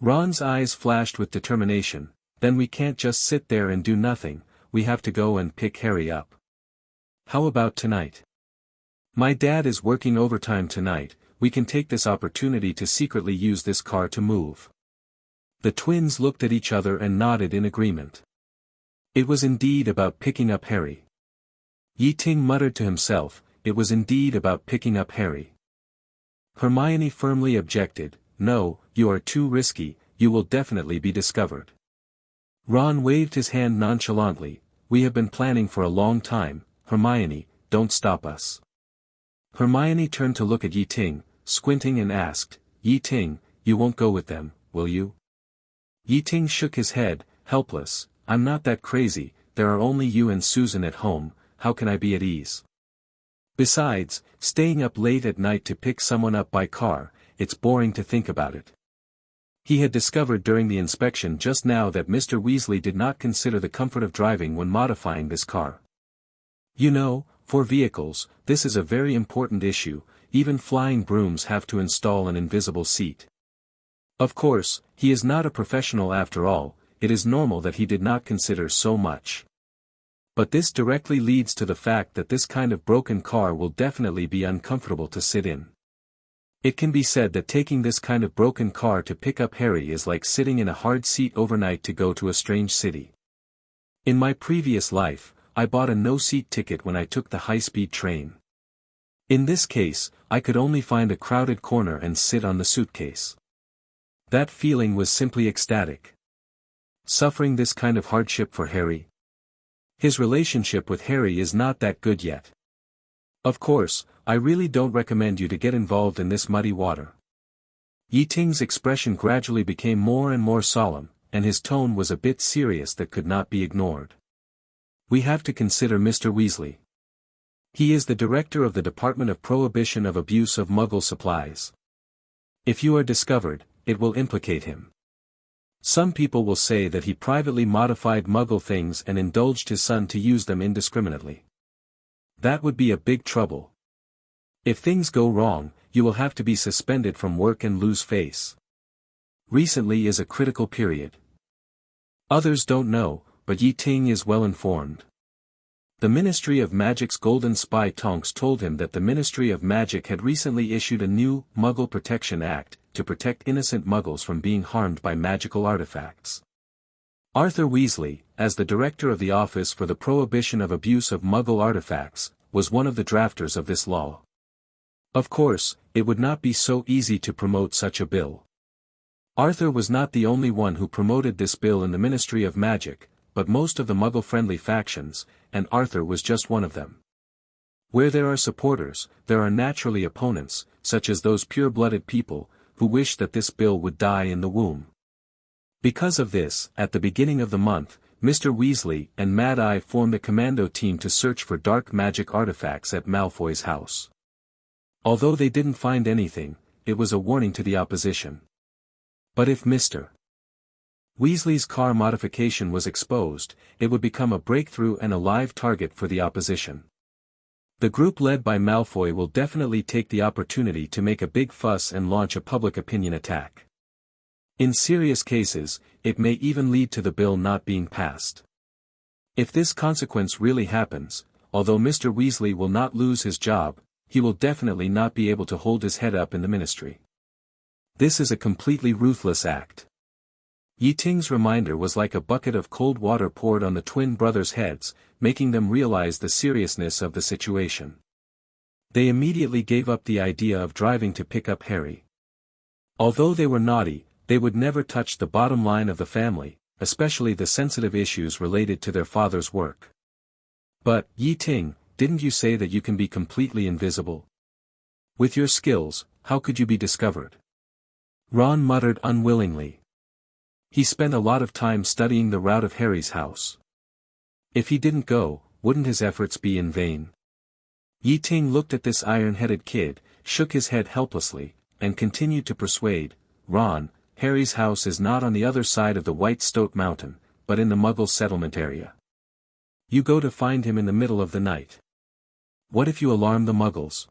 Ron's eyes flashed with determination. Then we can't just sit there and do nothing, we have to go and pick Harry up. How about tonight? My dad is working overtime tonight, we can take this opportunity to secretly use this car to move. The twins looked at each other and nodded in agreement. It was indeed about picking up Harry. Ye Ting muttered to himself, it was indeed about picking up Harry. Hermione firmly objected, no, you are too risky, you will definitely be discovered. Ron waved his hand nonchalantly, we have been planning for a long time, Hermione, don't stop us. Hermione turned to look at Ye Ting, squinting and asked, Ye Ting, you won't go with them, will you? Ye Ting shook his head, helpless, I'm not that crazy, there are only you and Susan at home, how can I be at ease? Besides, staying up late at night to pick someone up by car, it's boring to think about it. He had discovered during the inspection just now that Mr. Weasley did not consider the comfort of driving when modifying this car. You know, for vehicles, this is a very important issue, even flying brooms have to install an invisible seat. Of course, he is not a professional after all, it is normal that he did not consider so much. But this directly leads to the fact that this kind of broken car will definitely be uncomfortable to sit in. It can be said that taking this kind of broken car to pick up Harry is like sitting in a hard seat overnight to go to a strange city. In my previous life, I bought a no-seat ticket when I took the high-speed train. In this case, I could only find a crowded corner and sit on the suitcase. That feeling was simply ecstatic. Suffering this kind of hardship for Harry? His relationship with Harry is not that good yet. Of course, I really don't recommend you to get involved in this muddy water. Ye Ting's expression gradually became more and more solemn, and his tone was a bit serious that could not be ignored. We have to consider Mr. Weasley. He is the director of the Department of Prohibition of Abuse of Muggle Supplies. If you are discovered, it will implicate him. Some people will say that he privately modified Muggle things and indulged his son to use them indiscriminately. That would be a big trouble. If things go wrong, you will have to be suspended from work and lose face. Recently is a critical period. Others don't know, but Ye Ting is well informed. The Ministry of Magic's Golden Spy Tonks told him that the Ministry of Magic had recently issued a new Muggle Protection Act to protect innocent Muggles from being harmed by magical artifacts. Arthur Weasley, as the director of the Office for the Prohibition of Abuse of Muggle Artifacts, was one of the drafters of this law. Of course, it would not be so easy to promote such a bill. Arthur was not the only one who promoted this bill in the Ministry of Magic, but most of the Muggle-friendly factions, and Arthur was just one of them. Where there are supporters, there are naturally opponents, such as those pure-blooded people, who wish that this bill would die in the womb. Because of this, at the beginning of the month, Mr. Weasley and Mad Eye formed a commando team to search for dark magic artifacts at Malfoy's house. Although they didn't find anything, it was a warning to the opposition. But if Mr. Weasley's car modification was exposed, it would become a breakthrough and a live target for the opposition. The group led by Malfoy will definitely take the opportunity to make a big fuss and launch a public opinion attack. In serious cases, it may even lead to the bill not being passed. If this consequence really happens, although Mr. Weasley will not lose his job, he will definitely not be able to hold his head up in the ministry. This is a completely ruthless act. Ye Ting's reminder was like a bucket of cold water poured on the twin brothers' heads, making them realize the seriousness of the situation. They immediately gave up the idea of driving to pick up Harry. Although they were naughty, they would never touch the bottom line of the family, especially the sensitive issues related to their father's work. But, Ye Ting, didn't you say that you can be completely invisible? With your skills, how could you be discovered? Ron muttered unwillingly. He spent a lot of time studying the route of Harry's house. If he didn't go, wouldn't his efforts be in vain? Ye Ting looked at this iron-headed kid, shook his head helplessly, and continued to persuade, Ron, Harry's house is not on the other side of the White Stoat Mountain, but in the Muggle settlement area. You go to find him in the middle of the night. What if you alarm the Muggles?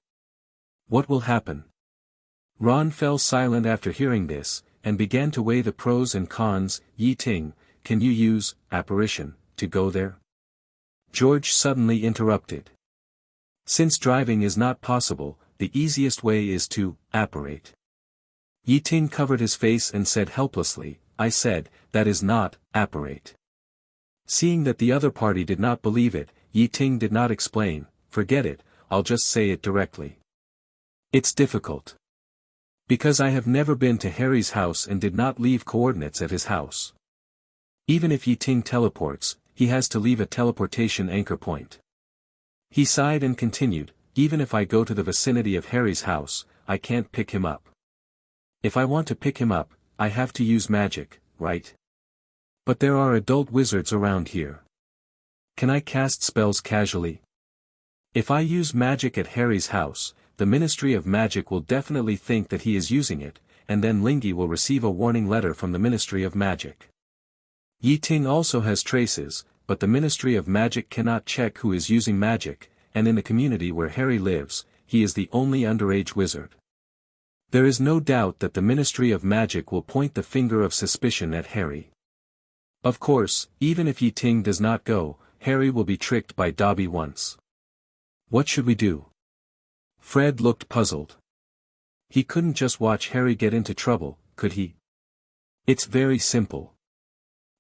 What will happen? Ron fell silent after hearing this, and began to weigh the pros and cons. Ye Ting, can you use apparition to go there? George suddenly interrupted. Since driving is not possible, the easiest way is to apparate. Ye Ting covered his face and said helplessly, I said, that is not apparate. Seeing that the other party did not believe it, Ye Ting did not explain, forget it, I'll just say it directly. It's difficult. Because I have never been to Harry's house and did not leave coordinates at his house. Even if Ye Ting teleports, he has to leave a teleportation anchor point. He sighed and continued, even if I go to the vicinity of Harry's house, I can't pick him up. If I want to pick him up, I have to use magic, right? But there are adult wizards around here. Can I cast spells casually? If I use magic at Harry's house, the Ministry of Magic will definitely think that he is using it, and then Lingy will receive a warning letter from the Ministry of Magic. Ye Ting also has traces, but the Ministry of Magic cannot check who is using magic, and in the community where Harry lives, he is the only underage wizard. There is no doubt that the Ministry of Magic will point the finger of suspicion at Harry. Of course, even if Ye Ting does not go, Harry will be tricked by Dobby once. What should we do? Fred looked puzzled. He couldn't just watch Harry get into trouble, could he? It's very simple.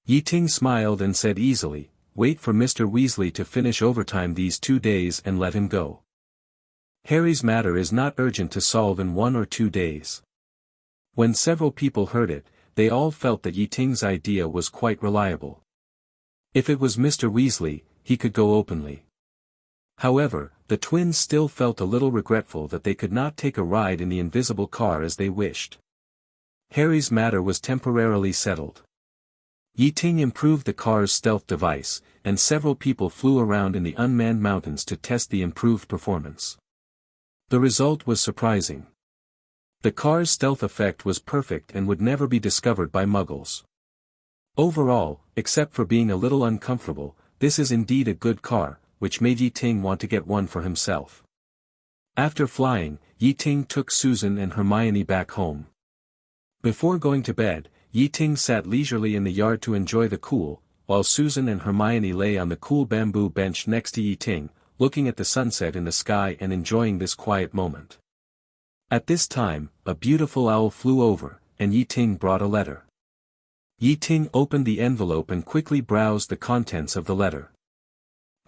Ye Ting smiled and said easily, wait for Mr. Weasley to finish overtime these 2 days and let him go. Harry's matter is not urgent to solve in 1 or 2 days. When several people heard it, they all felt that Ye Ting's idea was quite reliable. If it was Mr. Weasley, he could go openly. However, the twins still felt a little regretful that they could not take a ride in the invisible car as they wished. Harry's matter was temporarily settled. Ye Ting improved the car's stealth device, and several people flew around in the unmanned mountains to test the improved performance. The result was surprising. The car's stealth effect was perfect and would never be discovered by Muggles. Overall, except for being a little uncomfortable, this is indeed a good car, which made Ye Ting want to get one for himself. After flying, Ye Ting took Susan and Hermione back home. Before going to bed, Ye Ting sat leisurely in the yard to enjoy the cool, while Susan and Hermione lay on the cool bamboo bench next to Ye Ting, looking at the sunset in the sky and enjoying this quiet moment. At this time, a beautiful owl flew over, and Ye Ting brought a letter. Ye Ting opened the envelope and quickly browsed the contents of the letter.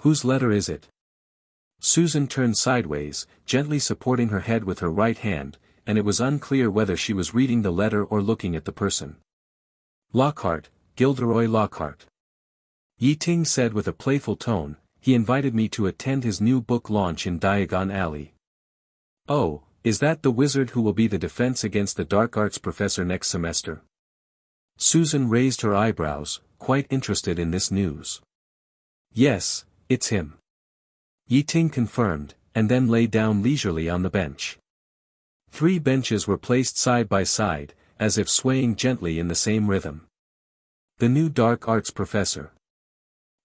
Whose letter is it? Susan turned sideways, gently supporting her head with her right hand, and it was unclear whether she was reading the letter or looking at the person. Lockhart, Gilderoy Lockhart. Ye Ting said with a playful tone, he invited me to attend his new book launch in Diagon Alley. Oh, is that the wizard who will be the defense against the dark arts professor next semester? Susan raised her eyebrows, quite interested in this news. Yes, it's him. Ye Ting confirmed, and then lay down leisurely on the bench. 3 benches were placed side by side, as if swaying gently in the same rhythm. The new dark arts professor.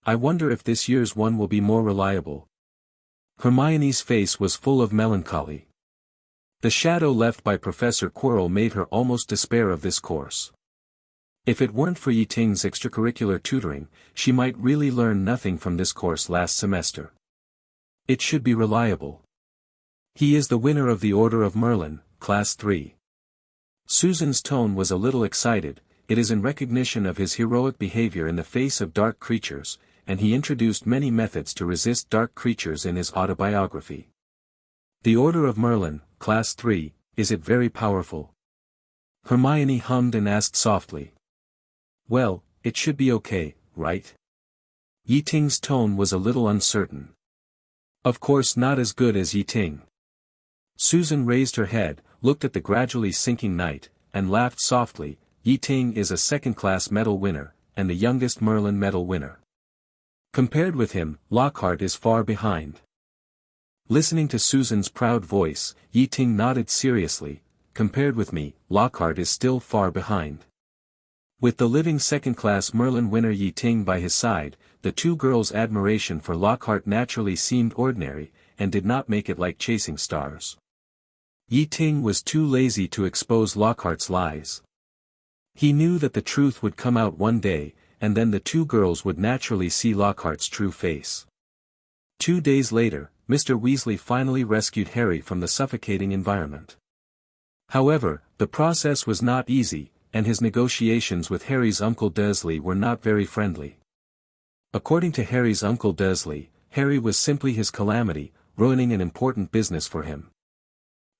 I wonder if this year's one will be more reliable. Hermione's face was full of melancholy. The shadow left by Professor Quirrell made her almost despair of this course. If it weren't for Ye Ting's extracurricular tutoring, she might really learn nothing from this course last semester. It should be reliable. He is the winner of the Order of Merlin, Class 3. Susan's tone was a little excited. It is in recognition of his heroic behavior in the face of dark creatures, and he introduced many methods to resist dark creatures in his autobiography. The Order of Merlin, Class 3, is it very powerful? Hermione hummed and asked softly. Well, it should be okay, right? Ye Ting's tone was a little uncertain. Of course not as good as Ye Ting. Susan raised her head, looked at the gradually sinking night, and laughed softly. Ye Ting is a second-class medal winner, and the youngest Merlin medal winner. Compared with him, Lockhart is far behind. Listening to Susan's proud voice, Ye Ting nodded seriously. Compared with me, Lockhart is still far behind. With the living second-class Merlin winner Ye Ting by his side, the 2 girls' admiration for Lockhart naturally seemed ordinary, and did not make it like chasing stars. Ye Ting was too lazy to expose Lockhart's lies. He knew that the truth would come out one day, and then the 2 girls would naturally see Lockhart's true face. 2 days later, Mr. Weasley finally rescued Harry from the suffocating environment. However, the process was not easy, and his negotiations with Harry's Uncle Dursley were not very friendly. According to Harry's Uncle Dursley, Harry was simply his calamity, ruining an important business for him.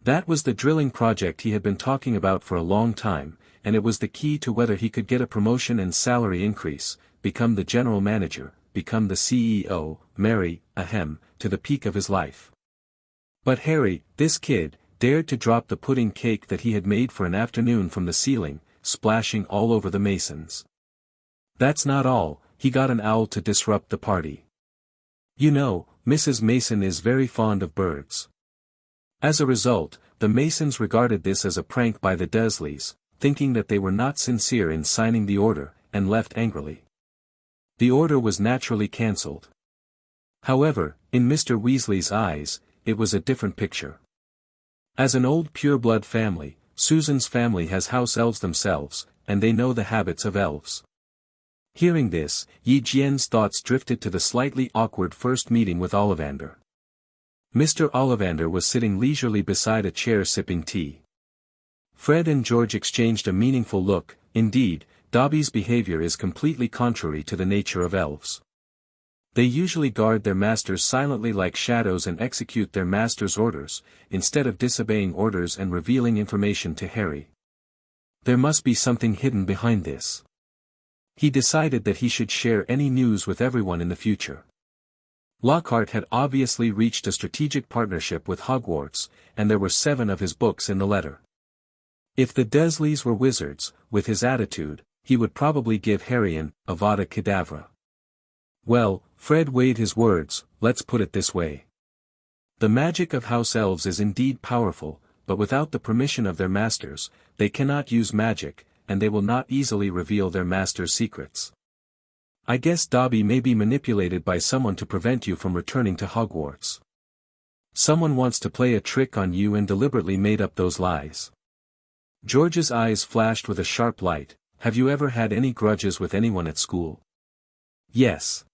That was the drilling project he had been talking about for a long time, and it was the key to whether he could get a promotion and salary increase, become the general manager, become the CEO, marry, to the peak of his life. But Harry, this kid, dared to drop the pudding cake that he had made for an afternoon from the ceiling, splashing all over the Masons. That's not all, he got an owl to disrupt the party. You know, Mrs. Mason is very fond of birds. As a result, the Masons regarded this as a prank by the Dursleys, thinking that they were not sincere in signing the order, and left angrily. The order was naturally cancelled. However, in Mr. Weasley's eyes, it was a different picture. As an old pure-blood family, Susan's family has house elves themselves, and they know the habits of elves. Hearing this, Yi Jian's thoughts drifted to the slightly awkward first meeting with Ollivander. Mr. Ollivander was sitting leisurely beside a chair sipping tea. Fred and George exchanged a meaningful look. Indeed, Dobby's behavior is completely contrary to the nature of elves. They usually guard their masters silently like shadows and execute their master's orders, instead of disobeying orders and revealing information to Harry. There must be something hidden behind this. He decided that he should share any news with everyone in the future. Lockhart had obviously reached a strategic partnership with Hogwarts, and there were 7 of his books in the letter. If the Dursleys were wizards, with his attitude, he would probably give Harry an Avada Kedavra. Well, Fred weighed his words, let's put it this way. The magic of house elves is indeed powerful, but without the permission of their masters, they cannot use magic, and they will not easily reveal their master's secrets. I guess Dobby may be manipulated by someone to prevent you from returning to Hogwarts. Someone wants to play a trick on you and deliberately made up those lies. George's eyes flashed with a sharp light. Have you ever had any grudges with anyone at school? Yes.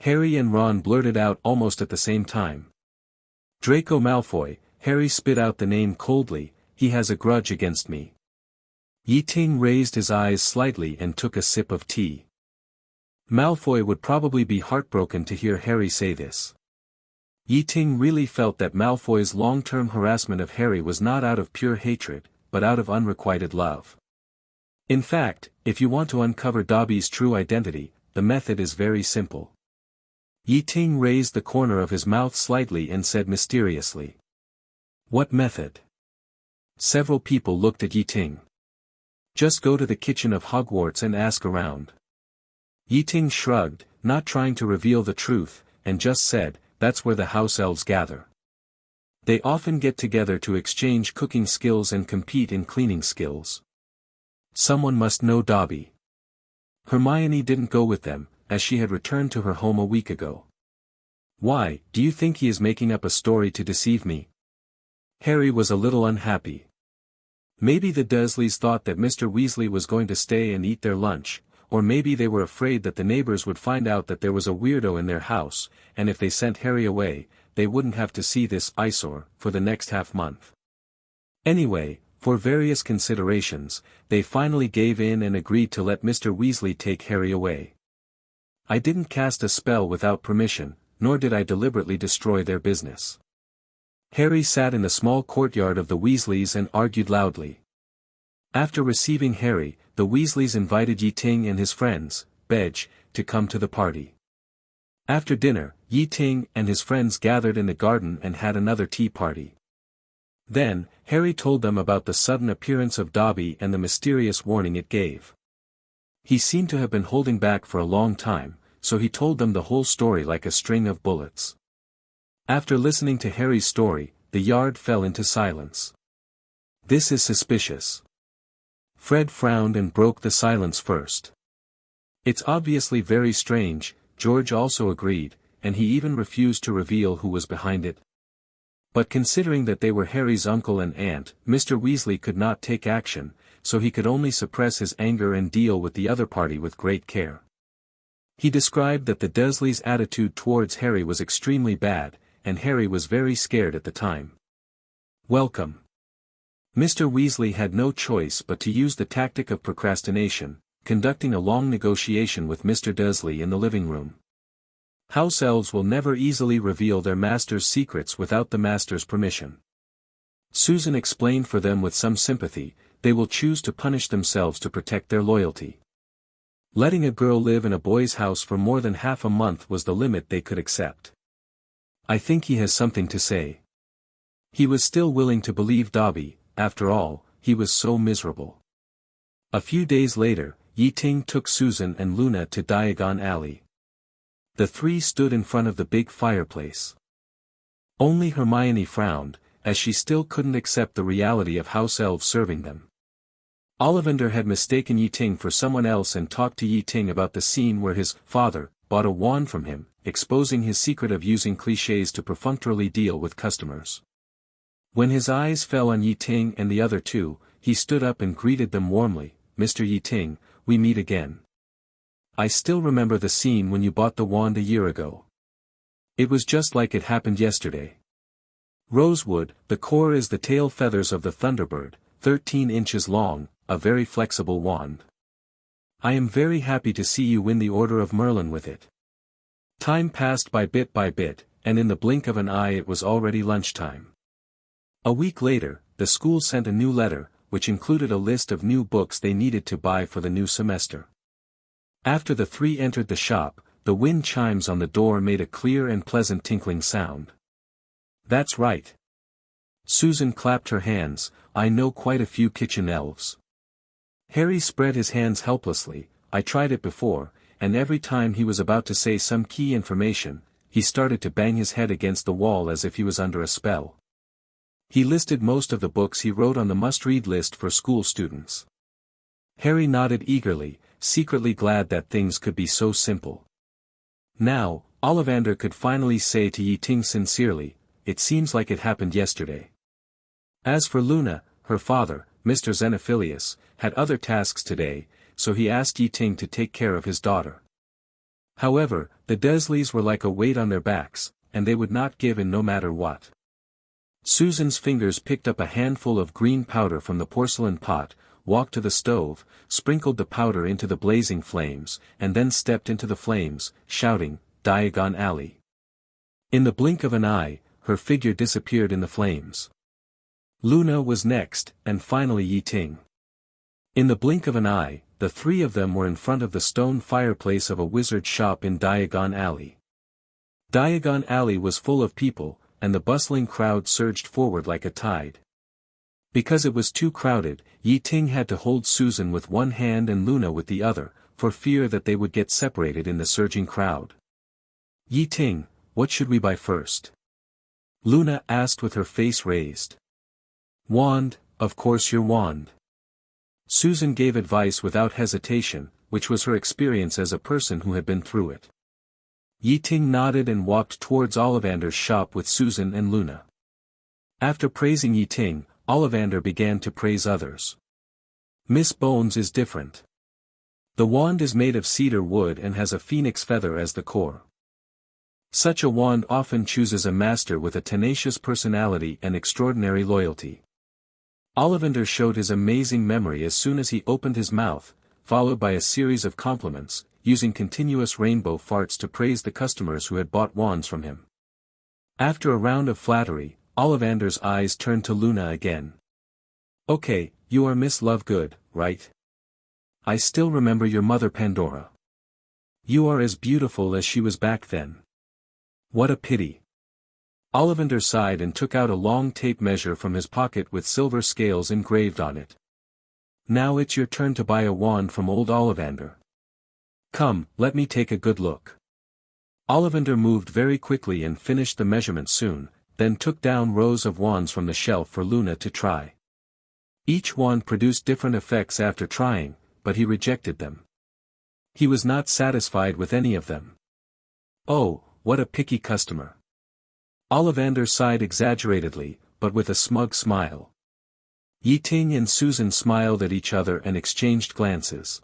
Harry and Ron blurted out almost at the same time. Draco Malfoy. Harry spit out the name coldly. He has a grudge against me. Ye Ting raised his eyes slightly and took a sip of tea. Malfoy would probably be heartbroken to hear Harry say this. Ye Ting really felt that Malfoy's long-term harassment of Harry was not out of pure hatred, but out of unrequited love. In fact, if you want to uncover Dobby's true identity, the method is very simple. Ye Ting raised the corner of his mouth slightly and said mysteriously. What method? Several people looked at Ye Ting. Just go to the kitchen of Hogwarts and ask around. Ye Ting shrugged, not trying to reveal the truth, and just said, that's where the house elves gather. They often get together to exchange cooking skills and compete in cleaning skills. Someone must know Dobby. Hermione didn't go with them, as she had returned to her home a week ago. Why, do you think he is making up a story to deceive me? Harry was a little unhappy. Maybe the Dursleys thought that Mr. Weasley was going to stay and eat their lunch, or maybe they were afraid that the neighbors would find out that there was a weirdo in their house, and if they sent Harry away, they wouldn't have to see this eyesore for the next half-month. Anyway, for various considerations, they finally gave in and agreed to let Mr. Weasley take Harry away. I didn't cast a spell without permission, nor did I deliberately destroy their business. Harry sat in the small courtyard of the Weasleys and argued loudly. After receiving Harry, the Weasleys invited Ye Ting and his friends, Bedge, to come to the party. After dinner, Ye Ting and his friends gathered in the garden and had another tea party. Then, Harry told them about the sudden appearance of Dobby and the mysterious warning it gave. He seemed to have been holding back for a long time, so he told them the whole story like a string of bullets. After listening to Harry's story, the yard fell into silence. This is suspicious. Fred frowned and broke the silence first. It's obviously very strange, George also agreed, and he even refused to reveal who was behind it. But considering that they were Harry's uncle and aunt, Mr. Weasley could not take action, so he could only suppress his anger and deal with the other party with great care. He described that the Dursleys' attitude towards Harry was extremely bad, and Harry was very scared at the time. Welcome. Mr. Weasley had no choice but to use the tactic of procrastination, conducting a long negotiation with Mr. Dursley in the living room. House elves will never easily reveal their master's secrets without the master's permission. Susan explained for them with some sympathy, they will choose to punish themselves to protect their loyalty. Letting a girl live in a boy's house for more than half a month was the limit they could accept. I think he has something to say. He was still willing to believe Dobby, after all, he was so miserable. A few days later, Ye Ting took Susan and Luna to Diagon Alley. The three stood in front of the big fireplace. Only Hermione frowned, as she still couldn't accept the reality of house elves serving them. Ollivander had mistaken Ye Ting for someone else and talked to Ye Ting about the scene where his father bought a wand from him, exposing his secret of using clichés to perfunctorily deal with customers. When his eyes fell on Ye Ting and the other two, he stood up and greeted them warmly, Mr. Ye Ting, we meet again. I still remember the scene when you bought the wand a year ago. It was just like it happened yesterday. Rosewood, the core is the tail feathers of the Thunderbird, 13 inches long, a very flexible wand. I am very happy to see you win the Order of Merlin with it. Time passed by bit, and in the blink of an eye it was already lunchtime. A week later, the school sent a new letter, which included a list of new books they needed to buy for the new semester. After the three entered the shop, the wind chimes on the door made a clear and pleasant tinkling sound. That's right. Susan clapped her hands, I know quite a few kitchen elves. Harry spread his hands helplessly, I tried it before, and every time he was about to say some key information, he started to bang his head against the wall as if he was under a spell. He listed most of the books he wrote on the must-read list for school students. Harry nodded eagerly, secretly glad that things could be so simple. Now, Ollivander could finally say to Ye Ting sincerely, it seems like it happened yesterday. As for Luna, her father, Mr. Xenophilius, had other tasks today, so he asked Ye Ting to take care of his daughter. However, the Dursleys were like a weight on their backs, and they would not give in no matter what. Susan's fingers picked up a handful of green powder from the porcelain pot, walked to the stove, sprinkled the powder into the blazing flames, and then stepped into the flames, shouting, Diagon Alley. In the blink of an eye, her figure disappeared in the flames. Luna was next, and finally Ye Ting. In the blink of an eye, the three of them were in front of the stone fireplace of a wizard's shop in Diagon Alley. Diagon Alley was full of people, and the bustling crowd surged forward like a tide. Because it was too crowded, Ye Ting had to hold Susan with one hand and Luna with the other, for fear that they would get separated in the surging crowd. Ye Ting, what should we buy first? Luna asked with her face raised. Wand, of course your wand. Susan gave advice without hesitation, which was her experience as a person who had been through it. Ye Ting nodded and walked towards Ollivander's shop with Susan and Luna. After praising Ye Ting, Ollivander began to praise others. Miss Bones is different. The wand is made of cedar wood and has a phoenix feather as the core. Such a wand often chooses a master with a tenacious personality and extraordinary loyalty. Ollivander showed his amazing memory as soon as he opened his mouth, followed by a series of compliments, using continuous rainbow farts to praise the customers who had bought wands from him. After a round of flattery, Ollivander's eyes turned to Luna again. Okay, you are Miss Lovegood, right? I still remember your mother Pandora. You are as beautiful as she was back then. What a pity. Ollivander sighed and took out a long tape measure from his pocket with silver scales engraved on it. Now it's your turn to buy a wand from old Ollivander. Come, let me take a good look. Ollivander moved very quickly and finished the measurement soon, then took down rows of wands from the shelf for Luna to try. Each wand produced different effects after trying, but he rejected them. He was not satisfied with any of them. Oh, what a picky customer. Ollivander sighed exaggeratedly, but with a smug smile. Ye Ting and Susan smiled at each other and exchanged glances.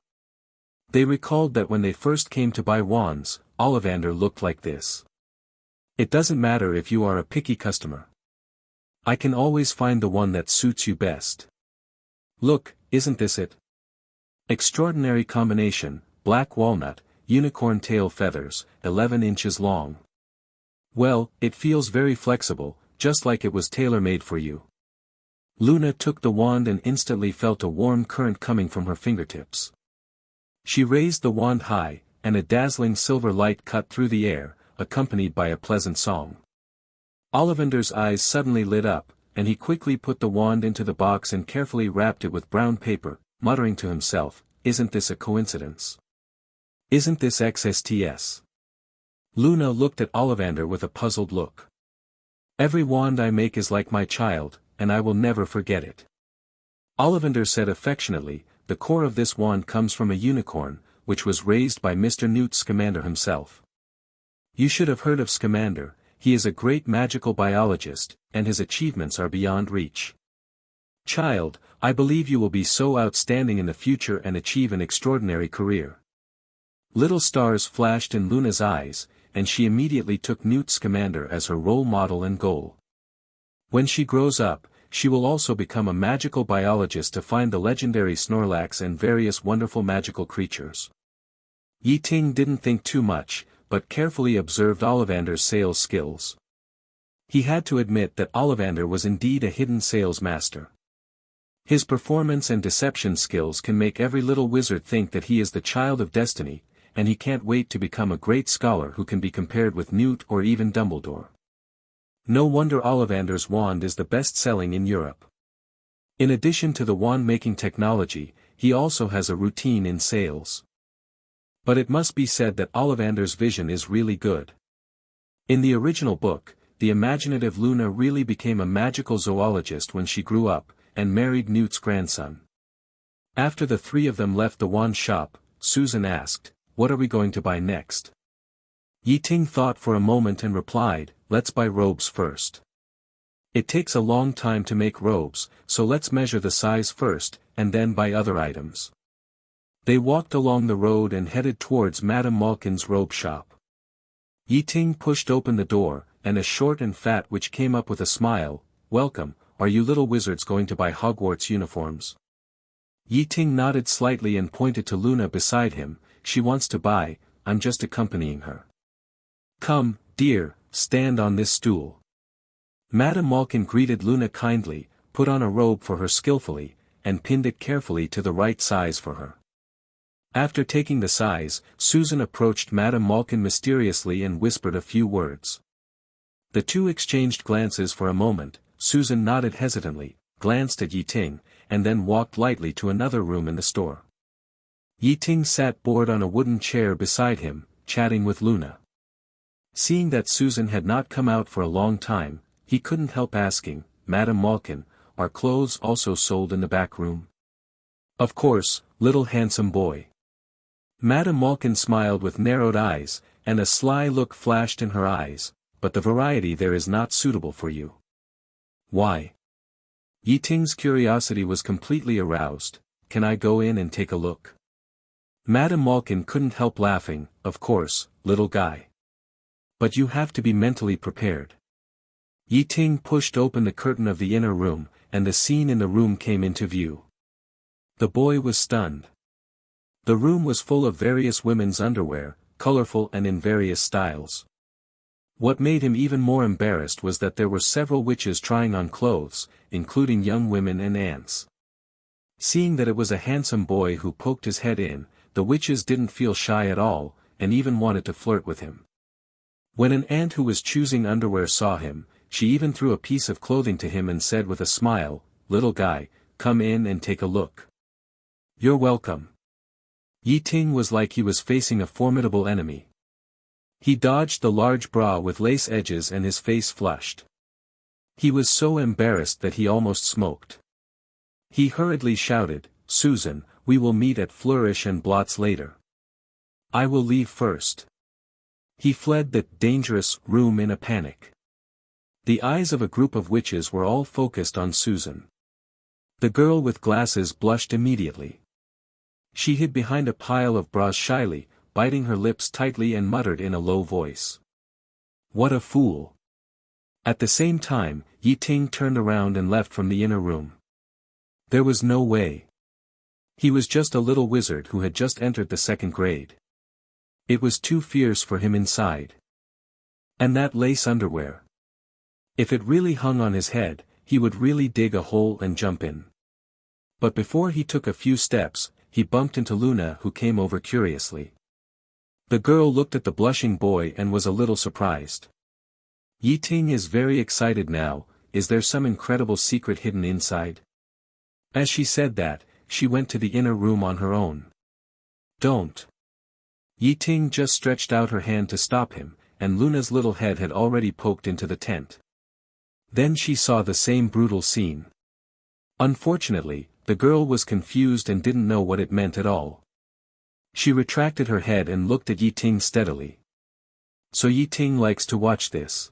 They recalled that when they first came to buy wands, Ollivander looked like this. It doesn't matter if you are a picky customer. I can always find the one that suits you best. Look, isn't this it? Extraordinary combination, black walnut, unicorn tail feathers, 11 inches long. Well, it feels very flexible, just like it was tailor-made for you. Luna took the wand and instantly felt a warm current coming from her fingertips. She raised the wand high, and a dazzling silver light cut through the air, accompanied by a pleasant song. Ollivander's eyes suddenly lit up, and he quickly put the wand into the box and carefully wrapped it with brown paper, muttering to himself, isn't this a coincidence? Isn't this XSTS? Luna looked at Ollivander with a puzzled look. Every wand I make is like my child, and I will never forget it. Ollivander said affectionately, the core of this wand comes from a unicorn, which was raised by Mr. Newt Scamander himself. You should have heard of Scamander, he is a great magical biologist, and his achievements are beyond reach. Child, I believe you will be so outstanding in the future and achieve an extraordinary career. Little stars flashed in Luna's eyes, and she immediately took Newt Scamander as her role model and goal. When she grows up, she will also become a magical biologist to find the legendary Snorlax and various wonderful magical creatures. Ye Ting didn't think too much, but carefully observed Ollivander's sales skills. He had to admit that Ollivander was indeed a hidden sales master. His performance and deception skills can make every little wizard think that he is the child of destiny, and he can't wait to become a great scholar who can be compared with Newt or even Dumbledore. No wonder Ollivander's wand is the best-selling in Europe. In addition to the wand-making technology, he also has a routine in sales. But it must be said that Ollivander's vision is really good. In the original book, the imaginative Luna really became a magical zoologist when she grew up, and married Newt's grandson. After the three of them left the wand shop, Susan asked, "What are we going to buy next?" Ye Ting thought for a moment and replied, "Let's buy robes first. It takes a long time to make robes, so let's measure the size first, and then buy other items." They walked along the road and headed towards Madame Malkin's robe shop. Ye Ting pushed open the door, and a short and fat witch came up with a smile. "Welcome, are you little wizards going to buy Hogwarts uniforms?" Ye Ting nodded slightly and pointed to Luna beside him. "She wants to buy, I'm just accompanying her." "Come, dear, stand on this stool." Madame Malkin greeted Luna kindly, put on a robe for her skillfully, and pinned it carefully to the right size for her. After taking the size, Susan approached Madame Malkin mysteriously and whispered a few words. The two exchanged glances for a moment. Susan nodded hesitantly, glanced at Ye Ting, and then walked lightly to another room in the store. Ye Ting sat bored on a wooden chair beside him, chatting with Luna. Seeing that Susan had not come out for a long time, he couldn't help asking, "Madame Malkin, are clothes also sold in the back room?" "Of course, little handsome boy." Madame Malkin smiled with narrowed eyes, and a sly look flashed in her eyes, "but the variety there is not suitable for you." "Why?" Ye Ting's curiosity was completely aroused. "Can I go in and take a look?" Madame Malkin couldn't help laughing. "Of course, little guy. But you have to be mentally prepared." Ye Ting pushed open the curtain of the inner room, and the scene in the room came into view. The boy was stunned. The room was full of various women's underwear, colorful and in various styles. What made him even more embarrassed was that there were several witches trying on clothes, including young women and ants. Seeing that it was a handsome boy who poked his head in, the witches didn't feel shy at all, and even wanted to flirt with him. When an ant who was choosing underwear saw him, she even threw a piece of clothing to him and said with a smile, "Little guy, come in and take a look." "You're welcome." Ye Ting was like he was facing a formidable enemy. He dodged the large bra with lace edges and his face flushed. He was so embarrassed that he almost smoked. He hurriedly shouted, "Susan, we will meet at Flourish and Blots later. I will leave first." He fled the dangerous room in a panic. The eyes of a group of witches were all focused on Susan. The girl with glasses blushed immediately. She hid behind a pile of bras shyly, biting her lips tightly and muttered in a low voice, "What a fool." At the same time, Ye Ting turned around and left from the inner room. There was no way. He was just a little wizard who had just entered the 2nd grade. It was too fierce for him inside. And that lace underwear. If it really hung on his head, he would really dig a hole and jump in. But before he took a few steps, he bumped into Luna, who came over curiously. The girl looked at the blushing boy and was a little surprised. "Ye Ting is very excited now. Is there some incredible secret hidden inside?" As she said that, she went to the inner room on her own. "Don't." Ye Ting just stretched out her hand to stop him, and Luna's little head had already poked into the tent. Then she saw the same brutal scene. Unfortunately, the girl was confused and didn't know what it meant at all. She retracted her head and looked at Ye Ting steadily. "So Ye Ting likes to watch this?"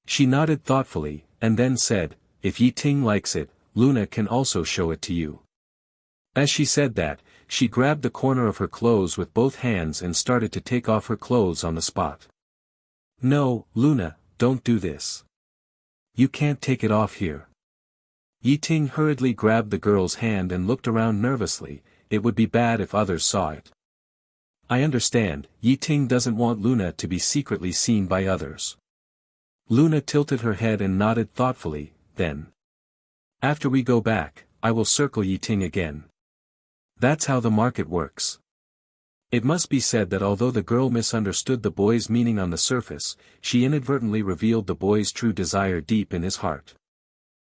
She nodded thoughtfully, and then said, "If Ye Ting likes it, Luna can also show it to you." As she said that, she grabbed the corner of her clothes with both hands and started to take off her clothes on the spot. "No, Luna, don't do this. You can't take it off here." Ye Ting hurriedly grabbed the girl's hand and looked around nervously. It would be bad if others saw it. I understand, Ye Ting doesn't want Luna to be secretly seen by others. Luna tilted her head and nodded thoughtfully, then. After we go back, I will circle Ye Ting again. That's how the market works. It must be said that although the girl misunderstood the boy's meaning on the surface, she inadvertently revealed the boy's true desire deep in his heart.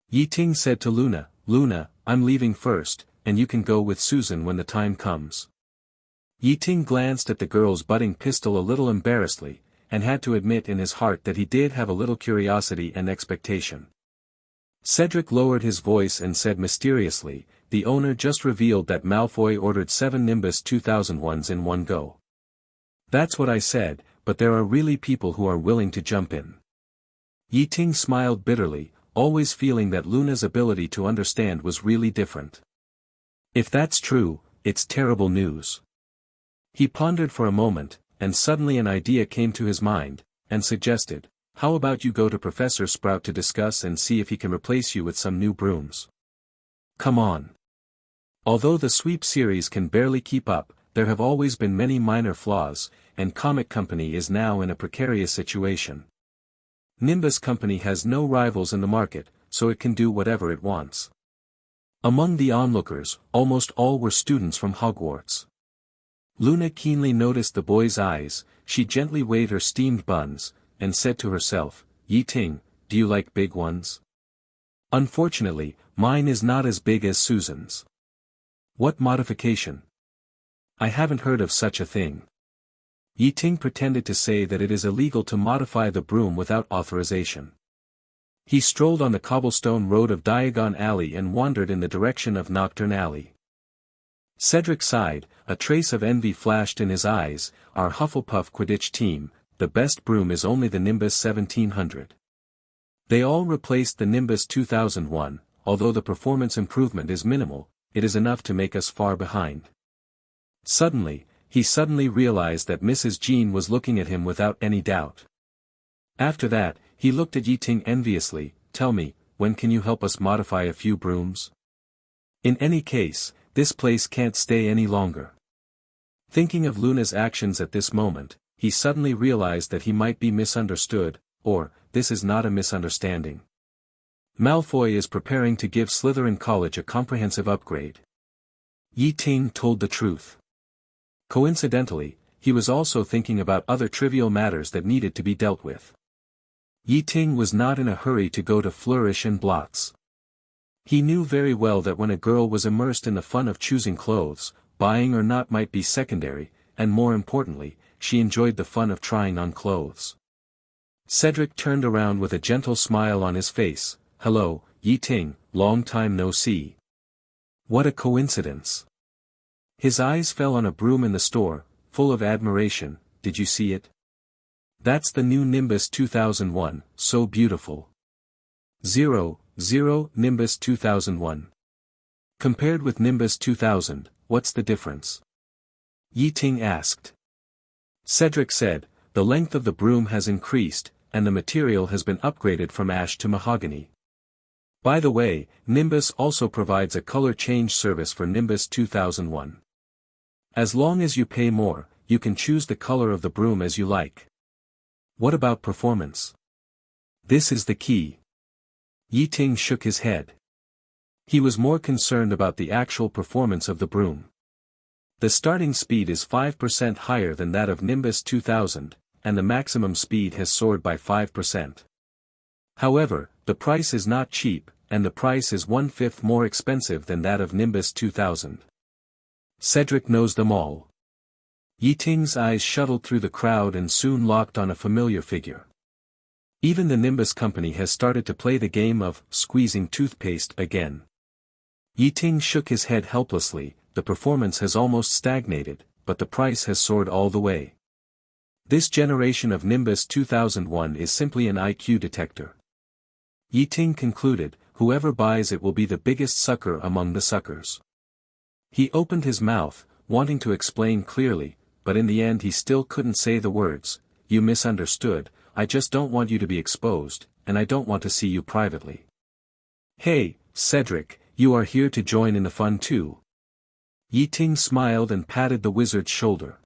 Ye Ting said to Luna, Luna, I'm leaving first, and you can go with Susan when the time comes. Ye Ting glanced at the girl's budding pistol a little embarrassedly, and had to admit in his heart that he did have a little curiosity and expectation. Cedric lowered his voice and said mysteriously, the owner just revealed that Malfoy ordered 7 Nimbus 2001s in one go. That's what I said, but there are really people who are willing to jump in. Ye Ting smiled bitterly, always feeling that Luna's ability to understand was really different. If that's true, it's terrible news. He pondered for a moment, and suddenly an idea came to his mind, and suggested, how about you go to Professor Sprout to discuss and see if he can replace you with some new brooms? Come on. Although the Sweep series can barely keep up, there have always been many minor flaws, and Comic Company is now in a precarious situation. Nimbus Company has no rivals in the market, so it can do whatever it wants. Among the onlookers, almost all were students from Hogwarts. Luna keenly noticed the boy's eyes, she gently weighed her steamed buns, and said to herself, Ye Ting, do you like big ones? Unfortunately, mine is not as big as Susan's. What modification? I haven't heard of such a thing. Ye Ting pretended to say that it is illegal to modify the broom without authorization. He strolled on the cobblestone road of Diagon Alley and wandered in the direction of Nocturne Alley. Cedric sighed, a trace of envy flashed in his eyes, our Hufflepuff Quidditch team, the best broom is only the Nimbus 1700. They all replaced the Nimbus 2001, although the performance improvement is minimal, it is enough to make us far behind. He suddenly realized that Mrs. Jean was looking at him without any doubt. After that, he looked at Ye Ting enviously, tell me, when can you help us modify a few brooms? In any case, this place can't stay any longer. Thinking of Luna's actions at this moment, he suddenly realized that he might be misunderstood, or, this is not a misunderstanding. Malfoy is preparing to give Slytherin College a comprehensive upgrade. Ye Ting told the truth. Coincidentally, he was also thinking about other trivial matters that needed to be dealt with. Ye Ting was not in a hurry to go to Flourish and Blots. He knew very well that when a girl was immersed in the fun of choosing clothes, buying or not might be secondary, and more importantly, she enjoyed the fun of trying on clothes. Cedric turned around with a gentle smile on his face, hello, Ye Ting, long time no see. What a coincidence. His eyes fell on a broom in the store, full of admiration, did you see it? That's the new Nimbus 2001, so beautiful. 0, Nimbus 2001. Compared with Nimbus 2000, what's the difference? Ye Ting asked. Cedric said, the length of the broom has increased, and the material has been upgraded from ash to mahogany. By the way, Nimbus also provides a color change service for Nimbus 2001. As long as you pay more, you can choose the color of the broom as you like. What about performance? This is the key. Ye Ting shook his head. He was more concerned about the actual performance of the broom. The starting speed is 5% higher than that of Nimbus 2000, and the maximum speed has soared by 5%. However, the price is not cheap, and the price is 1/5 more expensive than that of Nimbus 2000. Cedric knows them all. Ye Ting's eyes shuttled through the crowd and soon locked on a familiar figure. Even the Nimbus Company has started to play the game of squeezing toothpaste again. Ye Ting shook his head helplessly, the performance has almost stagnated, but the price has soared all the way. This generation of Nimbus 2001 is simply an IQ detector. Ye Ting concluded, whoever buys it will be the biggest sucker among the suckers. He opened his mouth, wanting to explain clearly, but in the end he still couldn't say the words, you misunderstood, I just don't want you to be exposed, and I don't want to see you privately. Hey, Cedric, you are here to join in the fun too. Ye Ting smiled and patted the wizard's shoulder.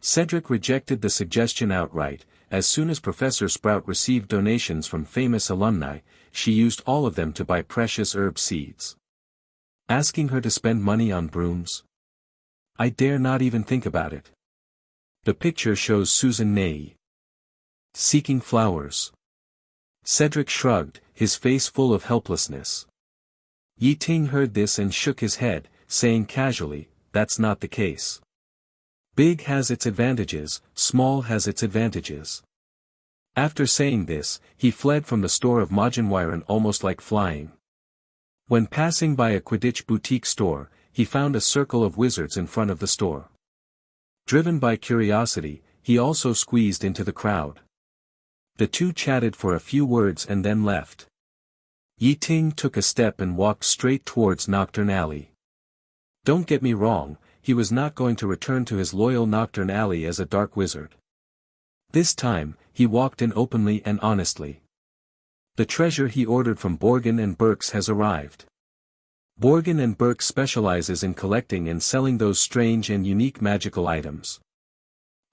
Cedric rejected the suggestion outright. As soon as Professor Sprout received donations from famous alumni, she used all of them to buy precious herb seeds. Asking her to spend money on brooms? I dare not even think about it. The picture shows Susan Ney seeking flowers. Cedric shrugged, his face full of helplessness. Ye Ting heard this and shook his head, saying casually, "That's not the case. Big has its advantages, small has its advantages." After saying this, he fled from the store of Majinwiren almost like flying. When passing by a Quidditch boutique store, he found a circle of wizards in front of the store. Driven by curiosity, he also squeezed into the crowd. The two chatted for a few words and then left. Ye Ting took a step and walked straight towards Nocturne Alley. Don't get me wrong, he was not going to return to his loyal Nocturne Alley as a dark wizard. This time, he walked in openly and honestly. The treasure he ordered from Borgin and Burke's has arrived. Borgin and Burke specializes in collecting and selling those strange and unique magical items.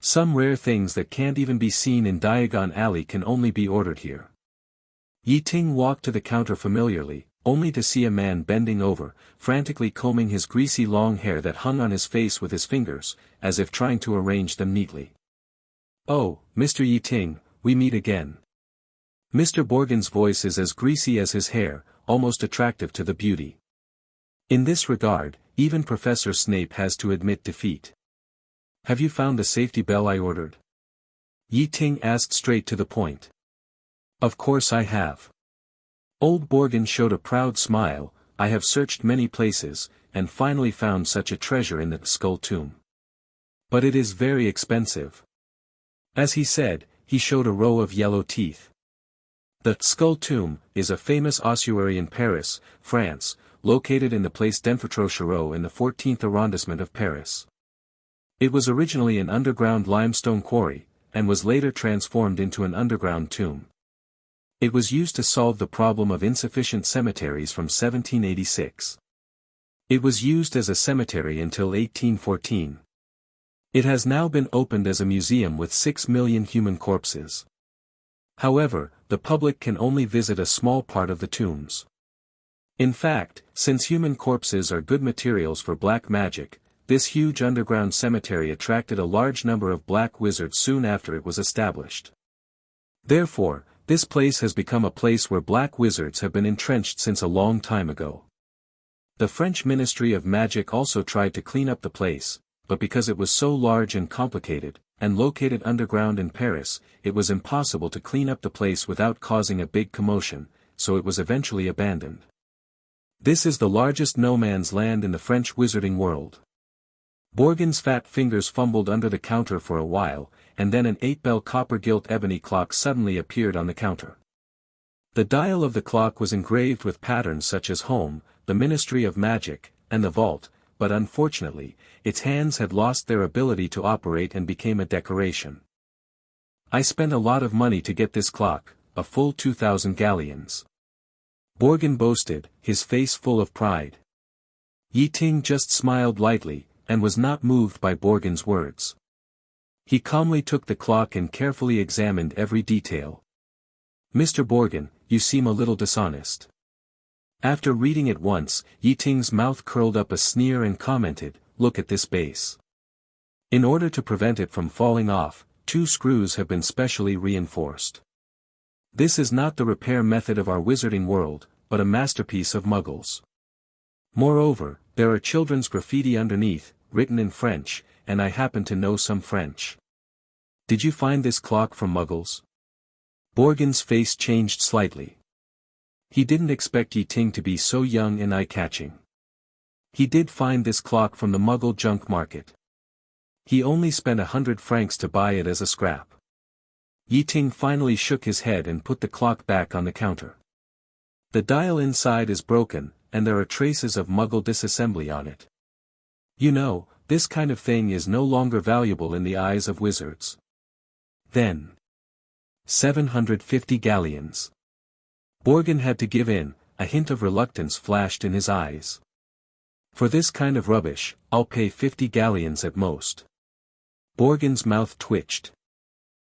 Some rare things that can't even be seen in Diagon Alley can only be ordered here. Ye Ting walked to the counter familiarly, only to see a man bending over, frantically combing his greasy long hair that hung on his face with his fingers, as if trying to arrange them neatly. "Oh, Mr. Ye Ting, we meet again." Mr. Borgin's voice is as greasy as his hair, almost attractive to the beauty. In this regard, even Professor Snape has to admit defeat. "Have you found the safety bell I ordered?" Ye Ting asked straight to the point. "Of course I have." Old Borgin showed a proud smile. "I have searched many places, and finally found such a treasure in the Skull Tomb. But it is very expensive." As he said, he showed a row of yellow teeth. The Skull Tomb is a famous ossuary in Paris, France, located in the Place d'Enfroche in the 14th arrondissement of Paris. It was originally an underground limestone quarry, and was later transformed into an underground tomb. It was used to solve the problem of insufficient cemeteries from 1786. It was used as a cemetery until 1814. It has now been opened as a museum with 6 million human corpses. However, the public can only visit a small part of the tombs. In fact, since human corpses are good materials for black magic, this huge underground cemetery attracted a large number of black wizards soon after it was established. Therefore, this place has become a place where black wizards have been entrenched since a long time ago. The French Ministry of Magic also tried to clean up the place, but because it was so large and complicated, and located underground in Paris, it was impossible to clean up the place without causing a big commotion, so it was eventually abandoned. This is the largest no-man's land in the French wizarding world. Borgin's fat fingers fumbled under the counter for a while, and then an 8-bell copper-gilt ebony clock suddenly appeared on the counter. The dial of the clock was engraved with patterns such as Home, the Ministry of Magic, and the Vault, but unfortunately, its hands had lost their ability to operate and became a decoration. "I spent a lot of money to get this clock, a full 2,000 galleons." Borgin boasted, his face full of pride. Ye Ting just smiled lightly, and was not moved by Borgin's words. He calmly took the clock and carefully examined every detail. "Mr. Borgin, you seem a little dishonest." After reading it once, Ye Ting's mouth curled up a sneer and commented, "Look at this base. In order to prevent it from falling off, 2 screws have been specially reinforced. This is not the repair method of our wizarding world, but a masterpiece of Muggles. Moreover, there are children's graffiti underneath, written in French, and I happen to know some French. Did you find this clock from Muggles?" Borgin's face changed slightly. He didn't expect Ye Ting to be so young and eye-catching. He did find this clock from the Muggle junk market. He only spent 100 francs to buy it as a scrap. Ye Ting finally shook his head and put the clock back on the counter. The dial inside is broken, and there are traces of Muggle disassembly on it. You know, this kind of thing is no longer valuable in the eyes of wizards. Then. 750 galleons. Borgin had to give in, a hint of reluctance flashed in his eyes. "For this kind of rubbish, I'll pay 50 galleons at most." Borgen's mouth twitched.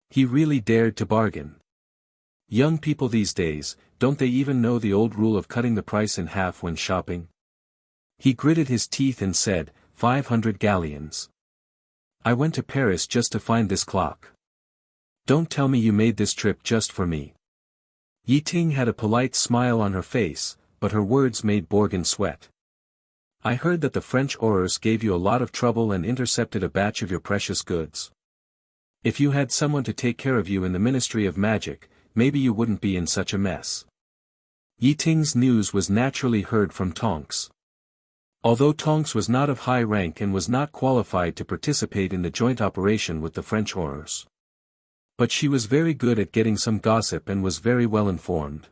He really dared to bargain. Young people these days, don't they even know the old rule of cutting the price in half when shopping? He gritted his teeth and said, 500 galleons. I went to Paris just to find this clock. Don't tell me you made this trip just for me. Ye Ting had a polite smile on her face, but her words made Borgen sweat. I heard that the French Aurors gave you a lot of trouble and intercepted a batch of your precious goods. If you had someone to take care of you in the Ministry of Magic, maybe you wouldn't be in such a mess. Ye Ting's news was naturally heard from Tonks. Although Tonks was not of high rank and was not qualified to participate in the joint operation with the French Aurors. But she was very good at getting some gossip and was very well informed.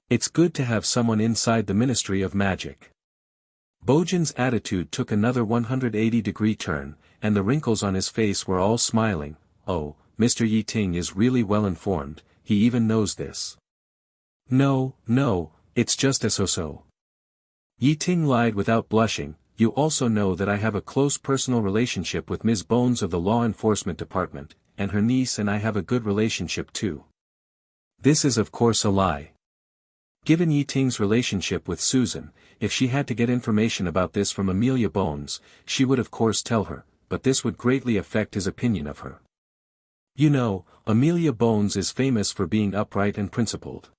It's good to have someone inside the Ministry of Magic. Bojan's attitude took another 180-degree turn, and the wrinkles on his face were all smiling. Oh, Mr. Ye Ting is really well informed, he even knows this. No, it's just a so-so. Ye Ting lied without blushing. You also know that I have a close personal relationship with Ms. Bones of the Law Enforcement Department, and her niece and I have a good relationship too. This is of course a lie. Given Ye Ting's relationship with Susan, if she had to get information about this from Amelia Bones, she would of course tell her, but this would greatly affect his opinion of her. You know, Amelia Bones is famous for being upright and principled.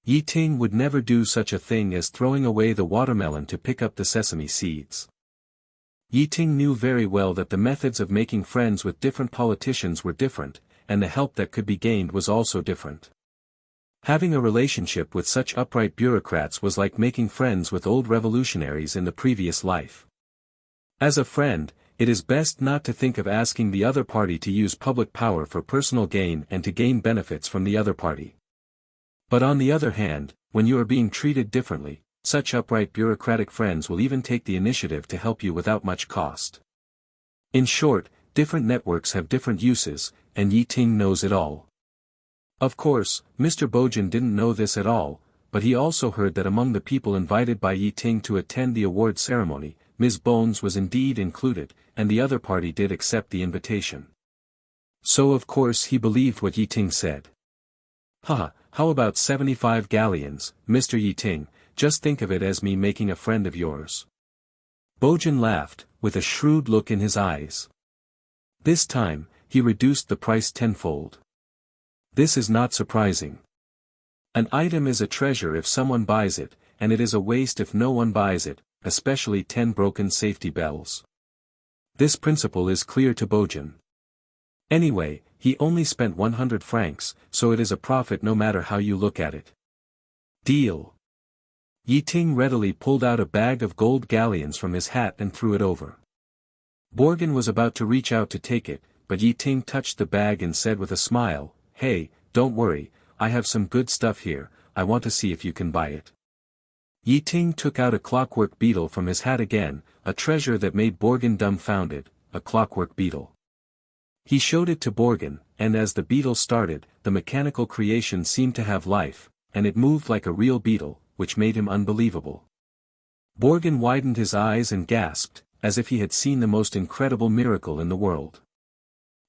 Ye Ting would never do such a thing as throwing away the watermelon to pick up the sesame seeds. Ye Ting knew very well that the methods of making friends with different politicians were different, and the help that could be gained was also different. Having a relationship with such upright bureaucrats was like making friends with old revolutionaries in the previous life. As a friend, it is best not to think of asking the other party to use public power for personal gain and to gain benefits from the other party. But on the other hand, when you are being treated differently, such upright bureaucratic friends will even take the initiative to help you without much cost. In short, different networks have different uses, and Ye Ting knows it all. Of course, Mr. Bojan didn't know this at all, but he also heard that among the people invited by Ye Ting to attend the award ceremony, Ms. Bones was indeed included, and the other party did accept the invitation. So of course he believed what Ye Ting said. Haha, how about 75 galleons, Mr. Ye Ting, just think of it as me making a friend of yours. Bojan laughed, with a shrewd look in his eyes. This time, he reduced the price tenfold. This is not surprising. An item is a treasure if someone buys it, and it is a waste if no one buys it, especially 10 broken safety bells. This principle is clear to Bojan. Anyway, he only spent 100 francs, so it is a profit no matter how you look at it. Deal. Ye Ting readily pulled out a bag of gold galleons from his hat and threw it over. Borgen was about to reach out to take it, but Ye Ting touched the bag and said with a smile, Hey, don't worry, I have some good stuff here, I want to see if you can buy it. Ye Ting took out a clockwork beetle from his hat again, a treasure that made Borgen dumbfounded, a clockwork beetle. He showed it to Borgen, and as the beetle started, the mechanical creation seemed to have life, and it moved like a real beetle, which made him unbelievable. Borgen widened his eyes and gasped, as if he had seen the most incredible miracle in the world.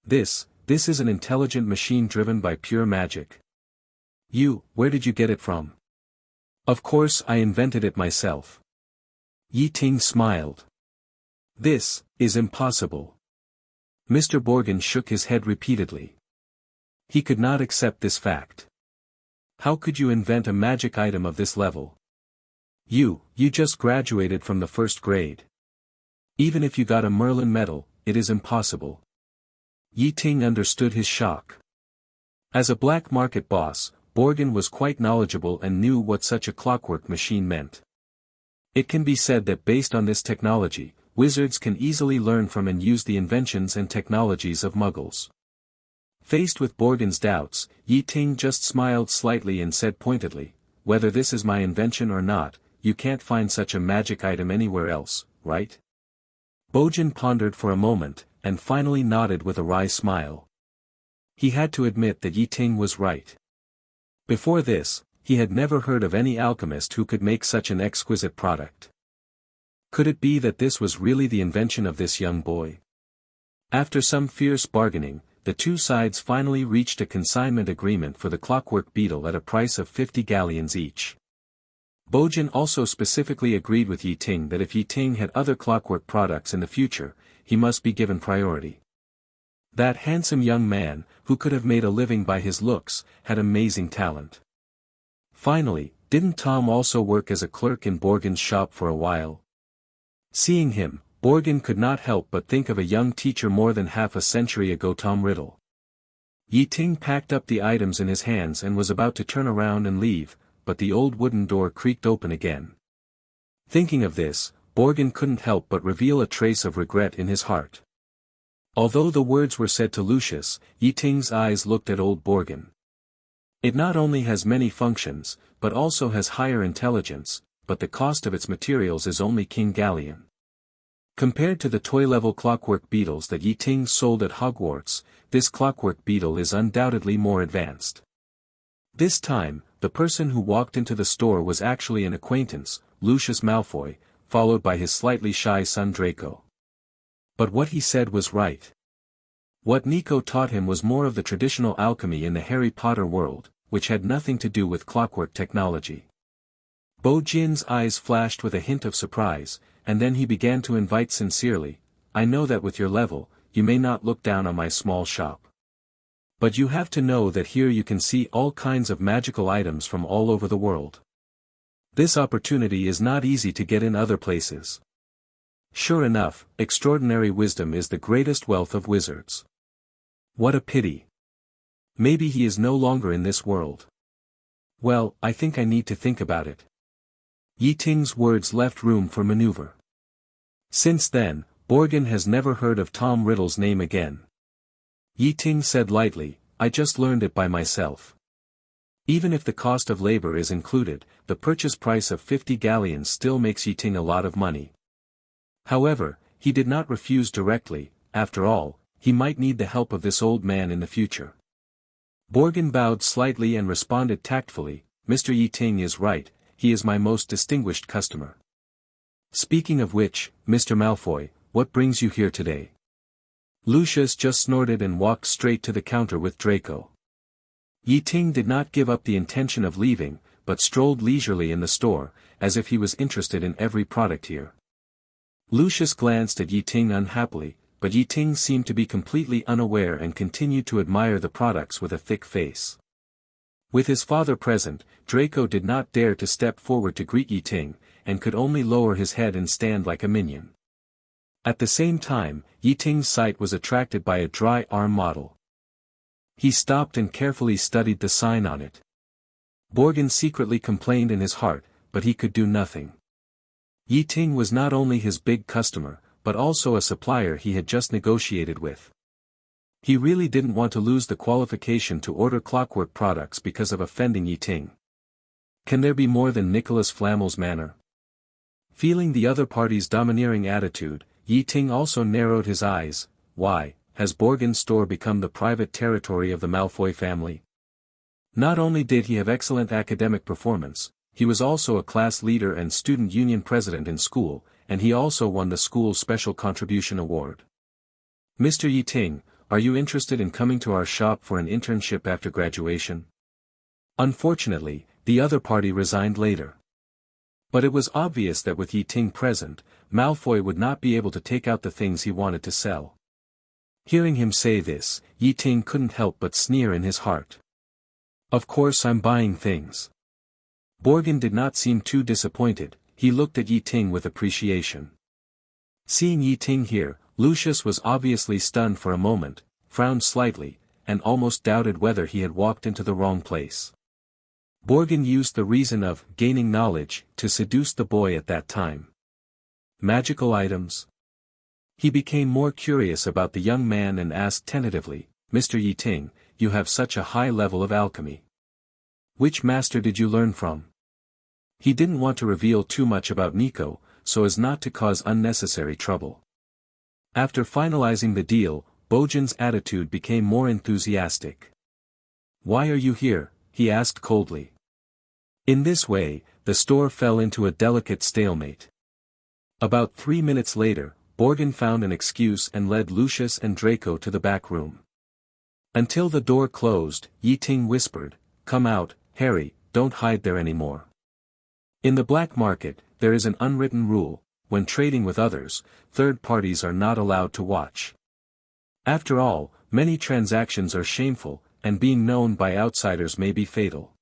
This is an intelligent machine driven by pure magic. Where did you get it from? Of course I invented it myself. Ye Ting smiled. This is impossible. Mr. Borgen shook his head repeatedly. He could not accept this fact. How could you invent a magic item of this level? You just graduated from the first grade. Even if you got a Merlin medal, it is impossible. Ye Ting understood his shock. As a black market boss, Borgen was quite knowledgeable and knew what such a clockwork machine meant. It can be said that based on this technology, wizards can easily learn from and use the inventions and technologies of muggles. Faced with Borgen's doubts, Ye Ting just smiled slightly and said pointedly, whether this is my invention or not, you can't find such a magic item anywhere else, right? Bojan pondered for a moment, and finally nodded with a wry smile. He had to admit that Ye Ting was right. Before this, he had never heard of any alchemist who could make such an exquisite product. Could it be that this was really the invention of this young boy? After some fierce bargaining, the two sides finally reached a consignment agreement for the clockwork beetle at a price of 50 galleons each. Bojin also specifically agreed with Ye Ting that if Ye Ting had other clockwork products in the future, he must be given priority. That handsome young man, who could have made a living by his looks, had amazing talent. Finally, didn't Tom also work as a clerk in Borgen's shop for a while? Seeing him, Borgen could not help but think of a young teacher more than half a century ago. Tom Riddle. Ye Ting packed up the items in his hands and was about to turn around and leave, but the old wooden door creaked open again. Thinking of this, Borgen couldn't help but reveal a trace of regret in his heart. Although the words were said to Lucius, Ye Ting's eyes looked at old Borgen. It not only has many functions, but also has higher intelligence, but the cost of its materials is only King Galleon. Compared to the toy-level clockwork beetles that Ye Ting sold at Hogwarts, this clockwork beetle is undoubtedly more advanced. This time, the person who walked into the store was actually an acquaintance, Lucius Malfoy, followed by his slightly shy son Draco. But what he said was right. What Nico taught him was more of the traditional alchemy in the Harry Potter world, which had nothing to do with clockwork technology. Bojin's eyes flashed with a hint of surprise, and then he began to invite sincerely, I know that with your level, you may not look down on my small shop. But you have to know that here you can see all kinds of magical items from all over the world. This opportunity is not easy to get in other places. Sure enough, extraordinary wisdom is the greatest wealth of wizards. What a pity. Maybe he is no longer in this world. Well, I think I need to think about it. Ye Ting's words left room for maneuver. Since then, Borgen has never heard of Tom Riddle's name again. Ye Ting said lightly, I just learned it by myself. Even if the cost of labor is included, the purchase price of 50 galleons still makes Ye Ting a lot of money. However, he did not refuse directly, after all, he might need the help of this old man in the future. Borgen bowed slightly and responded tactfully, Mr. Ye Ting is right, he is my most distinguished customer. Speaking of which, Mr. Malfoy, what brings you here today? Lucius just snorted and walked straight to the counter with Draco. Ye Ting did not give up the intention of leaving, but strolled leisurely in the store, as if he was interested in every product here. Lucius glanced at Ye Ting unhappily, but Ye Ting seemed to be completely unaware and continued to admire the products with a thick face. With his father present, Draco did not dare to step forward to greet Ye Ting, and could only lower his head and stand like a minion. At the same time, Ye Ting's sight was attracted by a dry arm model. He stopped and carefully studied the sign on it. Borgen secretly complained in his heart, but he could do nothing. Ye Ting was not only his big customer, but also a supplier he had just negotiated with. He really didn't want to lose the qualification to order clockwork products because of offending Ye Ting. Can there be more than Nicholas Flamel's manner? Feeling the other party's domineering attitude, Ye Ting also narrowed his eyes. Why, has Borgen's store become the private territory of the Malfoy family? Not only did he have excellent academic performance, he was also a class leader and student union president in school, and he also won the school's Special Contribution Award. Mr. Ye Ting, are you interested in coming to our shop for an internship after graduation? Unfortunately, the other party resigned later. But it was obvious that with Ye Ting present, Malfoy would not be able to take out the things he wanted to sell. Hearing him say this, Ye Ting couldn't help but sneer in his heart. Of course I'm buying things. Borgen did not seem too disappointed, he looked at Ye Ting with appreciation. Seeing Ye Ting here, Lucius was obviously stunned for a moment, frowned slightly, and almost doubted whether he had walked into the wrong place. Borgen used the reason of gaining knowledge to seduce the boy at that time. Magical items? He became more curious about the young man and asked tentatively, Mr. Ye Ting, you have such a high level of alchemy. Which master did you learn from? He didn't want to reveal too much about Nico, so as not to cause unnecessary trouble. After finalizing the deal, Bojin's attitude became more enthusiastic. Why are you here? He asked coldly. In this way, the store fell into a delicate stalemate. About 3 minutes later, Borgin found an excuse and led Lucius and Draco to the back room. Until the door closed, Ye Ting whispered, "Come out, Harry, don't hide there anymore." In the black market, there is an unwritten rule: when trading with others, third parties are not allowed to watch. After all, many transactions are shameful, and being known by outsiders may be fatal.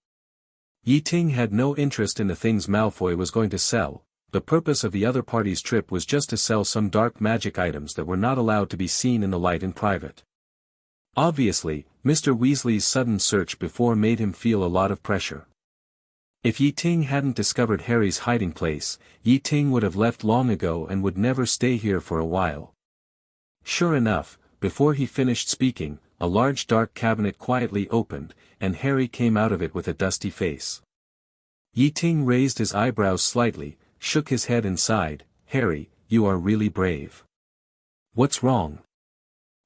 Ye Ting had no interest in the things Malfoy was going to sell. The purpose of the other party's trip was just to sell some dark magic items that were not allowed to be seen in the light in private. Obviously, Mr. Weasley's sudden search before made him feel a lot of pressure. If Ye Ting hadn't discovered Harry's hiding place, Ye Ting would have left long ago and would never stay here for a while. Sure enough, before he finished speaking, a large dark cabinet quietly opened, and Harry came out of it with a dusty face. Ye Ting raised his eyebrows slightly, shook his head and sighed, "Harry, you are really brave." "What's wrong?"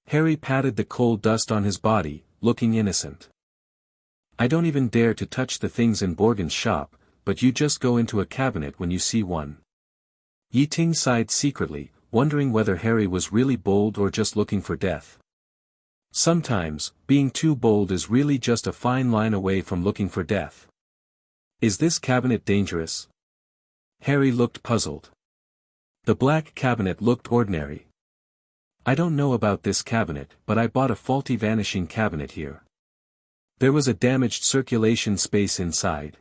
Harry patted the cold dust on his body, looking innocent. "I don't even dare to touch the things in Borgin's shop, but you just go into a cabinet when you see one." Ye Ting sighed secretly, wondering whether Harry was really bold or just looking for death. Sometimes, being too bold is really just a fine line away from looking for death. "Is this cabinet dangerous?" Harry looked puzzled. The black cabinet looked ordinary. "I don't know about this cabinet, but I bought a faulty vanishing cabinet here. There was a damaged circulation space inside.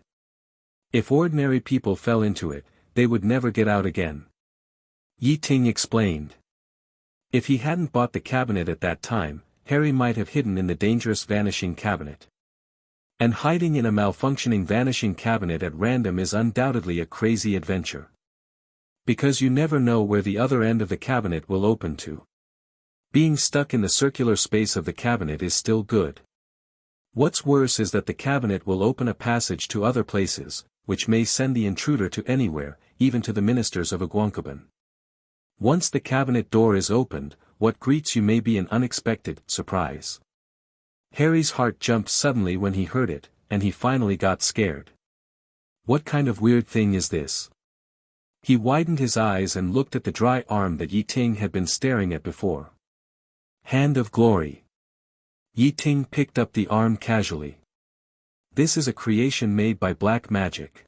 If ordinary people fell into it, they would never get out again." Ye Ting explained. If he hadn't bought the cabinet at that time, Harry might have hidden in the dangerous vanishing cabinet. And hiding in a malfunctioning vanishing cabinet at random is undoubtedly a crazy adventure. Because you never know where the other end of the cabinet will open to. Being stuck in the circular space of the cabinet is still good. What's worse is that the cabinet will open a passage to other places, which may send the intruder to anywhere, even to the ministers of Aguancaban. Once the cabinet door is opened, what greets you may be an unexpected surprise. Harry's heart jumped suddenly when he heard it, and he finally got scared. What kind of weird thing is this? He widened his eyes and looked at the dry arm that Ye Ting had been staring at before. Hand of Glory. Ye Ting picked up the arm casually. This is a creation made by black magic.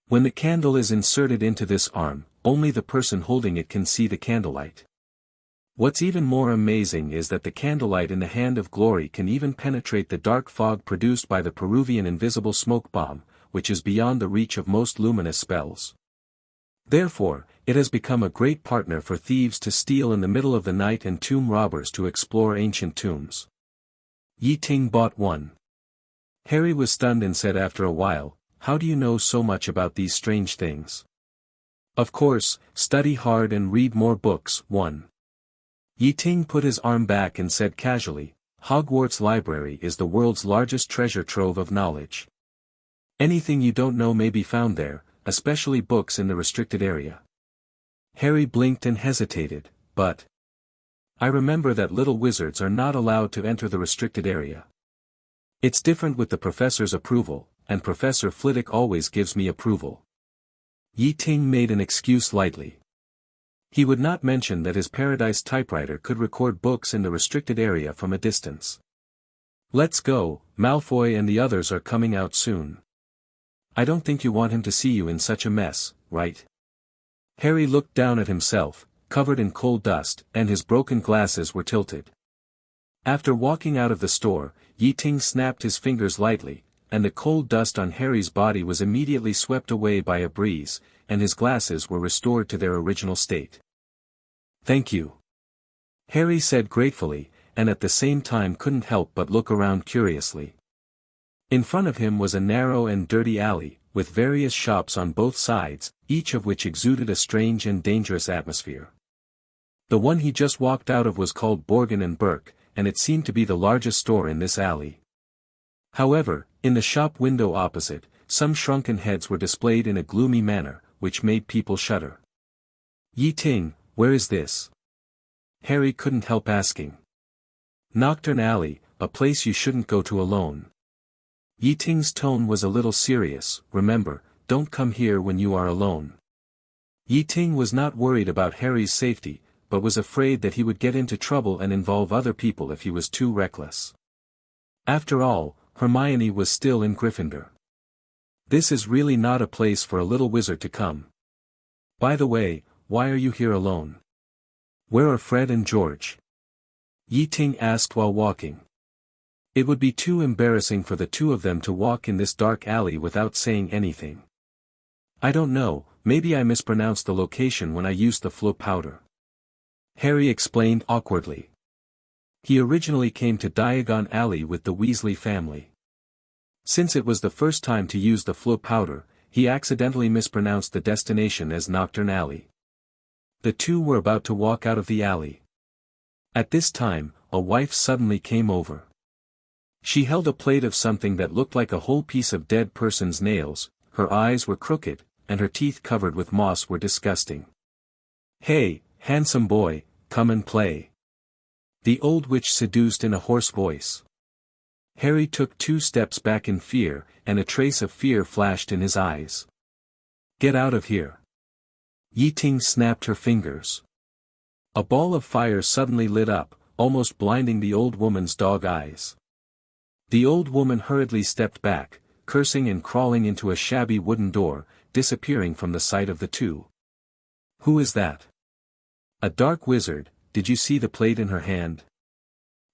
When the candle is inserted into this arm, only the person holding it can see the candlelight. What's even more amazing is that the candlelight in the Hand of Glory can even penetrate the dark fog produced by the Peruvian invisible smoke bomb, which is beyond the reach of most luminous spells. Therefore, it has become a great partner for thieves to steal in the middle of the night and tomb robbers to explore ancient tombs. Ye Ting bought one. Harry was stunned and said after a while, "How do you know so much about these strange things?" "Of course, study hard and read more books." 1. Ye Ting put his arm back and said casually, "Hogwarts Library is the world's largest treasure trove of knowledge. Anything you don't know may be found there, especially books in the restricted area." Harry blinked and hesitated, "But I remember that little wizards are not allowed to enter the restricted area. It's different with the professor's approval, and Professor Flitwick always gives me approval." Ye Ting made an excuse lightly. He would not mention that his Paradise typewriter could record books in the restricted area from a distance. "Let's go, Malfoy and the others are coming out soon. I don't think you want him to see you in such a mess, right?" Harry looked down at himself, covered in coal dust, and his broken glasses were tilted. After walking out of the store, Ye Ting snapped his fingers lightly, and the coal dust on Harry's body was immediately swept away by a breeze, and his glasses were restored to their original state. "Thank you," Harry said gratefully, and at the same time couldn't help but look around curiously. In front of him was a narrow and dirty alley, with various shops on both sides, each of which exuded a strange and dangerous atmosphere. The one he just walked out of was called Borgin and Burke, and it seemed to be the largest store in this alley. However, in the shop window opposite, some shrunken heads were displayed in a gloomy manner, which made people shudder. "Ye Ting, where is this?" Harry couldn't help asking. "Nocturne Alley, a place you shouldn't go to alone." Ye Ting's tone was a little serious. "Remember, don't come here when you are alone." Ye Ting was not worried about Harry's safety, but was afraid that he would get into trouble and involve other people if he was too reckless. After all, Hermione was still in Gryffindor. This is really not a place for a little wizard to come. By the way, why are you here alone? Where are Fred and George? Ye Ting asked while walking. It would be too embarrassing for the two of them to walk in this dark alley without saying anything. I don't know, maybe I mispronounced the location when I used the Flo powder. Harry explained awkwardly. He originally came to Diagon Alley with the Weasley family. Since it was the first time to use the Flo powder, he accidentally mispronounced the destination as Knockturn Alley. The two were about to walk out of the alley. At this time, a wife suddenly came over. She held a plate of something that looked like a whole piece of dead person's nails, her eyes were crooked, and her teeth covered with moss were disgusting. "Hey, handsome boy, come and play," the old witch seduced in a hoarse voice. Harry took 2 steps back in fear, and a trace of fear flashed in his eyes. "Get out of here." Ye Ting snapped her fingers. A ball of fire suddenly lit up, almost blinding the old woman's dog eyes. The old woman hurriedly stepped back, cursing and crawling into a shabby wooden door, disappearing from the sight of the two. "Who is that?" "A dark wizard. Did you see the plate in her hand?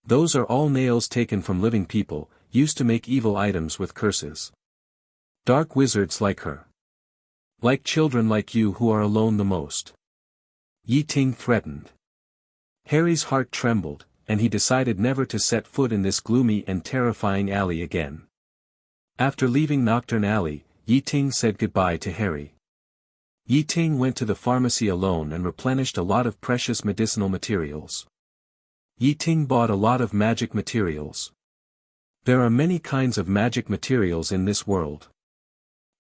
Those are all nails taken from living people, used to make evil items with curses. Dark wizards like her. Like children like you who are alone the most." Ye Ting threatened. Harry's heart trembled, and he decided never to set foot in this gloomy and terrifying alley again. After leaving Knockturn Alley, Ye Ting said goodbye to Harry. Ye Ting went to the pharmacy alone and replenished a lot of precious medicinal materials. Ye Ting bought a lot of magic materials. There are many kinds of magic materials in this world.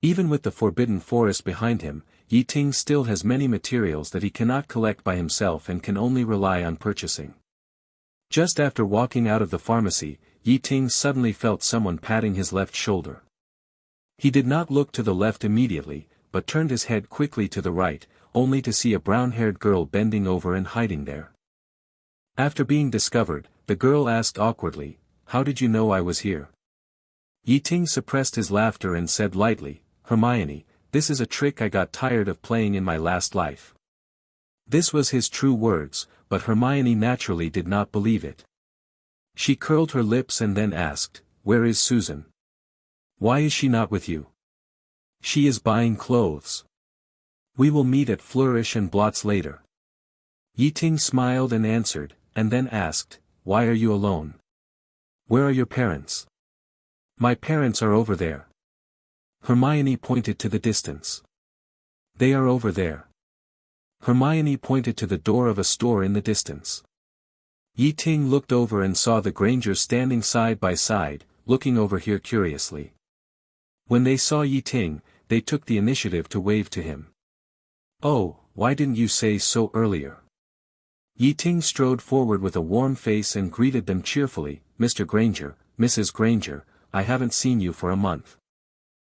Even with the Forbidden Forest behind him, Ye Ting still has many materials that he cannot collect by himself and can only rely on purchasing. Just after walking out of the pharmacy, Ye Ting suddenly felt someone patting his left shoulder. He did not look to the left immediately, but turned his head quickly to the right, only to see a brown-haired girl bending over and hiding there. After being discovered, the girl asked awkwardly, "How did you know I was here?" Ye Ting suppressed his laughter and said lightly, "Hermione, this is a trick I got tired of playing in my last life." This was his true words, but Hermione naturally did not believe it. She curled her lips and then asked, "Where is Susan? Why is she not with you?" "She is buying clothes. We will meet at Flourish and Blotts later." Ye Ting smiled and answered, and then asked, "Why are you alone? Where are your parents?" "My parents are over there." Hermione pointed to the distance. "They are over there." Hermione pointed to the door of a store in the distance. Ye Ting looked over and saw the Grangers standing side by side, looking over here curiously. When they saw Ye Ting, they took the initiative to wave to him. "Oh, why didn't you say so earlier?" Ye Ting strode forward with a warm face and greeted them cheerfully, "Mr. Granger, Mrs. Granger, I haven't seen you for a month.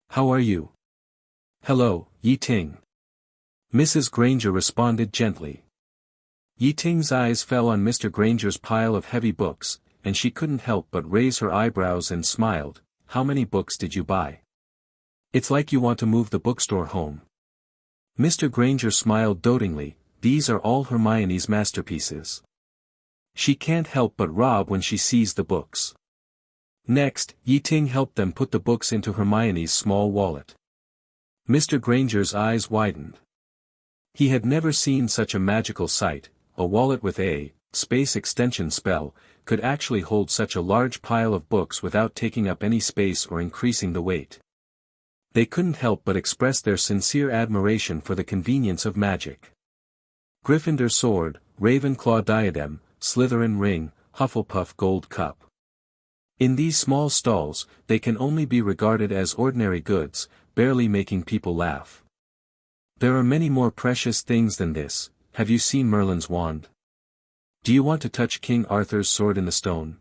How are you?" "Hello, Ye Ting." Mrs. Granger responded gently. Ye Ting's eyes fell on Mr. Granger's pile of heavy books, and she couldn't help but raise her eyebrows and smiled. "How many books did you buy? It's like you want to move the bookstore home." Mr. Granger smiled dotingly. "These are all Hermione's masterpieces. She can't help but rob when she sees the books." Next, Ye Ting helped them put the books into Hermione's small wallet. Mr. Granger's eyes widened. He had never seen such a magical sight. A wallet with a space extension spell could actually hold such a large pile of books without taking up any space or increasing the weight. They couldn't help but express their sincere admiration for the convenience of magic. Gryffindor sword, Ravenclaw diadem, Slytherin ring, Hufflepuff gold cup. In these small stalls, they can only be regarded as ordinary goods, barely making people laugh. There are many more precious things than this. Have you seen Merlin's wand? Do you want to touch King Arthur's sword in the stone?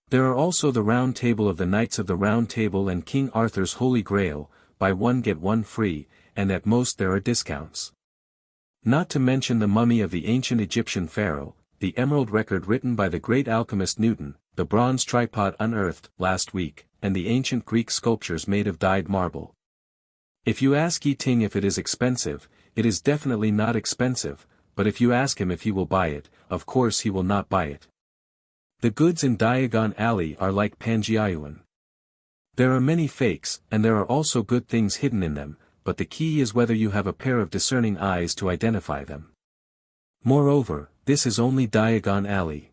There are also the Round Table of the Knights of the Round Table and King Arthur's Holy Grail, buy one get one free, and at most there are discounts. Not to mention the mummy of the ancient Egyptian pharaoh, the emerald record written by the great alchemist Newton, the bronze tripod unearthed last week, and the ancient Greek sculptures made of dyed marble. If you ask Ye Ting if it is expensive, it is definitely not expensive, but if you ask him if he will buy it, of course he will not buy it. The goods in Diagon Alley are like Panjiayuan. There are many fakes, and there are also good things hidden in them, but the key is whether you have a pair of discerning eyes to identify them. Moreover, this is only Diagon Alley.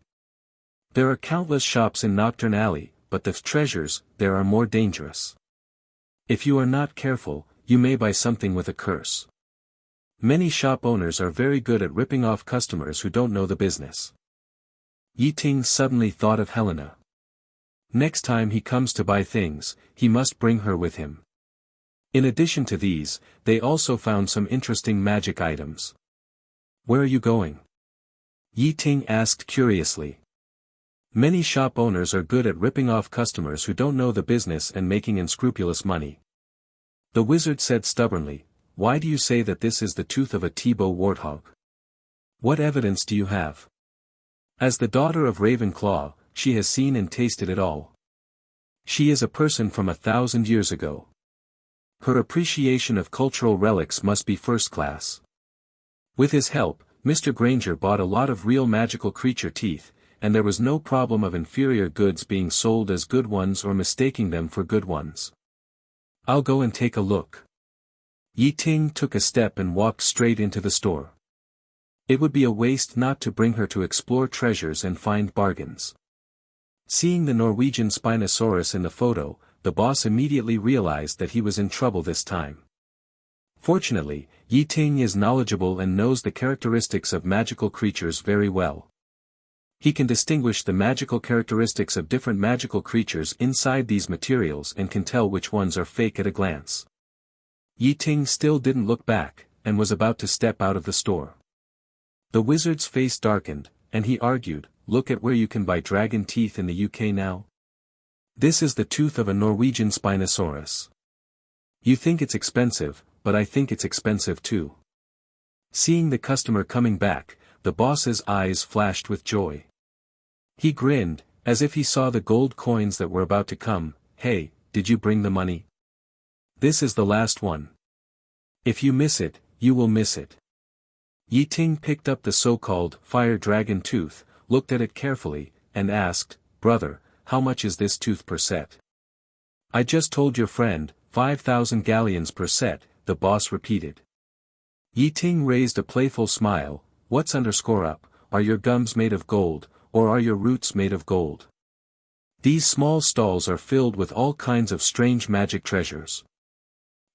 There are countless shops in Nocturne Alley, but the treasures there are more dangerous. If you are not careful, you may buy something with a curse. Many shop owners are very good at ripping off customers who don't know the business. Ye Ting suddenly thought of Helena. Next time he comes to buy things, he must bring her with him. In addition to these, they also found some interesting magic items. Where are you going? Ye Ting asked curiously. Many shop owners are good at ripping off customers who don't know the business and making unscrupulous money. The wizard said stubbornly, "Why do you say that this is the tooth of a T-bow warthog? What evidence do you have?" As the daughter of Ravenclaw, she has seen and tasted it all. She is a person from 1,000 years ago. Her appreciation of cultural relics must be first class. With his help, Mr. Granger bought a lot of real magical creature teeth, and there was no problem of inferior goods being sold as good ones or mistaking them for good ones. "I'll go and take a look." Ye Ting took a step and walked straight into the store. It would be a waste not to bring her to explore treasures and find bargains. Seeing the Norwegian Spinosaurus in the photo, the boss immediately realized that he was in trouble this time. Fortunately, Ye Ting is knowledgeable and knows the characteristics of magical creatures very well. He can distinguish the magical characteristics of different magical creatures inside these materials and can tell which ones are fake at a glance. Ye Ting still didn't look back, and was about to step out of the store. The wizard's face darkened, and he argued, "Look at where you can buy dragon teeth in the UK now. This is the tooth of a Norwegian Spinosaurus. You think it's expensive, but I think it's expensive too." Seeing the customer coming back, the boss's eyes flashed with joy. He grinned, as if he saw the gold coins that were about to come. "Hey, did you bring the money? This is the last one. If you miss it, you will miss it." Ye Ting picked up the so-called fire dragon tooth, looked at it carefully, and asked, "Brother, how much is this tooth per set?" "I just told your friend, 5,000 galleons per set," the boss repeated. Ye Ting raised a playful smile. "What's underscore up, are your gums made of gold, or are your roots made of gold?" These small stalls are filled with all kinds of strange magic treasures.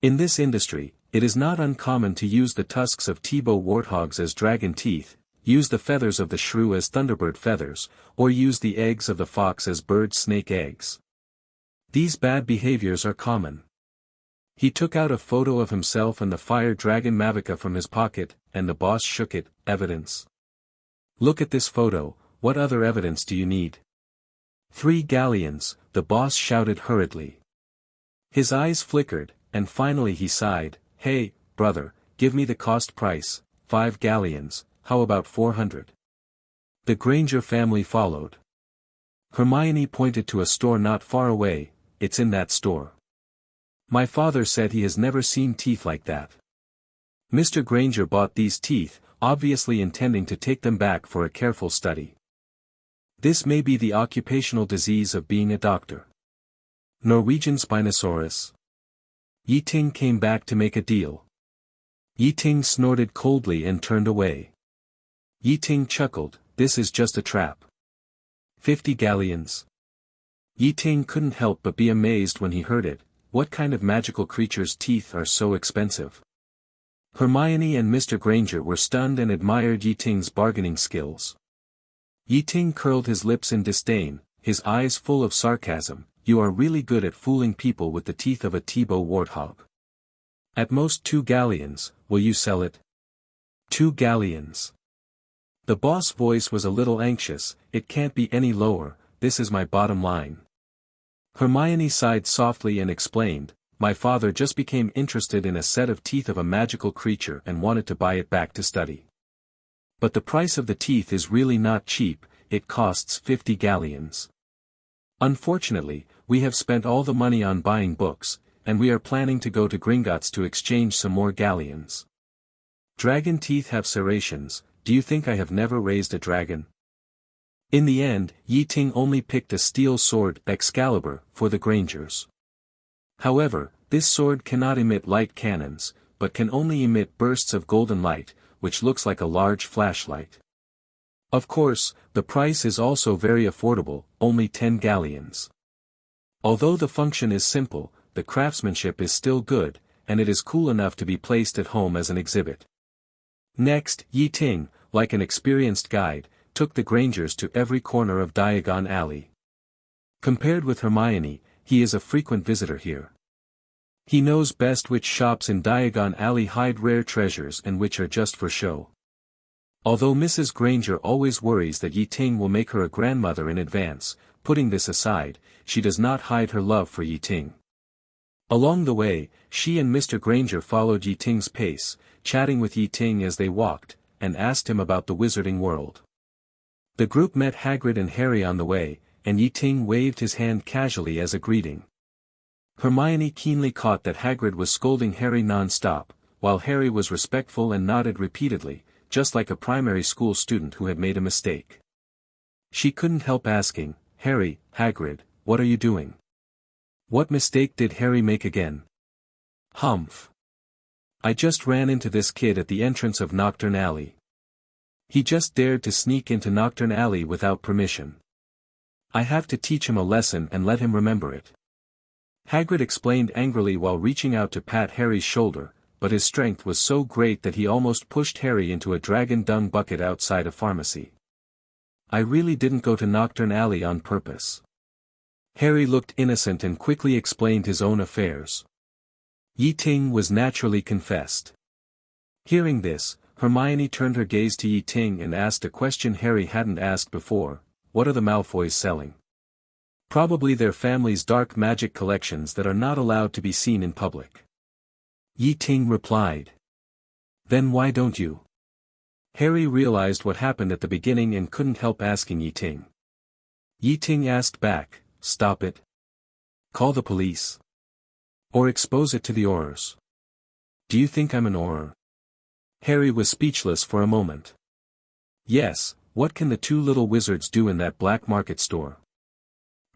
In this industry, it is not uncommon to use the tusks of T-bow warthogs as dragon teeth, use the feathers of the shrew as thunderbird feathers, or use the eggs of the fox as bird-snake eggs. These bad behaviors are common. He took out a photo of himself and the fire dragon Mavica from his pocket, and the boss shook it. "Evidence. Look at this photo, what other evidence do you need?" 3 galleons, the boss shouted hurriedly. His eyes flickered, and finally he sighed, "Hey, brother, give me the cost price, 5 galleons, how about 400? The Granger family followed. Hermione pointed to a store not far away. "It's in that store. My father said he has never seen teeth like that." Mr. Granger bought these teeth, obviously intending to take them back for a careful study. This may be the occupational disease of being a doctor. Norwegian Spinosaurus. Ye Ting came back to make a deal. Ye Ting snorted coldly and turned away. Ye Ting chuckled, "This is just a trap. 50 galleons." Ye Ting couldn't help but be amazed when he heard it. What kind of magical creature's teeth are so expensive? Hermione and Mr. Granger were stunned and admired Ye Ting's bargaining skills. Ye Ting curled his lips in disdain, his eyes full of sarcasm. "You are really good at fooling people with the teeth of a T-bow warthog. At most 2 galleons, will you sell it?" 2 galleons. The boss' voice was a little anxious. "It can't be any lower, this is my bottom line." Hermione sighed softly and explained, my father just became interested in a set of teeth of a magical creature and wanted to buy it back to study. But the price of the teeth is really not cheap, it costs 50 galleons. Unfortunately, we have spent all the money on buying books, and we are planning to go to Gringotts to exchange some more galleons. Dragon teeth have serrations, do you think I have never raised a dragon? In the end, Ye Ting only picked a steel sword, Excalibur, for the Grangers. However, this sword cannot emit light cannons, but can only emit bursts of golden light, which looks like a large flashlight. Of course, the price is also very affordable, only 10 galleons. Although the function is simple, the craftsmanship is still good, and it is cool enough to be placed at home as an exhibit. Next, Ye Ting, like an experienced guide, took the Grangers to every corner of Diagon Alley. Compared with Hermione, he is a frequent visitor here. He knows best which shops in Diagon Alley hide rare treasures and which are just for show. Although Mrs. Granger always worries that Ye Ting will make her a grandmother in advance, putting this aside, she does not hide her love for Ye Ting. Along the way, she and Mr. Granger followed Ye Ting's pace, chatting with Ye Ting as they walked, and asked him about the wizarding world. The group met Hagrid and Harry on the way, and Ye Ting waved his hand casually as a greeting. Hermione keenly caught that Hagrid was scolding Harry non-stop, while Harry was respectful and nodded repeatedly, just like a primary school student who had made a mistake. She couldn't help asking, Harry, Hagrid, what are you doing? What mistake did Harry make again? Humph. I just ran into this kid at the entrance of Knockturn Alley. He just dared to sneak into Knockturn Alley without permission. I have to teach him a lesson and let him remember it. Hagrid explained angrily while reaching out to pat Harry's shoulder, but his strength was so great that he almost pushed Harry into a dragon dung bucket outside a pharmacy. I really didn't go to Knockturn Alley on purpose. Harry looked innocent and quickly explained his own affairs. Ye Ting was naturally confessed. Hearing this, Hermione turned her gaze to Ye Ting and asked a question Harry hadn't asked before, what are the Malfoys selling? Probably their family's dark magic collections that are not allowed to be seen in public. Ye Ting replied. Then why don't you? Harry realized what happened at the beginning and couldn't help asking Ye Ting. Ye Ting asked back, stop it. Call the police. Or expose it to the Aurors. Do you think I'm an Auror? Harry was speechless for a moment. Yes, what can the two little wizards do in that black market store?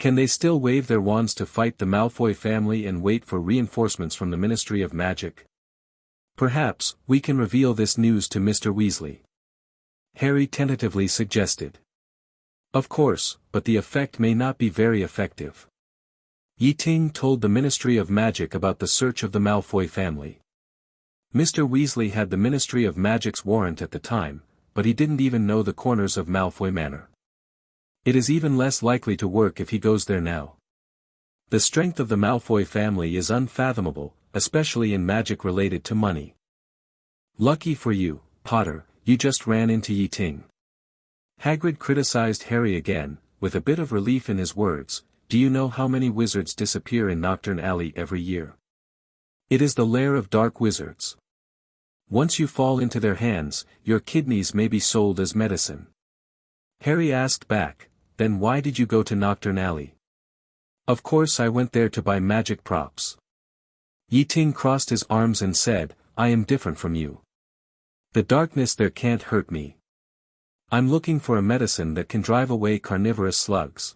Can they still wave their wands to fight the Malfoy family and wait for reinforcements from the Ministry of Magic? Perhaps, we can reveal this news to Mr. Weasley. Harry tentatively suggested. Of course, but the effect may not be very effective. Ye Ting told the Ministry of Magic about the search of the Malfoy family. Mr. Weasley had the Ministry of Magic's warrant at the time, but he didn't even know the corners of Malfoy Manor. It is even less likely to work if he goes there now. The strength of the Malfoy family is unfathomable, especially in magic related to money. Lucky for you, Potter, you just ran into Ye Ting. Hagrid criticized Harry again, with a bit of relief in his words. Do you know how many wizards disappear in Knockturn Alley every year? It is the lair of dark wizards. Once you fall into their hands, your kidneys may be sold as medicine. Harry asked back, then why did you go to Knockturn Alley? Of course I went there to buy magic props. Ye Ting crossed his arms and said, I am different from you. The darkness there can't hurt me. I'm looking for a medicine that can drive away carnivorous slugs.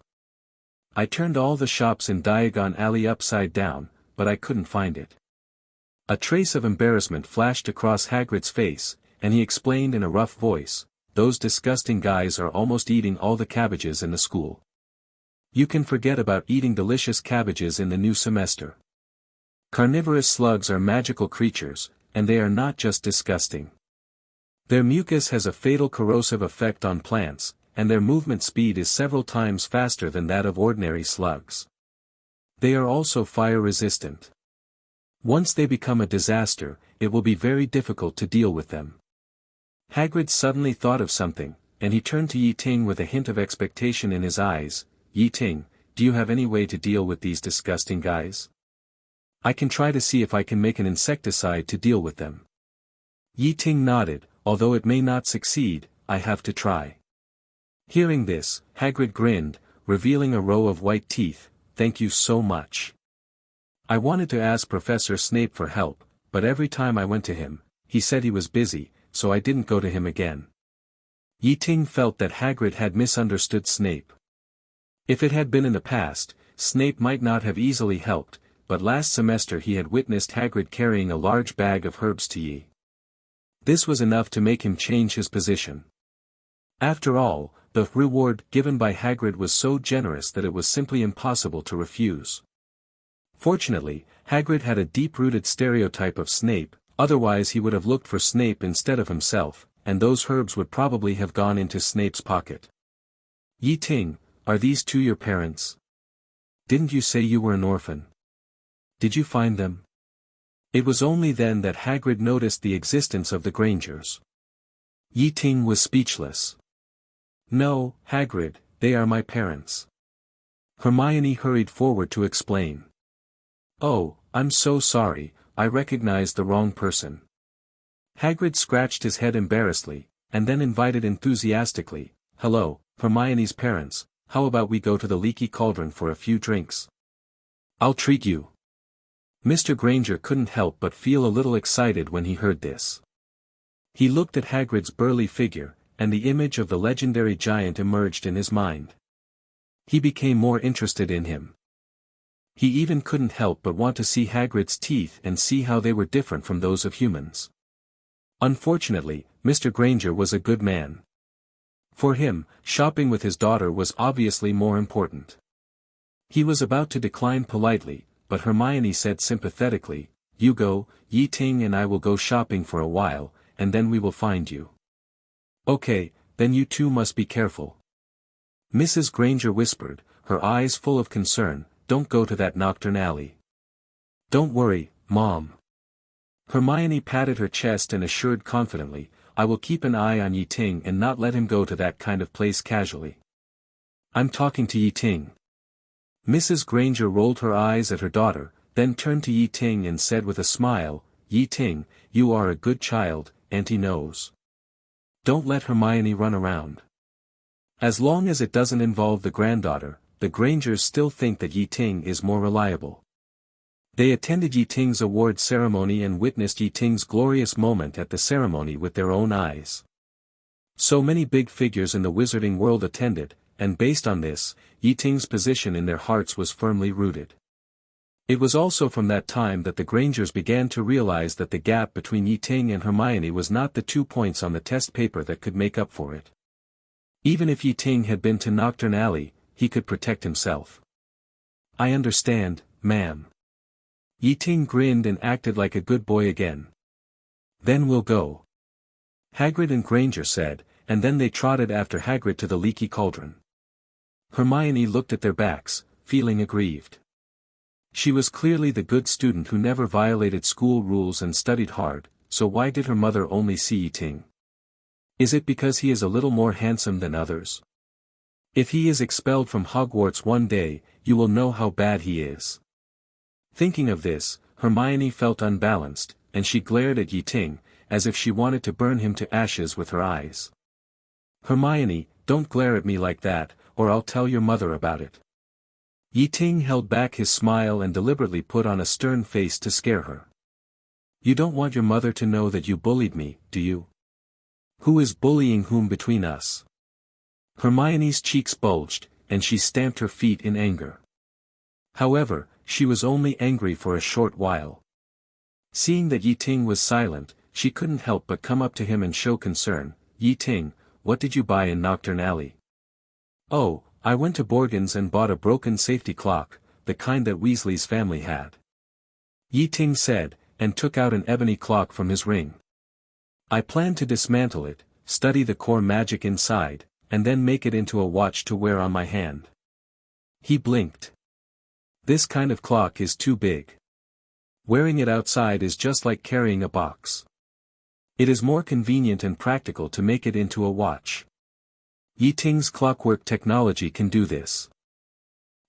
I turned all the shops in Diagon Alley upside down, but I couldn't find it. A trace of embarrassment flashed across Hagrid's face, and he explained in a rough voice, those disgusting guys are almost eating all the cabbages in the school. You can forget about eating delicious cabbages in the new semester. Carnivorous slugs are magical creatures, and they are not just disgusting. Their mucus has a fatal corrosive effect on plants, and their movement speed is several times faster than that of ordinary slugs. They are also fire-resistant. Once they become a disaster, it will be very difficult to deal with them. Hagrid suddenly thought of something, and he turned to Ye Ting with a hint of expectation in his eyes. Ye Ting, do you have any way to deal with these disgusting guys? I can try to see if I can make an insecticide to deal with them. Ye Ting nodded, although it may not succeed, I have to try. Hearing this, Hagrid grinned, revealing a row of white teeth. Thank you so much. I wanted to ask Professor Snape for help, but every time I went to him, he said he was busy, so I didn't go to him again. Ye Ting felt that Hagrid had misunderstood Snape. If it had been in the past, Snape might not have easily helped, but last semester he had witnessed Hagrid carrying a large bag of herbs to Ye. This was enough to make him change his position. After all, the reward given by Hagrid was so generous that it was simply impossible to refuse. Fortunately, Hagrid had a deep-rooted stereotype of Snape, otherwise he would have looked for Snape instead of himself, and those herbs would probably have gone into Snape's pocket. Ye Ting, are these two your parents? Didn't you say you were an orphan? Did you find them? It was only then that Hagrid noticed the existence of the Grangers. Ye Ting was speechless. No, Hagrid, they are my parents. Hermione hurried forward to explain. Oh, I'm so sorry, I recognized the wrong person. Hagrid scratched his head embarrassedly, and then invited enthusiastically, Hello, Hermione's parents, how about we go to the Leaky Cauldron for a few drinks? I'll treat you. Mr. Granger couldn't help but feel a little excited when he heard this. He looked at Hagrid's burly figure, and the image of the legendary giant emerged in his mind. He became more interested in him. He even couldn't help but want to see Hagrid's teeth and see how they were different from those of humans. Unfortunately, Mr. Granger was a good man. For him, shopping with his daughter was obviously more important. He was about to decline politely, but Hermione said sympathetically, You go, Ye Ting and I will go shopping for a while, and then we will find you. Okay, then you two must be careful. Mrs. Granger whispered, her eyes full of concern, Don't go to that nocturne alley. Don't worry, Mom. Hermione patted her chest and assured confidently, I will keep an eye on Ye Ting and not let him go to that kind of place casually. I'm talking to Ye Ting. Mrs. Granger rolled her eyes at her daughter, then turned to Ye Ting and said with a smile, Ye Ting, you are a good child, Auntie knows. Don't let Hermione run around. As long as it doesn't involve the granddaughter, the Grangers still think that Ye Ting is more reliable. They attended Ye Ting's award ceremony and witnessed Ye Ting's glorious moment at the ceremony with their own eyes. So many big figures in the wizarding world attended, and based on this, Ye Ting's position in their hearts was firmly rooted. It was also from that time that the Grangers began to realize that the gap between Ye Ting and Hermione was not the 2 points on the test paper that could make up for it. Even if Ye Ting had been to Nocturne Alley, he could protect himself. I understand, ma'am. Ye Ting grinned and acted like a good boy again. Then we'll go. Hagrid and Granger said, and then they trotted after Hagrid to the Leaky Cauldron. Hermione looked at their backs, feeling aggrieved. She was clearly the good student who never violated school rules and studied hard, so why did her mother only see Ye Ting? Is it because he is a little more handsome than others? If he is expelled from Hogwarts one day, you will know how bad he is. Thinking of this, Hermione felt unbalanced, and she glared at Ye Ting, as if she wanted to burn him to ashes with her eyes. Hermione, don't glare at me like that, or I'll tell your mother about it. Ye Ting held back his smile and deliberately put on a stern face to scare her. You don't want your mother to know that you bullied me, do you? Who is bullying whom between us? Hermione's cheeks bulged, and she stamped her feet in anger. However, she was only angry for a short while. Seeing that Ye Ting was silent, she couldn't help but come up to him and show concern. Ye Ting, what did you buy in Nocturne Alley? Oh, I went to Borgins and bought a broken safety clock, the kind that Weasley's family had. Ye Ting said, and took out an ebony clock from his ring. I plan to dismantle it, study the core magic inside, and then make it into a watch to wear on my hand. He blinked. This kind of clock is too big. Wearing it outside is just like carrying a box. It is more convenient and practical to make it into a watch. Ye Ting's clockwork technology can do this.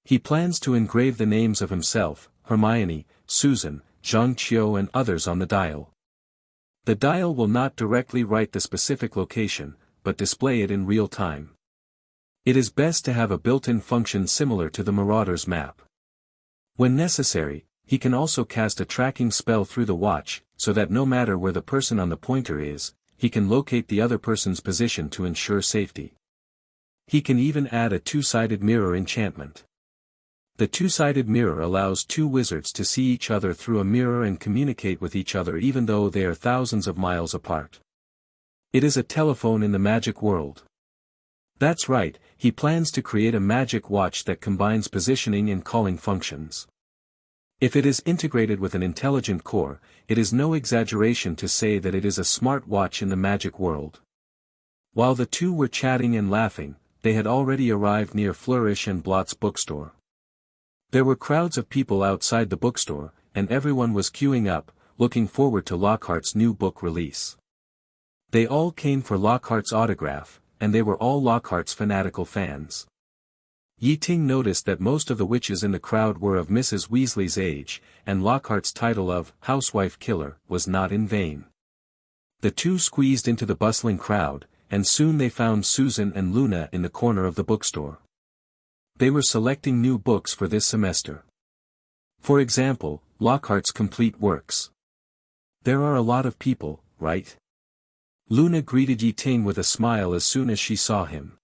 He plans to engrave the names of himself, Hermione, Susan, Zhang Qiu and others on the dial. The dial will not directly write the specific location, but display it in real time. It is best to have a built-in function similar to the Marauder's map. When necessary, he can also cast a tracking spell through the watch, so that no matter where the person on the pointer is, he can locate the other person's position to ensure safety. He can even add a two-sided mirror enchantment. The two-sided mirror allows two wizards to see each other through a mirror and communicate with each other even though they are thousands of miles apart. It is a telephone in the magic world. That's right, he plans to create a magic watch that combines positioning and calling functions. If it is integrated with an intelligent core, it is no exaggeration to say that it is a smart watch in the magic world. While the two were chatting and laughing, they had already arrived near Flourish and Blot's bookstore. There were crowds of people outside the bookstore, and everyone was queuing up, looking forward to Lockhart's new book release. They all came for Lockhart's autograph, and they were all Lockhart's fanatical fans. Ye Ting noticed that most of the witches in the crowd were of Mrs. Weasley's age, and Lockhart's title of Housewife Killer was not in vain. The two squeezed into the bustling crowd, and soon they found Susan and Luna in the corner of the bookstore. They were selecting new books for this semester. For example, Lockhart's complete works. There are a lot of people, right? Luna greeted Ye Ting with a smile as soon as she saw him.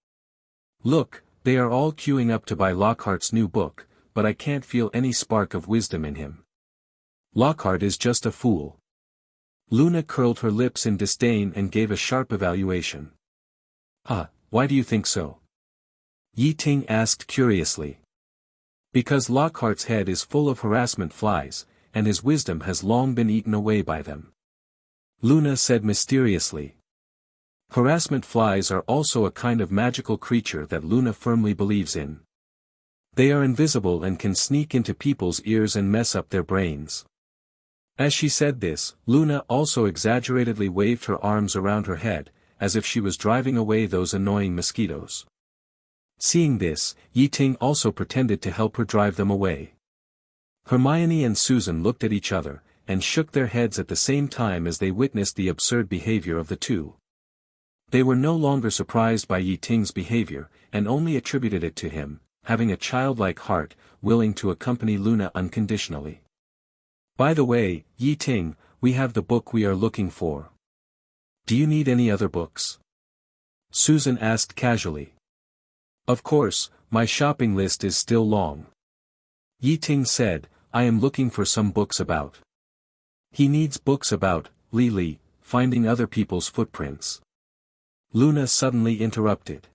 Look, they are all queuing up to buy Lockhart's new book, but I can't feel any spark of wisdom in him. Lockhart is just a fool. Luna curled her lips in disdain and gave a sharp evaluation. Why do you think so? Ye Ting asked curiously. Because Lockhart's head is full of harassment flies, and his wisdom has long been eaten away by them. Luna said mysteriously. Harassment flies are also a kind of magical creature that Luna firmly believes in. They are invisible and can sneak into people's ears and mess up their brains. As she said this, Luna also exaggeratedly waved her arms around her head, as if she was driving away those annoying mosquitoes. Seeing this, Ye Ting also pretended to help her drive them away. Hermione and Susan looked at each other, and shook their heads at the same time as they witnessed the absurd behavior of the two. They were no longer surprised by Ye Ting's behavior, and only attributed it to him, having a childlike heart, willing to accompany Luna unconditionally. By the way, Ye Ting, we have the book we are looking for. Do you need any other books? Susan asked casually. Of course, my shopping list is still long. Ye Ting said, I am looking for some books about. He needs books about, Lily, finding other people's footprints. Luna suddenly interrupted.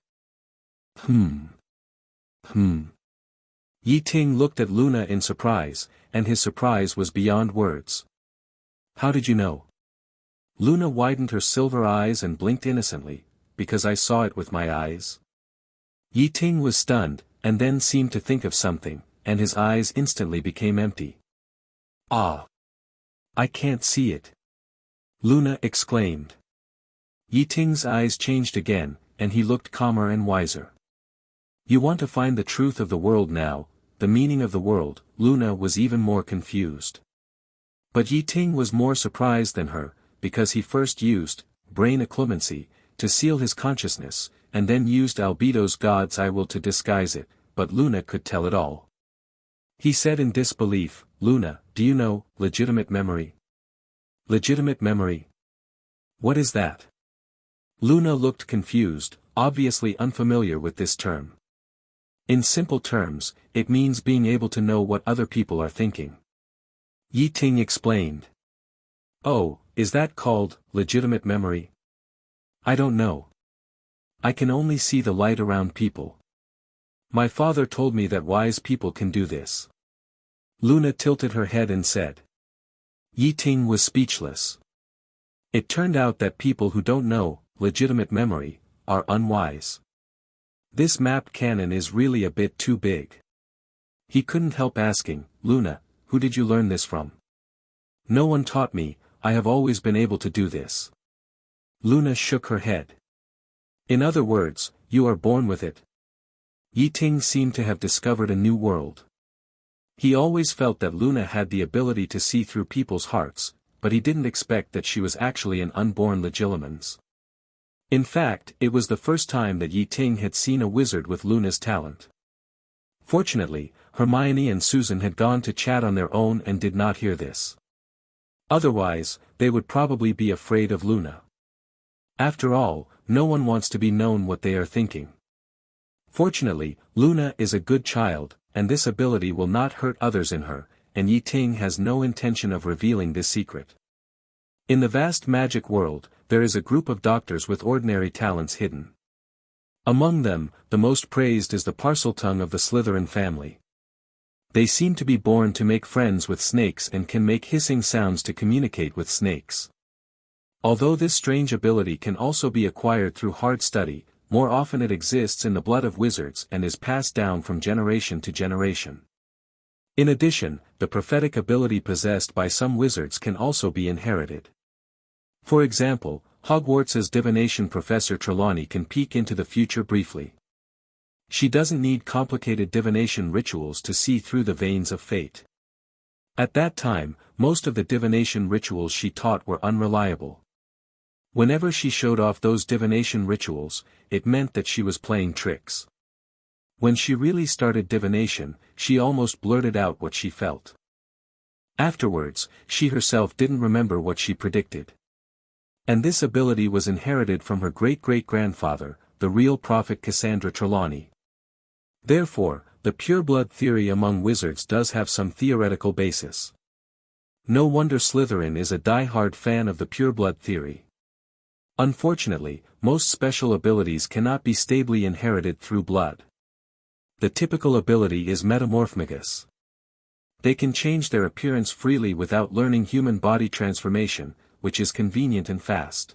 Ye Ting looked at Luna in surprise, and his surprise was beyond words. How did you know? Luna widened her silver eyes and blinked innocently, because I saw it with my eyes. Ye Ting was stunned, and then seemed to think of something, and his eyes instantly became empty. Ah! I can't see it! Luna exclaimed. Ye Ting's eyes changed again, and he looked calmer and wiser. You want to find the truth of the world now, the meaning of the world. Luna was even more confused. But Ye Ting was more surprised than her, because he first used, brain occlumency, to seal his consciousness, and then used Albedo's God's eye will to disguise it, but Luna could tell it all. He said in disbelief, Luna, do you know, legitimate memory? Legitimate memory? What is that? Luna looked confused, obviously unfamiliar with this term. In simple terms, it means being able to know what other people are thinking. Ye Ting explained. Oh, is that called, legitimate memory? I don't know. I can only see the light around people. My father told me that wise people can do this. Luna tilted her head and said. Ye Ting was speechless. It turned out that people who don't know, legitimate memory, are unwise. This map canon is really a bit too big. He couldn't help asking, Luna, who did you learn this from? No one taught me, I have always been able to do this. Luna shook her head. In other words, you are born with it. Ye Ting seemed to have discovered a new world. He always felt that Luna had the ability to see through people's hearts, but he didn't expect that she was actually an unborn Legilimens. In fact, it was the first time that Ye Ting had seen a wizard with Luna's talent. Fortunately, Hermione and Susan had gone to chat on their own and did not hear this. Otherwise, they would probably be afraid of Luna. After all, no one wants to be known what they are thinking. Fortunately, Luna is a good child, and this ability will not hurt others in her, and Ye Ting has no intention of revealing this secret. In the vast magic world, there is a group of doctors with ordinary talents hidden. Among them, the most praised is the Parseltongue of the Slytherin family. They seem to be born to make friends with snakes and can make hissing sounds to communicate with snakes. Although this strange ability can also be acquired through hard study, more often it exists in the blood of wizards and is passed down from generation to generation. In addition, the prophetic ability possessed by some wizards can also be inherited. For example, Hogwarts' divination professor Trelawney can peek into the future briefly. She doesn't need complicated divination rituals to see through the veins of fate. At that time, most of the divination rituals she taught were unreliable. Whenever she showed off those divination rituals, it meant that she was playing tricks. When she really started divination, she almost blurted out what she felt. Afterwards, she herself didn't remember what she predicted. And this ability was inherited from her great-great-grandfather, the real prophet Cassandra Trelawney. Therefore, the pureblood theory among wizards does have some theoretical basis. No wonder Slytherin is a die-hard fan of the pureblood theory. Unfortunately, most special abilities cannot be stably inherited through blood. The typical ability is metamorphmagus. They can change their appearance freely without learning human body transformation, which is convenient and fast.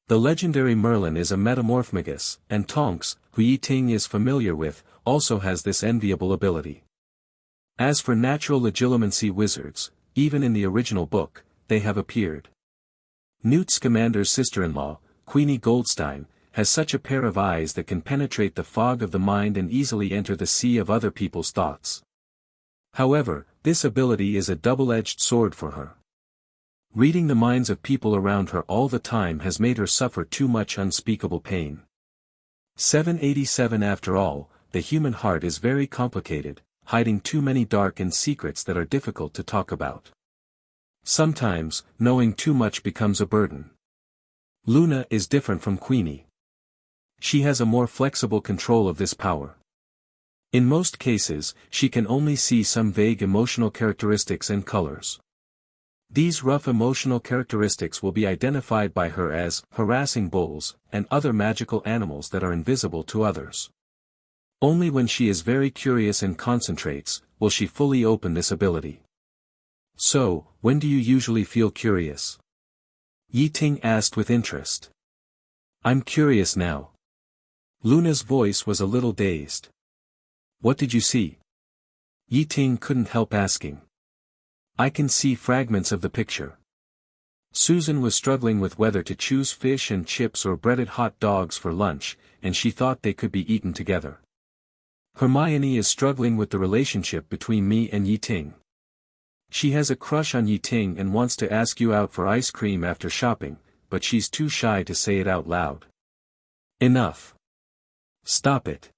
The legendary Merlin is a metamorphmagus, and Tonks, who Ye Ting is familiar with, also has this enviable ability. As for natural legilimency wizards, even in the original book, they have appeared. Newt Scamander's sister-in-law, Queenie Goldstein, has such a pair of eyes that can penetrate the fog of the mind and easily enter the sea of other people's thoughts. However, this ability is a double-edged sword for her. Reading the minds of people around her all the time has made her suffer too much unspeakable pain. 787 After all, the human heart is very complicated, hiding too many dark and secrets that are difficult to talk about. Sometimes, knowing too much becomes a burden. Luna is different from Queenie. She has a more flexible control of this power. In most cases, she can only see some vague emotional characteristics and colors. These rough emotional characteristics will be identified by her as harassing bulls and other magical animals that are invisible to others. Only when she is very curious and concentrates, will she fully open this ability. So, when do you usually feel curious? Ye Ting asked with interest. I'm curious now. Luna's voice was a little dazed. What did you see? Ye Ting couldn't help asking. I can see fragments of the picture. Susan was struggling with whether to choose fish and chips or breaded hot dogs for lunch, and she thought they could be eaten together. Hermione is struggling with the relationship between me and Ye Ting. She has a crush on Ye Ting and wants to ask you out for ice cream after shopping, but she's too shy to say it out loud. Enough. Stop it.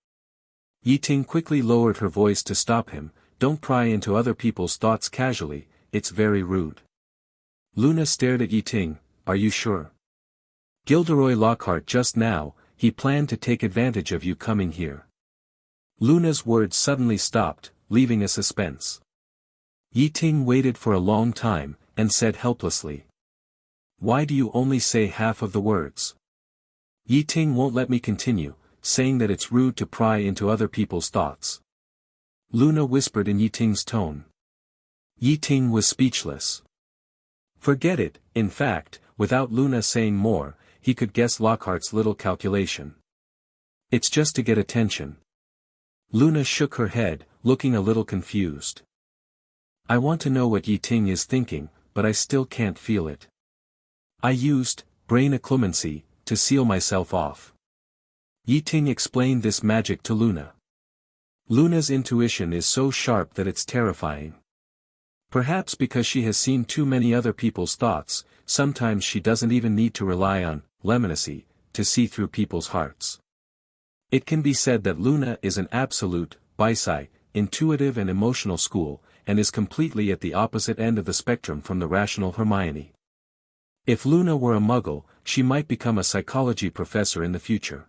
Ye Ting quickly lowered her voice to stop him. Don't pry into other people's thoughts casually, it's very rude. Luna stared at Ye Ting. Are you sure? Gilderoy Lockhart just now, he planned to take advantage of you coming here. Luna's words suddenly stopped, leaving a suspense. Ye Ting waited for a long time, and said helplessly. Why do you only say half of the words? Ye Ting won't let me continue, saying that it's rude to pry into other people's thoughts. Luna whispered in Ye Ting's tone. Ye Ting was speechless. Forget it, in fact, without Luna saying more, he could guess Lockhart's little calculation. It's just to get attention. Luna shook her head, looking a little confused. I want to know what Ye Ting is thinking, but I still can't feel it. I used brain occlumency to seal myself off. Ye Ting explained this magic to Luna. Luna's intuition is so sharp that it's terrifying. Perhaps because she has seen too many other people's thoughts, sometimes she doesn't even need to rely on lemony to see through people's hearts. It can be said that Luna is an absolute, sighed, intuitive and emotional school, and is completely at the opposite end of the spectrum from the rational Hermione. If Luna were a muggle, she might become a psychology professor in the future.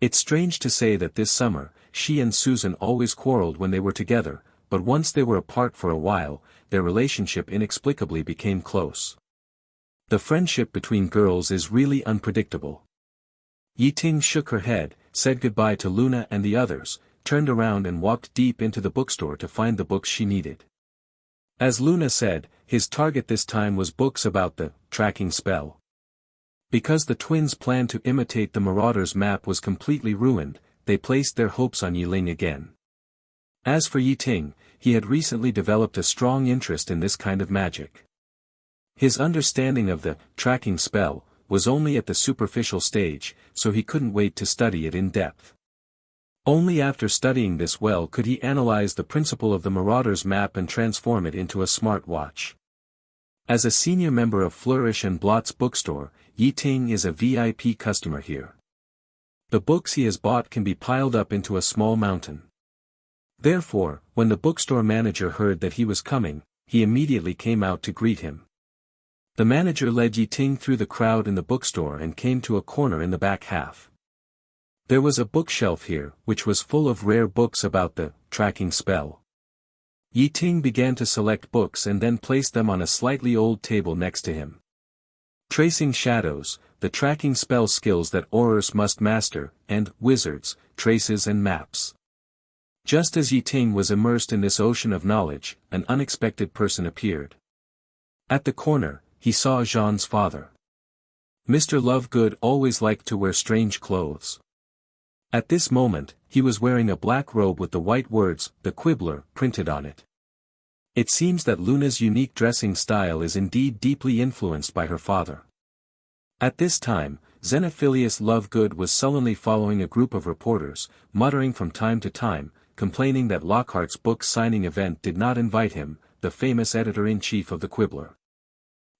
It's strange to say that this summer, she and Susan always quarreled when they were together, but once they were apart for a while, their relationship inexplicably became close. The friendship between girls is really unpredictable. Ye Ting shook her head, said goodbye to Luna and the others, turned around and walked deep into the bookstore to find the books she needed. As Luna said, his target this time was books about the tracking spell. Because the twins' plan to imitate the Marauder's map was completely ruined, they placed their hopes on Ye Ling again. As for Ye Ting, he had recently developed a strong interest in this kind of magic. His understanding of the tracking spell was only at the superficial stage, so he couldn't wait to study it in depth. Only after studying this well could he analyze the principle of the Marauder's map and transform it into a smart watch. As a senior member of Flourish and Blott's bookstore, Ye Ting is a VIP customer here. The books he has bought can be piled up into a small mountain. Therefore, when the bookstore manager heard that he was coming, he immediately came out to greet him. The manager led Ye Ting through the crowd in the bookstore and came to a corner in the back half. There was a bookshelf here, which was full of rare books about the tracking spell. Ye Ting began to select books and then placed them on a slightly old table next to him. Tracing shadows, the tracking spell skills that Aurors must master, and wizards, traces and maps. Just as Ye Ting was immersed in this ocean of knowledge, an unexpected person appeared. At the corner, he saw Jean's father. Mr. Lovegood always liked to wear strange clothes. At this moment, he was wearing a black robe with the white words, "The Quibbler," printed on it. It seems that Luna's unique dressing style is indeed deeply influenced by her father. At this time, Xenophilius Lovegood was sullenly following a group of reporters, muttering from time to time, complaining that Lockhart's book signing event did not invite him, the famous editor-in-chief of the Quibbler.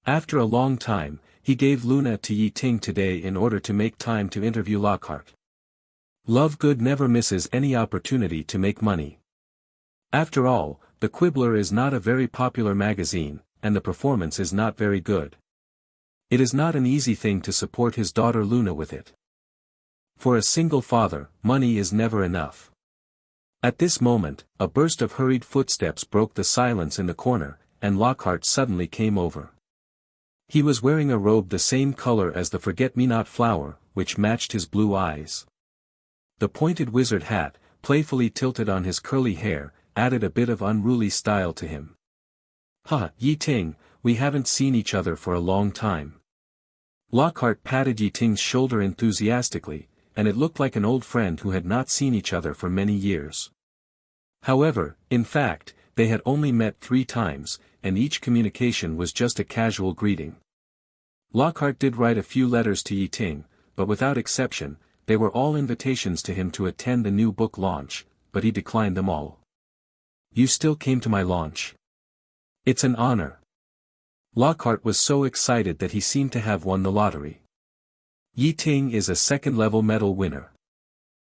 After a long time, he gave Luna to Ye Ting today in order to make time to interview Lockhart. Lovegood never misses any opportunity to make money. After all, the Quibbler is not a very popular magazine, and the performance is not very good. It is not an easy thing to support his daughter Luna with it. For a single father, money is never enough. At this moment, a burst of hurried footsteps broke the silence in the corner, and Lockhart suddenly came over. He was wearing a robe the same color as the forget-me-not flower, which matched his blue eyes. The pointed wizard hat, playfully tilted on his curly hair, added a bit of unruly style to him. "Ha, Ye Ting, we haven't seen each other for a long time." Lockhart patted Ye Ting's shoulder enthusiastically, and it looked like an old friend who had not seen each other for many years. However, in fact, they had only met 3 times, and each communication was just a casual greeting. Lockhart did write a few letters to Ye Ting, but without exception, they were all invitations to him to attend the new book launch, but he declined them all. "You still came to my launch. It's an honor." Lockhart was so excited that he seemed to have won the lottery. Ye Ting is a second-level medal winner.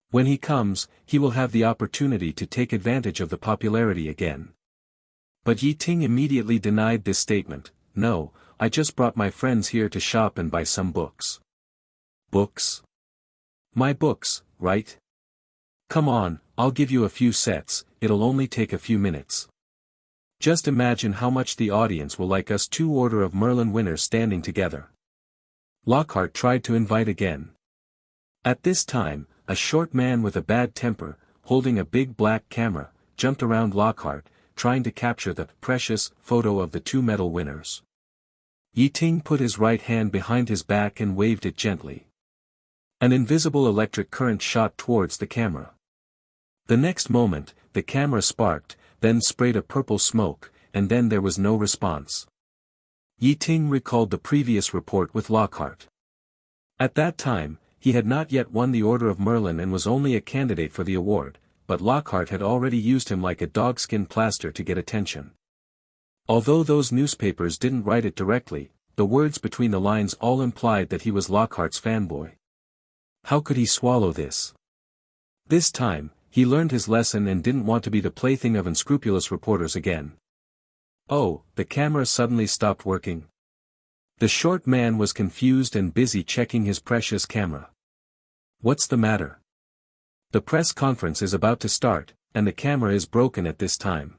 When he comes, he will have the opportunity to take advantage of the popularity again. But Ye Ting immediately denied this statement. "No, I just brought my friends here to shop and buy some books." "Books? My books, right? Come on, I'll give you a few sets, it'll only take a few minutes. Just imagine how much the audience will like us 2 Order of Merlin winners standing together." Lockhart tried to invite again. At this time, a short man with a bad temper, holding a big black camera, jumped around Lockhart, trying to capture the precious photo of the 2 medal winners. Ye Ting put his right hand behind his back and waved it gently. An invisible electric current shot towards the camera. The next moment, the camera sparked, then sprayed a purple smoke, and then there was no response. Ye Ting recalled the previous report with Lockhart. At that time, he had not yet won the Order of Merlin and was only a candidate for the award, but Lockhart had already used him like a dogskin plaster to get attention. Although those newspapers didn't write it directly, the words between the lines all implied that he was Lockhart's fanboy. How could he swallow this? This time, he learned his lesson and didn't want to be the plaything of unscrupulous reporters again. Oh, the camera suddenly stopped working. The short man was confused and busy checking his precious camera. What's the matter? The press conference is about to start, and the camera is broken at this time.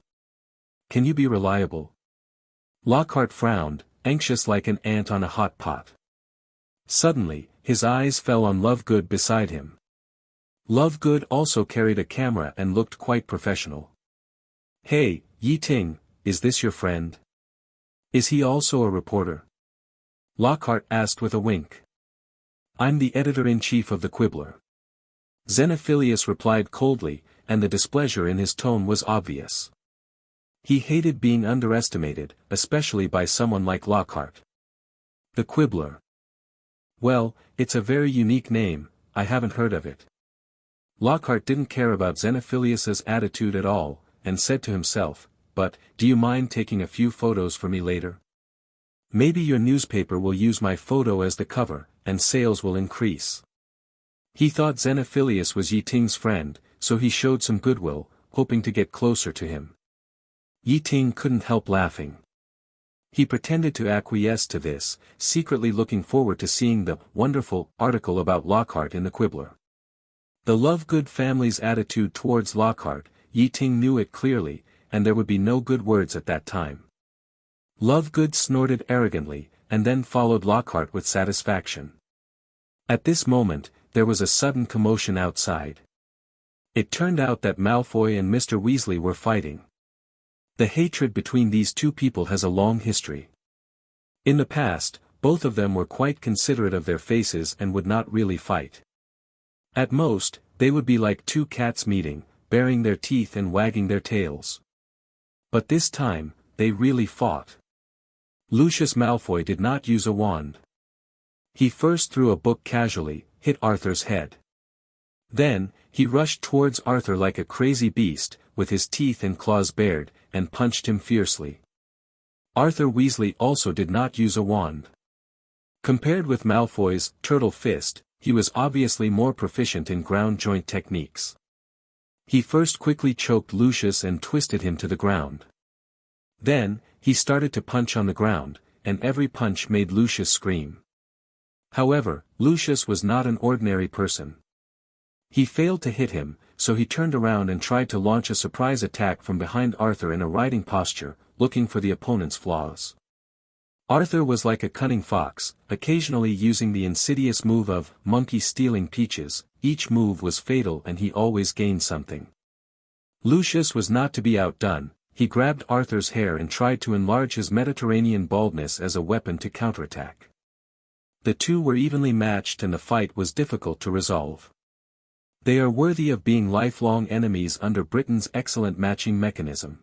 Can you be reliable? Lockhart frowned, anxious like an ant on a hot pot. Suddenly, his eyes fell on Lovegood beside him. Lovegood also carried a camera and looked quite professional. Hey, Ye Ting, is this your friend? Is he also a reporter? Lockhart asked with a wink. I'm the editor-in-chief of the Quibbler. Xenophilius replied coldly, and the displeasure in his tone was obvious. He hated being underestimated, especially by someone like Lockhart. The Quibbler. Well, it's a very unique name, I haven't heard of it. Lockhart didn't care about Xenophilius's attitude at all, and said to himself, but, do you mind taking a few photos for me later? Maybe your newspaper will use my photo as the cover, and sales will increase. He thought Xenophilius was Ye Ting's friend, so he showed some goodwill, hoping to get closer to him. Ye Ting couldn't help laughing. He pretended to acquiesce to this, secretly looking forward to seeing the wonderful article about Lockhart in the Quibbler. The Lovegood family's attitude towards Lockhart, Ye Ting knew it clearly, and there would be no good words at that time. Lovegood snorted arrogantly, and then followed Lockhart with satisfaction. At this moment, there was a sudden commotion outside. It turned out that Malfoy and Mr. Weasley were fighting. The hatred between these two people has a long history. In the past, both of them were quite considerate of their faces and would not really fight. At most, they would be like two cats meeting, baring their teeth and wagging their tails. But this time, they really fought. Lucius Malfoy did not use a wand. He first threw a book casually, hit Arthur's head. Then, he rushed towards Arthur like a crazy beast, with his teeth and claws bared, and punched him fiercely. Arthur Weasley also did not use a wand. Compared with Malfoy's turtle fist, he was obviously more proficient in ground joint techniques. He first quickly choked Lucius and twisted him to the ground. Then, he started to punch on the ground, and every punch made Lucius scream. However, Lucius was not an ordinary person. He failed to hit him, so he turned around and tried to launch a surprise attack from behind Arthur in a riding posture, looking for the opponent's flaws. Arthur was like a cunning fox, occasionally using the insidious move of monkey stealing peaches. Each move was fatal and he always gained something. Lucius was not to be outdone. He grabbed Arthur's hair and tried to enlarge his Mediterranean baldness as a weapon to counterattack. The two were evenly matched and the fight was difficult to resolve. They are worthy of being lifelong enemies under Britain's excellent matching mechanism.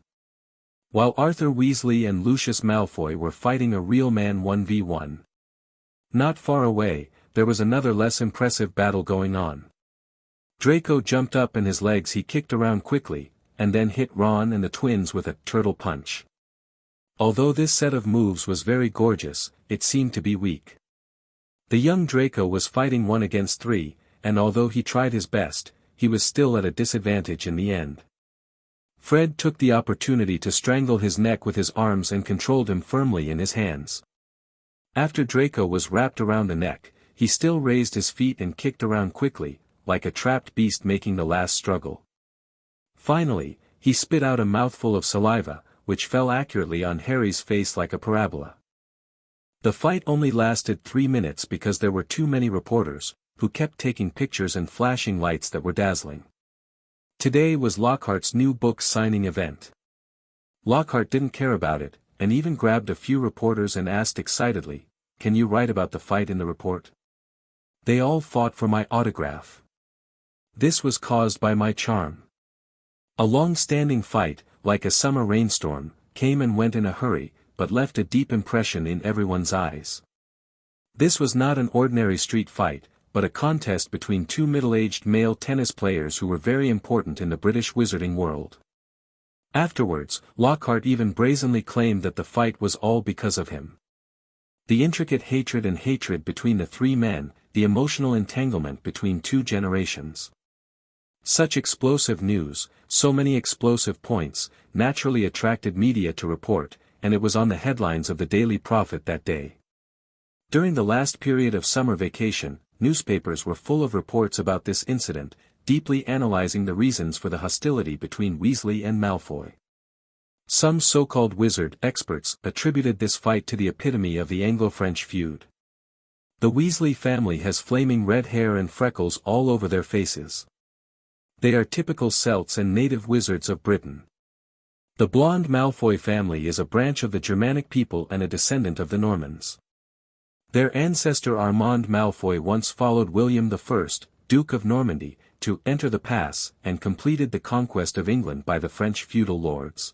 While Arthur Weasley and Lucius Malfoy were fighting a real man 1v1. Not far away, there was another less impressive battle going on. Draco jumped up and his legs he kicked around quickly, and then hit Ron and the twins with a turtle punch. Although this set of moves was very gorgeous, it seemed to be weak. The young Draco was fighting 1 against 3, and although he tried his best, he was still at a disadvantage in the end. Fred took the opportunity to strangle his neck with his arms and controlled him firmly in his hands. After Draco was wrapped around the neck, he still raised his feet and kicked around quickly, like a trapped beast making the last struggle. Finally, he spit out a mouthful of saliva, which fell accurately on Harry's face like a parabola. The fight only lasted 3 minutes because there were too many reporters, who kept taking pictures and flashing lights that were dazzling. Today was Lockhart's new book signing event. Lockhart didn't care about it, and even grabbed a few reporters and asked excitedly, "Can you write about the fight in the report? They all fought for my autograph. This was caused by my charm." A long-standing fight, like a summer rainstorm, came and went in a hurry, but left a deep impression in everyone's eyes. This was not an ordinary street fight, but a contest between two middle-aged male tennis players who were very important in the British wizarding world. Afterwards, Lockhart even brazenly claimed that the fight was all because of him. The intricate hatred between the three men, the emotional entanglement between two generations. Such explosive news, so many explosive points, naturally attracted media to report, and it was on the headlines of the Daily Prophet that day. During the last period of summer vacation, newspapers were full of reports about this incident, deeply analyzing the reasons for the hostility between Weasley and Malfoy. Some so-called wizard experts attributed this fight to the epitome of the Anglo-French feud. The Weasley family has flaming red hair and freckles all over their faces. They are typical Celts and native wizards of Britain. The blonde Malfoy family is a branch of the Germanic people and a descendant of the Normans. Their ancestor Armand Malfoy once followed William I, Duke of Normandy, to enter the pass and completed the conquest of England by the French feudal lords.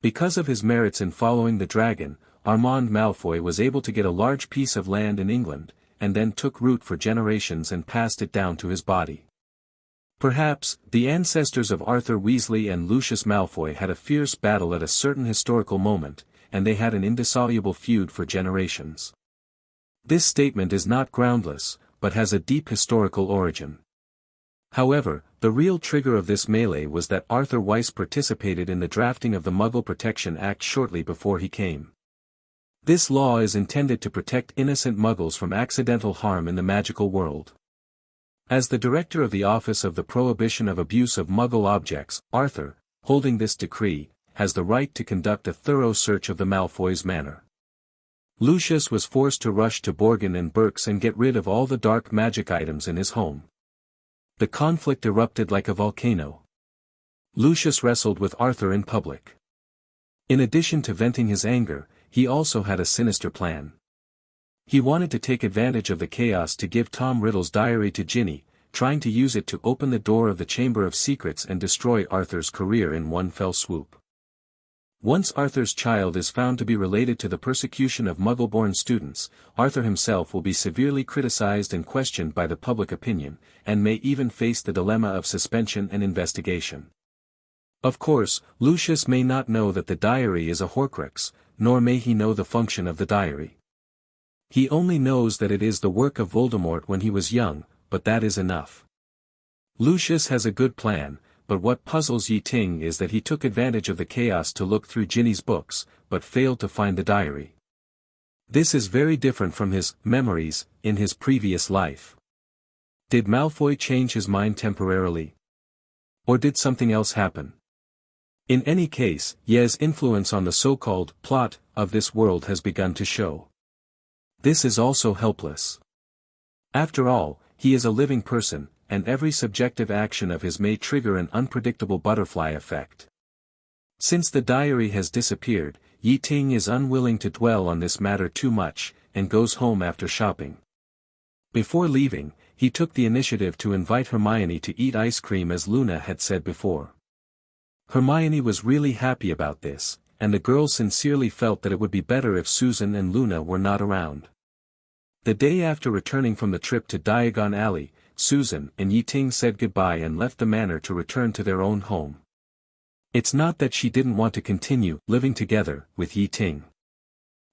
Because of his merits in following the dragon, Armand Malfoy was able to get a large piece of land in England, and then took root for generations and passed it down to his body. Perhaps, the ancestors of Arthur Weasley and Lucius Malfoy had a fierce battle at a certain historical moment, and they had an indissoluble feud for generations. This statement is not groundless, but has a deep historical origin. However, the real trigger of this melee was that Arthur Weiss participated in the drafting of the Muggle Protection Act shortly before he came. This law is intended to protect innocent Muggles from accidental harm in the magical world. As the director of the Office of the Prohibition of Abuse of Muggle Objects, Arthur, holding this decree, has the right to conduct a thorough search of the Malfoys' manor. Lucius was forced to rush to Borgin and Berks and get rid of all the dark magic items in his home. The conflict erupted like a volcano. Lucius wrestled with Arthur in public. In addition to venting his anger, he also had a sinister plan. He wanted to take advantage of the chaos to give Tom Riddle's diary to Ginny, trying to use it to open the door of the Chamber of Secrets and destroy Arthur's career in one fell swoop. Once Arthur's child is found to be related to the persecution of Muggle-born students, Arthur himself will be severely criticized and questioned by the public opinion, and may even face the dilemma of suspension and investigation. Of course, Lucius may not know that the diary is a Horcrux, nor may he know the function of the diary. He only knows that it is the work of Voldemort when he was young, but that is enough. Lucius has a good plan, but what puzzles Ye Ting is that he took advantage of the chaos to look through Ginny's books, but failed to find the diary. This is very different from his memories in his previous life. Did Malfoy change his mind temporarily? Or did something else happen? In any case, Ye's influence on the so-called plot of this world has begun to show. This is also helpless. After all, he is a living person, and every subjective action of his may trigger an unpredictable butterfly effect. Since the diary has disappeared, Ye Ting is unwilling to dwell on this matter too much, and goes home after shopping. Before leaving, he took the initiative to invite Hermione to eat ice cream as Luna had said before. Hermione was really happy about this, and the girls sincerely felt that it would be better if Susan and Luna were not around. The day after returning from the trip to Diagon Alley, Susan and Ye Ting said goodbye and left the manor to return to their own home. It's not that she didn't want to continue living together with Ye Ting.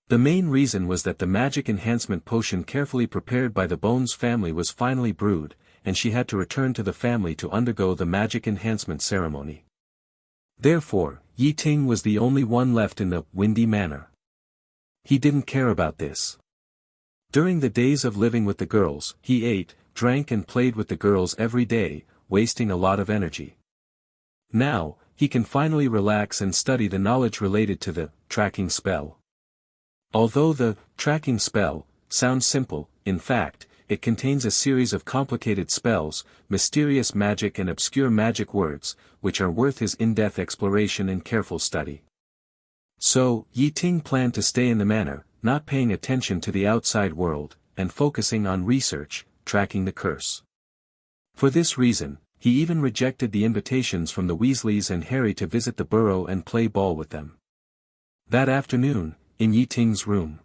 The main reason was that the magic enhancement potion carefully prepared by the Bones family was finally brewed, and she had to return to the family to undergo the magic enhancement ceremony. Therefore, Ye Ting was the only one left in the Windy Manor. He didn't care about this. During the days of living with the girls, he ate, drank and played with the girls every day, wasting a lot of energy. Now, he can finally relax and study the knowledge related to the tracking spell. Although the tracking spell sounds simple, in fact, it contains a series of complicated spells, mysterious magic and obscure magic words, which are worth his in-depth exploration and careful study. So, Ye Ting planned to stay in the manor, not paying attention to the outside world, and focusing on research, tracking the curse. For this reason, he even rejected the invitations from the Weasleys and Harry to visit the burrow and play ball with them. That afternoon, in Ye Ting's room.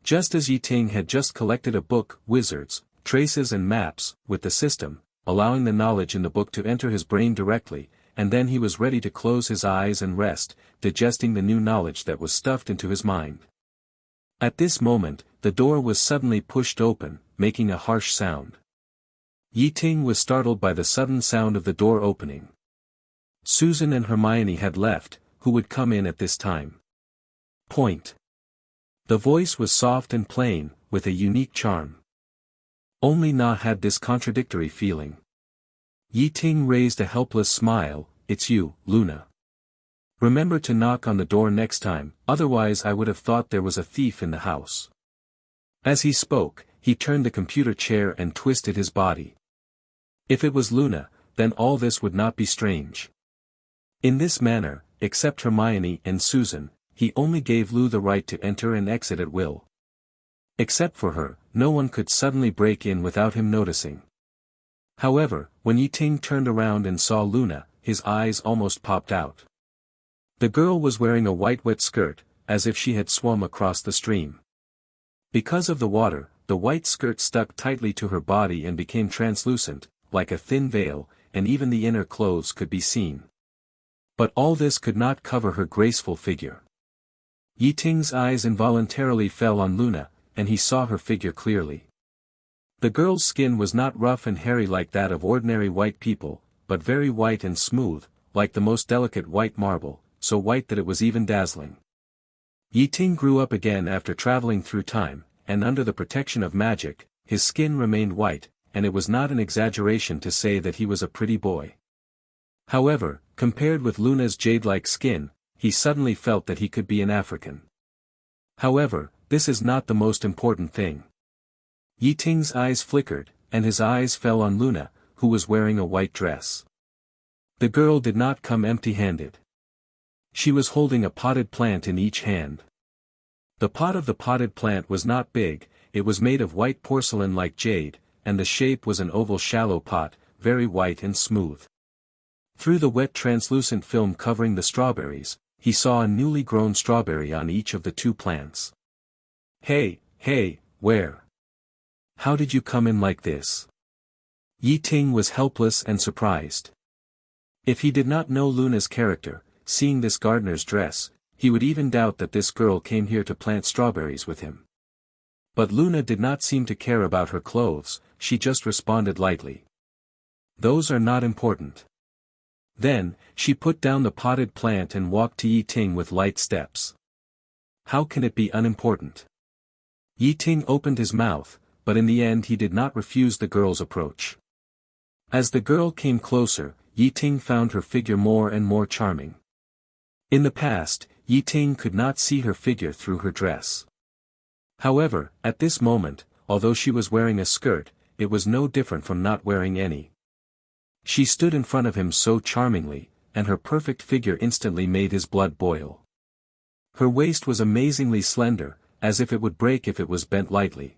Just as Ye Ting had just collected a book, Wizards, traces and maps, with the system, allowing the knowledge in the book to enter his brain directly, and then he was ready to close his eyes and rest, digesting the new knowledge that was stuffed into his mind. At this moment, the door was suddenly pushed open, making a harsh sound. Ye Ting was startled by the sudden sound of the door opening. Susan and Hermione had left, who would come in at this time. Point. The voice was soft and plain, with a unique charm. Only Na had this contradictory feeling. Ye Ting raised a helpless smile. "It's you, Luna. Remember to knock on the door next time, otherwise I would have thought there was a thief in the house." As he spoke, he turned the computer chair and twisted his body. If it was Luna, then all this would not be strange. In this manner, except Hermione and Susan, he only gave Lou the right to enter and exit at will. Except for her, no one could suddenly break in without him noticing. However, when Ye Ting turned around and saw Luna, his eyes almost popped out. The girl was wearing a white wet skirt, as if she had swum across the stream. Because of the water, the white skirt stuck tightly to her body and became translucent, like a thin veil, and even the inner clothes could be seen. But all this could not cover her graceful figure. Ye Ting's eyes involuntarily fell on Luna, and he saw her figure clearly. The girl's skin was not rough and hairy like that of ordinary white people, but very white and smooth, like the most delicate white marble, so white that it was even dazzling. Ye Ting grew up again after traveling through time, and under the protection of magic, his skin remained white, and it was not an exaggeration to say that he was a pretty boy. However, compared with Luna's jade-like skin, he suddenly felt that he could be an African. However, this is not the most important thing. Ye Ting's eyes flickered, and his eyes fell on Luna, who was wearing a white dress. The girl did not come empty-handed. She was holding a potted plant in each hand. The pot of the potted plant was not big, it was made of white porcelain like jade, and the shape was an oval shallow pot, very white and smooth. Through the wet translucent film covering the strawberries, he saw a newly grown strawberry on each of the two plants. Hey, where? How did you come in like this?" Ye Ting was helpless and surprised. If he did not know Luna's character, seeing this gardener's dress, he would even doubt that this girl came here to plant strawberries with him. But Luna did not seem to care about her clothes, she just responded lightly. "Those are not important." Then, she put down the potted plant and walked to Ye Ting with light steps. How can it be unimportant? Ye Ting opened his mouth, but in the end he did not refuse the girl's approach. As the girl came closer, Ye Ting found her figure more and more charming. In the past, Ye Ting could not see her figure through her dress. However, at this moment, although she was wearing a skirt, it was no different from not wearing any. She stood in front of him so charmingly, and her perfect figure instantly made his blood boil. Her waist was amazingly slender, as if it would break if it was bent lightly.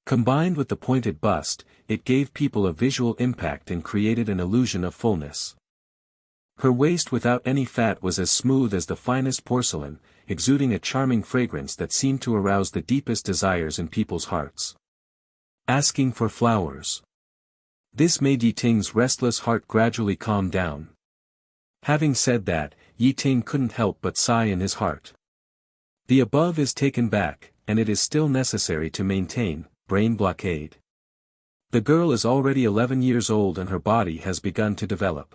Combined with the pointed bust, it gave people a visual impact and created an illusion of fullness. Her waist without any fat was as smooth as the finest porcelain, exuding a charming fragrance that seemed to arouse the deepest desires in people's hearts. Asking for flowers. This made Ye Ting's restless heart gradually calm down. Having said that, Ye Ting couldn't help but sigh in his heart. The above is taken back, and it is still necessary to maintain brain blockade. The girl is already 11 years old and her body has begun to develop.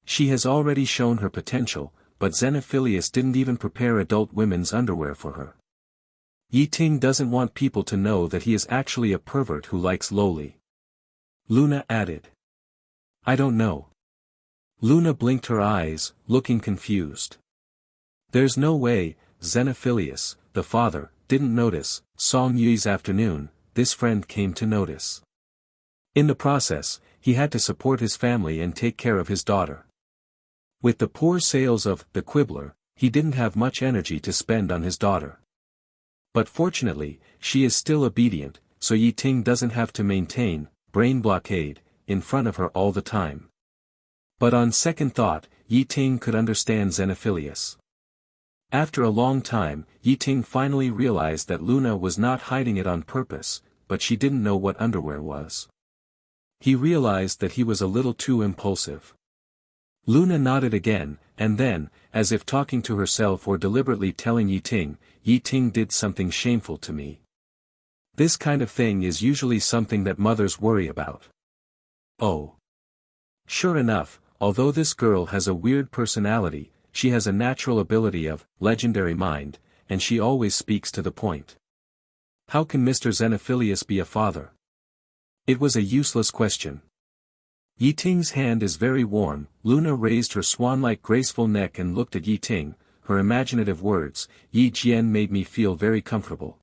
She has already shown her potential, but Xenophilius didn't even prepare adult women's underwear for her. Ye Ting doesn't want people to know that he is actually a pervert who likes lowly. Luna added. "I don't know." Luna blinked her eyes, looking confused. "There's no way, Xenophilius, the father, didn't notice. Song Yui's afternoon, this friend came to notice. In the process, he had to support his family and take care of his daughter. With the poor sales of The Quibbler, he didn't have much energy to spend on his daughter. But fortunately, she is still obedient, so Ye Ting doesn't have to maintain brain blockade in front of her all the time." But on second thought, Ye Ting could understand Xenophilius. After a long time, Ye Ting finally realized that Luna was not hiding it on purpose, but she didn't know what underwear was. He realized that he was a little too impulsive. Luna nodded again, and then, as if talking to herself or deliberately telling Ye Ting did something shameful to me. This kind of thing is usually something that mothers worry about. Oh. Sure enough, although this girl has a weird personality, she has a natural ability of legendary mind, and she always speaks to the point. How can Mr. Xenophilius be a father? It was a useless question. Ye Ting's hand is very warm. Luna raised her swan-like graceful neck and looked at Ye Ting. Her imaginative words, Yi Jian, made me feel very comfortable.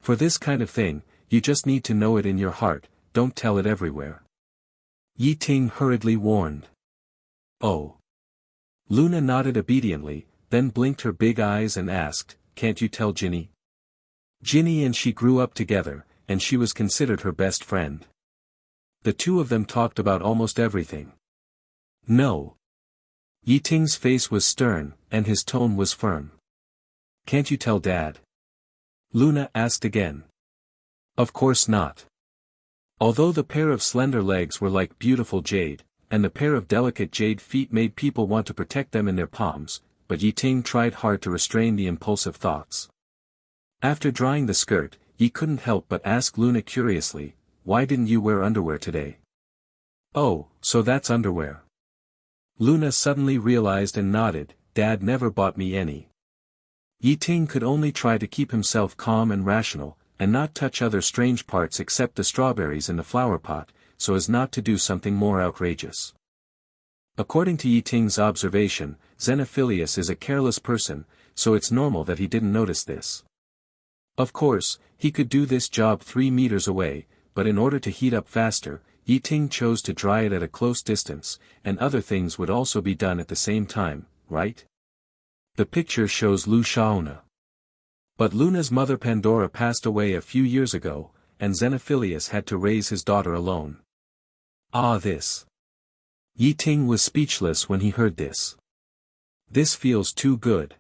For this kind of thing, you just need to know it in your heart, don't tell it everywhere. Ye Ting hurriedly warned. Oh. Luna nodded obediently, then blinked her big eyes and asked, can't you tell Ginny? Ginny and she grew up together, and she was considered her best friend. The two of them talked about almost everything. No. Ye Ting's face was stern, and his tone was firm. Can't you tell Dad? Luna asked again. Of course not. Although the pair of slender legs were like beautiful jade, and the pair of delicate jade feet made people want to protect them in their palms, but Ye Ting tried hard to restrain the impulsive thoughts. After drying the skirt, Ye couldn't help but ask Luna curiously, why didn't you wear underwear today? Oh, so that's underwear. Luna suddenly realized and nodded, Dad never bought me any. Ye Ting could only try to keep himself calm and rational, and not touch other strange parts except the strawberries in the flower pot, so as not to do something more outrageous. According to Ye Ting's observation, Xenophilius is a careless person, so it's normal that he didn't notice this. Of course, he could do this job 3 meters away, but in order to heat up faster, Ye Ting chose to dry it at a close distance, and other things would also be done at the same time, right? The picture shows Lu Shaona. But Luna's mother Pandora passed away a few years ago, and Xenophilius had to raise his daughter alone. This. Ye Ting was speechless when he heard this. This feels too good.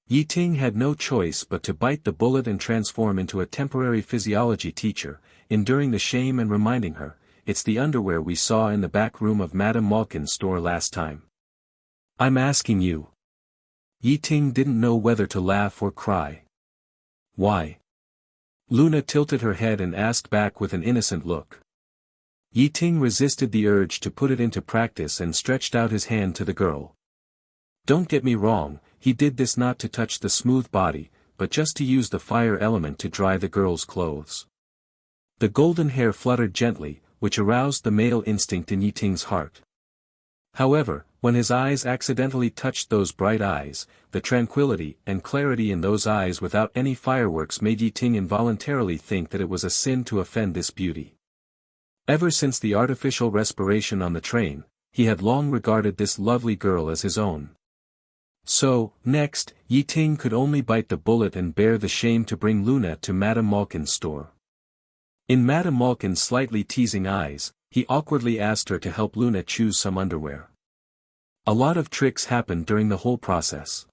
Ye Ting had no choice but to bite the bullet and transform into a temporary physiology teacher, enduring the shame and reminding her, it's the underwear we saw in the back room of Madame Malkin's store last time. I'm asking you. Ye Ting didn't know whether to laugh or cry. Why? Luna tilted her head and asked back with an innocent look. Ye Ting resisted the urge to put it into practice and stretched out his hand to the girl. Don't get me wrong, he did this not to touch the smooth body, but just to use the fire element to dry the girl's clothes. The golden hair fluttered gently, which aroused the male instinct in Ye Ting's heart. However, when his eyes accidentally touched those bright eyes, the tranquility and clarity in those eyes without any fireworks made Ye Ting involuntarily think that it was a sin to offend this beauty. Ever since the artificial respiration on the train, he had long regarded this lovely girl as his own. So, next, Ye Ting could only bite the bullet and bear the shame to bring Luna to Madame Malkin's store. In Madame Malkin's slightly teasing eyes, he awkwardly asked her to help Luna choose some underwear. A lot of tricks happened during the whole process.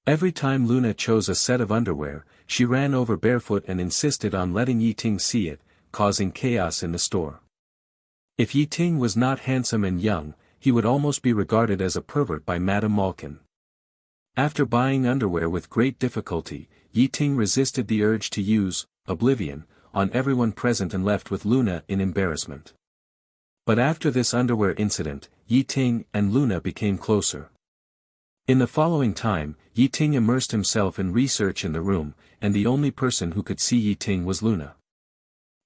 Every time Luna chose a set of underwear, she ran over barefoot and insisted on letting Ye Ting see it, causing chaos in the store. If Ye Ting was not handsome and young, he would almost be regarded as a pervert by Madame Malkin. After buying underwear with great difficulty, Ye Ting resisted the urge to use oblivion on everyone present and left with Luna in embarrassment. But after this underwear incident, Ye Ting and Luna became closer. In the following time, Ye Ting immersed himself in research in the room, and the only person who could see Ye Ting was Luna.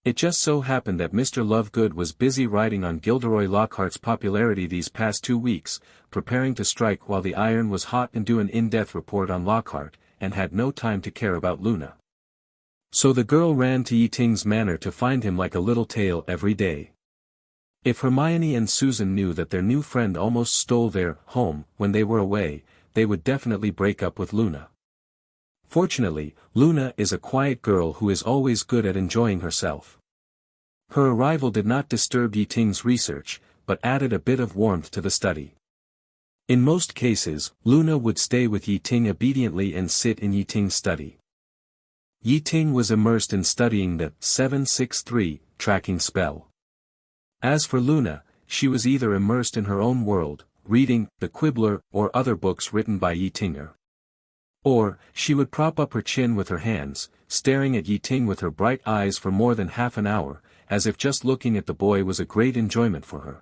It just so happened that Mr. Lovegood was busy riding on Gilderoy Lockhart's popularity these past 2 weeks, preparing to strike while the iron was hot and do an in-depth report on Lockhart, and had no time to care about Luna. So the girl ran to Ye Ting's manor to find him like a little tale every day. If Hermione and Susan knew that their new friend almost stole their home when they were away, they would definitely break up with Luna. Fortunately, Luna is a quiet girl who is always good at enjoying herself. Her arrival did not disturb Ye Ting's research, but added a bit of warmth to the study. In most cases, Luna would stay with Ye Ting obediently and sit in Ye Ting's study. Ye Ting was immersed in studying the 763 tracking spell. As for Luna, she was either immersed in her own world, reading The Quibbler or other books written by Ye Tinger. Or, she would prop up her chin with her hands, staring at Ye Ting with her bright eyes for more than half an hour, as if just looking at the boy was a great enjoyment for her.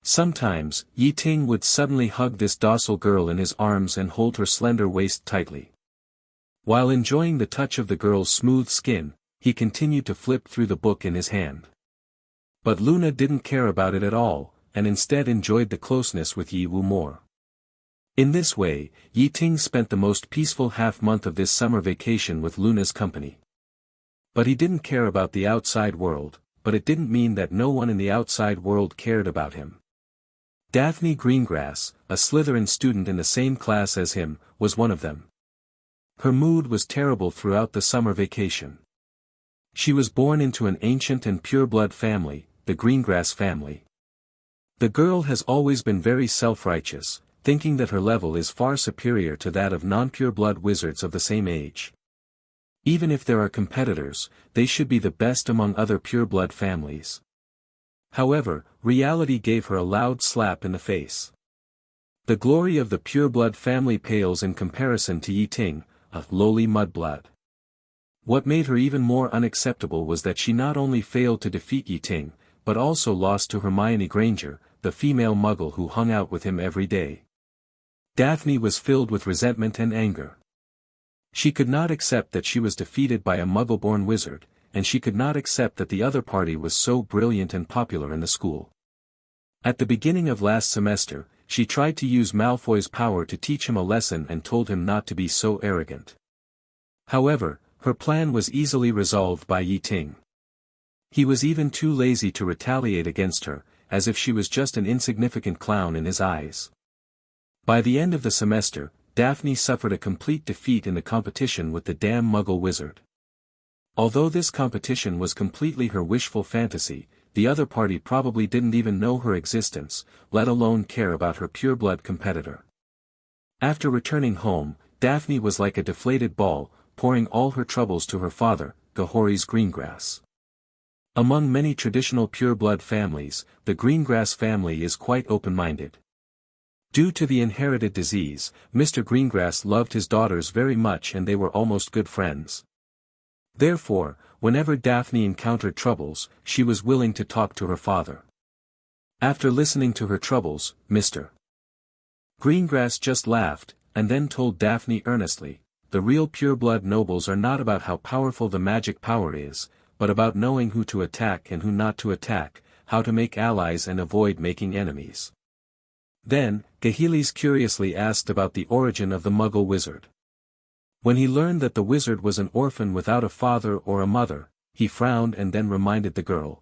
Sometimes, Ye Ting would suddenly hug this docile girl in his arms and hold her slender waist tightly. While enjoying the touch of the girl's smooth skin, he continued to flip through the book in his hand. But Luna didn't care about it at all, and instead enjoyed the closeness with Ye Wu more. In this way, Ye Ting spent the most peaceful half-month of this summer vacation with Luna's company. But he didn't care about the outside world, but it didn't mean that no one in the outside world cared about him. Daphne Greengrass, a Slytherin student in the same class as him, was one of them. Her mood was terrible throughout the summer vacation. She was born into an ancient and pure-blood family, the Greengrass family. The girl has always been very self-righteous, thinking that her level is far superior to that of non-pure-blood wizards of the same age. Even if there are competitors, they should be the best among other pure-blood families. However, reality gave her a loud slap in the face. The glory of the pure-blood family pales in comparison to Ye Ting, a lowly mudblood. What made her even more unacceptable was that she not only failed to defeat Ye Ting, but also lost to Hermione Granger, the female muggle who hung out with him every day. Daphne was filled with resentment and anger. She could not accept that she was defeated by a muggle-born wizard, and she could not accept that the other party was so brilliant and popular in the school. At the beginning of last semester, she tried to use Malfoy's power to teach him a lesson and told him not to be so arrogant. However, her plan was easily resolved by Ye Ting. He was even too lazy to retaliate against her, as if she was just an insignificant clown in his eyes. By the end of the semester, Daphne suffered a complete defeat in the competition with the damn Muggle wizard. Although this competition was completely her wishful fantasy, the other party probably didn't even know her existence, let alone care about her pure-blood competitor. After returning home, Daphne was like a deflated ball, pouring all her troubles to her father, Gahorie's Greengrass. Among many traditional pure-blood families, the Greengrass family is quite open-minded. Due to the inherited disease, Mr. Greengrass loved his daughters very much and they were almost good friends. Therefore, whenever Daphne encountered troubles, she was willing to talk to her father. After listening to her troubles, Mr. Greengrass just laughed, and then told Daphne earnestly, the real pure-blood nobles are not about how powerful the magic power is, but about knowing who to attack and who not to attack, how to make allies and avoid making enemies. Then, Gahelies curiously asked about the origin of the Muggle wizard. When he learned that the wizard was an orphan without a father or a mother, he frowned and then reminded the girl.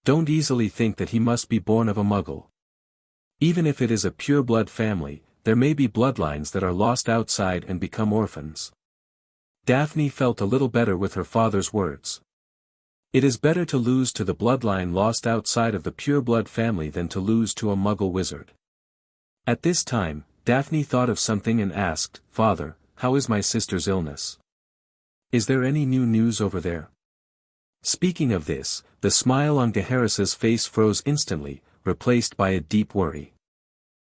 Don't easily think that he must be born of a Muggle. Even if it is a pure-blood family, there may be bloodlines that are lost outside and become orphans. Daphne felt a little better with her father's words. It is better to lose to the bloodline lost outside of the pure-blood family than to lose to a Muggle wizard. At this time, Daphne thought of something and asked, Father, how is my sister's illness? Is there any new news over there? Speaking of this, the smile on Gaheris's face froze instantly, replaced by a deep worry.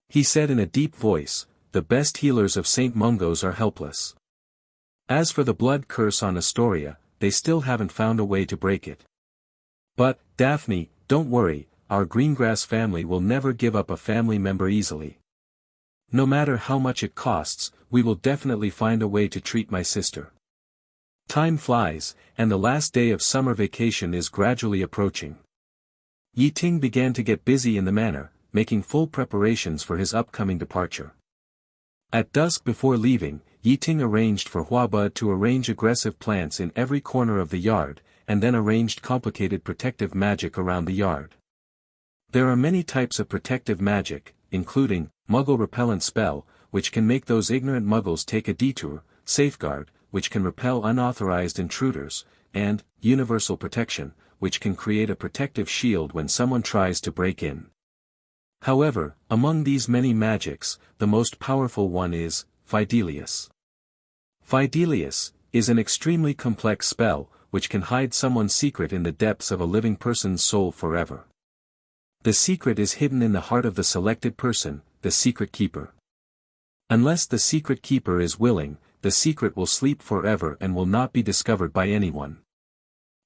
He said in a deep voice, the best healers of St. Mungo's are helpless. As for the blood curse on Astoria, they still haven't found a way to break it. But, Daphne, don't worry, our Greengrass family will never give up a family member easily. No matter how much it costs, we will definitely find a way to treat my sister. Time flies, and the last day of summer vacation is gradually approaching. Ye Ting began to get busy in the manor, making full preparations for his upcoming departure. At dusk before leaving, Ye Ting arranged for Huabud to arrange aggressive plants in every corner of the yard, and then arranged complicated protective magic around the yard. There are many types of protective magic, including, Muggle Repellent Spell, which can make those ignorant Muggles take a detour, Safeguard, which can repel unauthorized intruders, and, Universal Protection, which can create a protective shield when someone tries to break in. However, among these many magics, the most powerful one is, Fidelius. Fidelius, is an extremely complex spell, which can hide someone's secret in the depths of a living person's soul forever. The secret is hidden in the heart of the selected person, the secret keeper. Unless the secret keeper is willing, the secret will sleep forever and will not be discovered by anyone.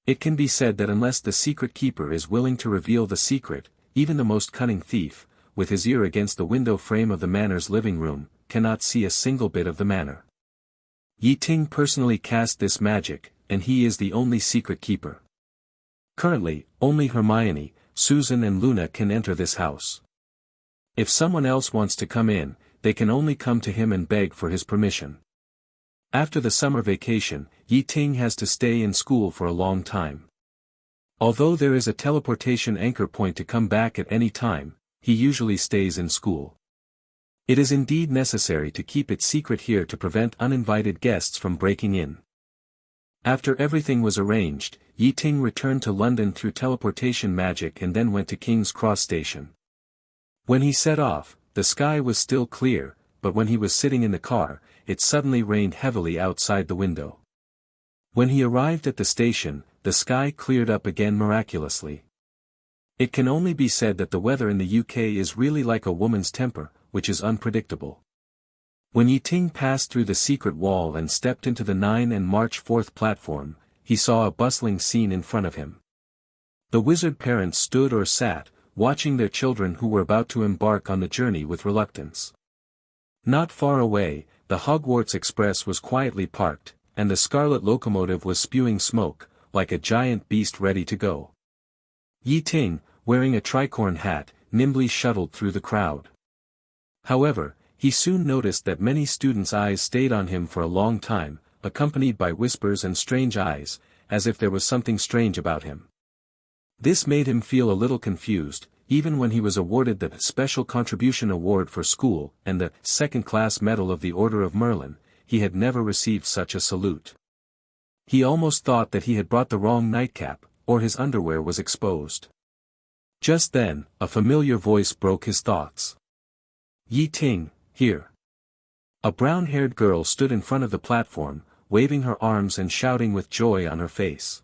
It can be said that unless the secret keeper is willing to reveal the secret, even the most cunning thief, with his ear against the window frame of the manor's living room, cannot see a single bit of the manor. Ye Ting personally cast this magic, and he is the only secret keeper. Currently, only Hermione, Susan and Luna can enter this house. If someone else wants to come in, they can only come to him and beg for his permission. After the summer vacation, Ye Ting has to stay in school for a long time. Although there is a teleportation anchor point to come back at any time, he usually stays in school. It is indeed necessary to keep it secret here to prevent uninvited guests from breaking in. After everything was arranged, Ye Ting returned to London through teleportation magic and then went to King's Cross Station. When he set off, the sky was still clear, but when he was sitting in the car, it suddenly rained heavily outside the window. When he arrived at the station, the sky cleared up again miraculously. It can only be said that the weather in the UK is really like a woman's temper, which is unpredictable. When Ye Ting passed through the secret wall and stepped into the 9 and March 4th platform, he saw a bustling scene in front of him. The wizard parents stood or sat, watching their children who were about to embark on the journey with reluctance. Not far away, the Hogwarts Express was quietly parked, and the scarlet locomotive was spewing smoke, like a giant beast ready to go. Ye Ting, wearing a tricorn hat, nimbly shuttled through the crowd. However, he soon noticed that many students' eyes stayed on him for a long time, accompanied by whispers and strange eyes, as if there was something strange about him. This made him feel a little confused, even when he was awarded the Special Contribution Award for School and the Second-Class Medal of the Order of Merlin. He had never received such a salute. He almost thought that he had brought the wrong nightcap, or his underwear was exposed. Just then, a familiar voice broke his thoughts. Ye Ting, here. A brown-haired girl stood in front of the platform, waving her arms and shouting with joy on her face.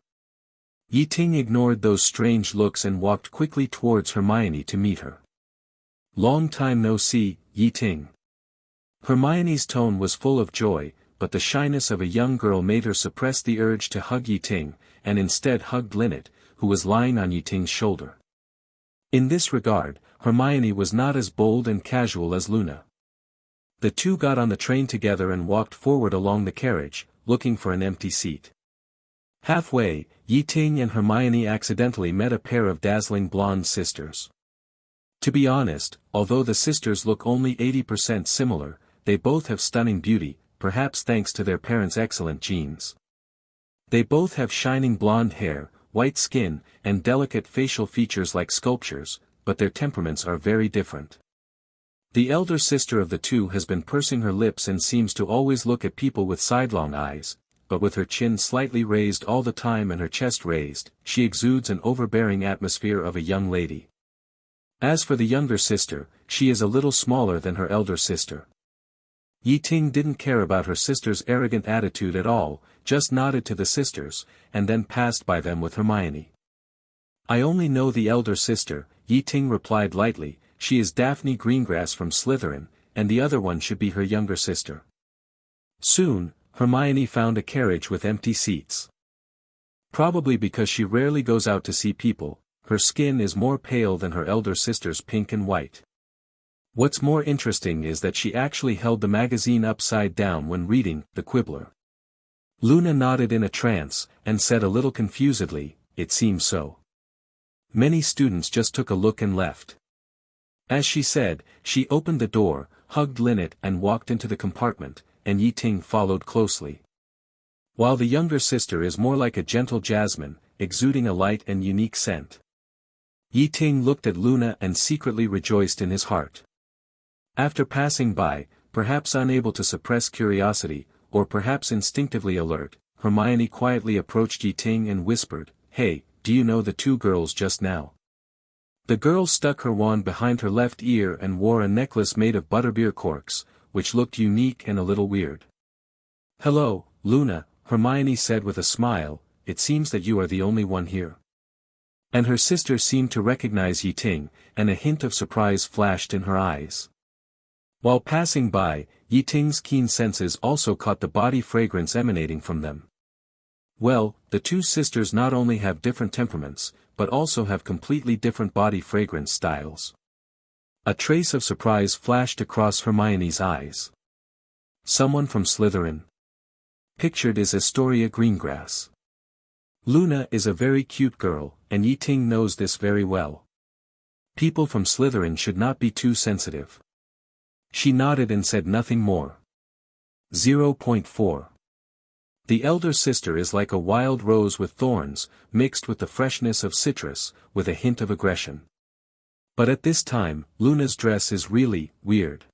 Ye Ting ignored those strange looks and walked quickly towards Hermione to meet her. Long time no see, Ye Ting. Hermione's tone was full of joy, but the shyness of a young girl made her suppress the urge to hug Ye Ting, and instead hugged Lynette, who was lying on Ye Ting's shoulder. In this regard, Hermione was not as bold and casual as Luna. The two got on the train together and walked forward along the carriage, looking for an empty seat. Halfway, Ye Ting and Hermione accidentally met a pair of dazzling blonde sisters. To be honest, although the sisters look only 80% similar, they both have stunning beauty, perhaps thanks to their parents' excellent genes. They both have shining blonde hair, white skin, and delicate facial features like sculptures, but their temperaments are very different. The elder sister of the two has been pursing her lips and seems to always look at people with sidelong eyes, but with her chin slightly raised all the time and her chest raised, she exudes an overbearing atmosphere of a young lady. As for the younger sister, she is a little smaller than her elder sister. Ye Ting didn't care about her sister's arrogant attitude at all, just nodded to the sisters, and then passed by them with Hermione. I only know the elder sister, Ye Ting replied lightly. She is Daphne Greengrass from Slytherin, and the other one should be her younger sister. Soon, Hermione found a carriage with empty seats. Probably because she rarely goes out to see people, her skin is more pale than her elder sister's pink and white. What's more interesting is that she actually held the magazine upside down when reading The Quibbler. Luna nodded in a trance, and said a little confusedly, "It seems so." Many students just took a look and left. As she said, she opened the door, hugged Lynette and walked into the compartment, and Ye Ting followed closely. While the younger sister is more like a gentle jasmine, exuding a light and unique scent. Ye Ting looked at Luna and secretly rejoiced in his heart. After passing by, perhaps unable to suppress curiosity, or perhaps instinctively alert, Hermione quietly approached Ye Ting and whispered, "Hey, do you know the two girls just now?" The girl stuck her wand behind her left ear and wore a necklace made of butterbeer corks, which looked unique and a little weird. "Hello, Luna," Hermione said with a smile, "It seems that you are the only one here." And her sister seemed to recognize Ye Ting, and a hint of surprise flashed in her eyes. While passing by, Ye Ting's keen senses also caught the body fragrance emanating from them. Well, the two sisters not only have different temperaments, but also have completely different body fragrance styles. A trace of surprise flashed across Hermione's eyes. Someone from Slytherin. Pictured is Astoria Greengrass. Luna is a very cute girl, and Ye Ting knows this very well. People from Slytherin should not be too sensitive. She nodded and said nothing more. 0.4. The elder sister is like a wild rose with thorns, mixed with the freshness of citrus, with a hint of aggression. But at this time, Luna's dress is really weird.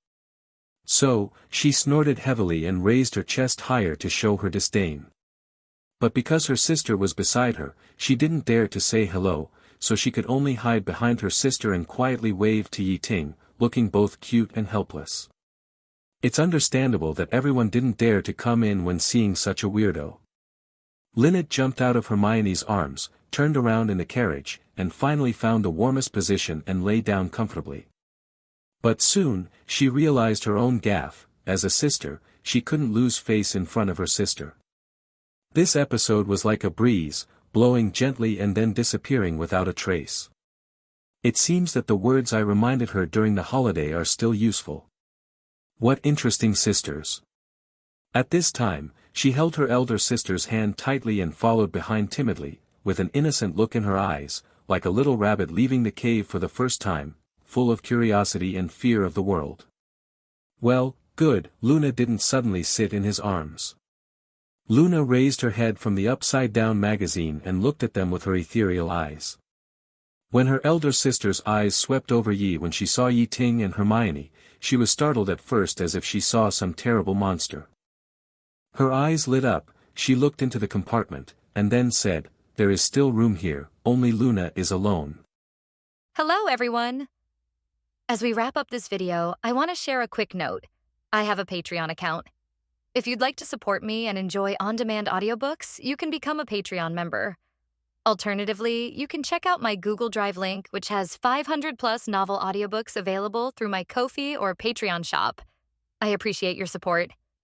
So, she snorted heavily and raised her chest higher to show her disdain. But because her sister was beside her, she didn't dare to say hello, so she could only hide behind her sister and quietly wave to Ye Ting, looking both cute and helpless. It's understandable that everyone didn't dare to come in when seeing such a weirdo. Lynette jumped out of Hermione's arms, turned around in the carriage, and finally found the warmest position and lay down comfortably. But soon, she realized her own gaffe. As a sister, she couldn't lose face in front of her sister. This episode was like a breeze, blowing gently and then disappearing without a trace. It seems that the words I reminded her during the holiday are still useful. What interesting sisters. At this time, she held her elder sister's hand tightly and followed behind timidly, with an innocent look in her eyes, like a little rabbit leaving the cave for the first time, full of curiosity and fear of the world. Well, good, Luna didn't suddenly sit in his arms. Luna raised her head from the upside-down magazine and looked at them with her ethereal eyes. When her elder sister's eyes swept over when she saw Ye Ting and Hermione, she was startled at first as if she saw some terrible monster. Her eyes lit up, she looked into the compartment, and then said, "There is still room here, only Luna is alone." Hello everyone! As we wrap up this video, I want to share a quick note. I have a Patreon account. If you'd like to support me and enjoy on-demand audiobooks, you can become a Patreon member. Alternatively, you can check out my Google Drive link, which has 500+ novel audiobooks available through my Ko-fi or Patreon shop. I appreciate your support.